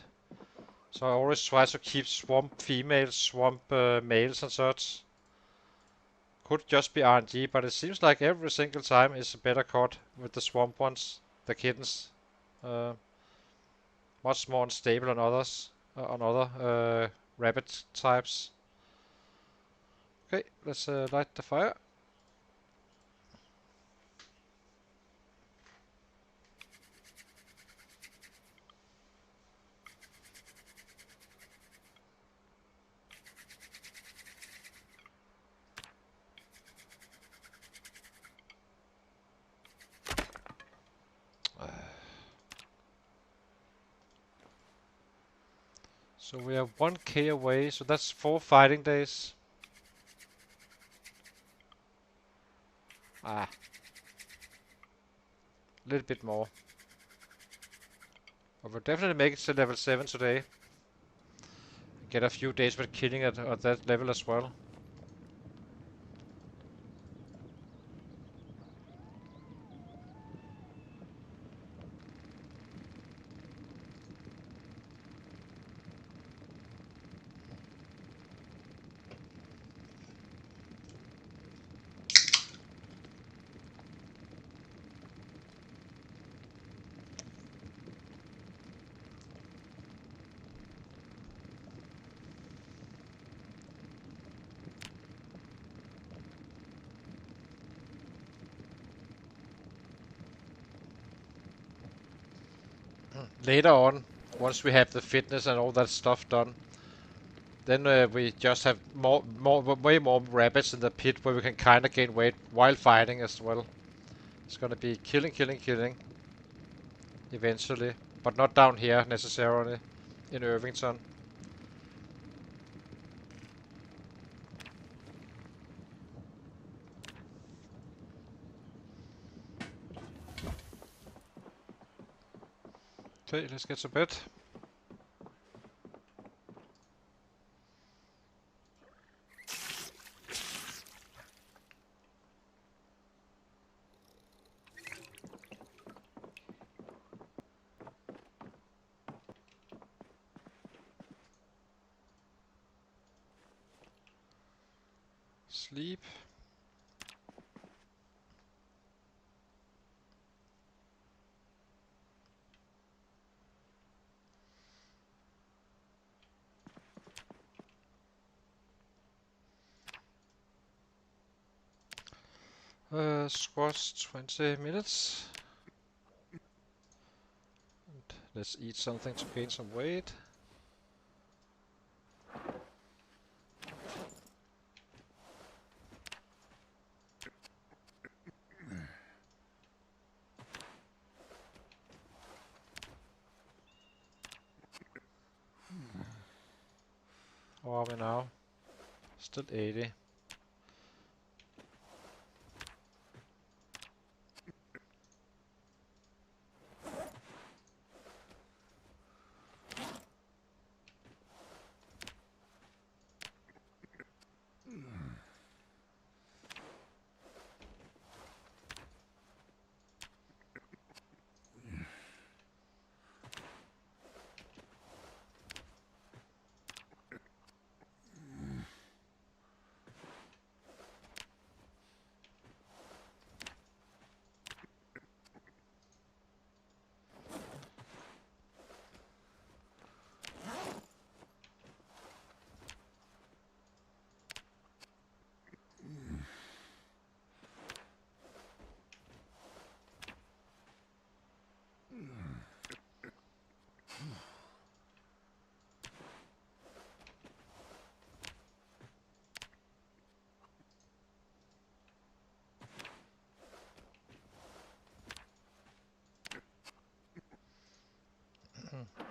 So I always try to keep swamp females, swamp males and such. Could just be RNG, but it seems like every single time is a better cut with the swamp ones, the kittens. Uh, Much more unstable than others, on other rabbit types. Okay, let's light the fire. So we are 1k away, so that's 4 fighting days. A little bit more. But we'll definitely make it to level 7 today. Get a few days with killing at that level as well. Later on, once we have the fitness and all that stuff done, then we just have way more rabbits in the pit where we can kind of gain weight while fighting as well. It's gonna be killing eventually, but not down here necessarily in Irvington. Okay, let's get to bed. Sleep. Squats 20 minutes. And let's eat something to gain some weight. Or are we now? Still 80.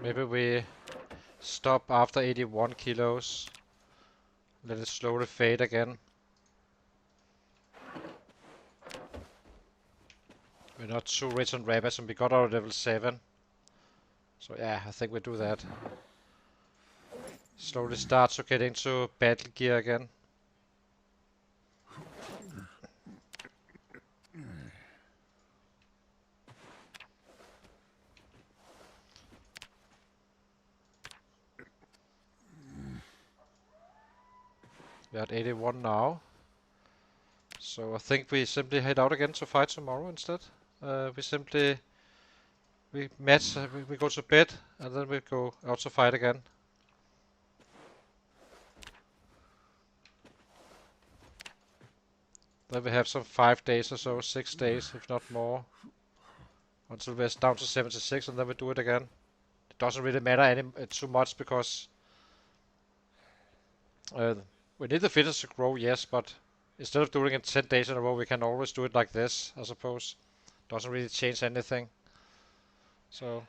Maybe we stop after 81 kilos. Let it slowly fade again. We're not too rich on rabbits and we got our level 7. So yeah, I think we do that. Slowly start to get into battle gear again. We're at 81 now. So I think we simply head out again to fight tomorrow instead. We match, we go to bed, and then we go out to fight again. Then we have some 5 days or so, 6 days, if not more, until we're down to 76, and then we do it again. It doesn't really matter too much because uh, we need the fitness to grow, yes, but instead of doing it 10 days in a row, we can always do it like this, I suppose. Doesn't really change anything. So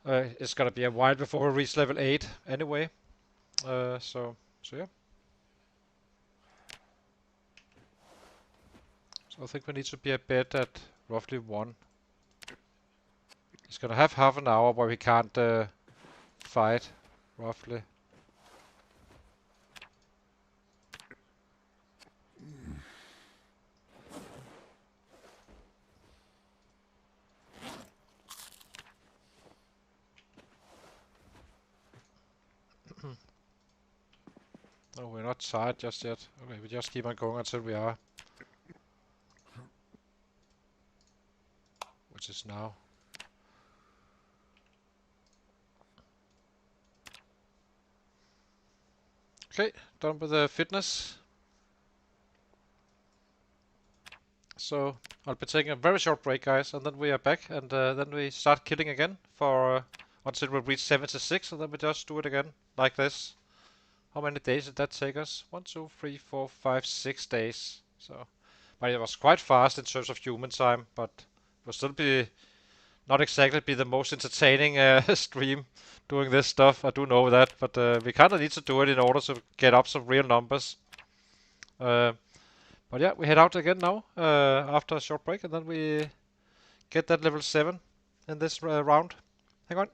it's gonna be a while before we reach level 8 anyway. So yeah. So I think we need to be a bed at roughly 1. He's gonna have half an hour where we can't fight, roughly. No, we're not tired just yet. Okay, we just keep on going until we are. Which is now. Okay, done with the fitness. So I'll be taking a very short break, guys, and then we are back, and then we start killing again for until we reach 76, and then we just do it again like this. How many days did that take us? 1, 2, 3, 4, 5, 6 days. So, but it was quite fast in terms of human time, but it will still be not exactly be the most entertaining stream doing this stuff. I do know that, but we kind of need to do it in order to get up some real numbers. Uh, but yeah, we head out again now after a short break, and then we get that level 7 in this round. Hang on.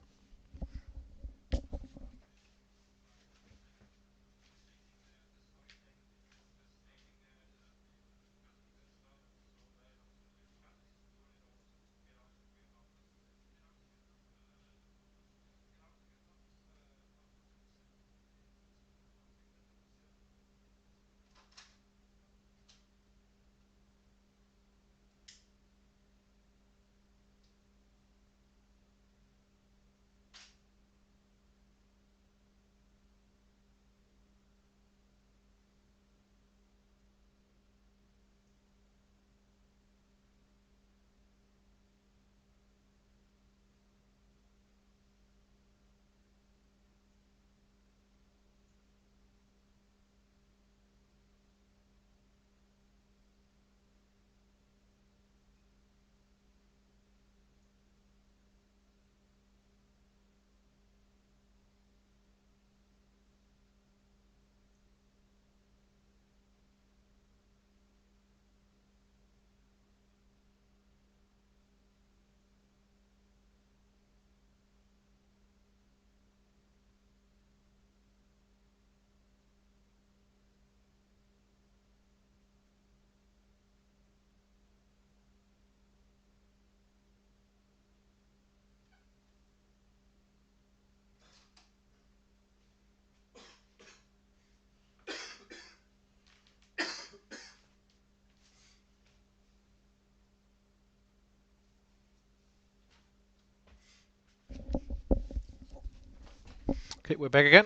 Okay, we're back again.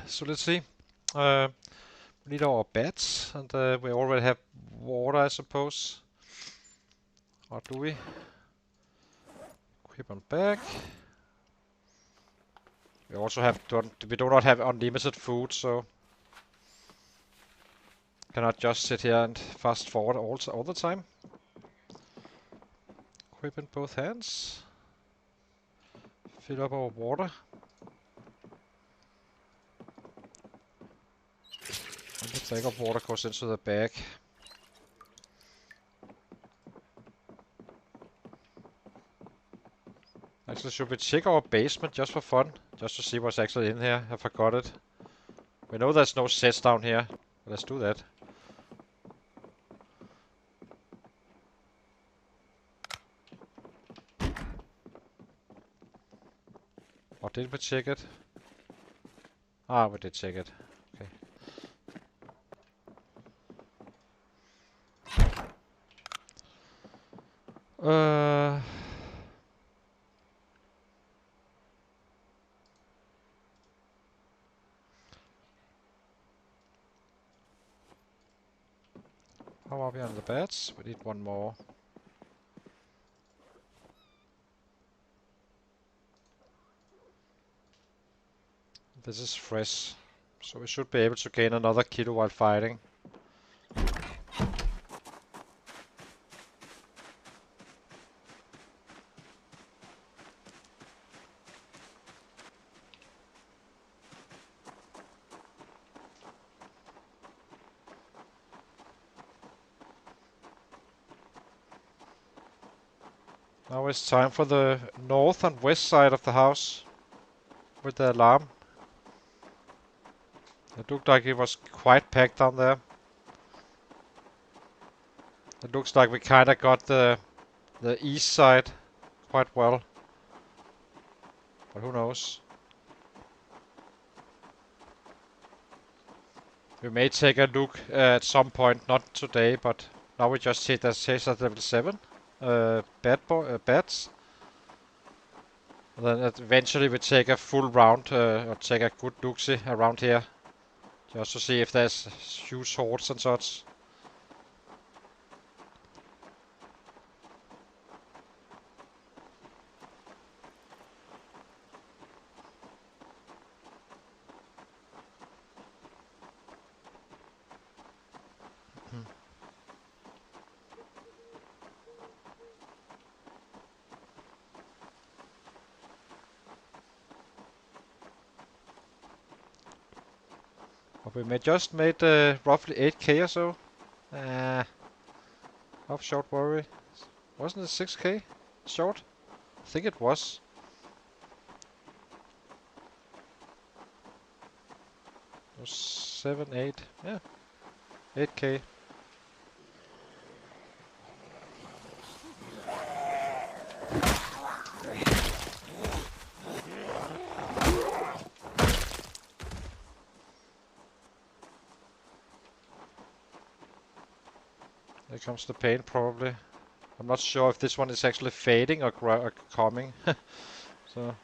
So let's see. We need our bats, and we already have water, I suppose. Or do we? Equip on back. We also have we do not have unlimited food, so cannot just sit here and fast forward all the time. Equip in both hands. Fill up our water. And the tank of water goes into the bag. Actually, should we check our basement just for fun? Just to see what's actually in here. I forgot it. We know there's no sets down here. Let's do that. Or did we check it? Ah, we did check it. Okay. How are we on the beds? We need one more. This is fresh, so we should be able to gain another kilo while fighting. Now it's time for the north and west side of the house with the alarm. It looked like it was quite packed down there. It looks like we kinda got the east side quite well. But who knows? We may take a look at some point, not today, but now we just hit that chase at level 7. Bats. And then eventually we take a full round, or take a good look-see around here. Just to see if there's huge hordes and such. But we just made roughly 8k or so. Of short worry. Wasn't it 6k short? I think it was. It was 7, 8. Yeah, 8k. There comes the pain probably. I'm not sure if this one is actually fading or coming. So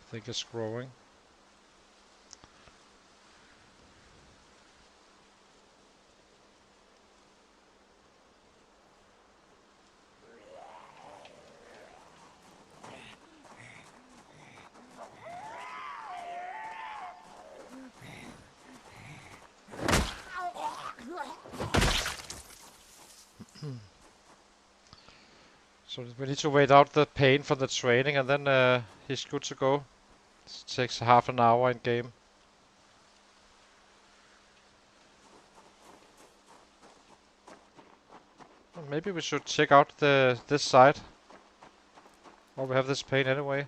I think it's growing. So we need to wait out the pain for the training, and then he's good to go. It takes half an hour in game. Maybe we should check out this side. Or we have this pane anyway.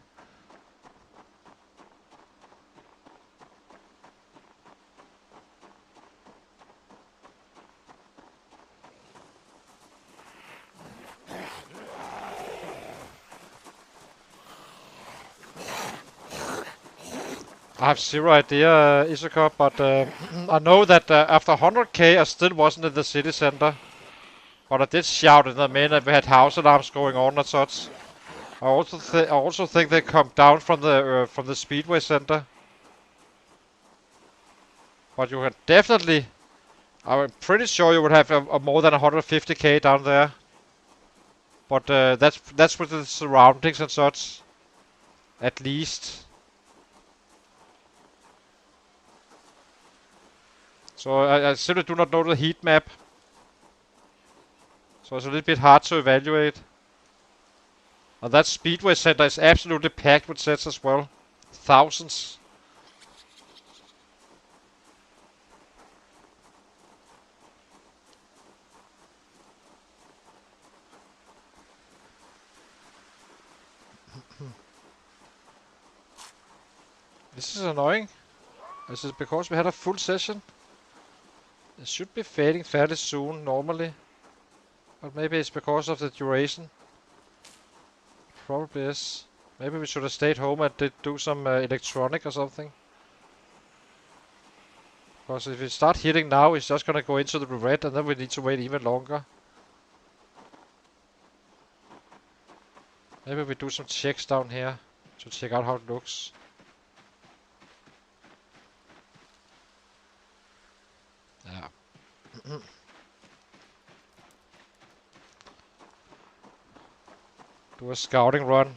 I have zero idea, Isuka, but I know that after 100k I still wasn't in the city center. But I did shout in the minute we had house alarms going on and such. I also think they come down from the speedway center. But you can definitely, I'm pretty sure you would have a more than 150k down there. But that's with the surroundings and such, at least. So I simply do not know the heat map. So it's a little bit hard to evaluate. And that speedway center is absolutely packed with sets as well. Thousands. This is annoying. Is it because we had a full session? It should be fading fairly soon normally. But maybe it's because of the duration. Probably is. Maybe we should have stayed home and did do some electronic or something. Because if we start hitting now, it's just gonna go into the red and then we need to wait even longer. Maybe we do some checks down here to check out how it looks. Yeah. Do a scouting run.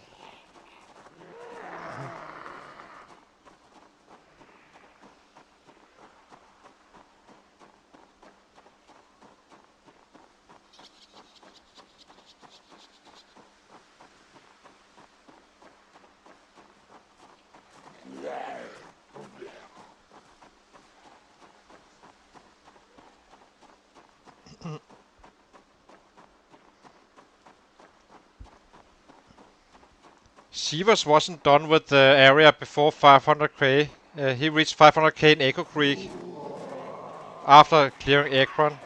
Sivas wasn't done with the area before 500k. He reached 500k in Echo Creek after clearing Ekron.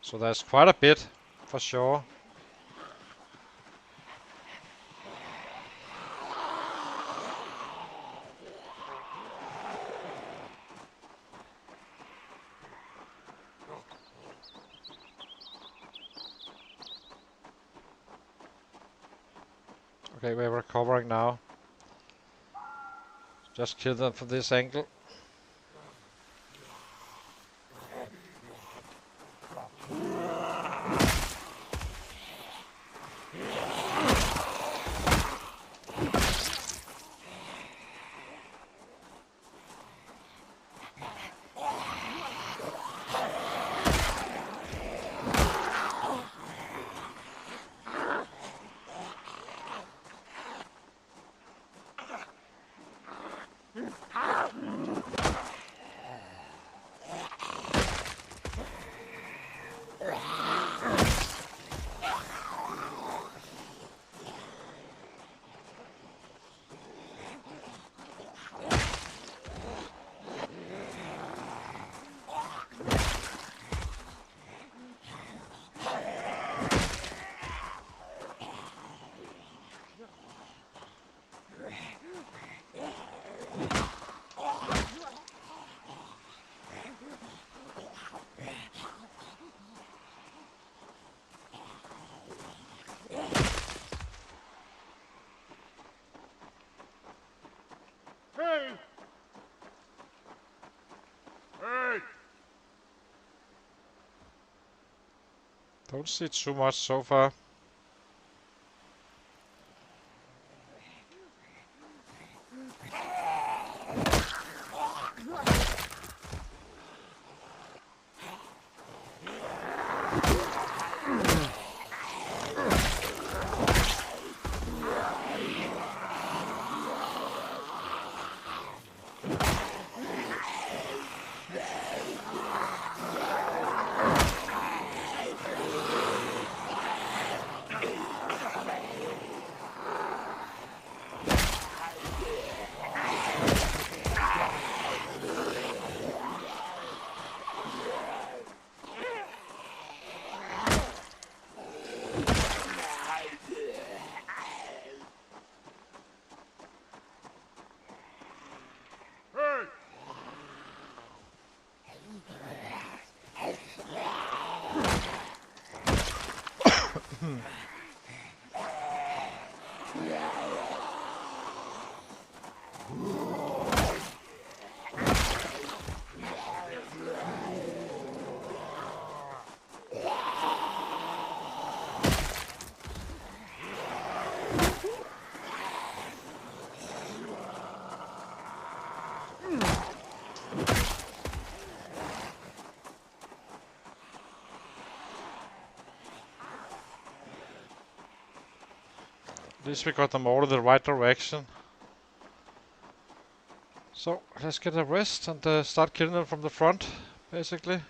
So there's quite a bit, for sure. Okay, we're recovering now. Just kill them from this angle.
Hey! Hey!
Don't see too much so far. At least we got them all in the right direction. So let's get a rest and start killing them from the front, basically.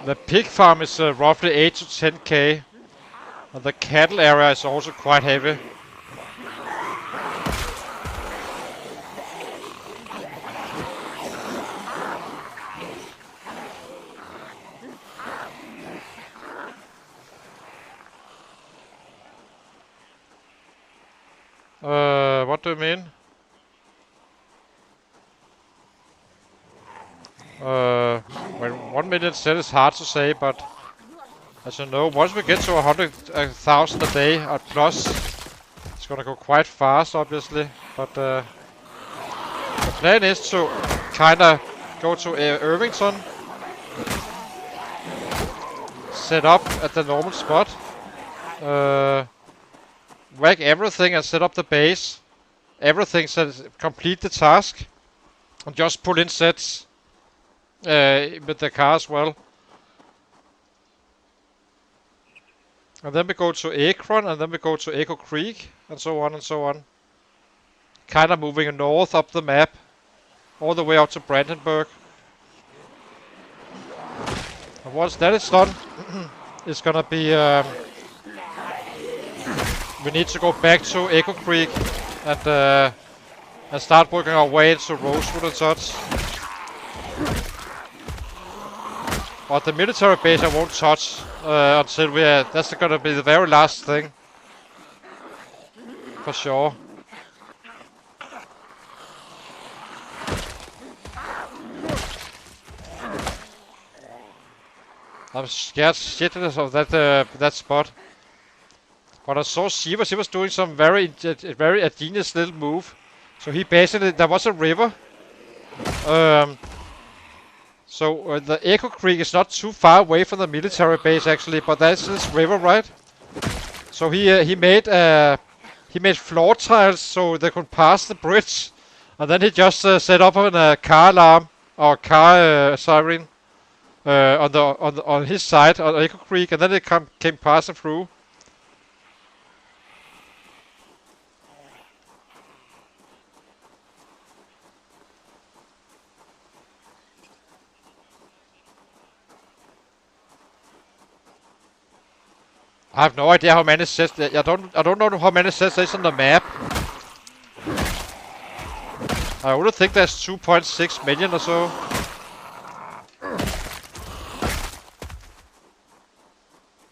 The pig farm is roughly 8 to 10k, and the cattle area is also quite heavy. What do you mean? Well, 1 million set is hard to say, but as you know, once we get to 100,000 a day or plus, it's gonna go quite fast, obviously. But the plan is to kinda go to Irvington, set up at the normal spot, whack everything and set up the base. Everything, so complete the task, and just pull in sets with the car as well. And then we go to Akron, and then we go to Echo Creek, and so on and so on. Kind of moving north up the map, all the way up to Brandenburg. And once that is done, it's gonna be... we need to go back to Echo Creek and start working our way into Rosewood and such. But the military base I won't touch until we are... That's gonna be the very last thing. For sure. I'm scared shitless of that spot. But I saw Shiva. She was doing some very ingenious little move. So he basically... There was a river. So the Echo Creek is not too far away from the military base actually, but there's this river, right? So he made floor tiles so they could pass the bridge, and then he just set up a car alarm or car siren on his side on Echo Creek, and then they came passing through. I have no idea how many sets. I don't know how many sets there's on the map. I only think there's 2.6 million or so.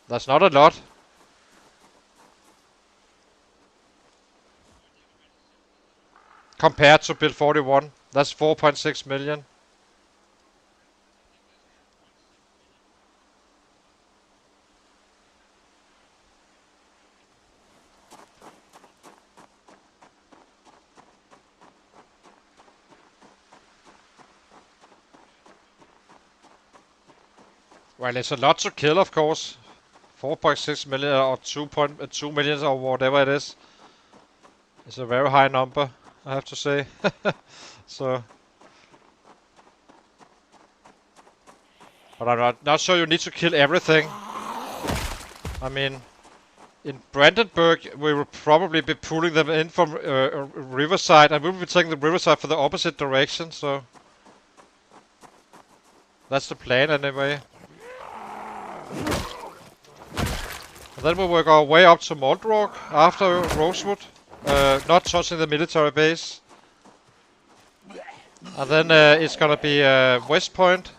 That's not a lot. Compared to Build 41, that's 4.6 million. Well, it's a lot to kill, of course. 4.6 million or 2.2 million or whatever it is. It's a very high number, I have to say. So, but I'm not sure you need to kill everything. I mean, in Brandenburg, we will probably be pulling them in from Riverside, and we will be taking the Riverside for the opposite direction, so that's the plan anyway. And then we'll work our way up to Moldrock after Rosewood, not touching the military base. And then it's gonna be West Point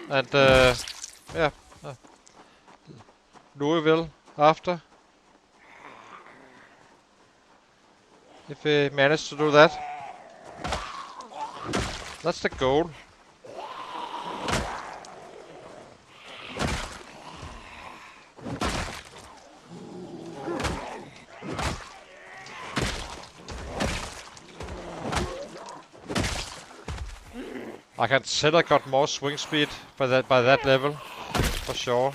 and yeah, Louisville after. If we manage to do that. That's the goal. I can tell I got more swing speed by that level, for sure.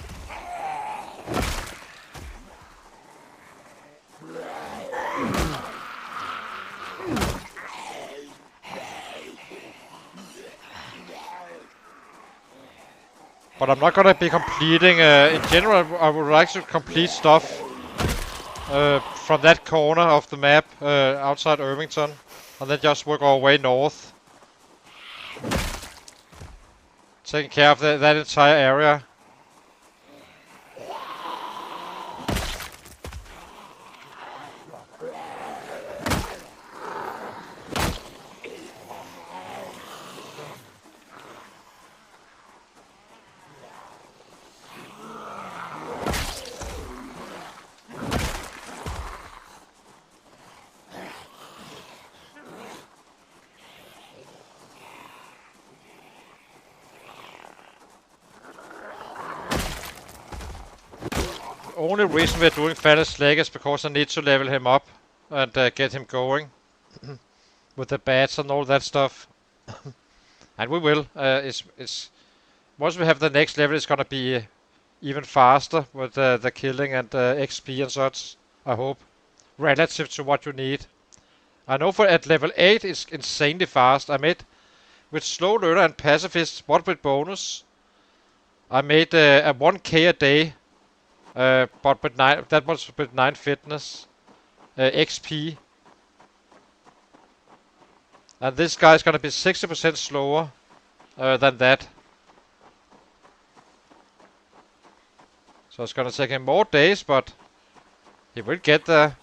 But I'm not gonna be completing. In general, I would like to complete stuff from that corner of the map outside Irvington, and then just work our way north, taking care of that entire area. Only reason we're doing Fallus Lake is because I need to level him up and get him going with the bats and all that stuff. And we will. It's once we have the next level, it's gonna be even faster with the killing and XP and such. I hope, relative to what you need. I know for at level 8 it's insanely fast. I made with slow learner and pacifist, what with bonus. I made a 1k a day. But with 9, that was with 9 fitness, XP, and this guy is gonna be 60% slower than that. So it's gonna take him more days, but he will get there.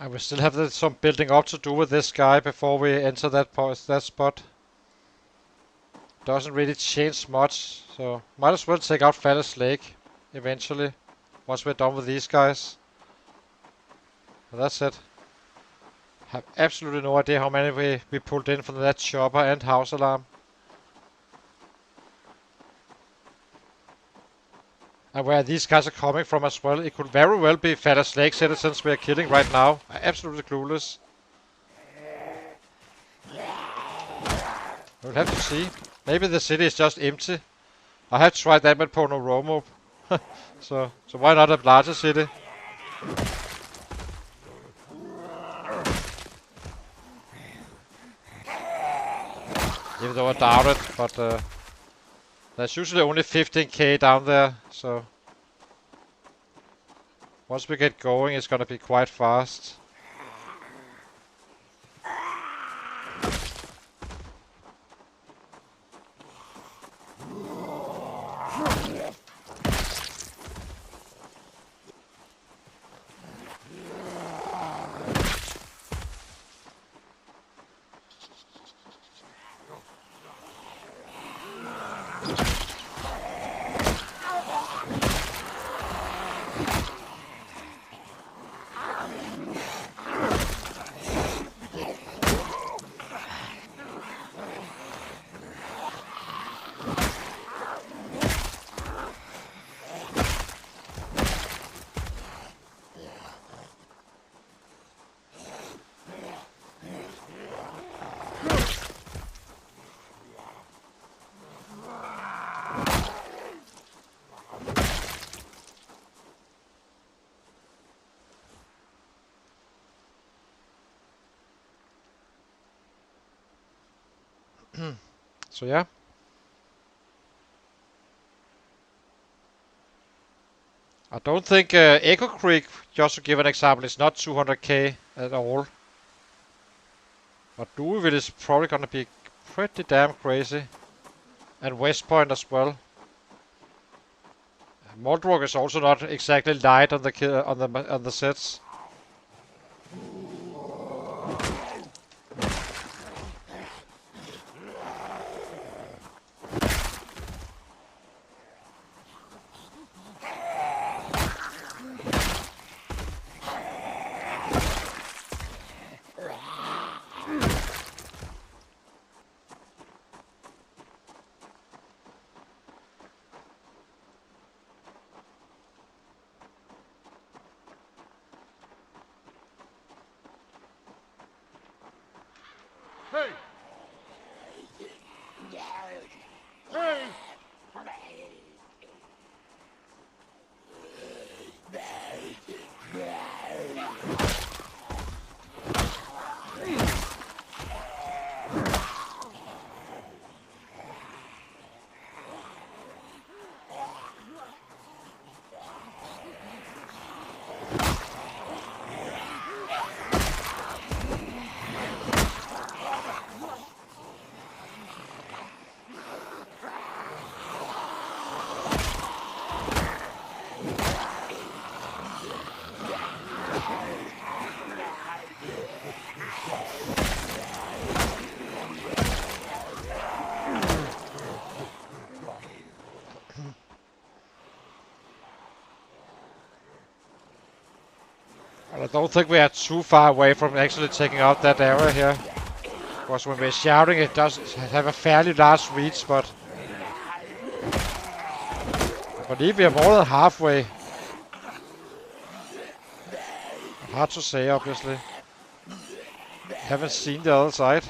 And we still have some building up to do with this guy before we enter that spot. Doesn't really change much, so might as well take out Phallus Lake eventually, once we're done with these guys. But that's it. Have absolutely no idea how many we pulled in from that chopper and house alarm. And where these guys are coming from as well, it could very well be Phallus Lake citizens we are killing right now. I'm absolutely clueless. We'll have to see. Maybe the city is just empty. I have tried that with Ponoromo. so why not a larger city? Even though I doubt it, but there's usually only 15k down there, so once we get going, it's gonna be quite fast. So yeah. I don't think Echo Creek, just to give an example, is not 200k at all. But Deweyville is probably gonna be pretty damn crazy. And West Point as well. Moldrock is also not exactly light on the sets.
Hey! Hey!
I don't think we are too far away from actually taking out that area here. Because when we're shouting, it does have a fairly large reach, but I believe we are more than halfway. Hard to say, obviously. Haven't seen the other side.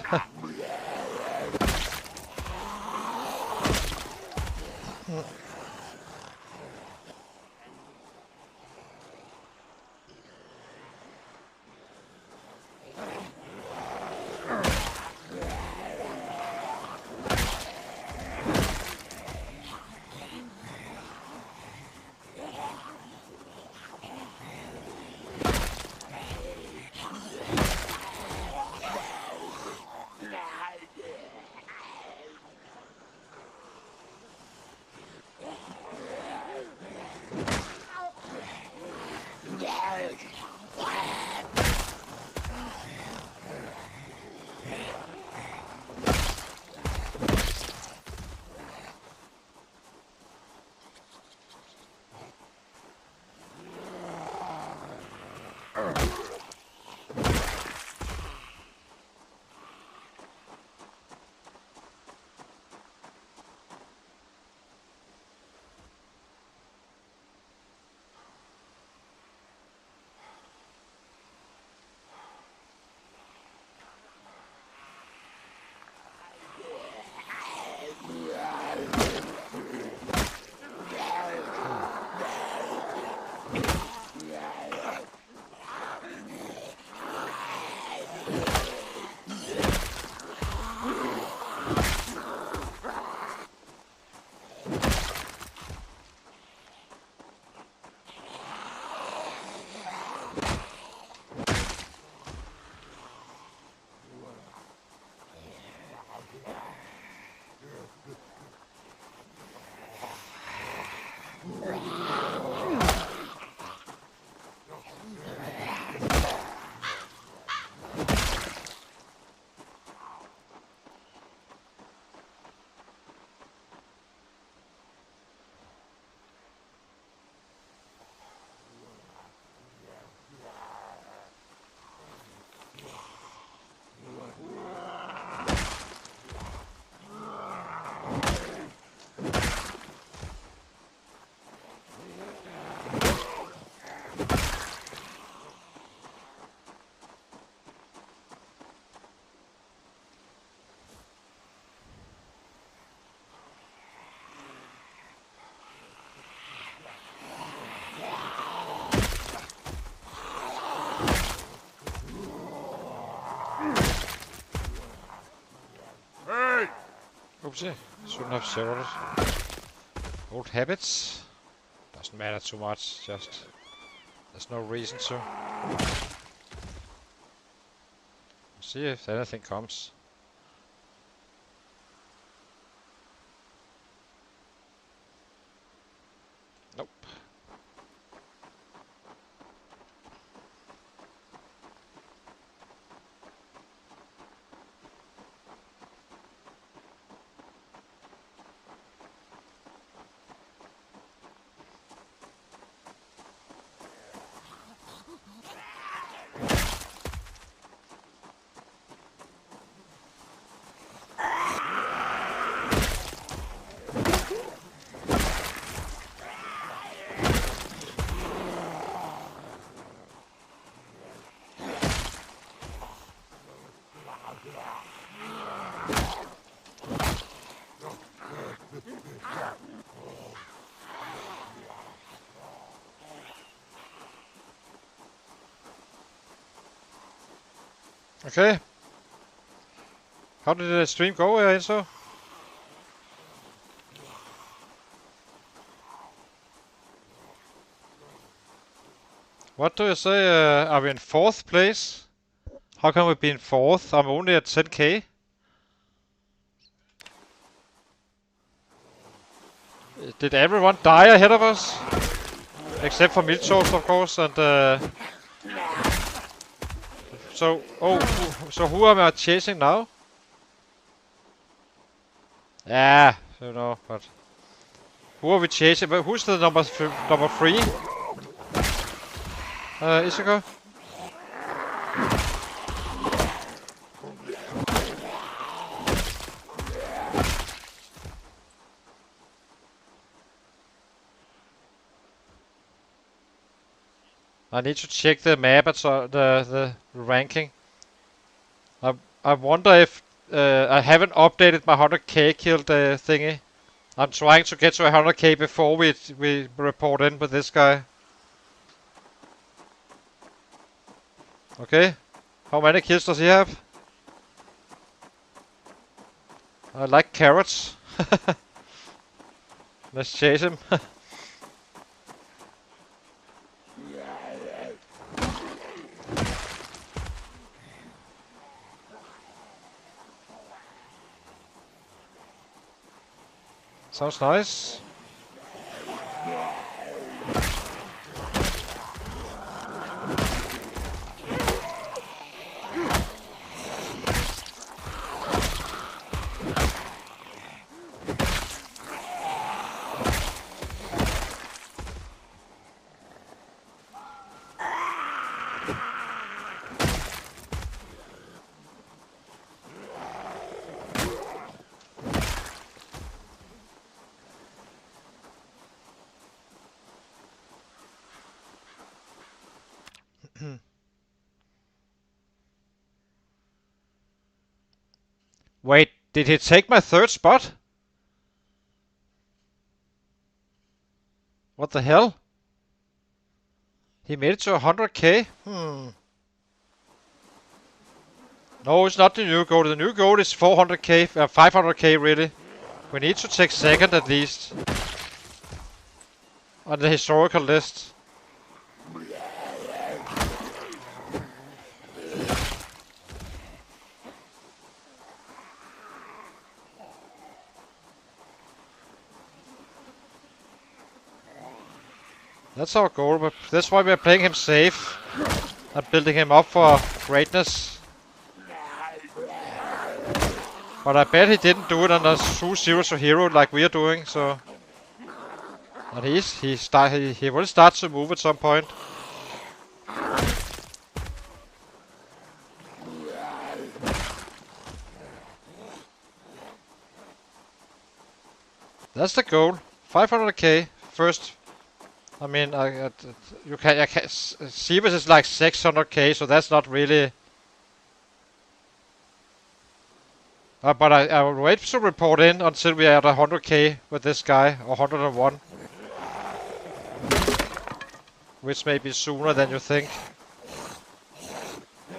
Hey!
Oopsie, shouldn't have showed it. Old habits. Doesn't matter too much, just there's no reason to. See if anything comes. Nope. Okay. How did the stream go, Enzo? What do you say? Are we in 4th place? How can we be in 4th? I'm only at 10k. Did everyone die ahead of us? Except for Miltos, of course, and so who am I chasing now? Yeah, you know, but who are we chasing? But who's the number 3? Isiko? I need to check the map at the ranking. I wonder if I haven't updated my 100k killed thingy. I'm trying to get to 100k before we report in with this guy. Okay. How many kills does he have? I like carrots. Let's chase him. Sounds nice. Wait, did he take my 3rd spot? What the hell? He made it to 100k? No, it's not the new goal. The new goal is 400k, 500k really. We need to take 2nd at least. On the historical list. That's our goal, but that's why we're playing him safe and building him up for greatness. But I bet he didn't do it on a true zero to hero like we are doing, so. And he will start to move at some point. That's the goal. 500k first I mean, you can. Seabus is like 600k, so that's not really. But I will wait to report in until we are at 100k with this guy, or 101. Which may be sooner than you think.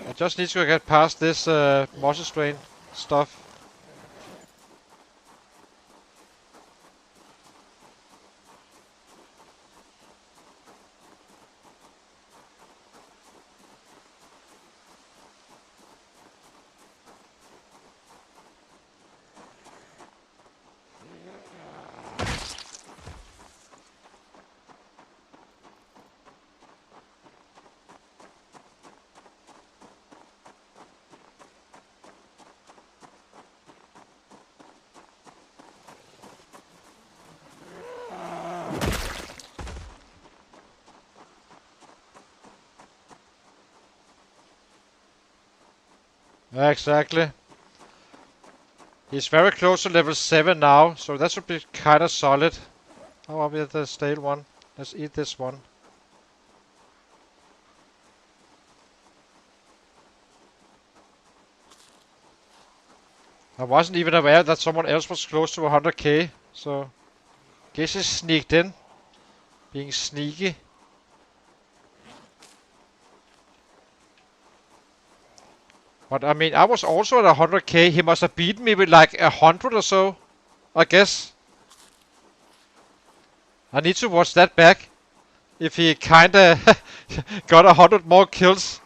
I just need to get past this muscle strain stuff. Yeah, exactly. He's very close to level 7 now, so that should be kinda solid. How are we at the stale one? Let's eat this one. I wasn't even aware that someone else was close to 100k, so guess he sneaked in. Being sneaky. But I mean, I was also at 100k. He must have beaten me with like 100 or so, I guess. I need to watch that back. If he kinda got 100 more kills.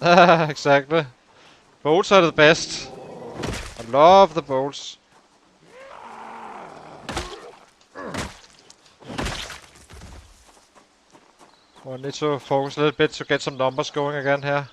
Exactly. Bolts are the best. I love the bolts. So I need to focus a little bit to get some numbers going again here.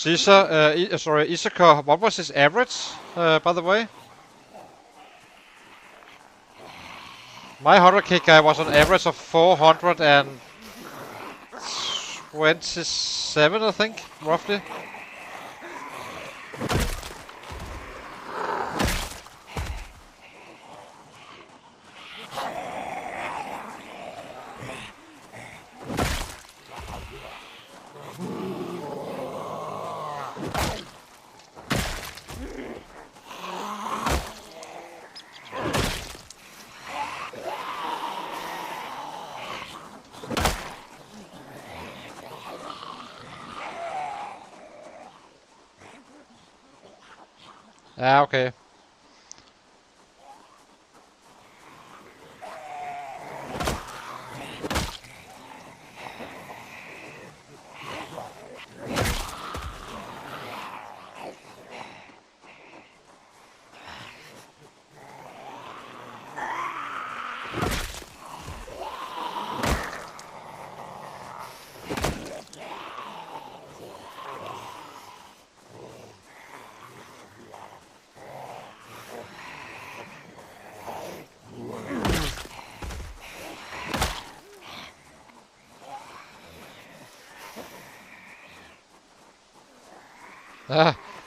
Isaka, what was his average, by the way? My 100k guy was on average of 427, I think, roughly. Ah, okay.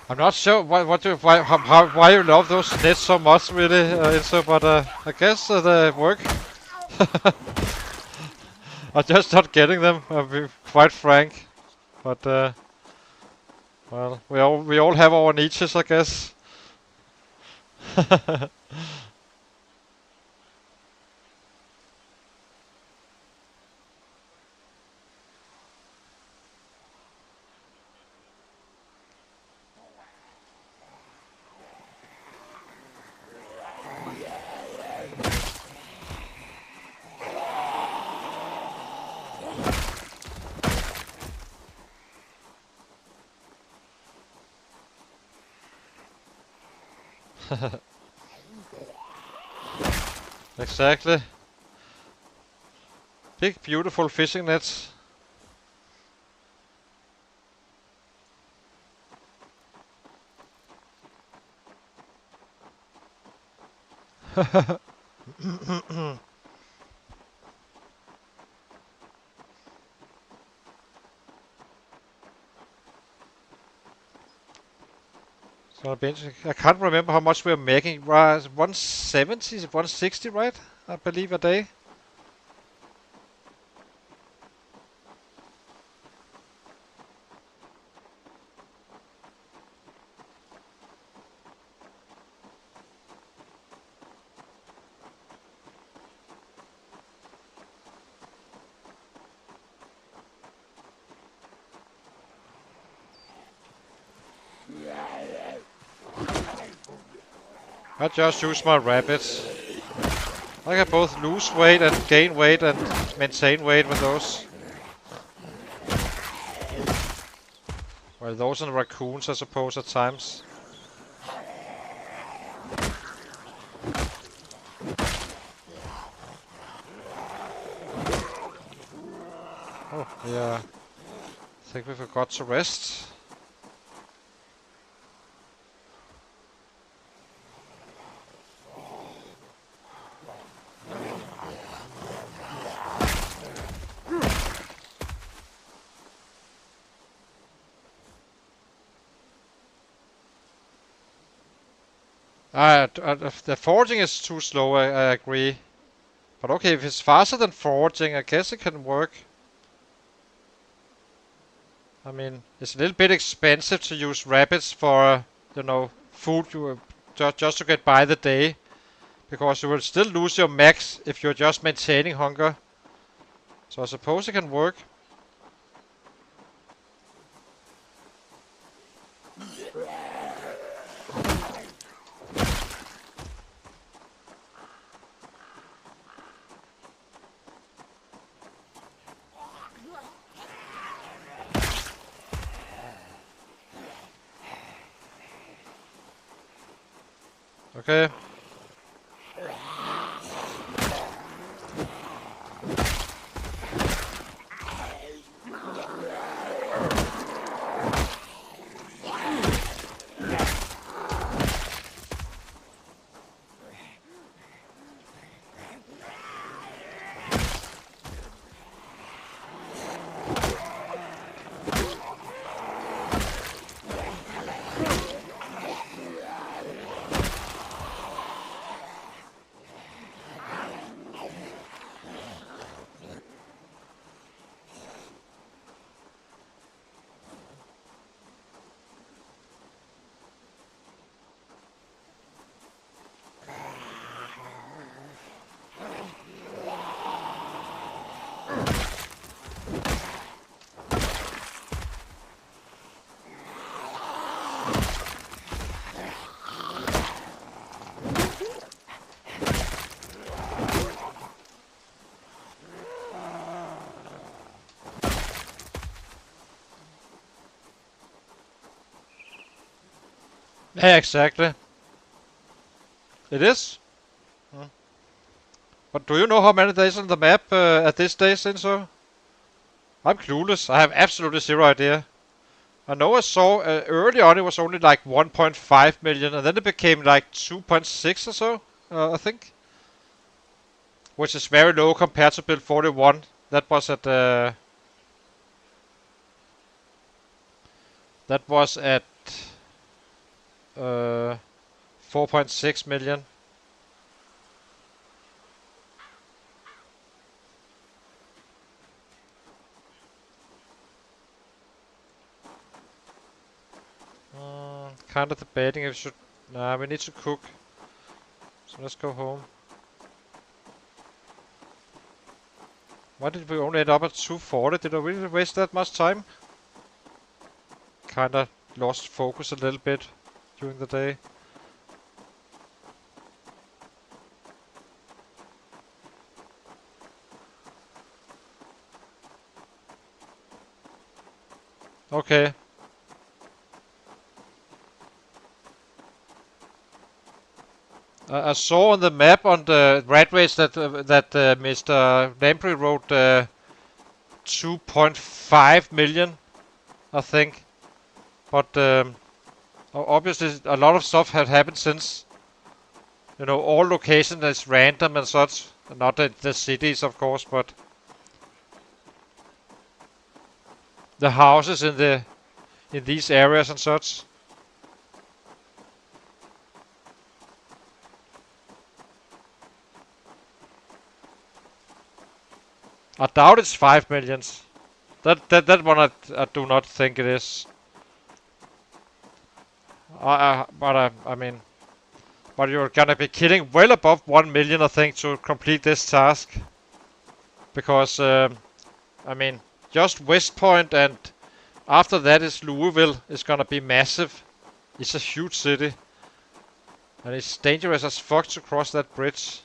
I'm not sure why you love those nets so much, really, Enzo, but I guess they work. I'm just not getting them. I'll be quite frank, but well, we all have our niches, I guess. Exactly. Big, beautiful fishing nets. So I can't remember how much we're making. 170, 160, right? I believe a day. I just use my rabbits. I can both lose weight and gain weight and maintain weight with those. Well, those and raccoons, I suppose, at times. Oh, yeah. I think we forgot to rest. The foraging is too slow, I agree. But okay, if it's faster than foraging, I guess it can work. I mean, it's a little bit expensive to use rabbits for, food just to get by the day. Because you will still lose your max if you're just maintaining hunger. So I suppose it can work. Okay. Yeah, exactly. It is. Mm. But do you know how many days on the map at this day, Sinso? I'm clueless. I have absolutely zero idea. I know I saw early on it was only like 1.5 million, and then it became like 2.6 or so, I think. Which is very low compared to build 41. That was at that was at uh, 4.6 million. Kind of debating if we should. Nah, we need to cook. So let's go home. Why did we only end up at 240? Did I really waste that much time? Kinda lost focus a little bit during the day. Okay. I saw on the map on the Ratrace that Mr. Lamprey wrote 2.5 million, I think. But obviously a lot of stuff had happened since. You know, all location is random and such. Not the cities, of course, but the houses in these areas and such. I doubt it's 5 millions. That one I do not think it is. I mean, but you're gonna be killing well above 1 million, I think, to complete this task. Because, I mean, just West Point and after that is Louisville is gonna be massive. It's a huge city. And it's dangerous as fuck to cross that bridge.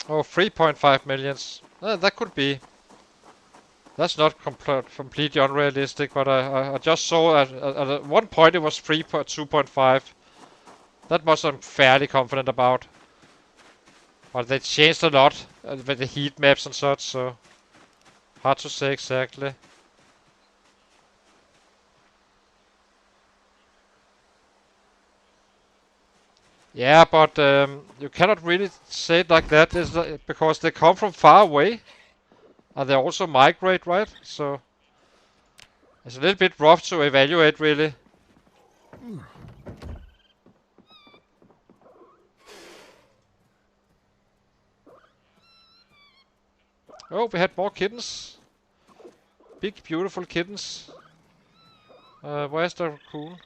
Oh, 3.5 millions. That could be. That's not completely unrealistic, but I just saw at one point it was 2.5. That much I'm fairly confident about. But they changed a lot with the heat maps and such, so hard to say exactly. Yeah, but you cannot really say it like that because they come from far away and they also migrate, right? So it's a little bit rough to evaluate, really. Oh, we had more kittens. Big, beautiful kittens. Where's the raccoon?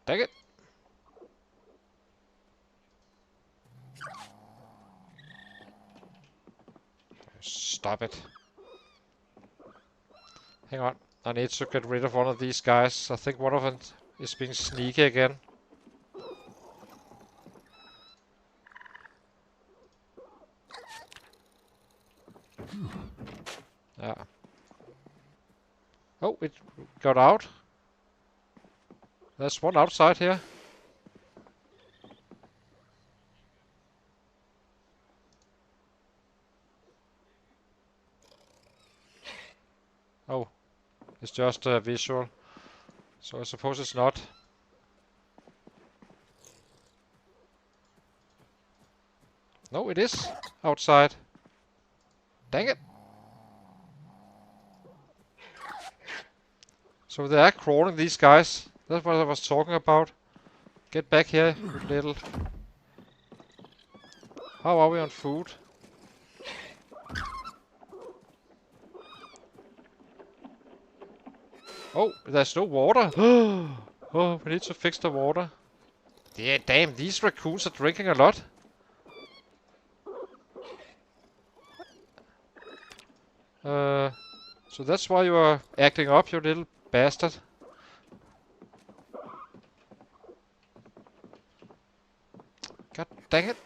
Dang it. Stop it. Hang on. I need to get rid of one of these guys. I think one of them is being sneaky again. Yeah. Oh, it got out. There's one outside here. Oh, it's just a visual. So I suppose it's not. No, it is outside. Dang it. So they are crawling, these guys. That's what I was talking about. Get back here, you little... How are we on food? Oh, there's no water. Oh, we need to fix the water. Yeah, damn, these raccoons are drinking a lot. So that's why you are acting up, you little bastard. God dang it.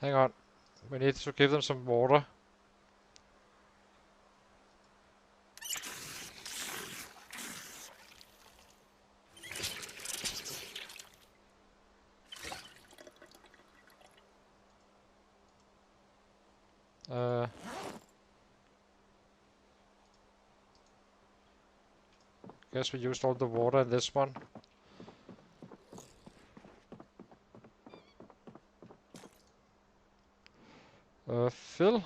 Hang on. We need to give them some water. Guess we used all the water in this one. Fill.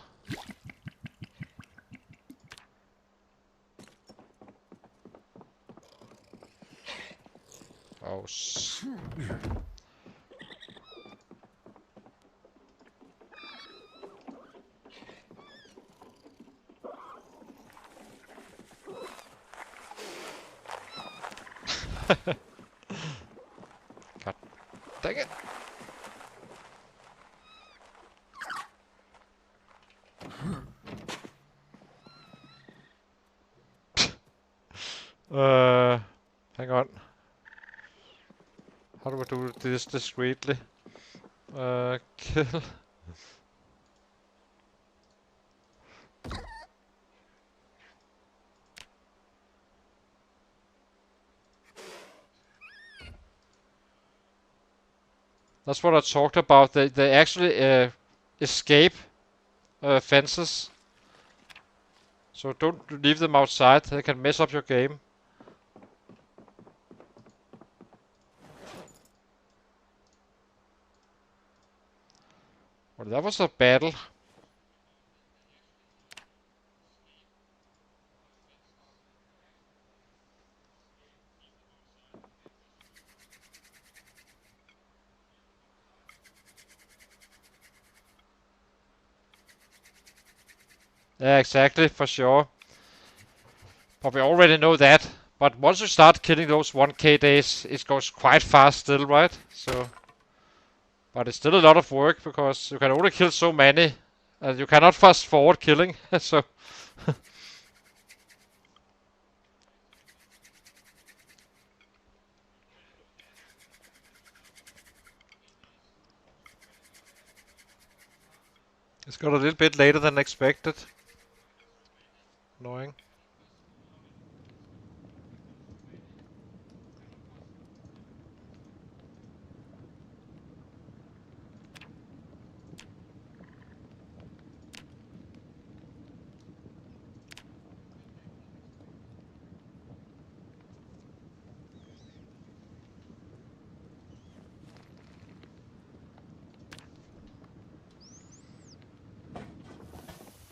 Oh, God dang it. Hang on. How do we do this discreetly? Kill. That's what I talked about. They actually escape fences. So don't leave them outside. They can mess up your game. Well, that was a battle. Yeah, exactly, for sure. But we already know that. But once you start killing those 1k days, it goes quite fast still, right? So, but it's still a lot of work because you can only kill so many, and you cannot fast forward killing. So, it's got a little bit later than expected. Annoying.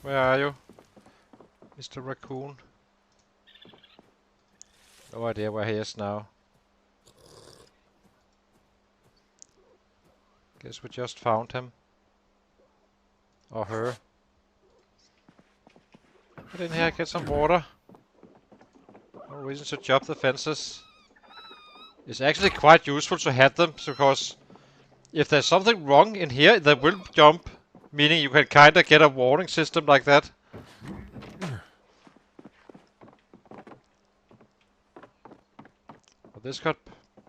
Where are you, Mr. Raccoon? No idea where he is now. Guess we just found him. Or her. Get in here, get some water. No reason to chop the fences. It's actually quite useful to have them, because if there's something wrong in here, they will jump. Meaning you can kinda get a warning system like that. But this got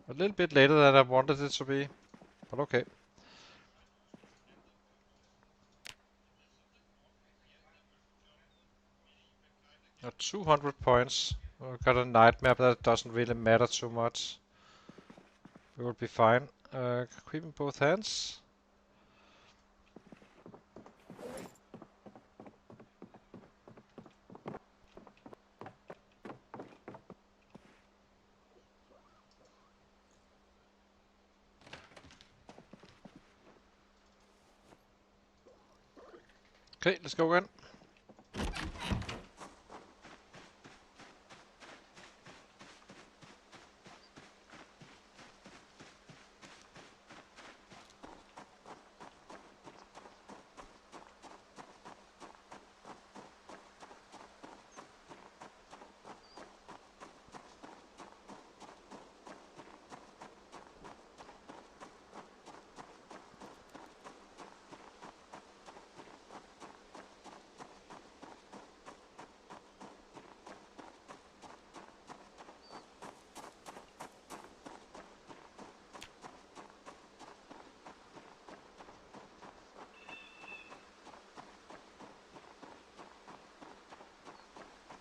a little bit later than I wanted it to be. But okay. 200 points. Got a nightmare, but that doesn't really matter too much. We will be fine. Equip in both hands. Okay, let's go again.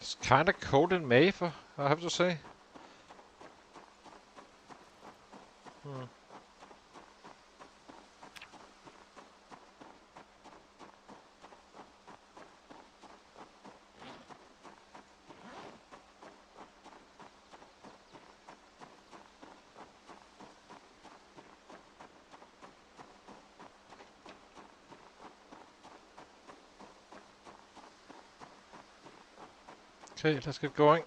It's kind of cold in May, I have to say. Okay, let's get going.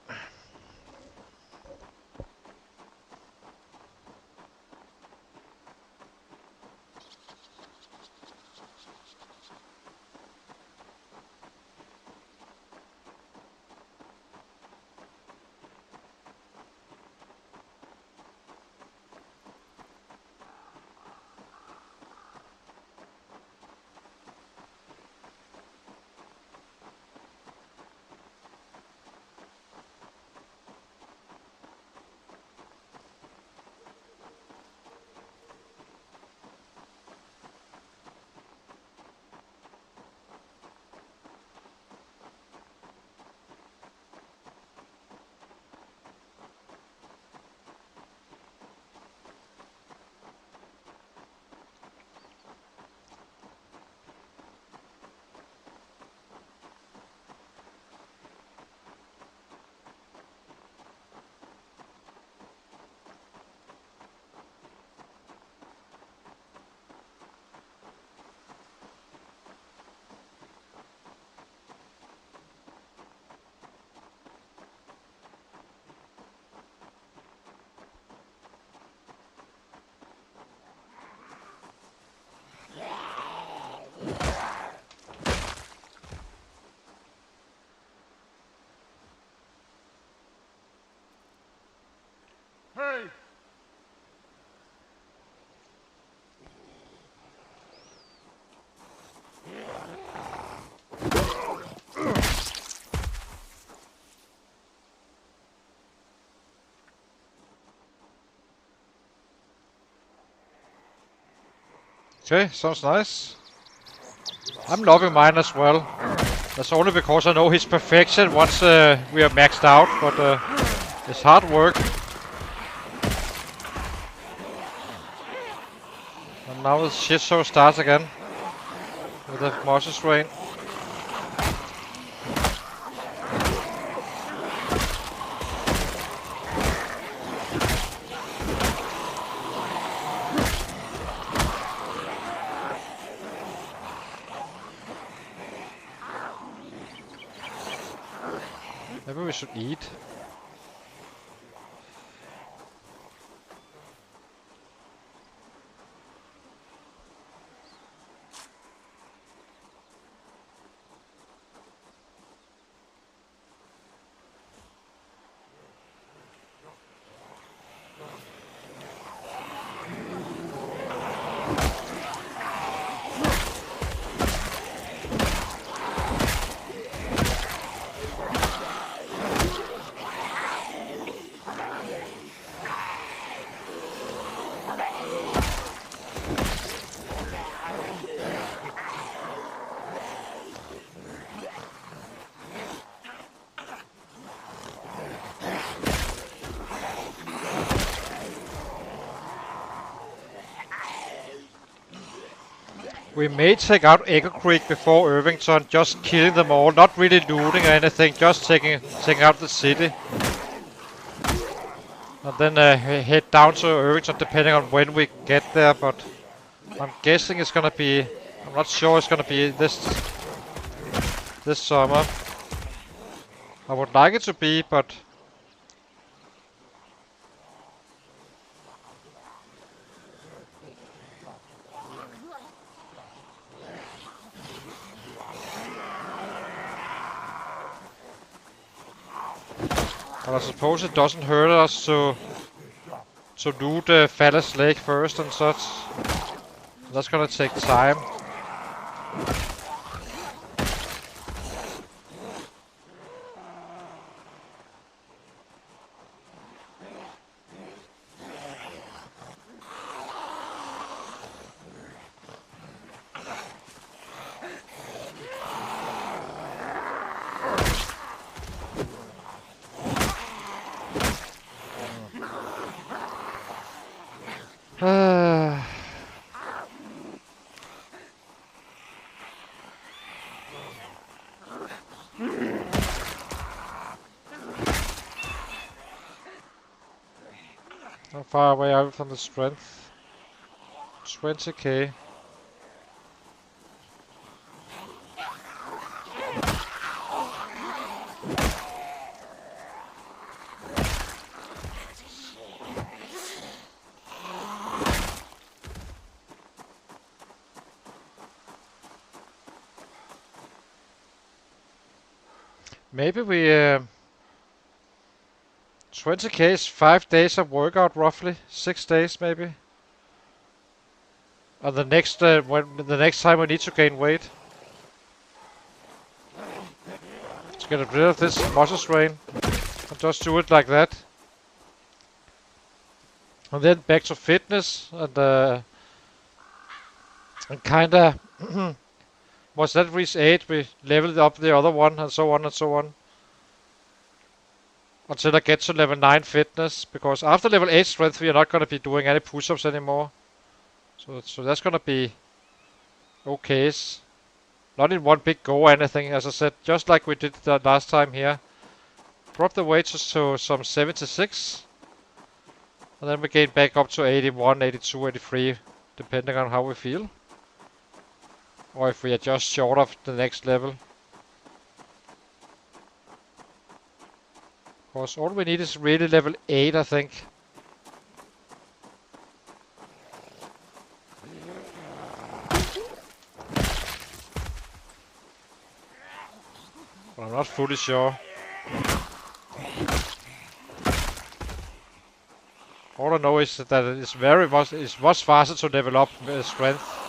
Hey!
Okay, sounds nice. I'm loving mine as well. That's only because I know his perfection once we are maxed out, but it's hard work. And now the shit show starts again with the muscle strain. Maybe we should eat. We may take out Echo Creek before Irvington, just killing them all, not really looting or anything, just taking out the city. And then head down to Irvington depending on when we get there, but I'm guessing it's gonna be, I'm not sure it's gonna be this this summer. I would like it to be, but I suppose it doesn't hurt us to loot Phallus Lake first and such. That's gonna take time. How far away are we from the strength? 20k. Maybe we 20k is 5 days of workout roughly, 6 days maybe. And the next time we need to gain weight. Let's get rid of this muscle strain and just do it like that. And then back to fitness and kinda once that reached 8 we leveled up the other one and so on and so on. Until I get to level 9 fitness, because after level 8 strength we are not gonna be doing any push-ups anymore. So that's gonna be okay. Not in one big go or anything, as I said, just like we did the last time here. Drop the weight to some 76. And then we gain back up to 81, 82, 83, depending on how we feel. Or if we are just short of the next level. Of course, all we need is really level 8, I think. But I'm not fully sure. All I know is that it's much faster to level up strength.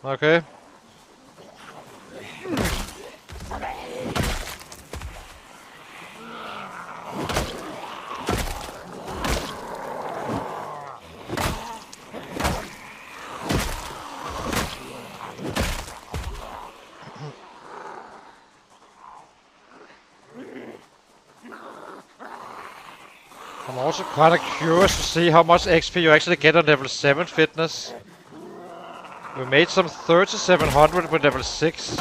Okay. I'm also kind of curious to see how much XP you actually get on level 7 fitness. We made some 3700 with level 6.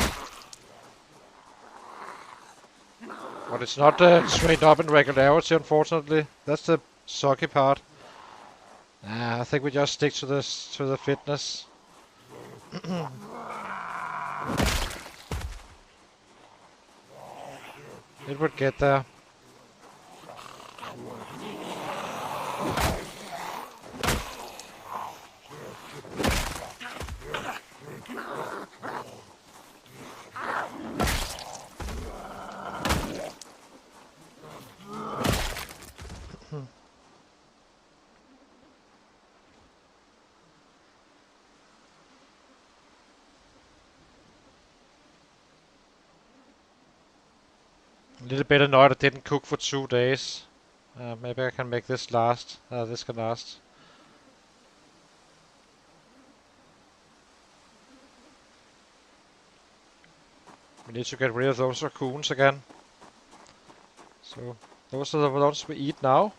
But it's not straight up in regularity, unfortunately. That's the sucky part. I think we just stick to the fitness. It would get there. A little bit annoyed I didn't cook for 2 days. Maybe I can make this last. This can last. We need to get rid of those raccoons again. So those are the ones we eat now.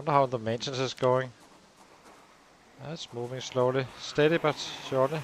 Wonder how the maintenance is going. It's moving slowly, steady but surely.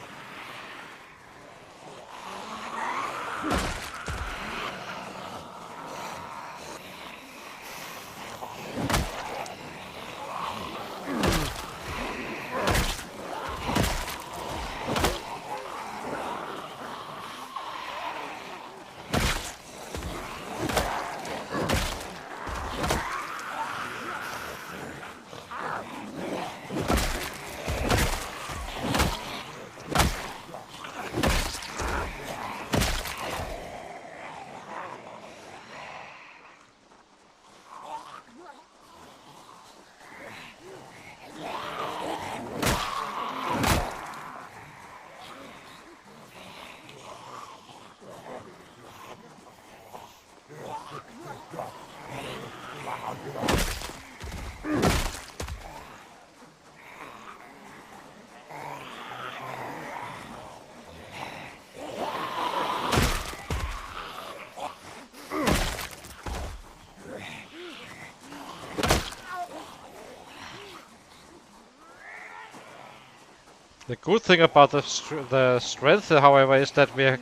The good thing about the strength, however, is that we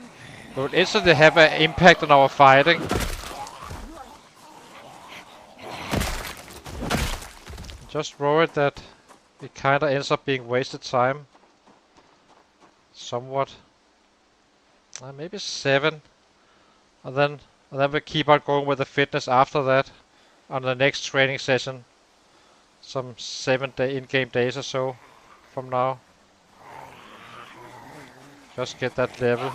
will instantly have an impact on our fighting. Just worried that it kinda ends up being wasted time. Somewhat. Maybe 7. And then we keep on going with the fitness after that. On the next training session. Some 7 in-game days or so from now. Just get that level.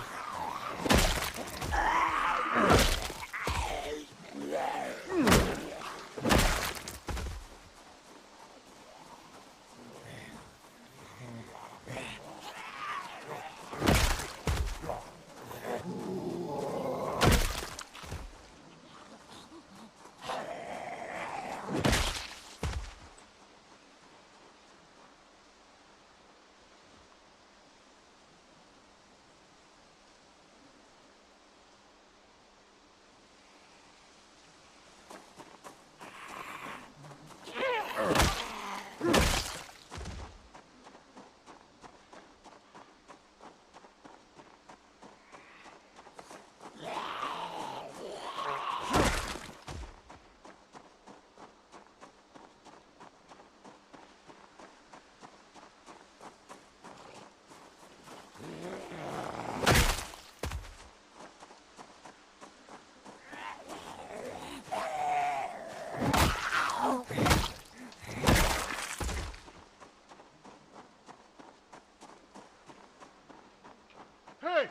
Hey!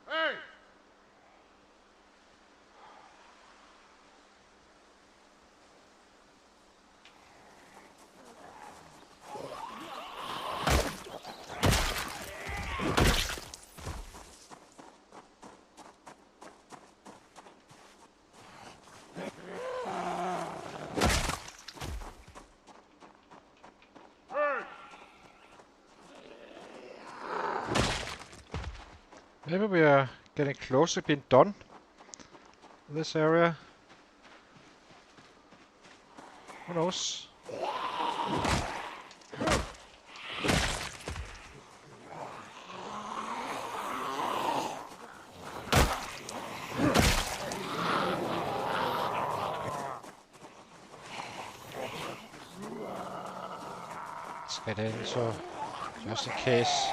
Hey!
Maybe we are getting close to being done in this area. Who knows? Let's get in, so just in case.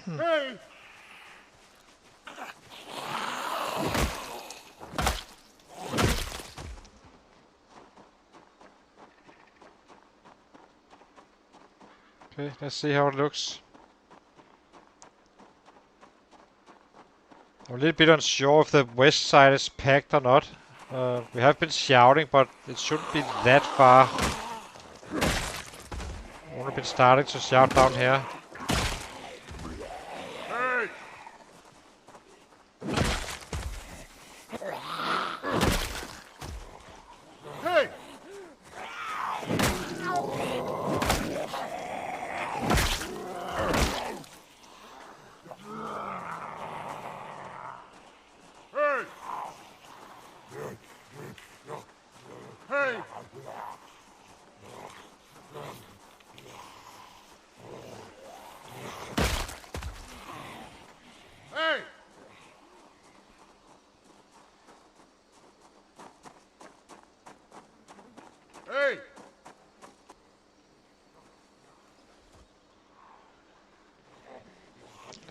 Hey!
Okay, let's see how it looks. I'm a little bit unsure if the west side is packed or not. We have been shouting, but it shouldn't be that far. Only been starting to shout down here.
Hey! Hey! Hey! Hey! Hey! Hey!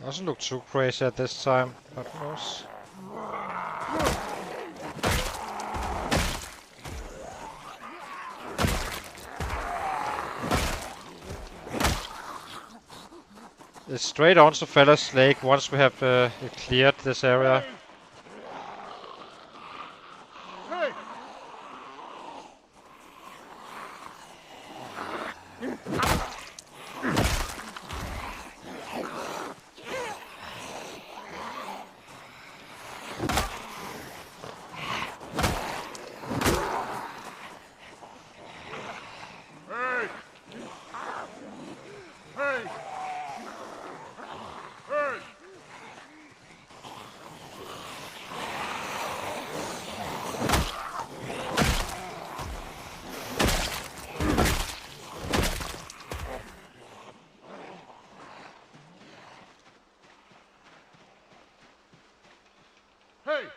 Doesn't look too crazy at this time, but who knows? It's straight on to Fella's Lake once we have cleared this area.
Hey! Hey! Hey! Hey! Hey!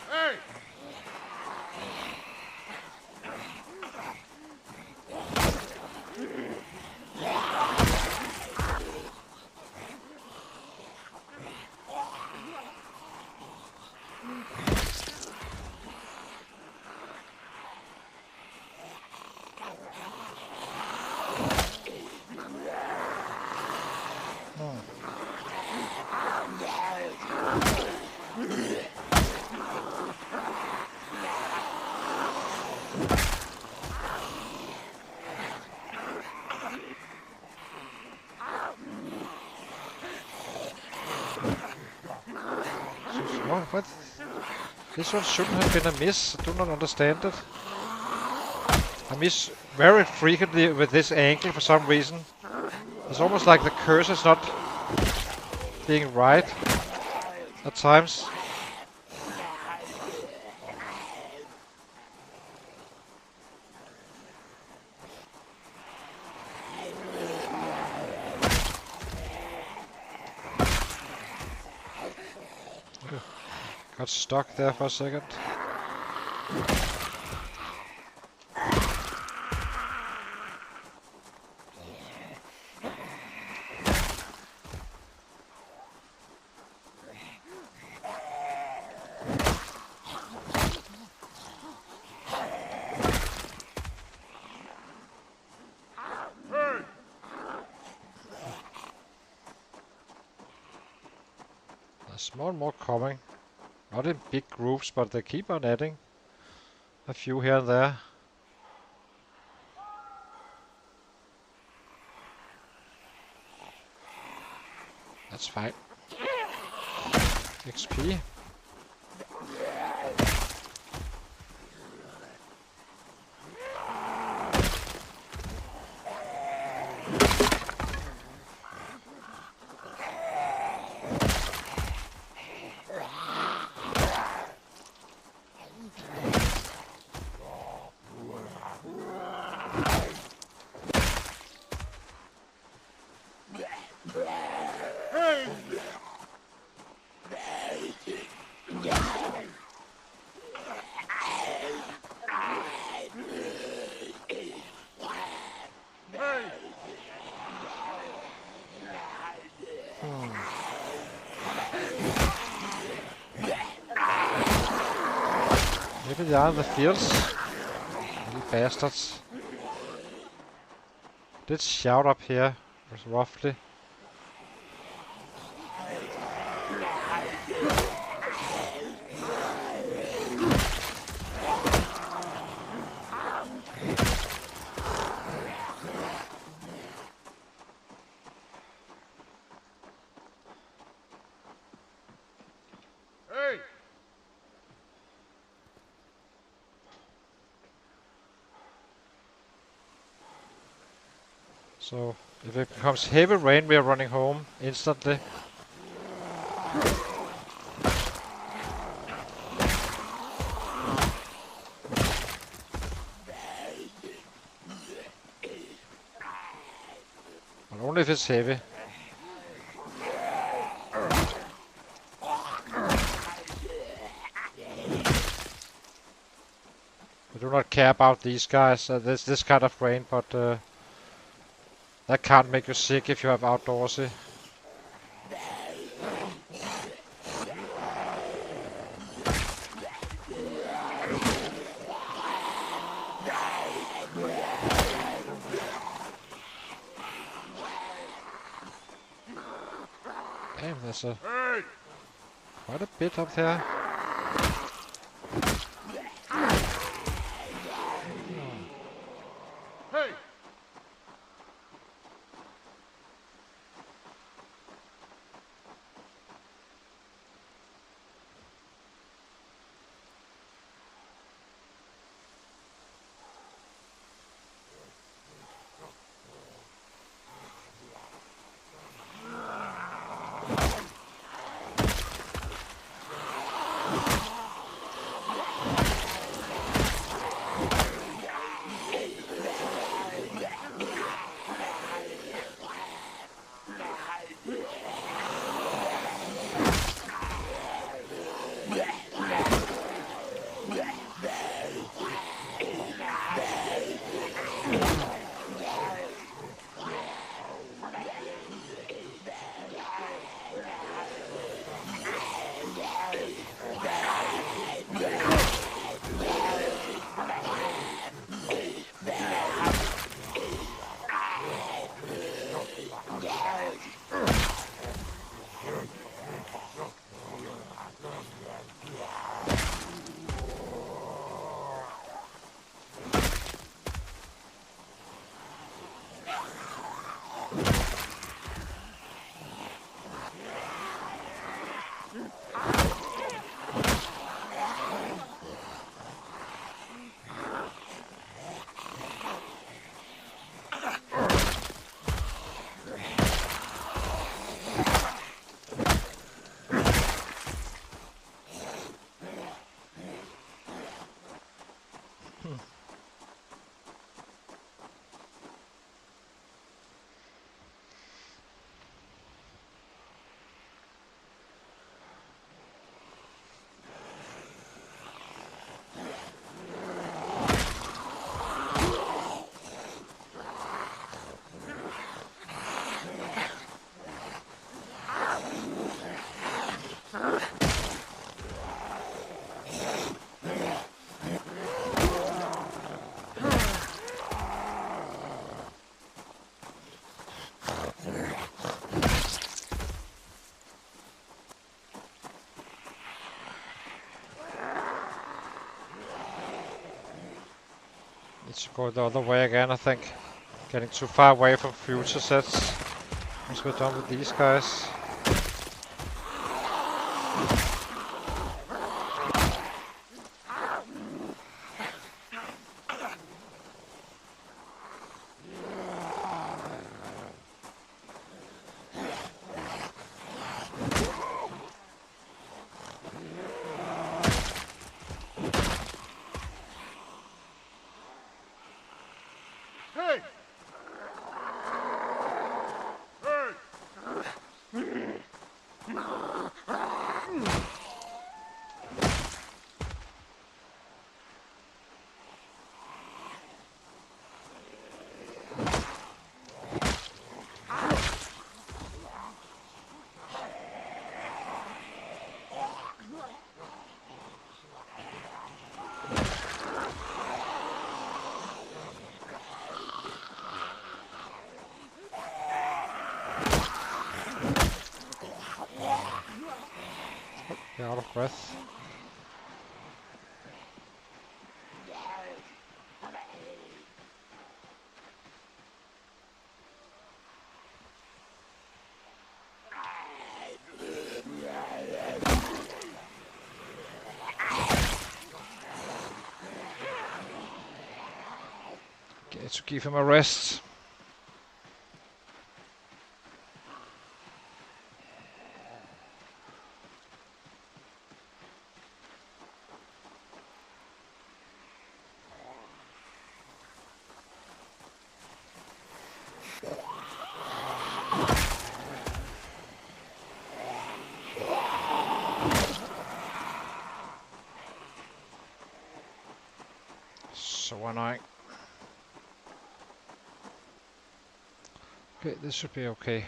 Hey!
What? This one shouldn't have been a miss. I do not understand it. I miss very frequently with this angle for some reason. It's almost like the cursor is not being right at times. Got stuck there for a second. There's more and more coming. Not in big groups, but they keep on adding. A few here and there. That's fine. XP.
Hey! Hey!
Maybe they are in the fields. Little bastards. Let's shout up here, roughly.
Hey!
So, if it becomes heavy rain, we are running home instantly. But only if it's heavy. I do not care about these guys. There's this kind of rain, but that can't make you sick if you have outdoorsy. Damn, there's
Hey!
quite a bit up there.
Hey!
Let's go the other way again, I think. Getting too far away from future sets. Once we're done with these guys.
Hey!
Get out of breath. Okay, to give him a rest. So annoying. Okay, this should be okay.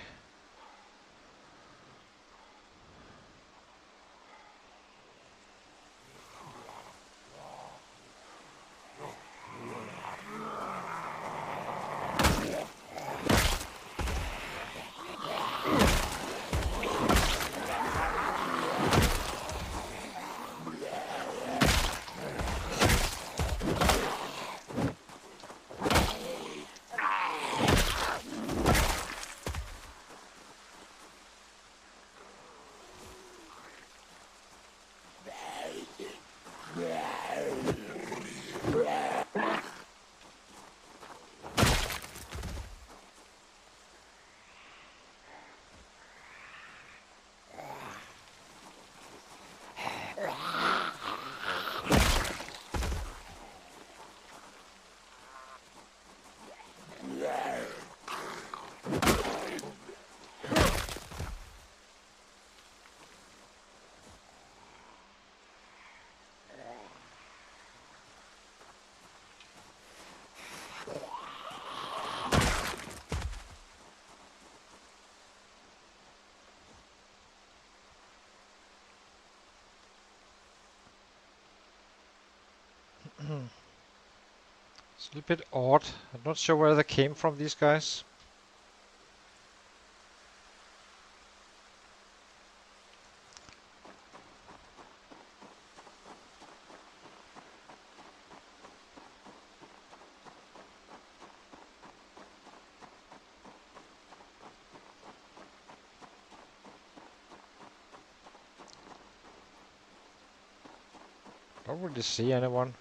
It's a little bit odd. I'm not sure where they came from, these guys. Don't really see anyone.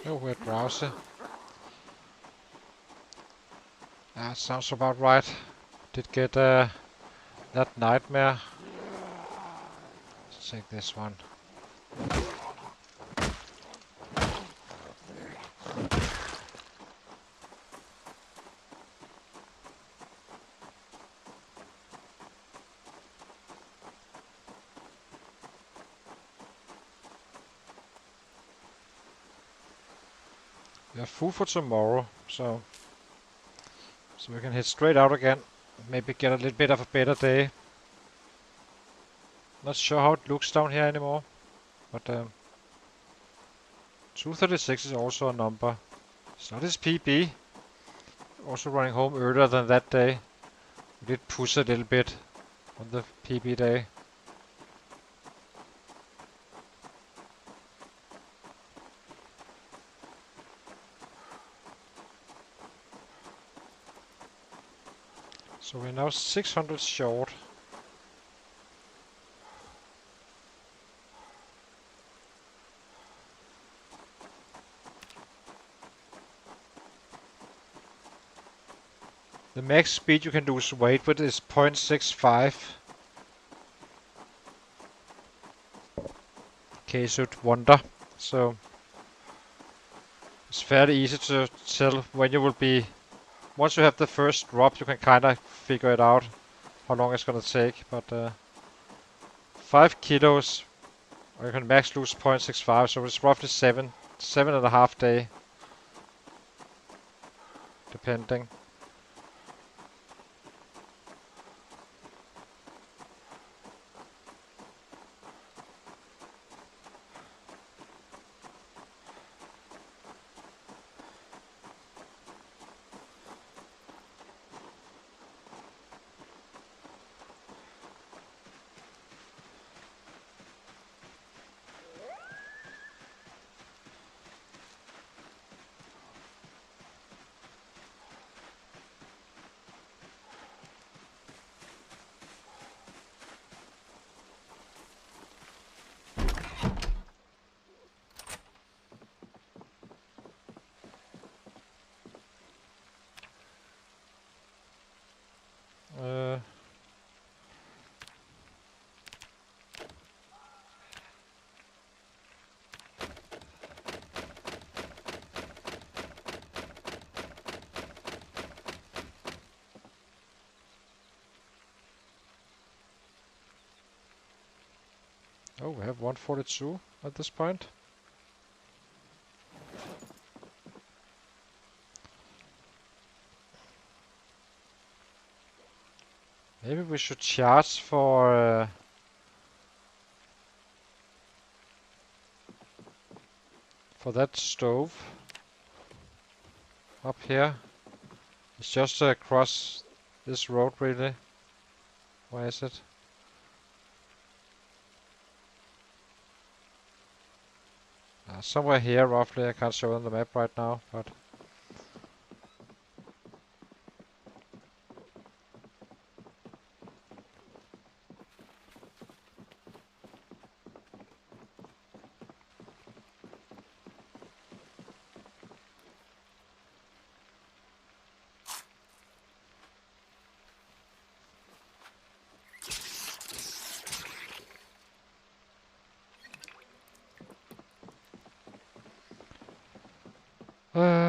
Oh, we're drowsy. That sounds about right. Did get that nightmare. Let's take this one. We have food for tomorrow, so we can head straight out again. Maybe get a little bit of a better day. Not sure how it looks down here anymore, but 236 is also a number. It's not his PB. Also running home earlier than that day. We did push a little bit on the PB day. So we're now 600 short. The max speed you can lose weight with is 0.65. In case you'd wonder. So it's fairly easy to tell when you will be. Once you have the first drop, you can kind of figure it out how long it's gonna take. But 5 kilos, or you can max lose 0.65, so it's roughly 7.5 day, depending. Oh, we have 142 at this point. Maybe we should charge for that stove up here. It's just across this road, really. Where is it? Somewhere here, roughly. I can't show on the map right now, but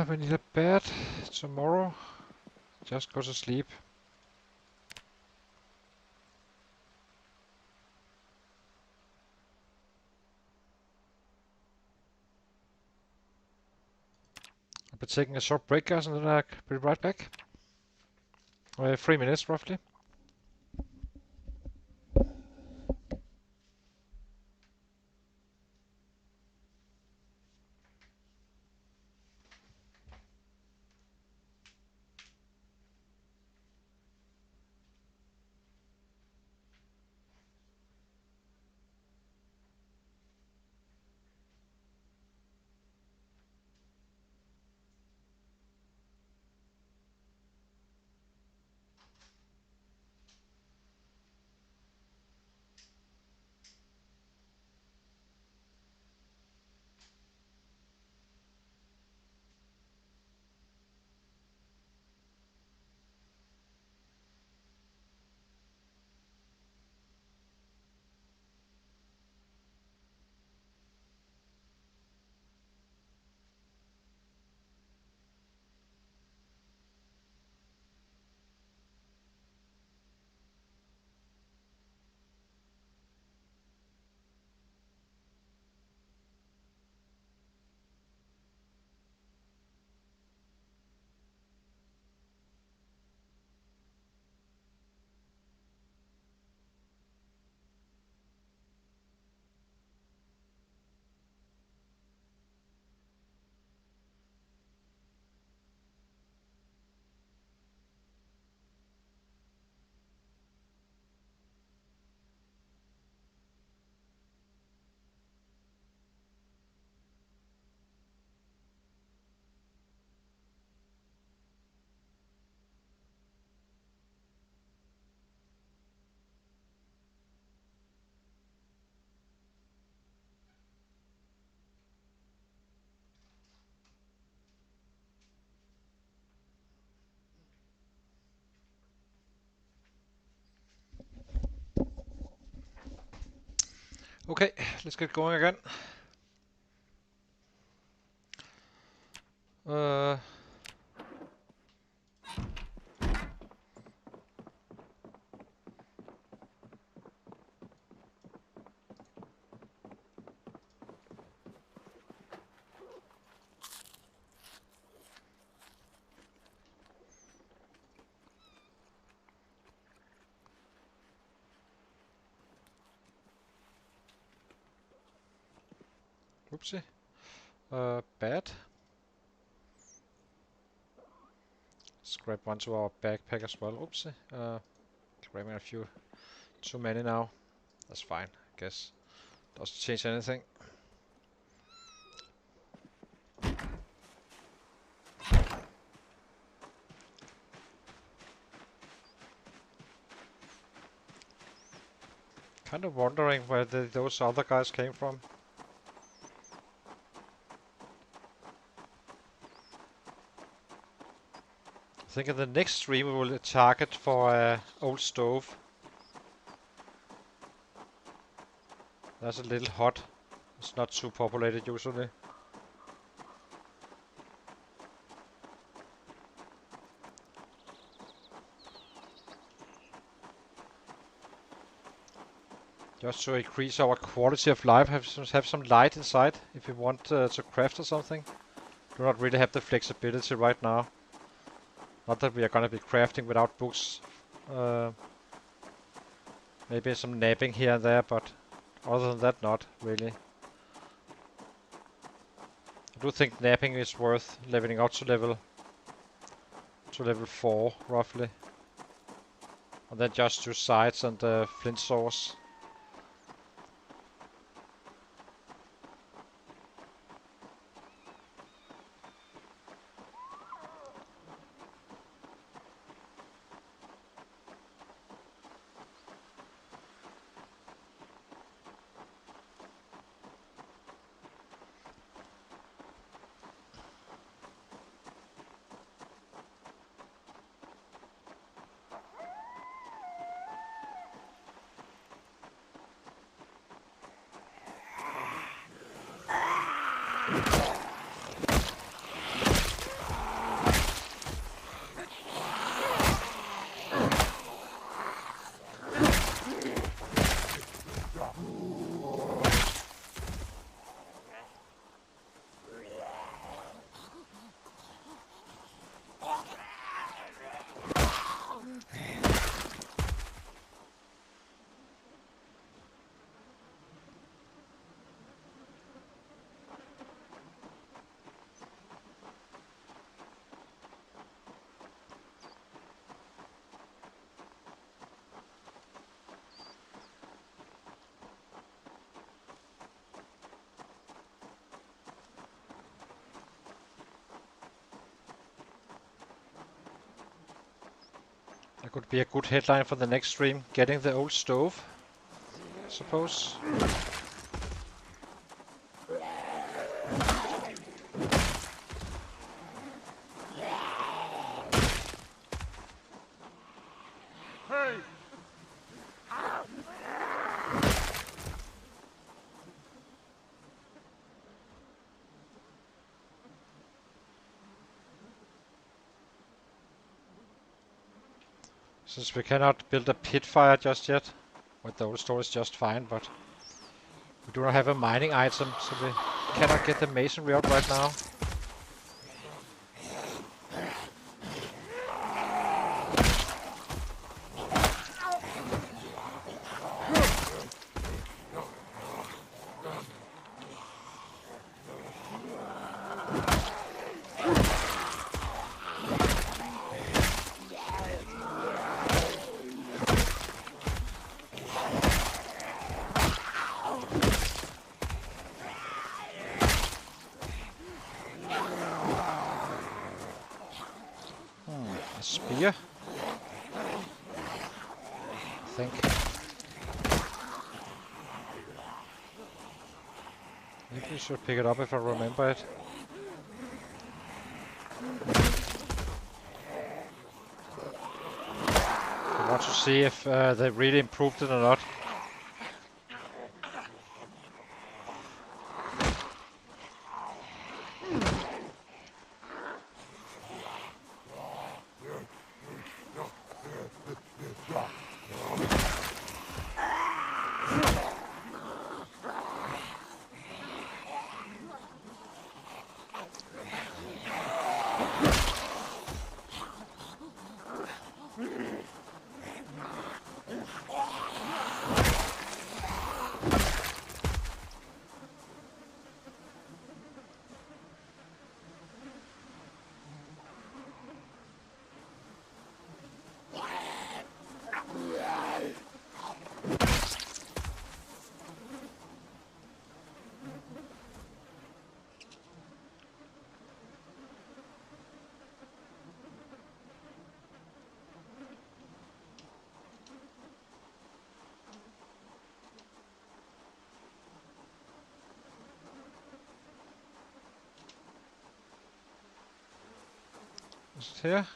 we need a bed tomorrow. Just go to sleep. I'll be taking a short break, guys, and then I'll be right back. 3 minutes, roughly. Okay, let's get going again. Oopsie. Bad. Let's grab one to our backpack as well. Oopsie. Grabbing a few too many now. That's fine, I guess. Doesn't change anything. Kind of wondering where those other guys came from. I think in the next stream we will target for old stove. That's a little hot. It's not too populated usually. Just to increase our quality of life, have some light inside if you want to craft or something. Do not really have the flexibility right now. Not that we are gonna be crafting without books. Maybe some napping here and there, but other than that, not really. I do think napping is worth leveling up to level 4 roughly, and then just use sides and flint saws. That could be a good headline for the next stream, getting the old stove, I suppose.
Hey!
Since we cannot build a pit fire just yet, with the old stove is just fine, but we do not have a mining item, so we cannot get the masonry out right now. A spear, I think. Maybe we should pick it up if I remember it. I want to see if they really improved it or not. Is it here?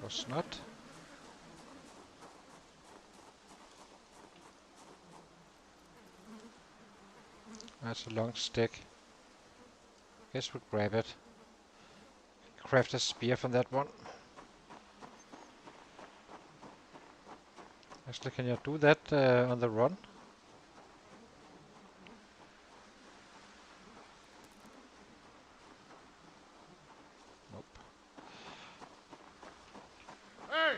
Was not. That's a long stick. Guess we'll grab it. Craft a spear from that one. Actually, can you do that on the run? Nope.
Hey!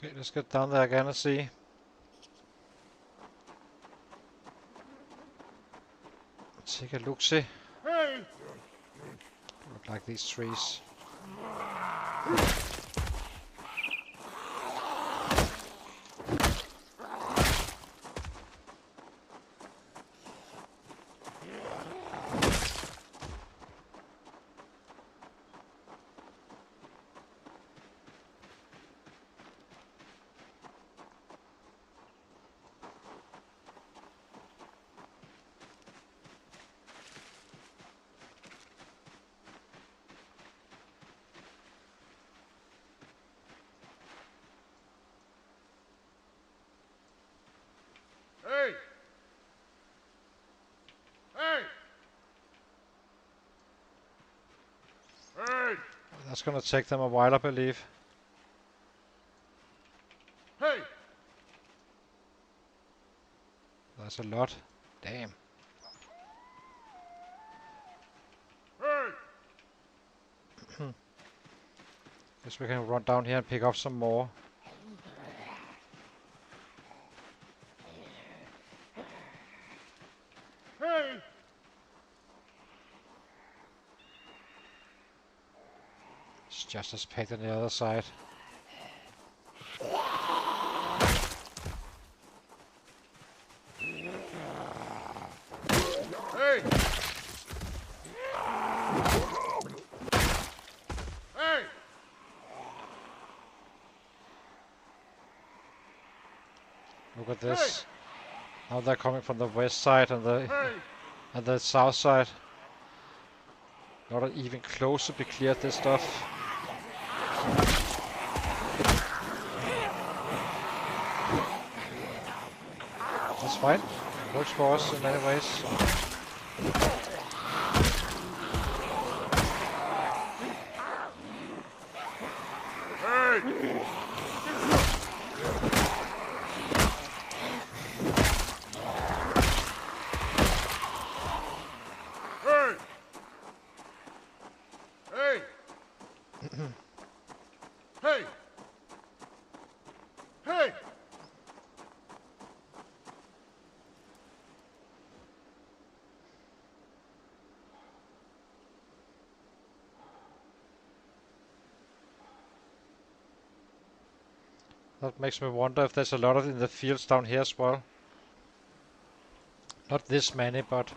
Okay, let's get down there again and see. Take a look-see.
Hey!
Look like these trees.
Hey! Hey! Hey!
That's gonna take them a while, I believe.
Hey!
That's a lot. Damn.
Hey!
Guess we can run down here and pick up some more.
Hey!
It's just as packed on the other side.
Hey! Hey!
Look at this. Now they're coming from the west side and the south side. Not even close to be cleared this stuff. That's fine. Works for us in many ways.
Hey! Hey! Hey! Hey! Hey!
That makes me wonder if there's a lot of in the fields down here as well. Not this many, but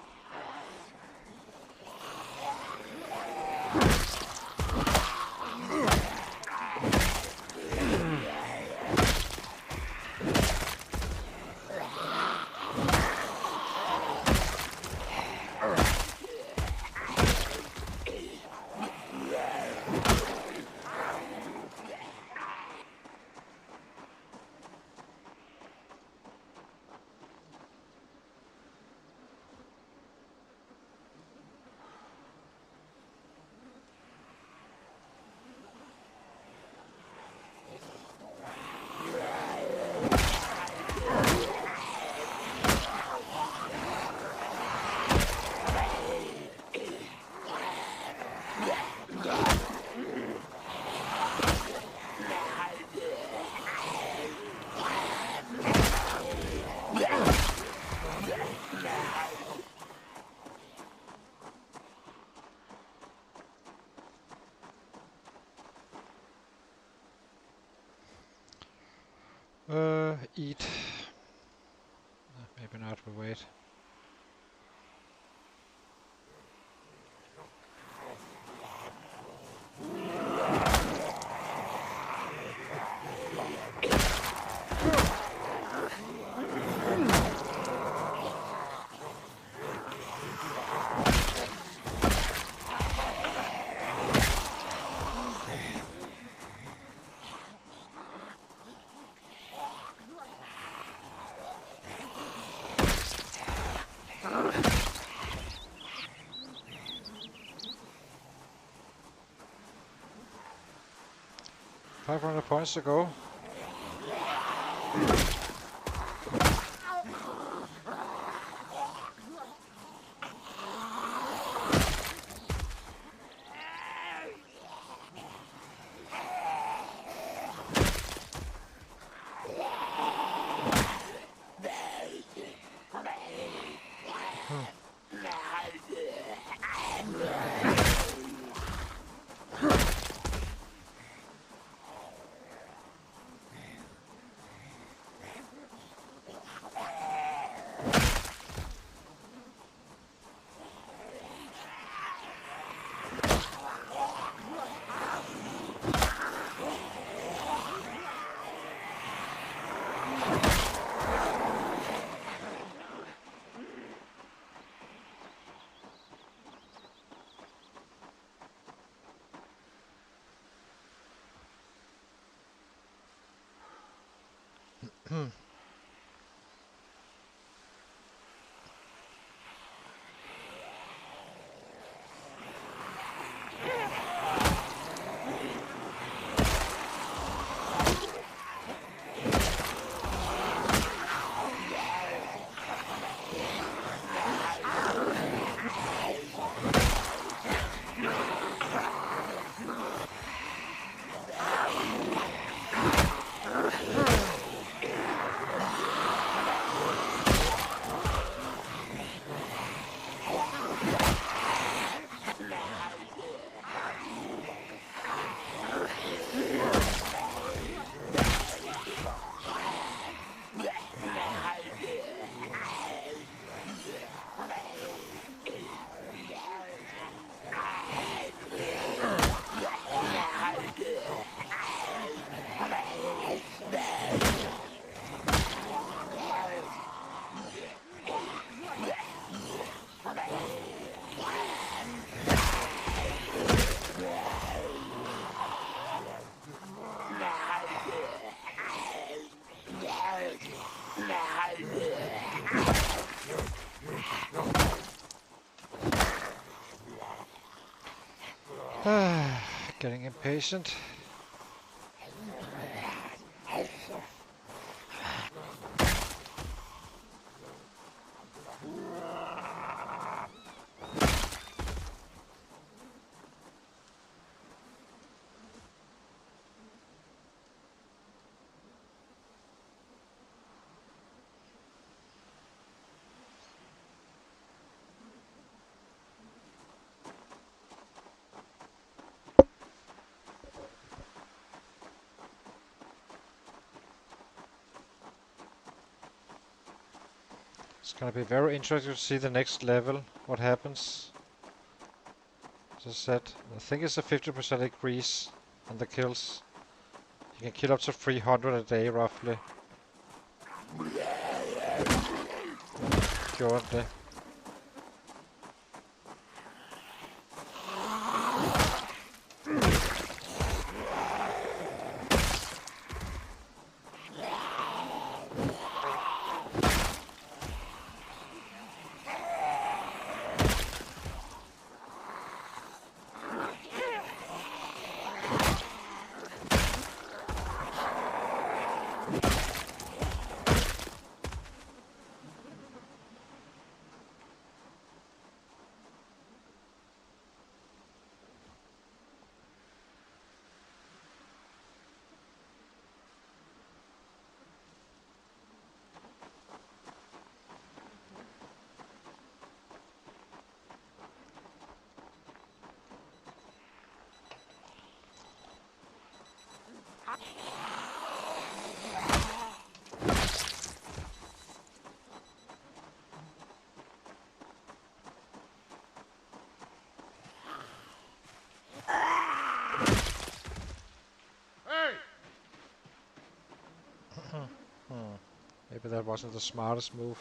eat. Maybe not, we wait. $500 to go. Getting impatient. It's gonna be very interesting to see the next level, what happens. As I said, I think it's a 50% increase on the kills. You can kill up to 300 a day, roughly. Currently.
Hey!
Maybe that wasn't the smartest move.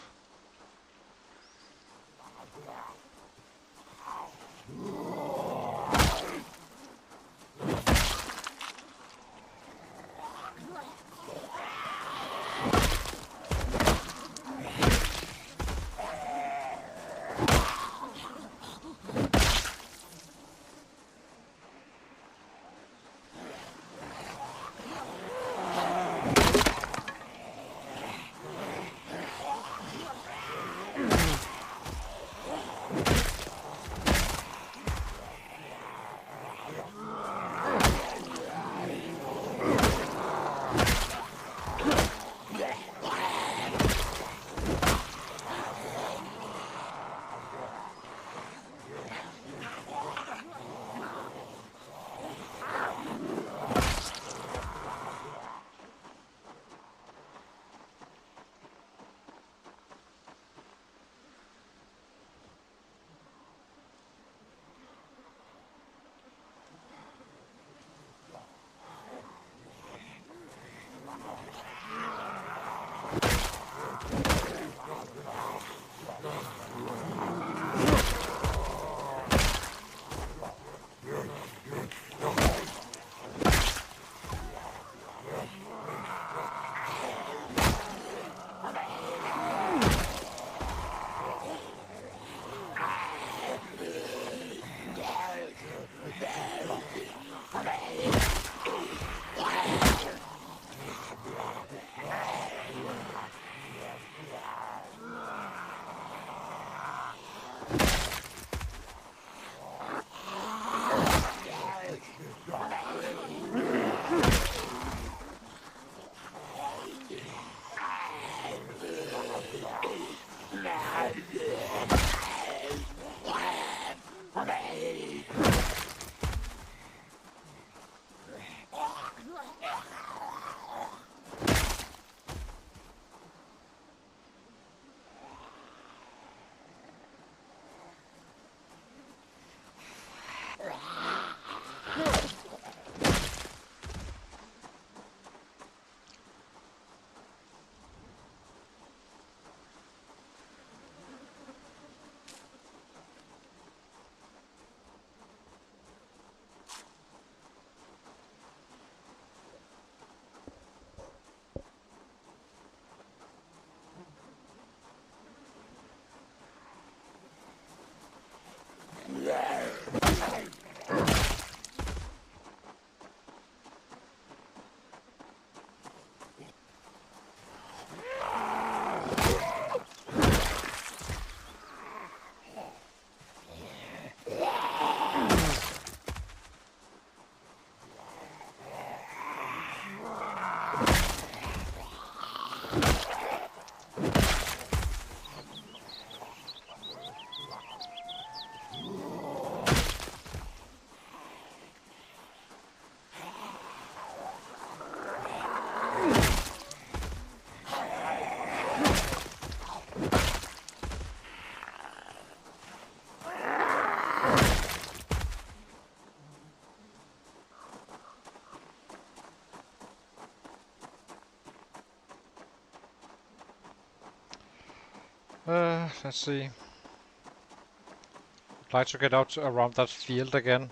Let's see. I'd like to get out around that field again.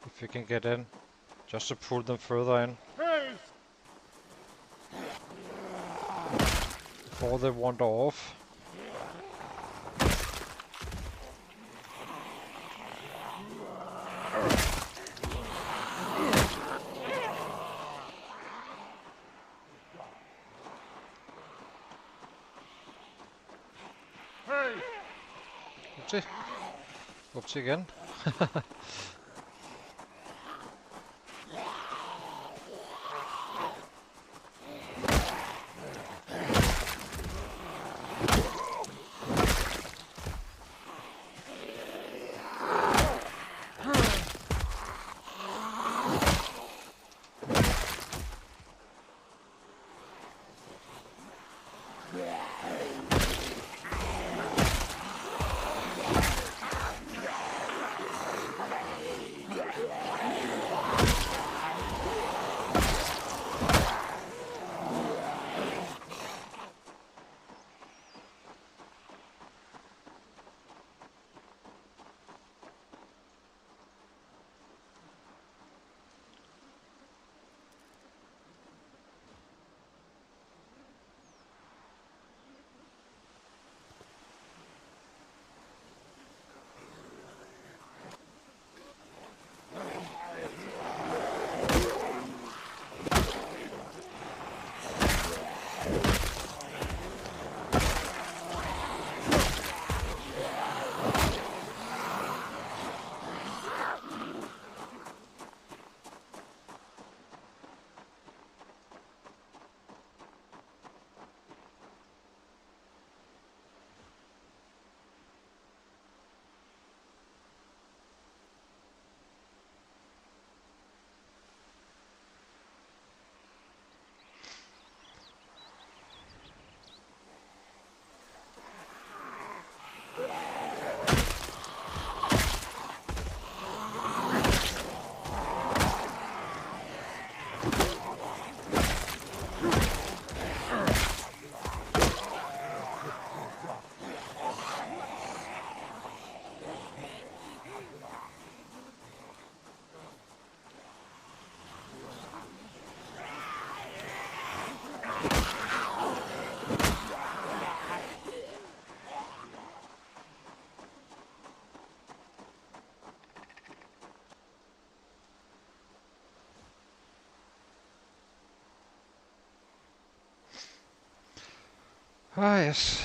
If we can get in. Just to pull them further in.
Hey!
Before they wander off.
Hey!
Upsi. Upsi igen. Ah, yes.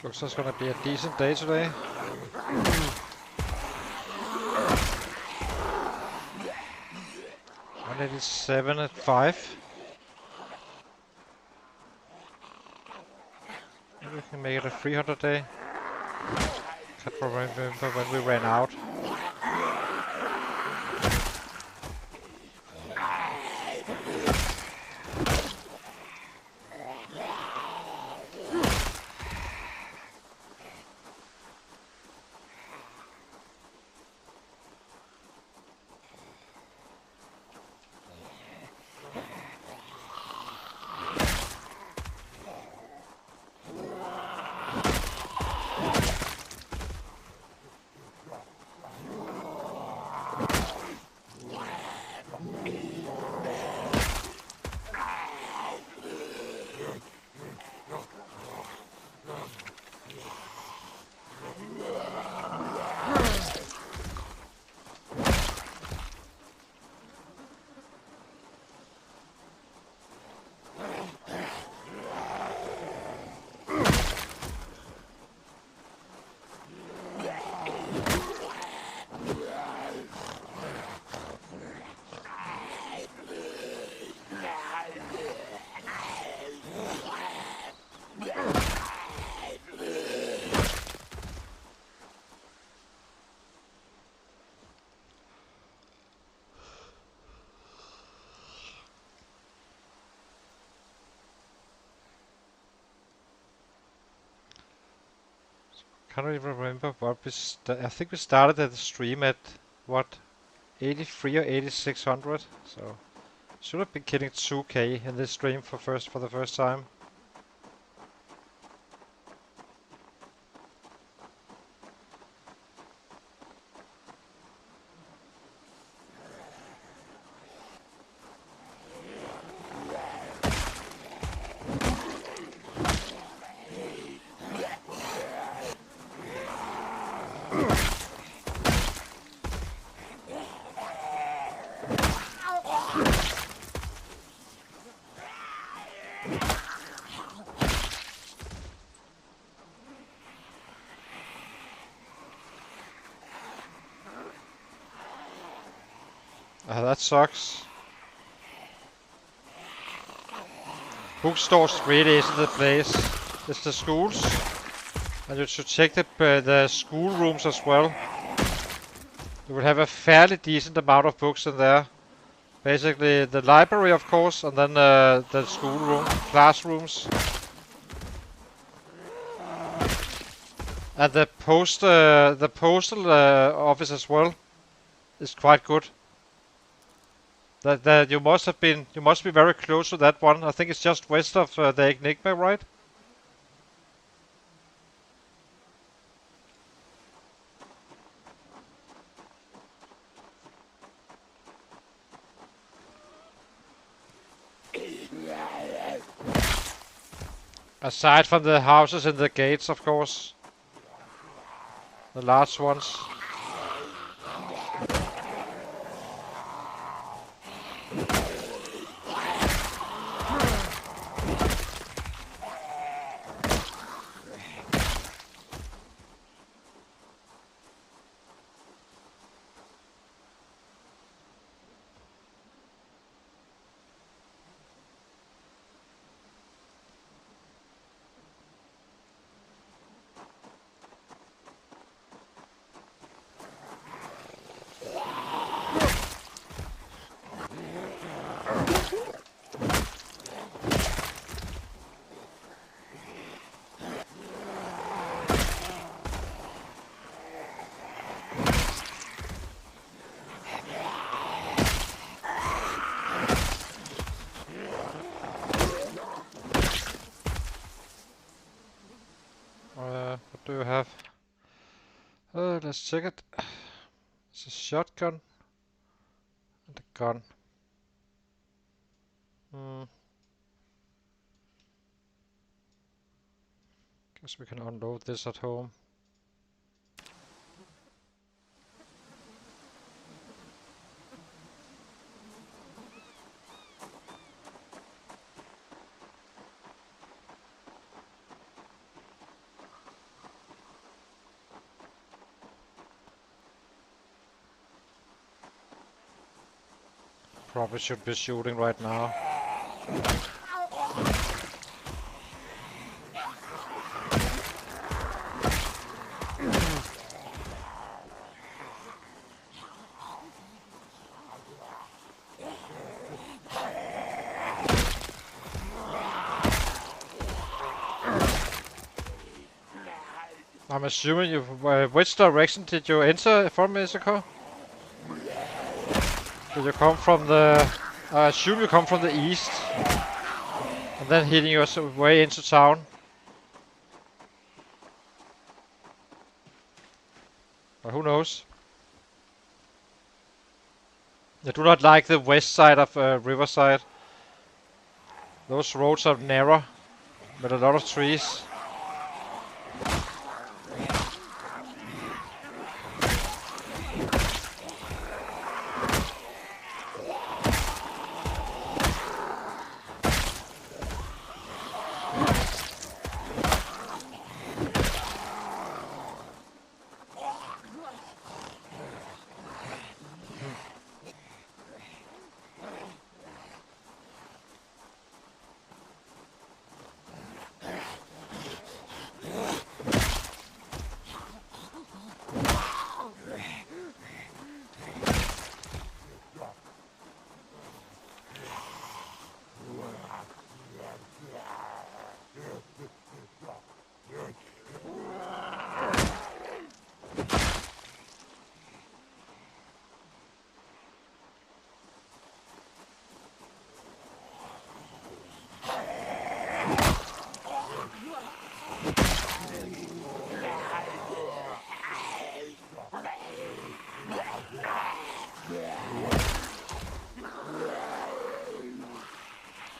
Looks like it's gonna be a decent day today. 187 at 5. Maybe we can make it a 300 day. Can't remember when we ran out. Can't even remember what we I think we started the stream at what, 83 or 8600. So should have been killing 2k in this stream for the first time. That sucks. Bookstores really isn't the place. It's the schools. And you should check the school rooms as well. You will have a fairly decent amount of books in there. Basically the library, of course, and then the school room, classrooms. And the postal office as well is quite good. That you must be very close to that one. I think it's just west of the Enigma, right? Aside from the houses and the gates, of course. The large ones. What do you have? Let's check it. It's a shotgun and a gun. Guess we can unload this at home. Probably should be shooting right now. I'm assuming you. Which direction did you enter from, Isako? Did you come from the? I assume you come from the east, and then hitting your way into town. But who knows? I do not like the west side of Riverside. Those roads are narrow, with a lot of trees.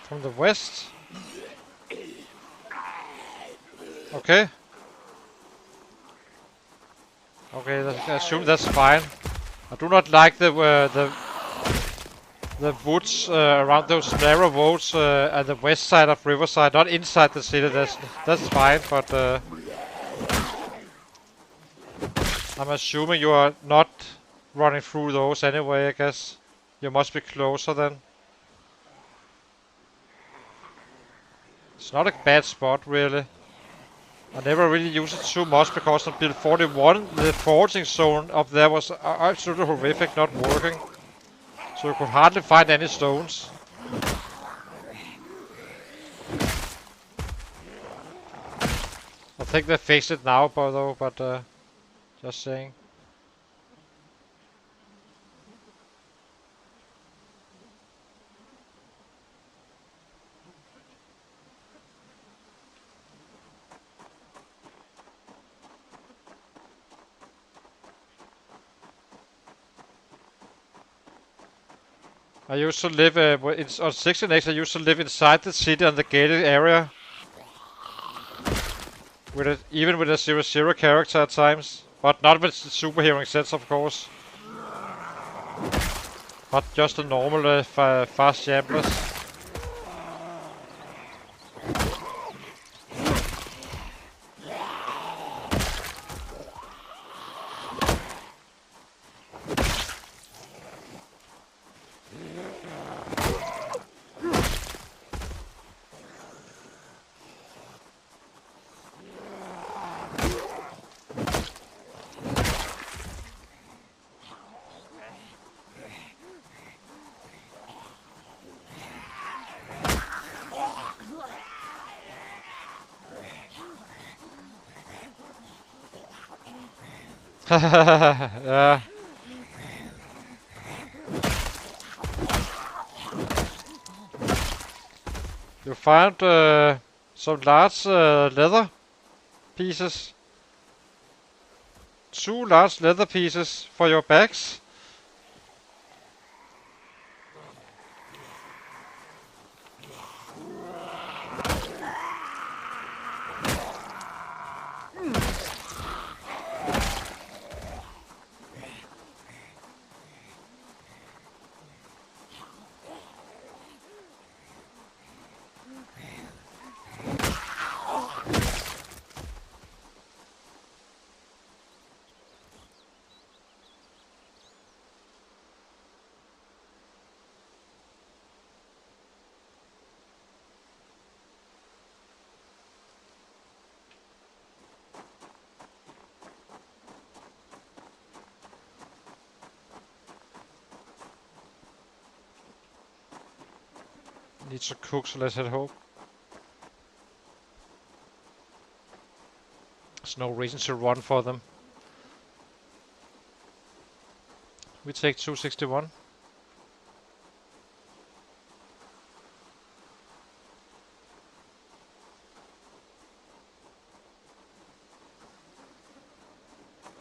From the west? Okay. Okay, I assume that's fine. I do not like the woods around those narrow roads at the west side of Riverside, not inside the city. That's fine, but I'm assuming you are not running through those anyway. I guess you must be closer then. It's not a bad spot, really. I never really used it too much because on build 41, the foraging zone up there was absolutely horrific, not working. So you could hardly find any stones. I think they fixed it now, though, but just saying. I used to live on 16X. I used to live inside the city and the gated area, even with a 0-0 character at times, but not with the super hearing sets, of course. But just a normal fast jamblers. Yeah. You found some large leather pieces. 2 large leather pieces for your bags. Need to cook, so let's head home. There's no reason to run for them. We take 261.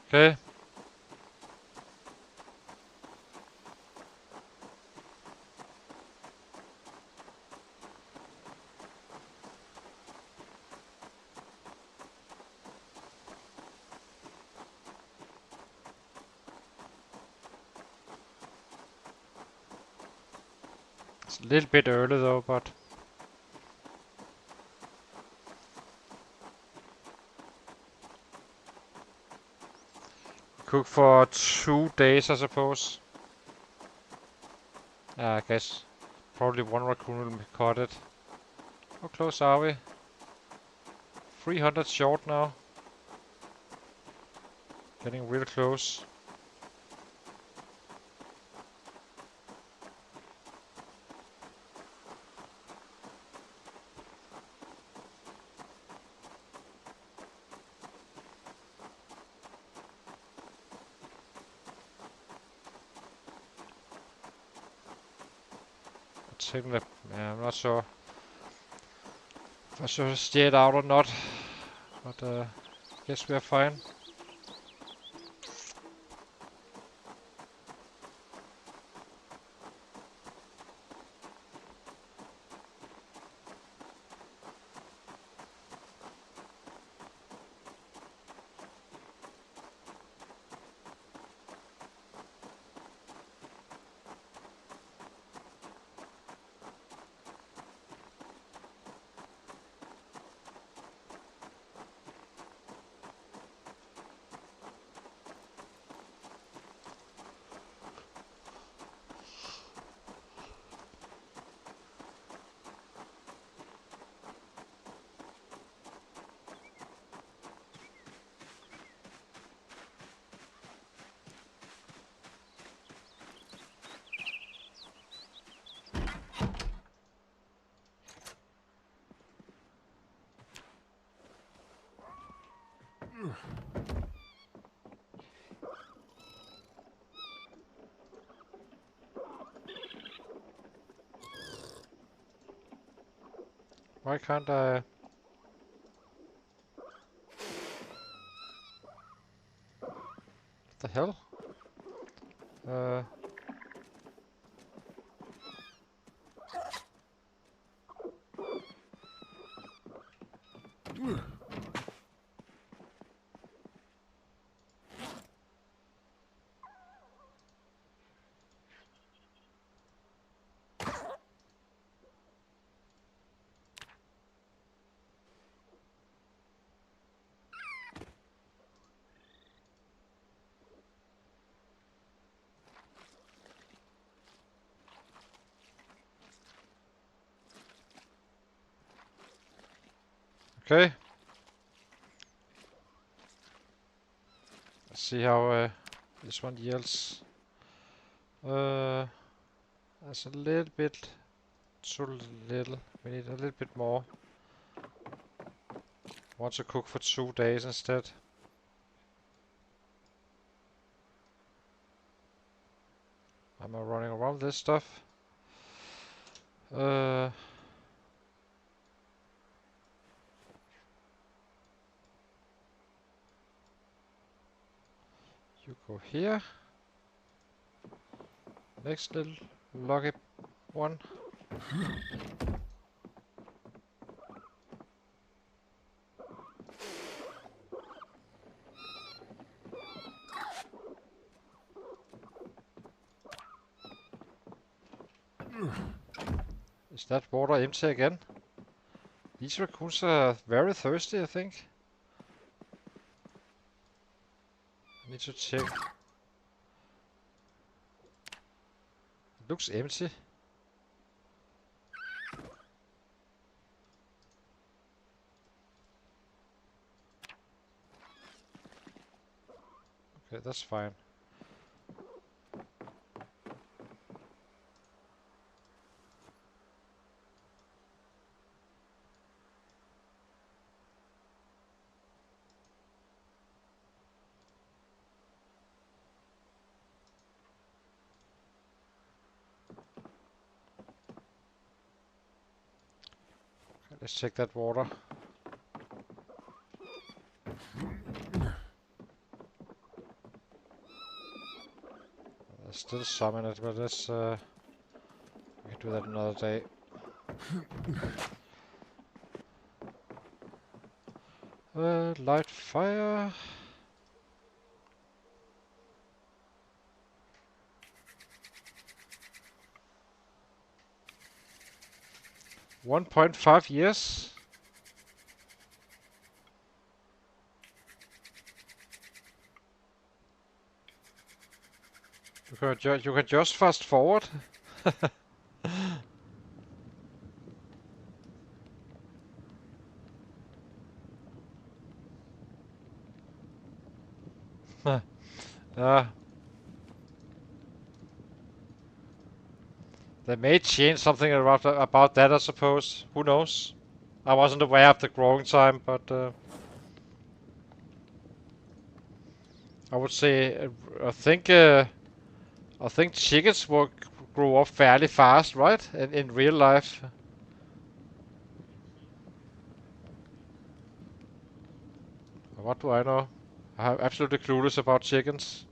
Okay. It's a little bit early though, but cook for 2 days, I suppose. I guess probably one raccoon will cut it. How close are we? 300 short now. Getting real close. Yeah, I'm not sure if I should stay it out or not, but guess we are fine. Why can't I? What the hell? Uh, okay. Let's see how this one yields. That's a little bit too little. We need a little bit more. Want to cook for 2 days instead. Am I running around this stuff? You go here. Next little lucky one. Is that water empty again? These raccoons are very thirsty, I think. I need to check. It looks empty. Okay, that's fine. Let's check that water. There's still some in it, but let's we can do that another day. Light fire. $1.5 years. You can just fast forward. They may change something about that, I suppose. Who knows? I wasn't aware of the growing time, but I would say I think chickens will grow up fairly fast, right? In real life. What do I know? I'm absolutely clueless about chickens.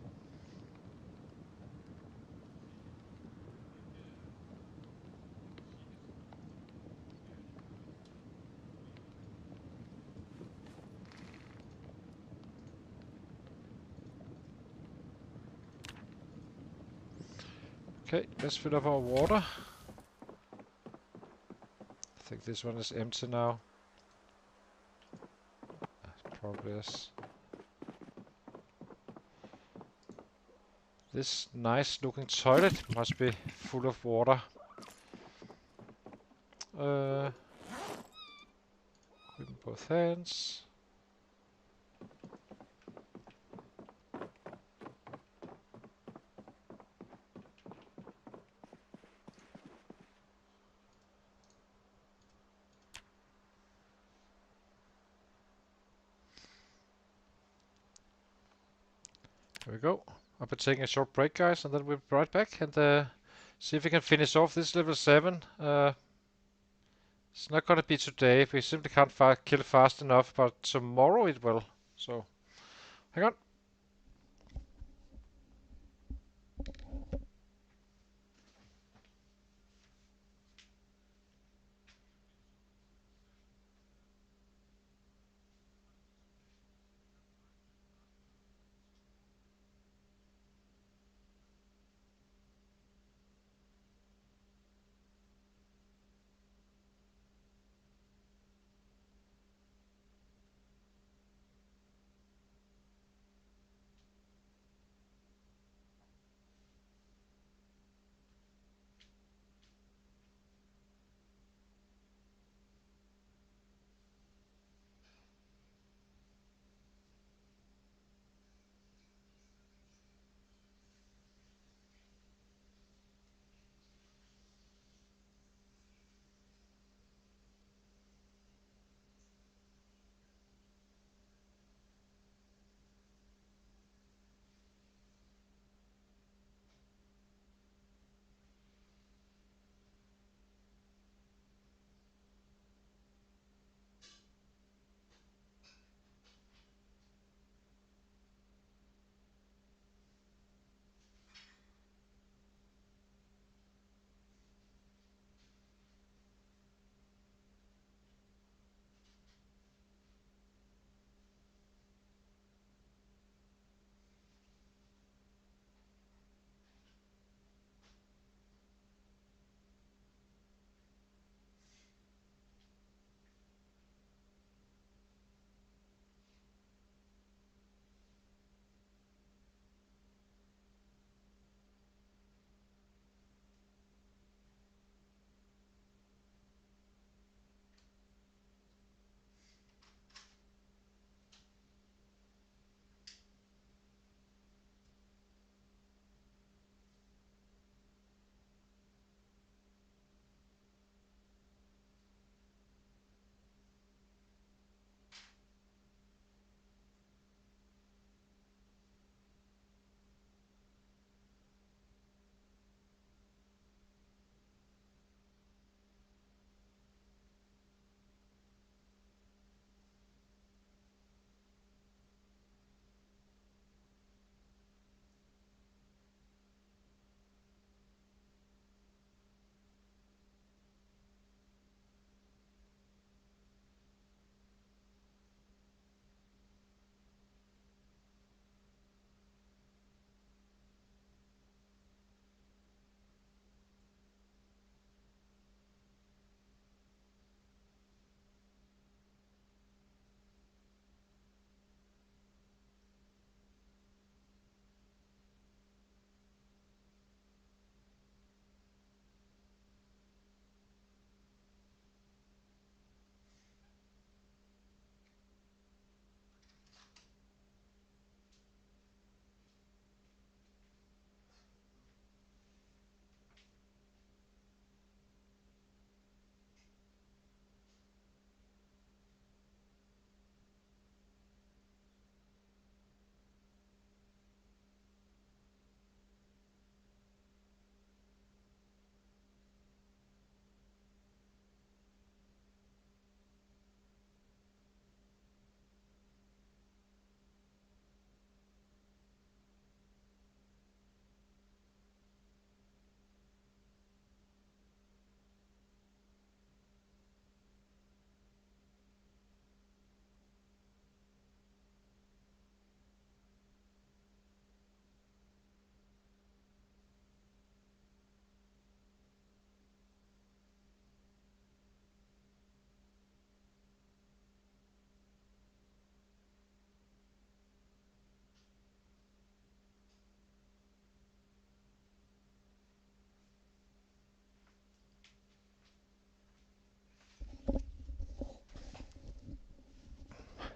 Okay, let's fill up our water. I think this one is empty now. Probably is. This nice looking toilet must be full of water. With both hands. There we go. I'll be taking a short break, guys, and then we'll be right back and see if we can finish off this level 7. It's not gonna be today. We simply can't kill fast enough, but tomorrow it will. So, hang on.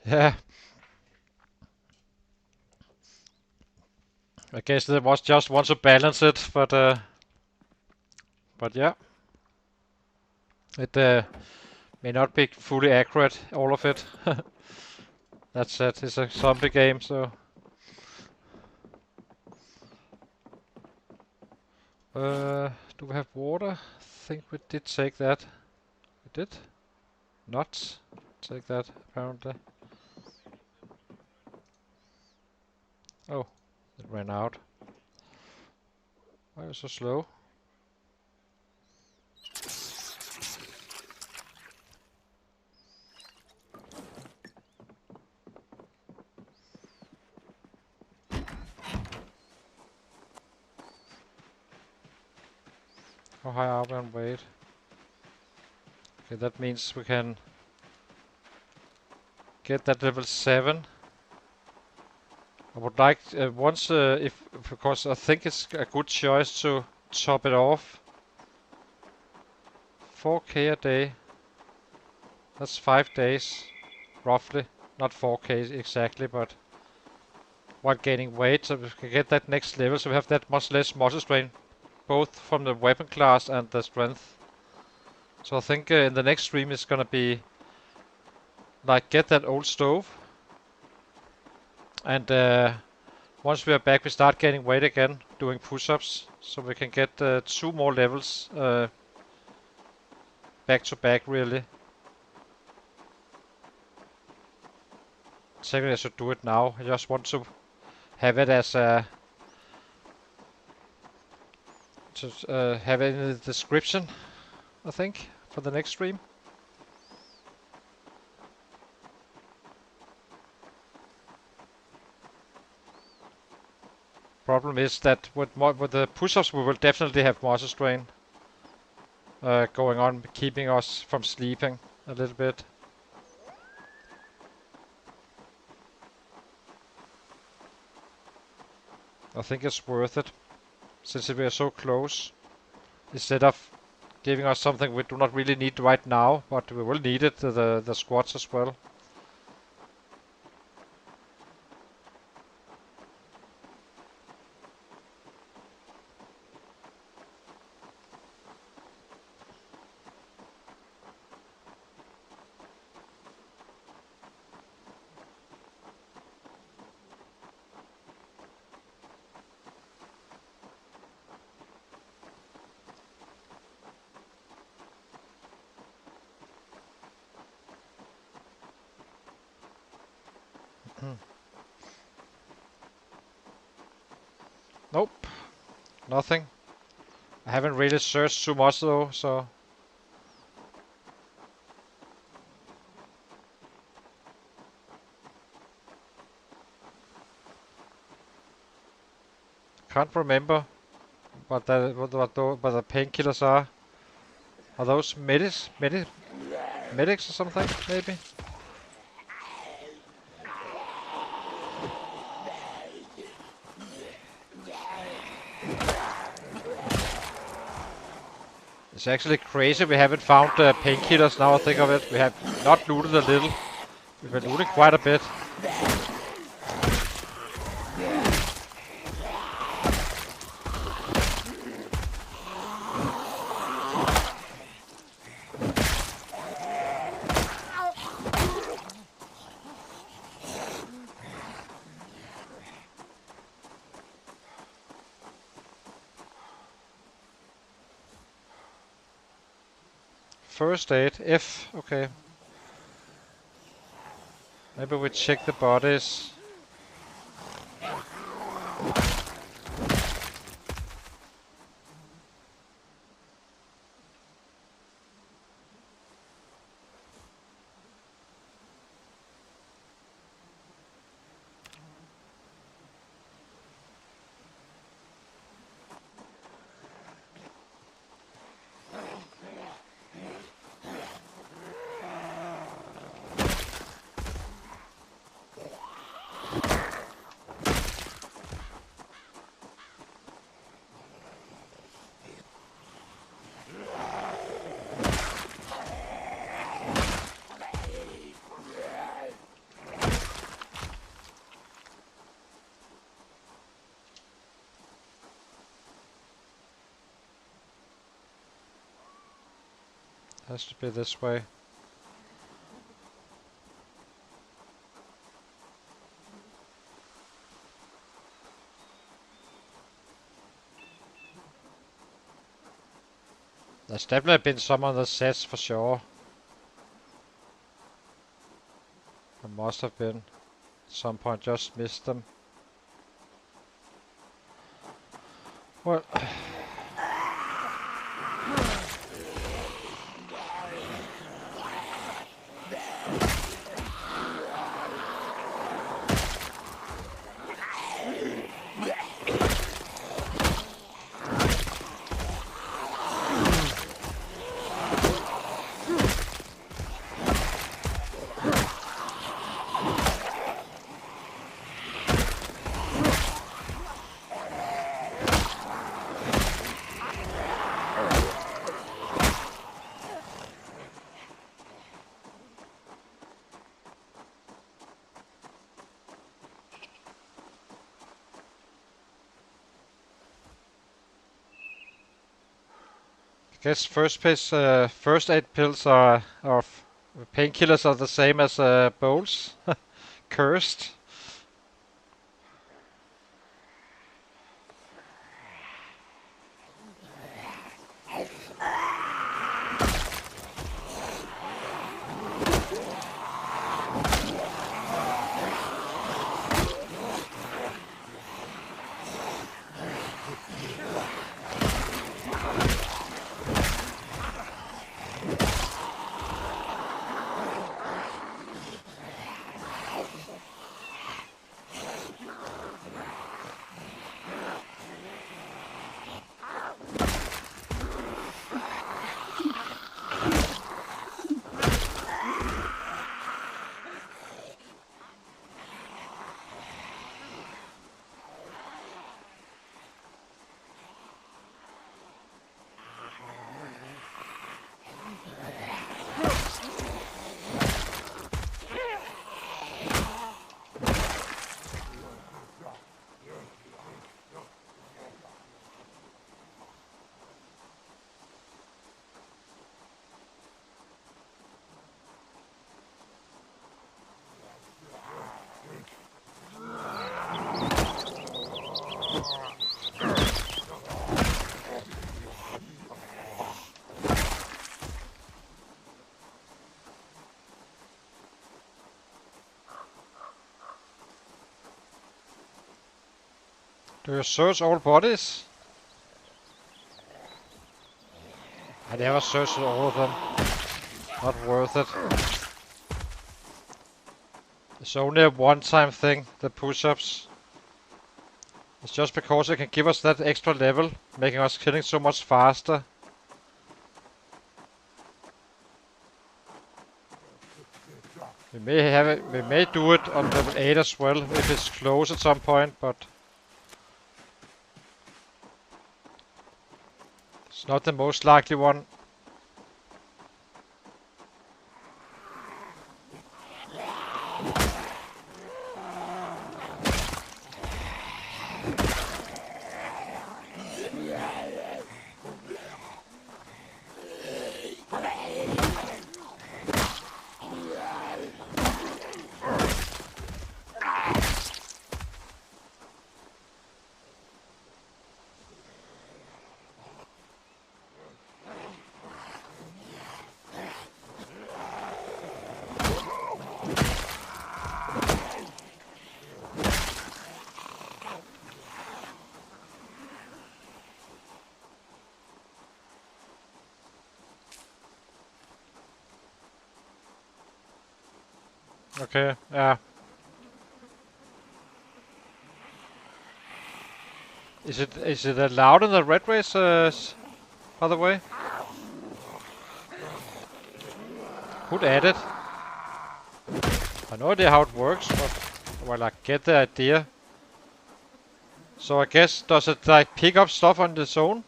Yeah, I guess there was just want to balance it, but yeah, it may not be fully accurate, all of it. That said, it's a zombie game, so do we have water? I think we did take that. We did not take that, apparently. Oh, it ran out. Why is it so slow? How high are we on weight? Okay, that means we can get that level 7. I would like once if because I think it's a good choice to top it off. 4k a day. That's 5 days, roughly. Not 4k exactly, but while gaining weight, so we can get that next level, so we have that much less muscle strain, both from the weapon class and the strength. So I think in the next stream it's gonna be like get that old stove, and once we are back, we start gaining weight again, doing push-ups, so we can get 2 more levels back to back, really. Technically I should do it now. I just want to have it as a have it in the description, I think, for the next stream. Problem is that with the push-ups we will definitely have muscle strain going on, keeping us from sleeping a little bit. I think it's worth it, since we are so close. Instead of giving us something we do not really need right now, but we will need it, the squats as well. Nope, nothing. I haven't really searched too much though, so can't remember what the painkillers are. Are those medics or something, maybe? It's actually crazy we haven't found painkillers now I think of it. We have not looted a little. We've been looting quite a bit. First aid, F, okay. Maybe we check the bodies. Has to be this way. There's definitely been some on the sets for sure. There must have been. At some point just missed them. Well... I guess first aid pills are painkillers are the same as bowls. Cursed. Do you search all bodies? I never searched all of them. Not worth it. It's only a one-time thing, the push-ups. It's just because it can give us that extra level, making us killing so much faster. We may do it on level 8 as well, if it's close at some point, but... it's not the most likely one. Okay, yeah. Is it allowed in the Ratrace, by the way? Who'd add it? I no idea how it works, but well, I get the idea. So I guess, does it like pick up stuff on its own?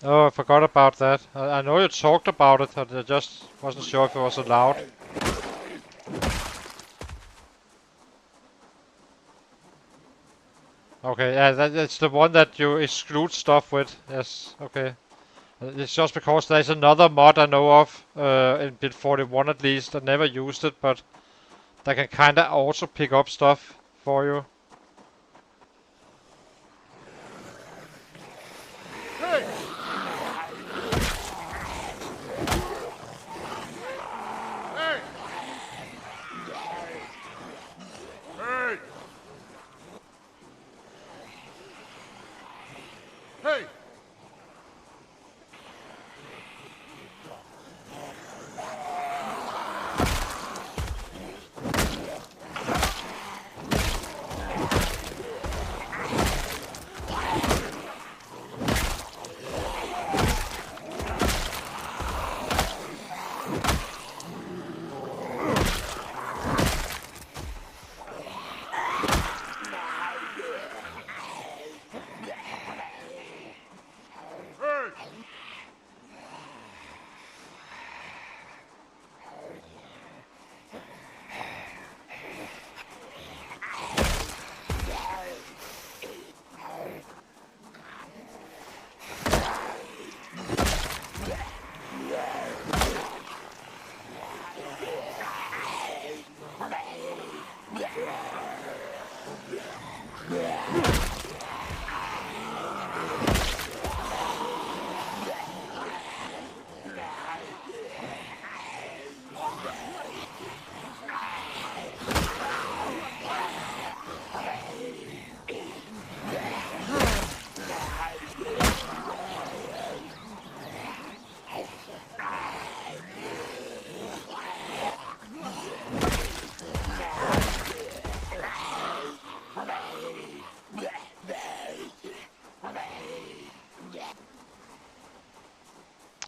Oh, I forgot about that. I know you talked about it, but I just wasn't sure if it was allowed. Okay, yeah, that's the one that you exclude stuff with. Yes, okay. It's just because there's another mod I know of, in bit 41 at least. I never used it, but that can kinda also pick up stuff for you.
Hey! Hey! Hey! Hey! Hey!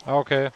Okay.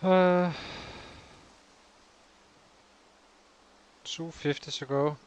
Uh, 250 to go.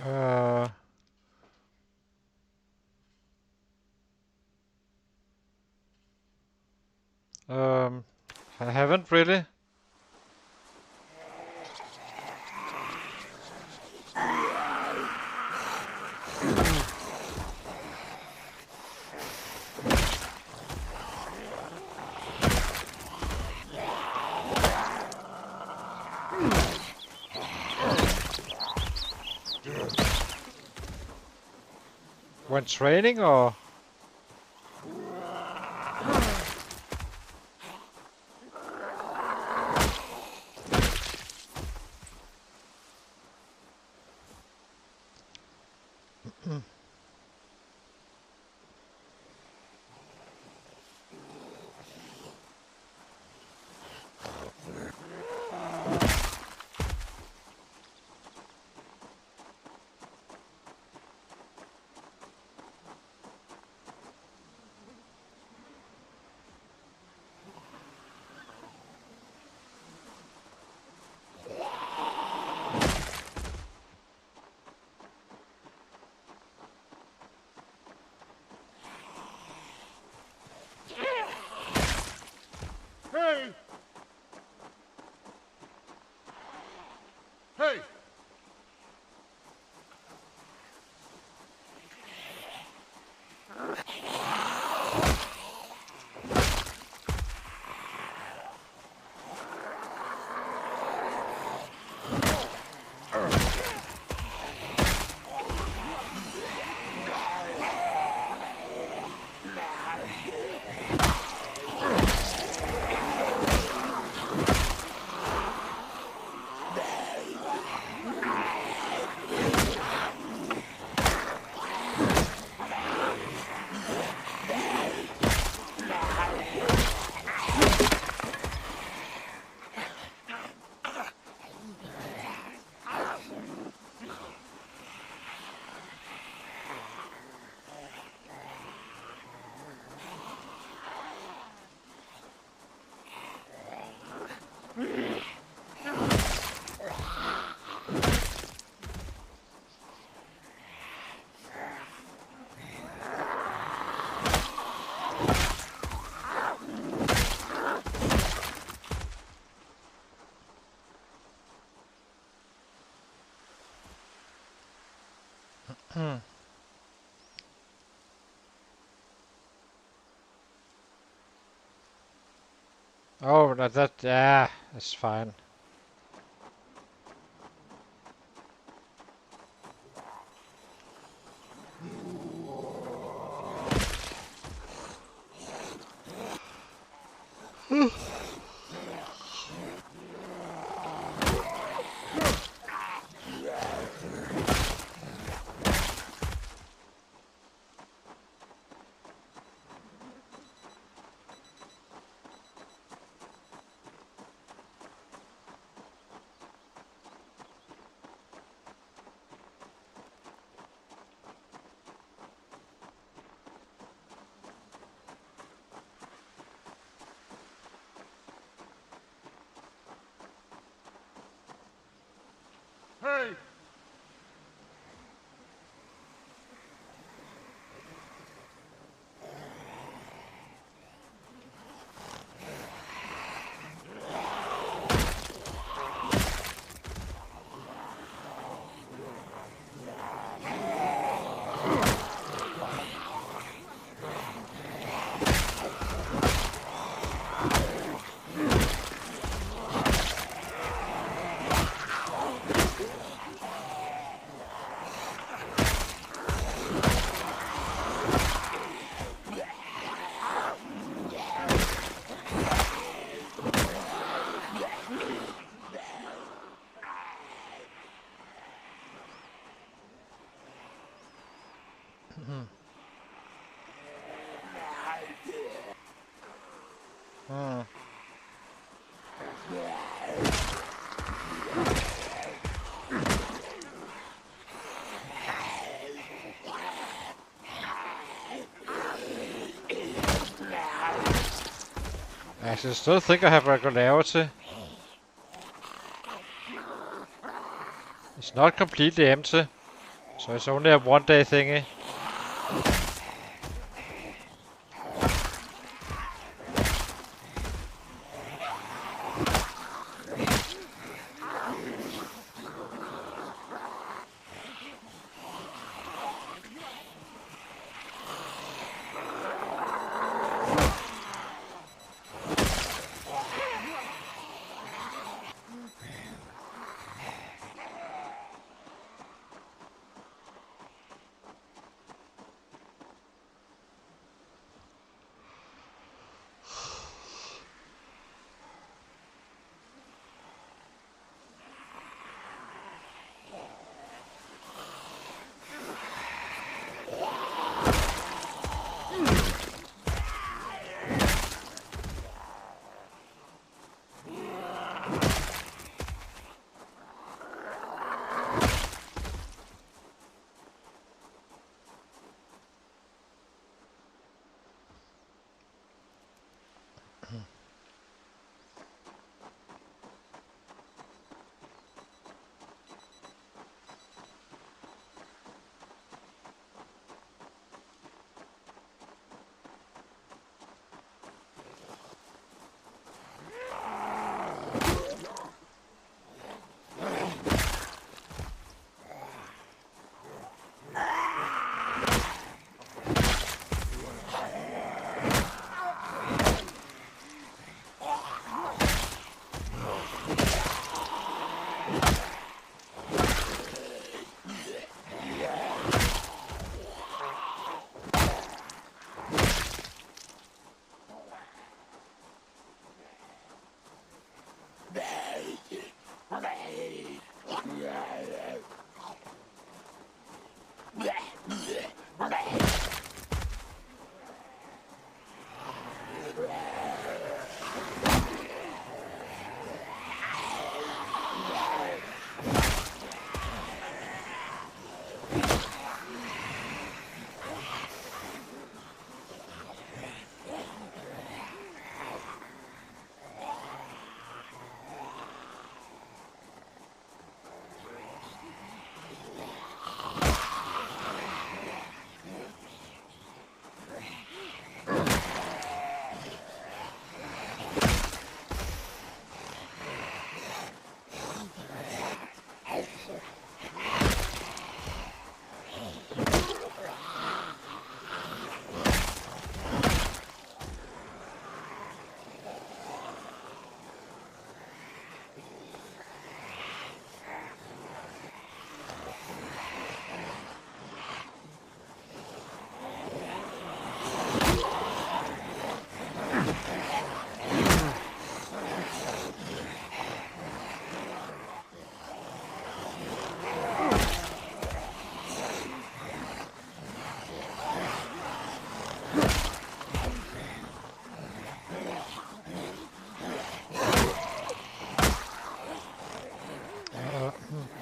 Uh, um, I haven't really. When training or?
Hey! Hey!
Oh, yeah, that's fine.
Hey!
Actually, I still think I have regularity. It's not completely empty, so it's only a one-day thingy.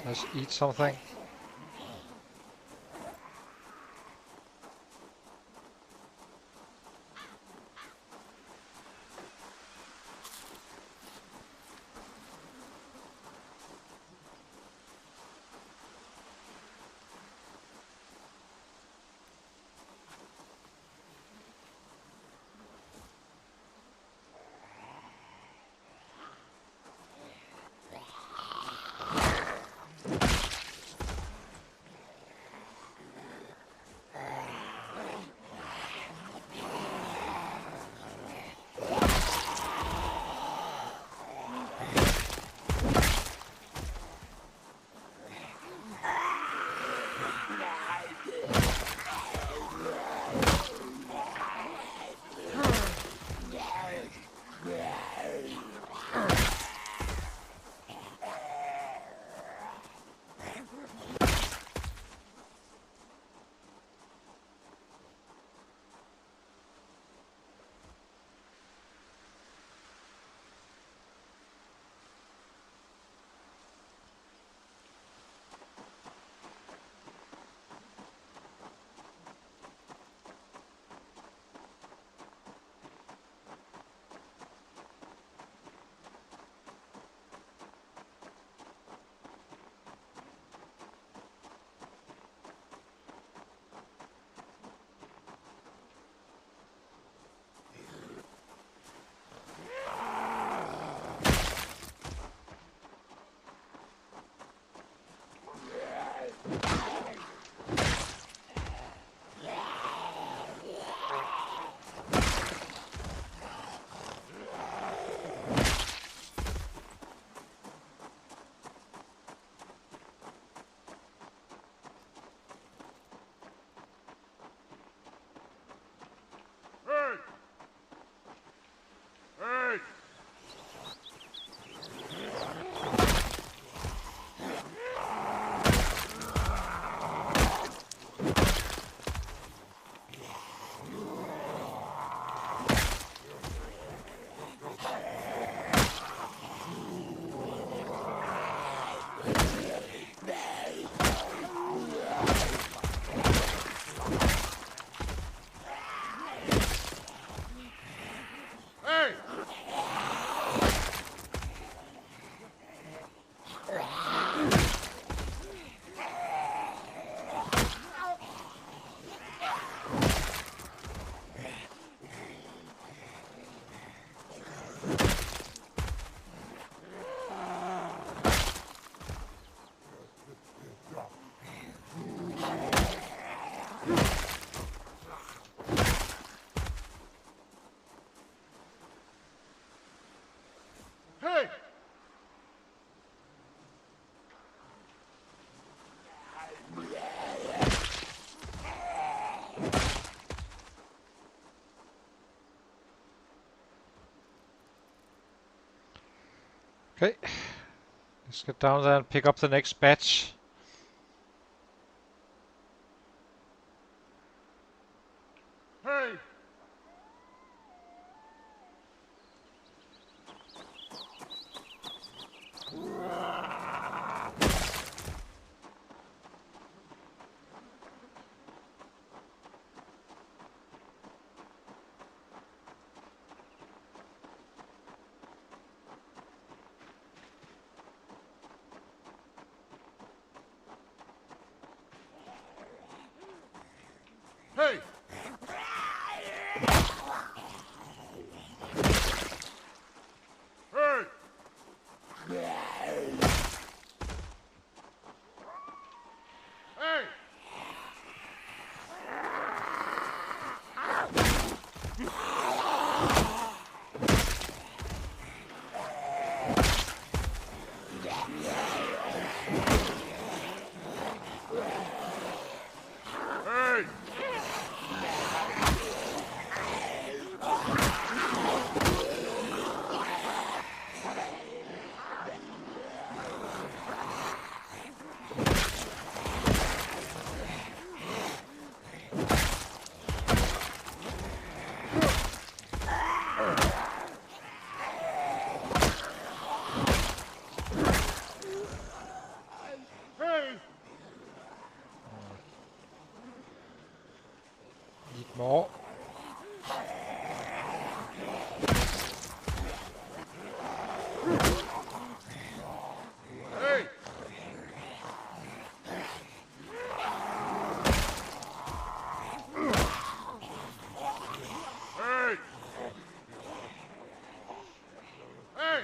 Let's eat something. Okay, let's get down there and pick up the next batch.
Hey! Hey! Hey! Hey! Hey! Hey!
Need more.
Hey! Hey! Hey!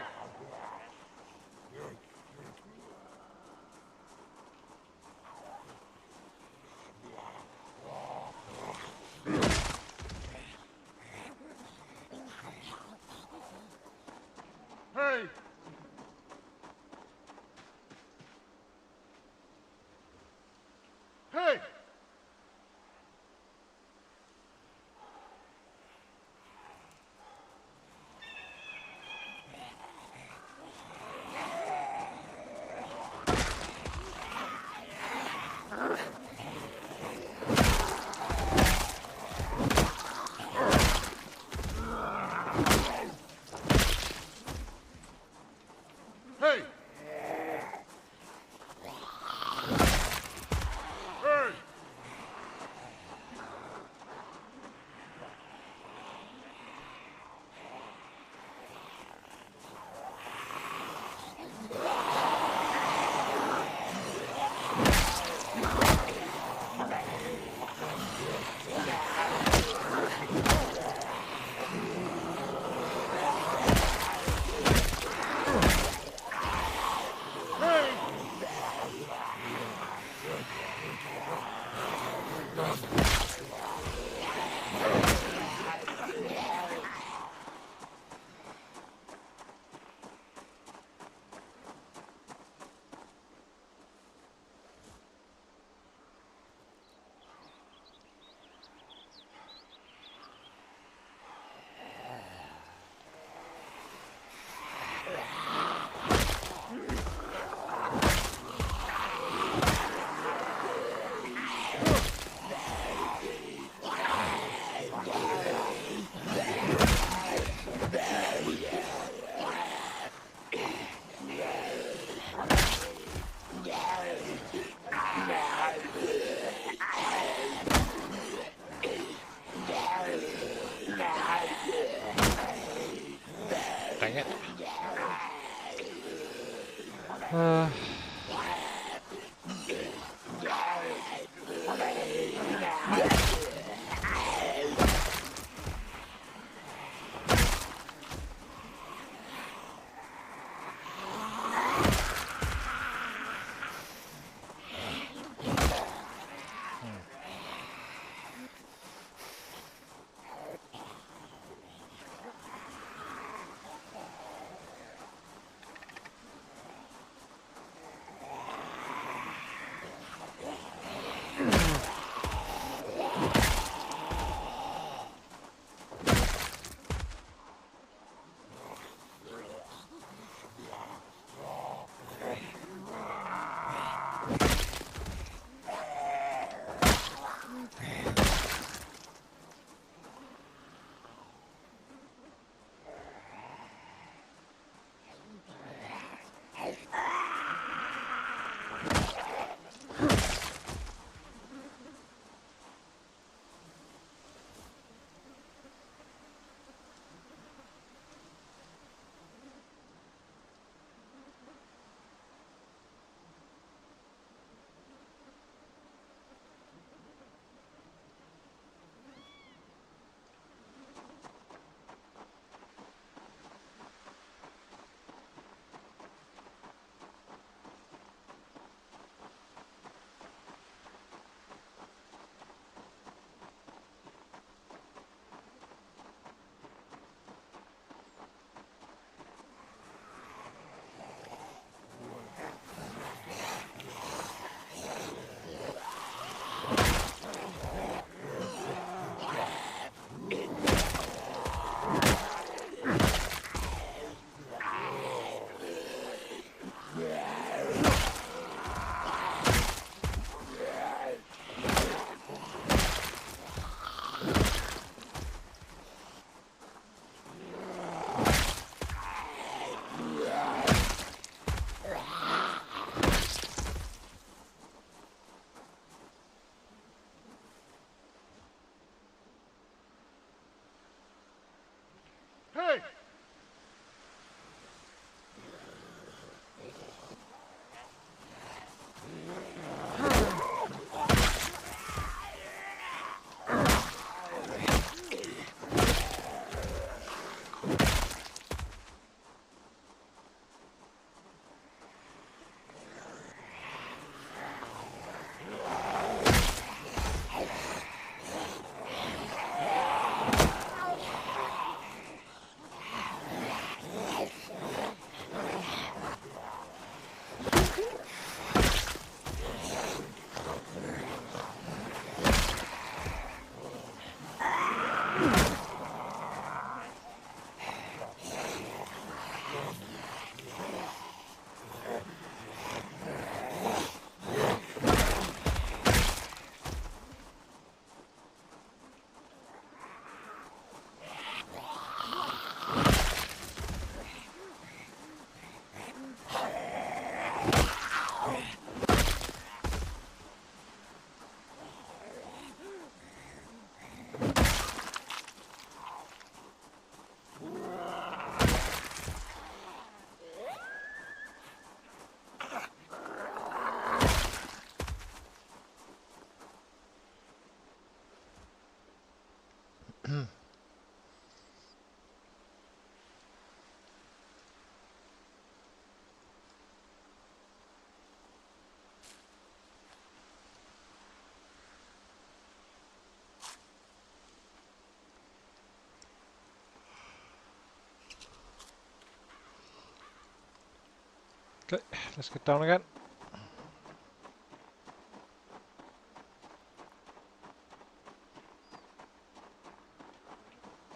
Okay, let's get down again.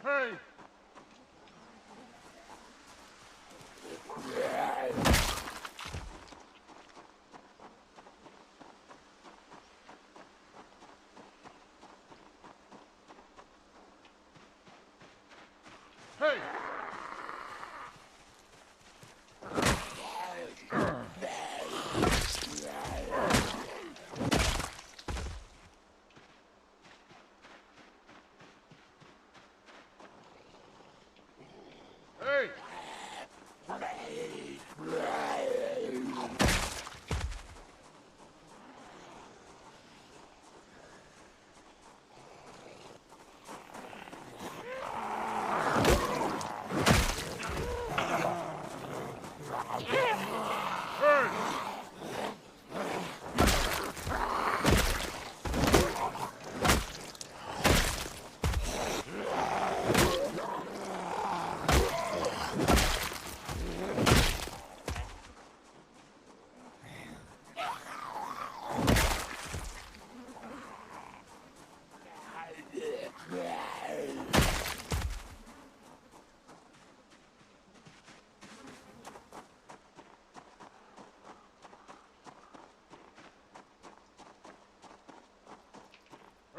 Hey! Hey! Hey! Hey!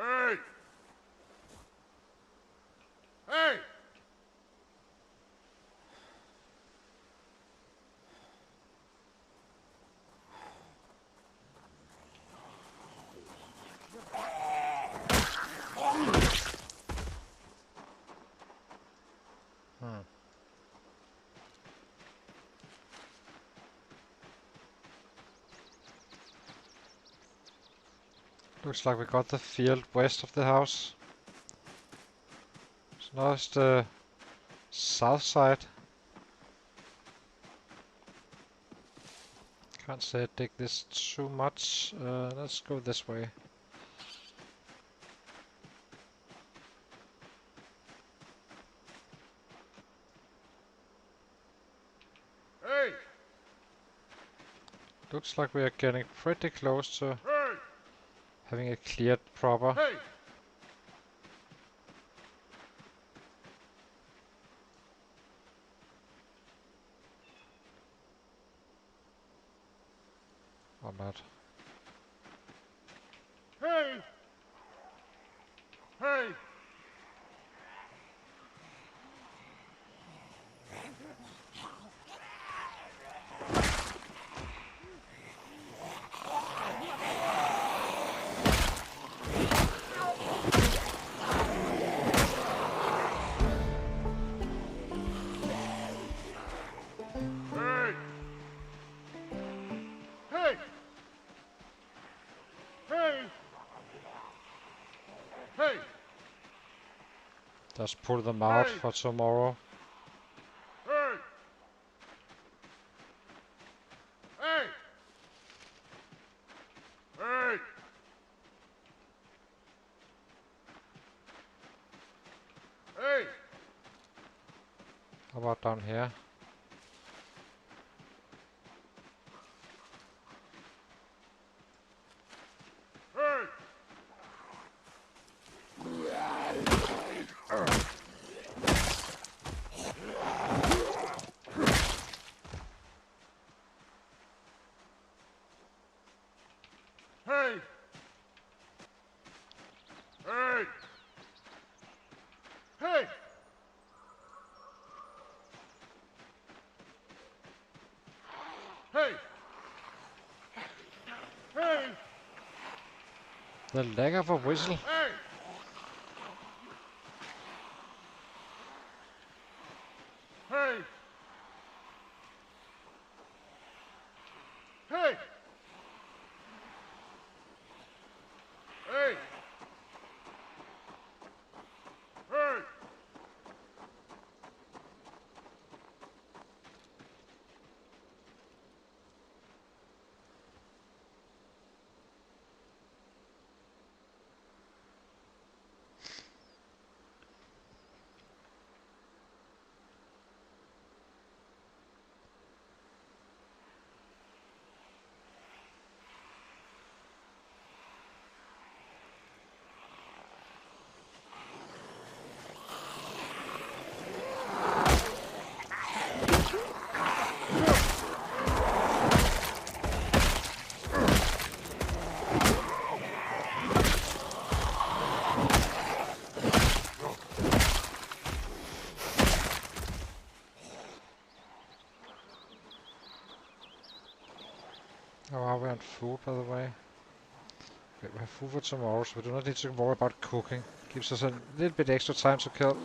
Hey! Hey!
Hmm. Looks like we got the field west of the house. So now it's the south side. Can't say I dig this too much. Let's go this way.
Hey!
Looks like we are getting pretty close to
Hey!
having it cleared proper.
Hey!
Or not.
Hey! Hey! Hey! Hey! Hey! Hey!
Just pull them out
Hey!
for tomorrow.
Hey! Hey! Hey! Hey!
How about down here?
Hey! Hey! Hey! Hey! Hey! Hey!
The leg of a whistle.
Hey! Hey! Hey! Hey! Hey!
find food, by the way. Okay, we have food for tomorrow, so we do not need to worry about cooking. Gives us a little bit extra time to kill.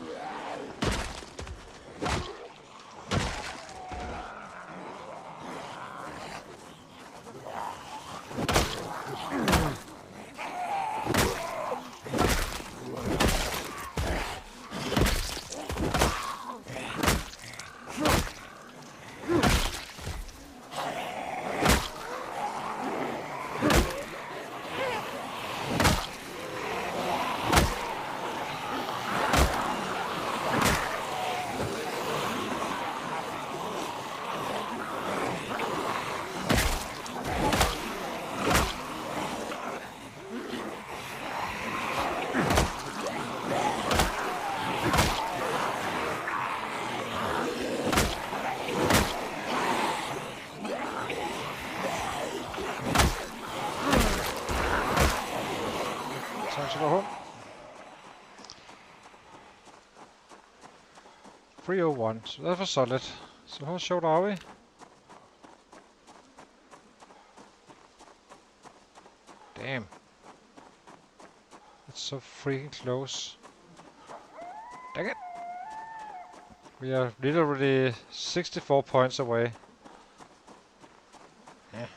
Time to go home. 301, so that was solid. So how short are we? Damn. It's so freaking close. Dang it! We are literally 64 points away. Yeah.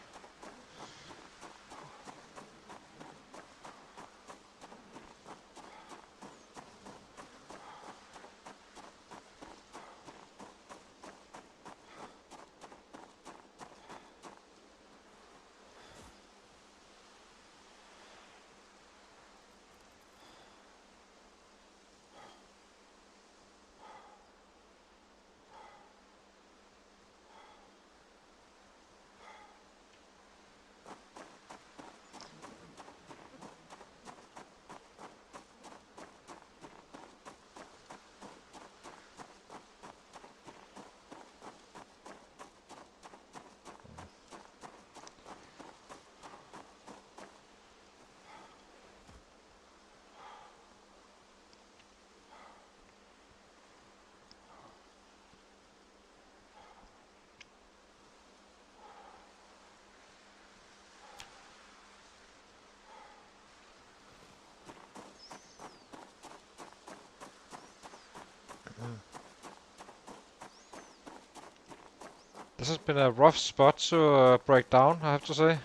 This has been a rough spot to break down, I have to say.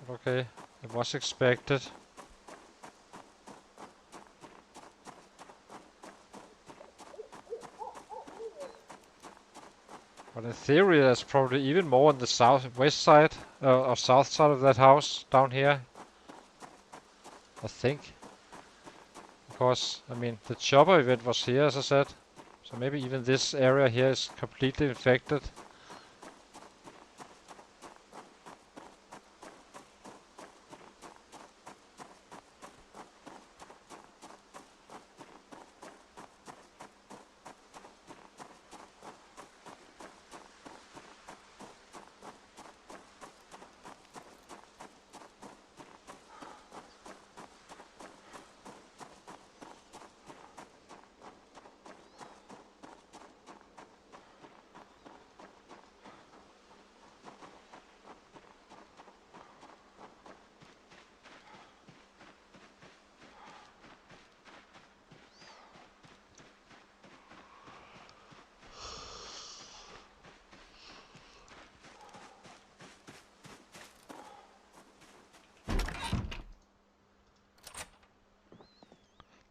But okay, it was expected. But in theory, there's probably even more on the southwest side, or south side of that house, down here. I think. Because, I mean, the chopper event was here, as I said. So maybe even this area here is completely infected.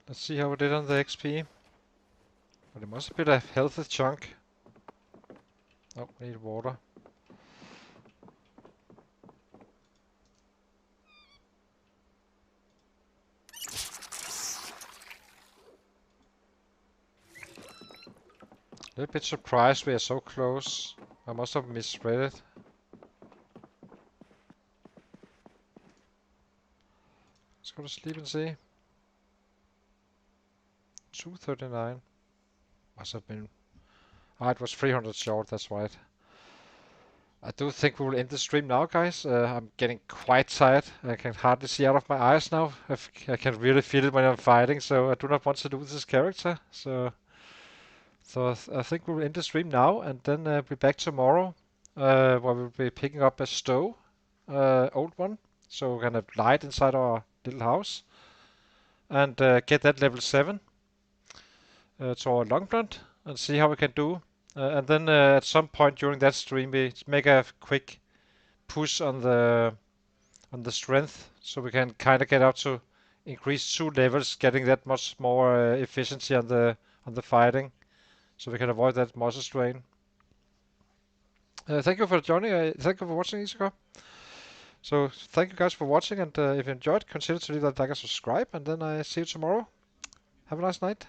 Let's see how we did on the XP. But it must have been a healthy chunk. Oh, we need water. A little bit surprised we are so close. I must have misread it. Let's go to sleep and see. 239. Must have been... Ah, it was 300 short, that's right. I do think we will end the stream now, guys. I'm getting quite tired. I can hardly see out of my eyes now. I can really feel it when I'm fighting, so I do not want to lose this character. So So I think we'll end the stream now and then be back tomorrow, where we'll be picking up a stove, old one, so we can have light inside our little house and get that level 7 to our long plant and see how we can do. And then at some point during that stream, we make a quick push on the strength, so we can kind of get up to increase 2 levels, getting that much more efficiency on the fighting, so we can avoid that muscle strain. Thank you for joining. Thank you for watching, Isaka. So thank you guys for watching, and if you enjoyed, consider to leave that like and subscribe, and then I see you tomorrow. Have a nice night.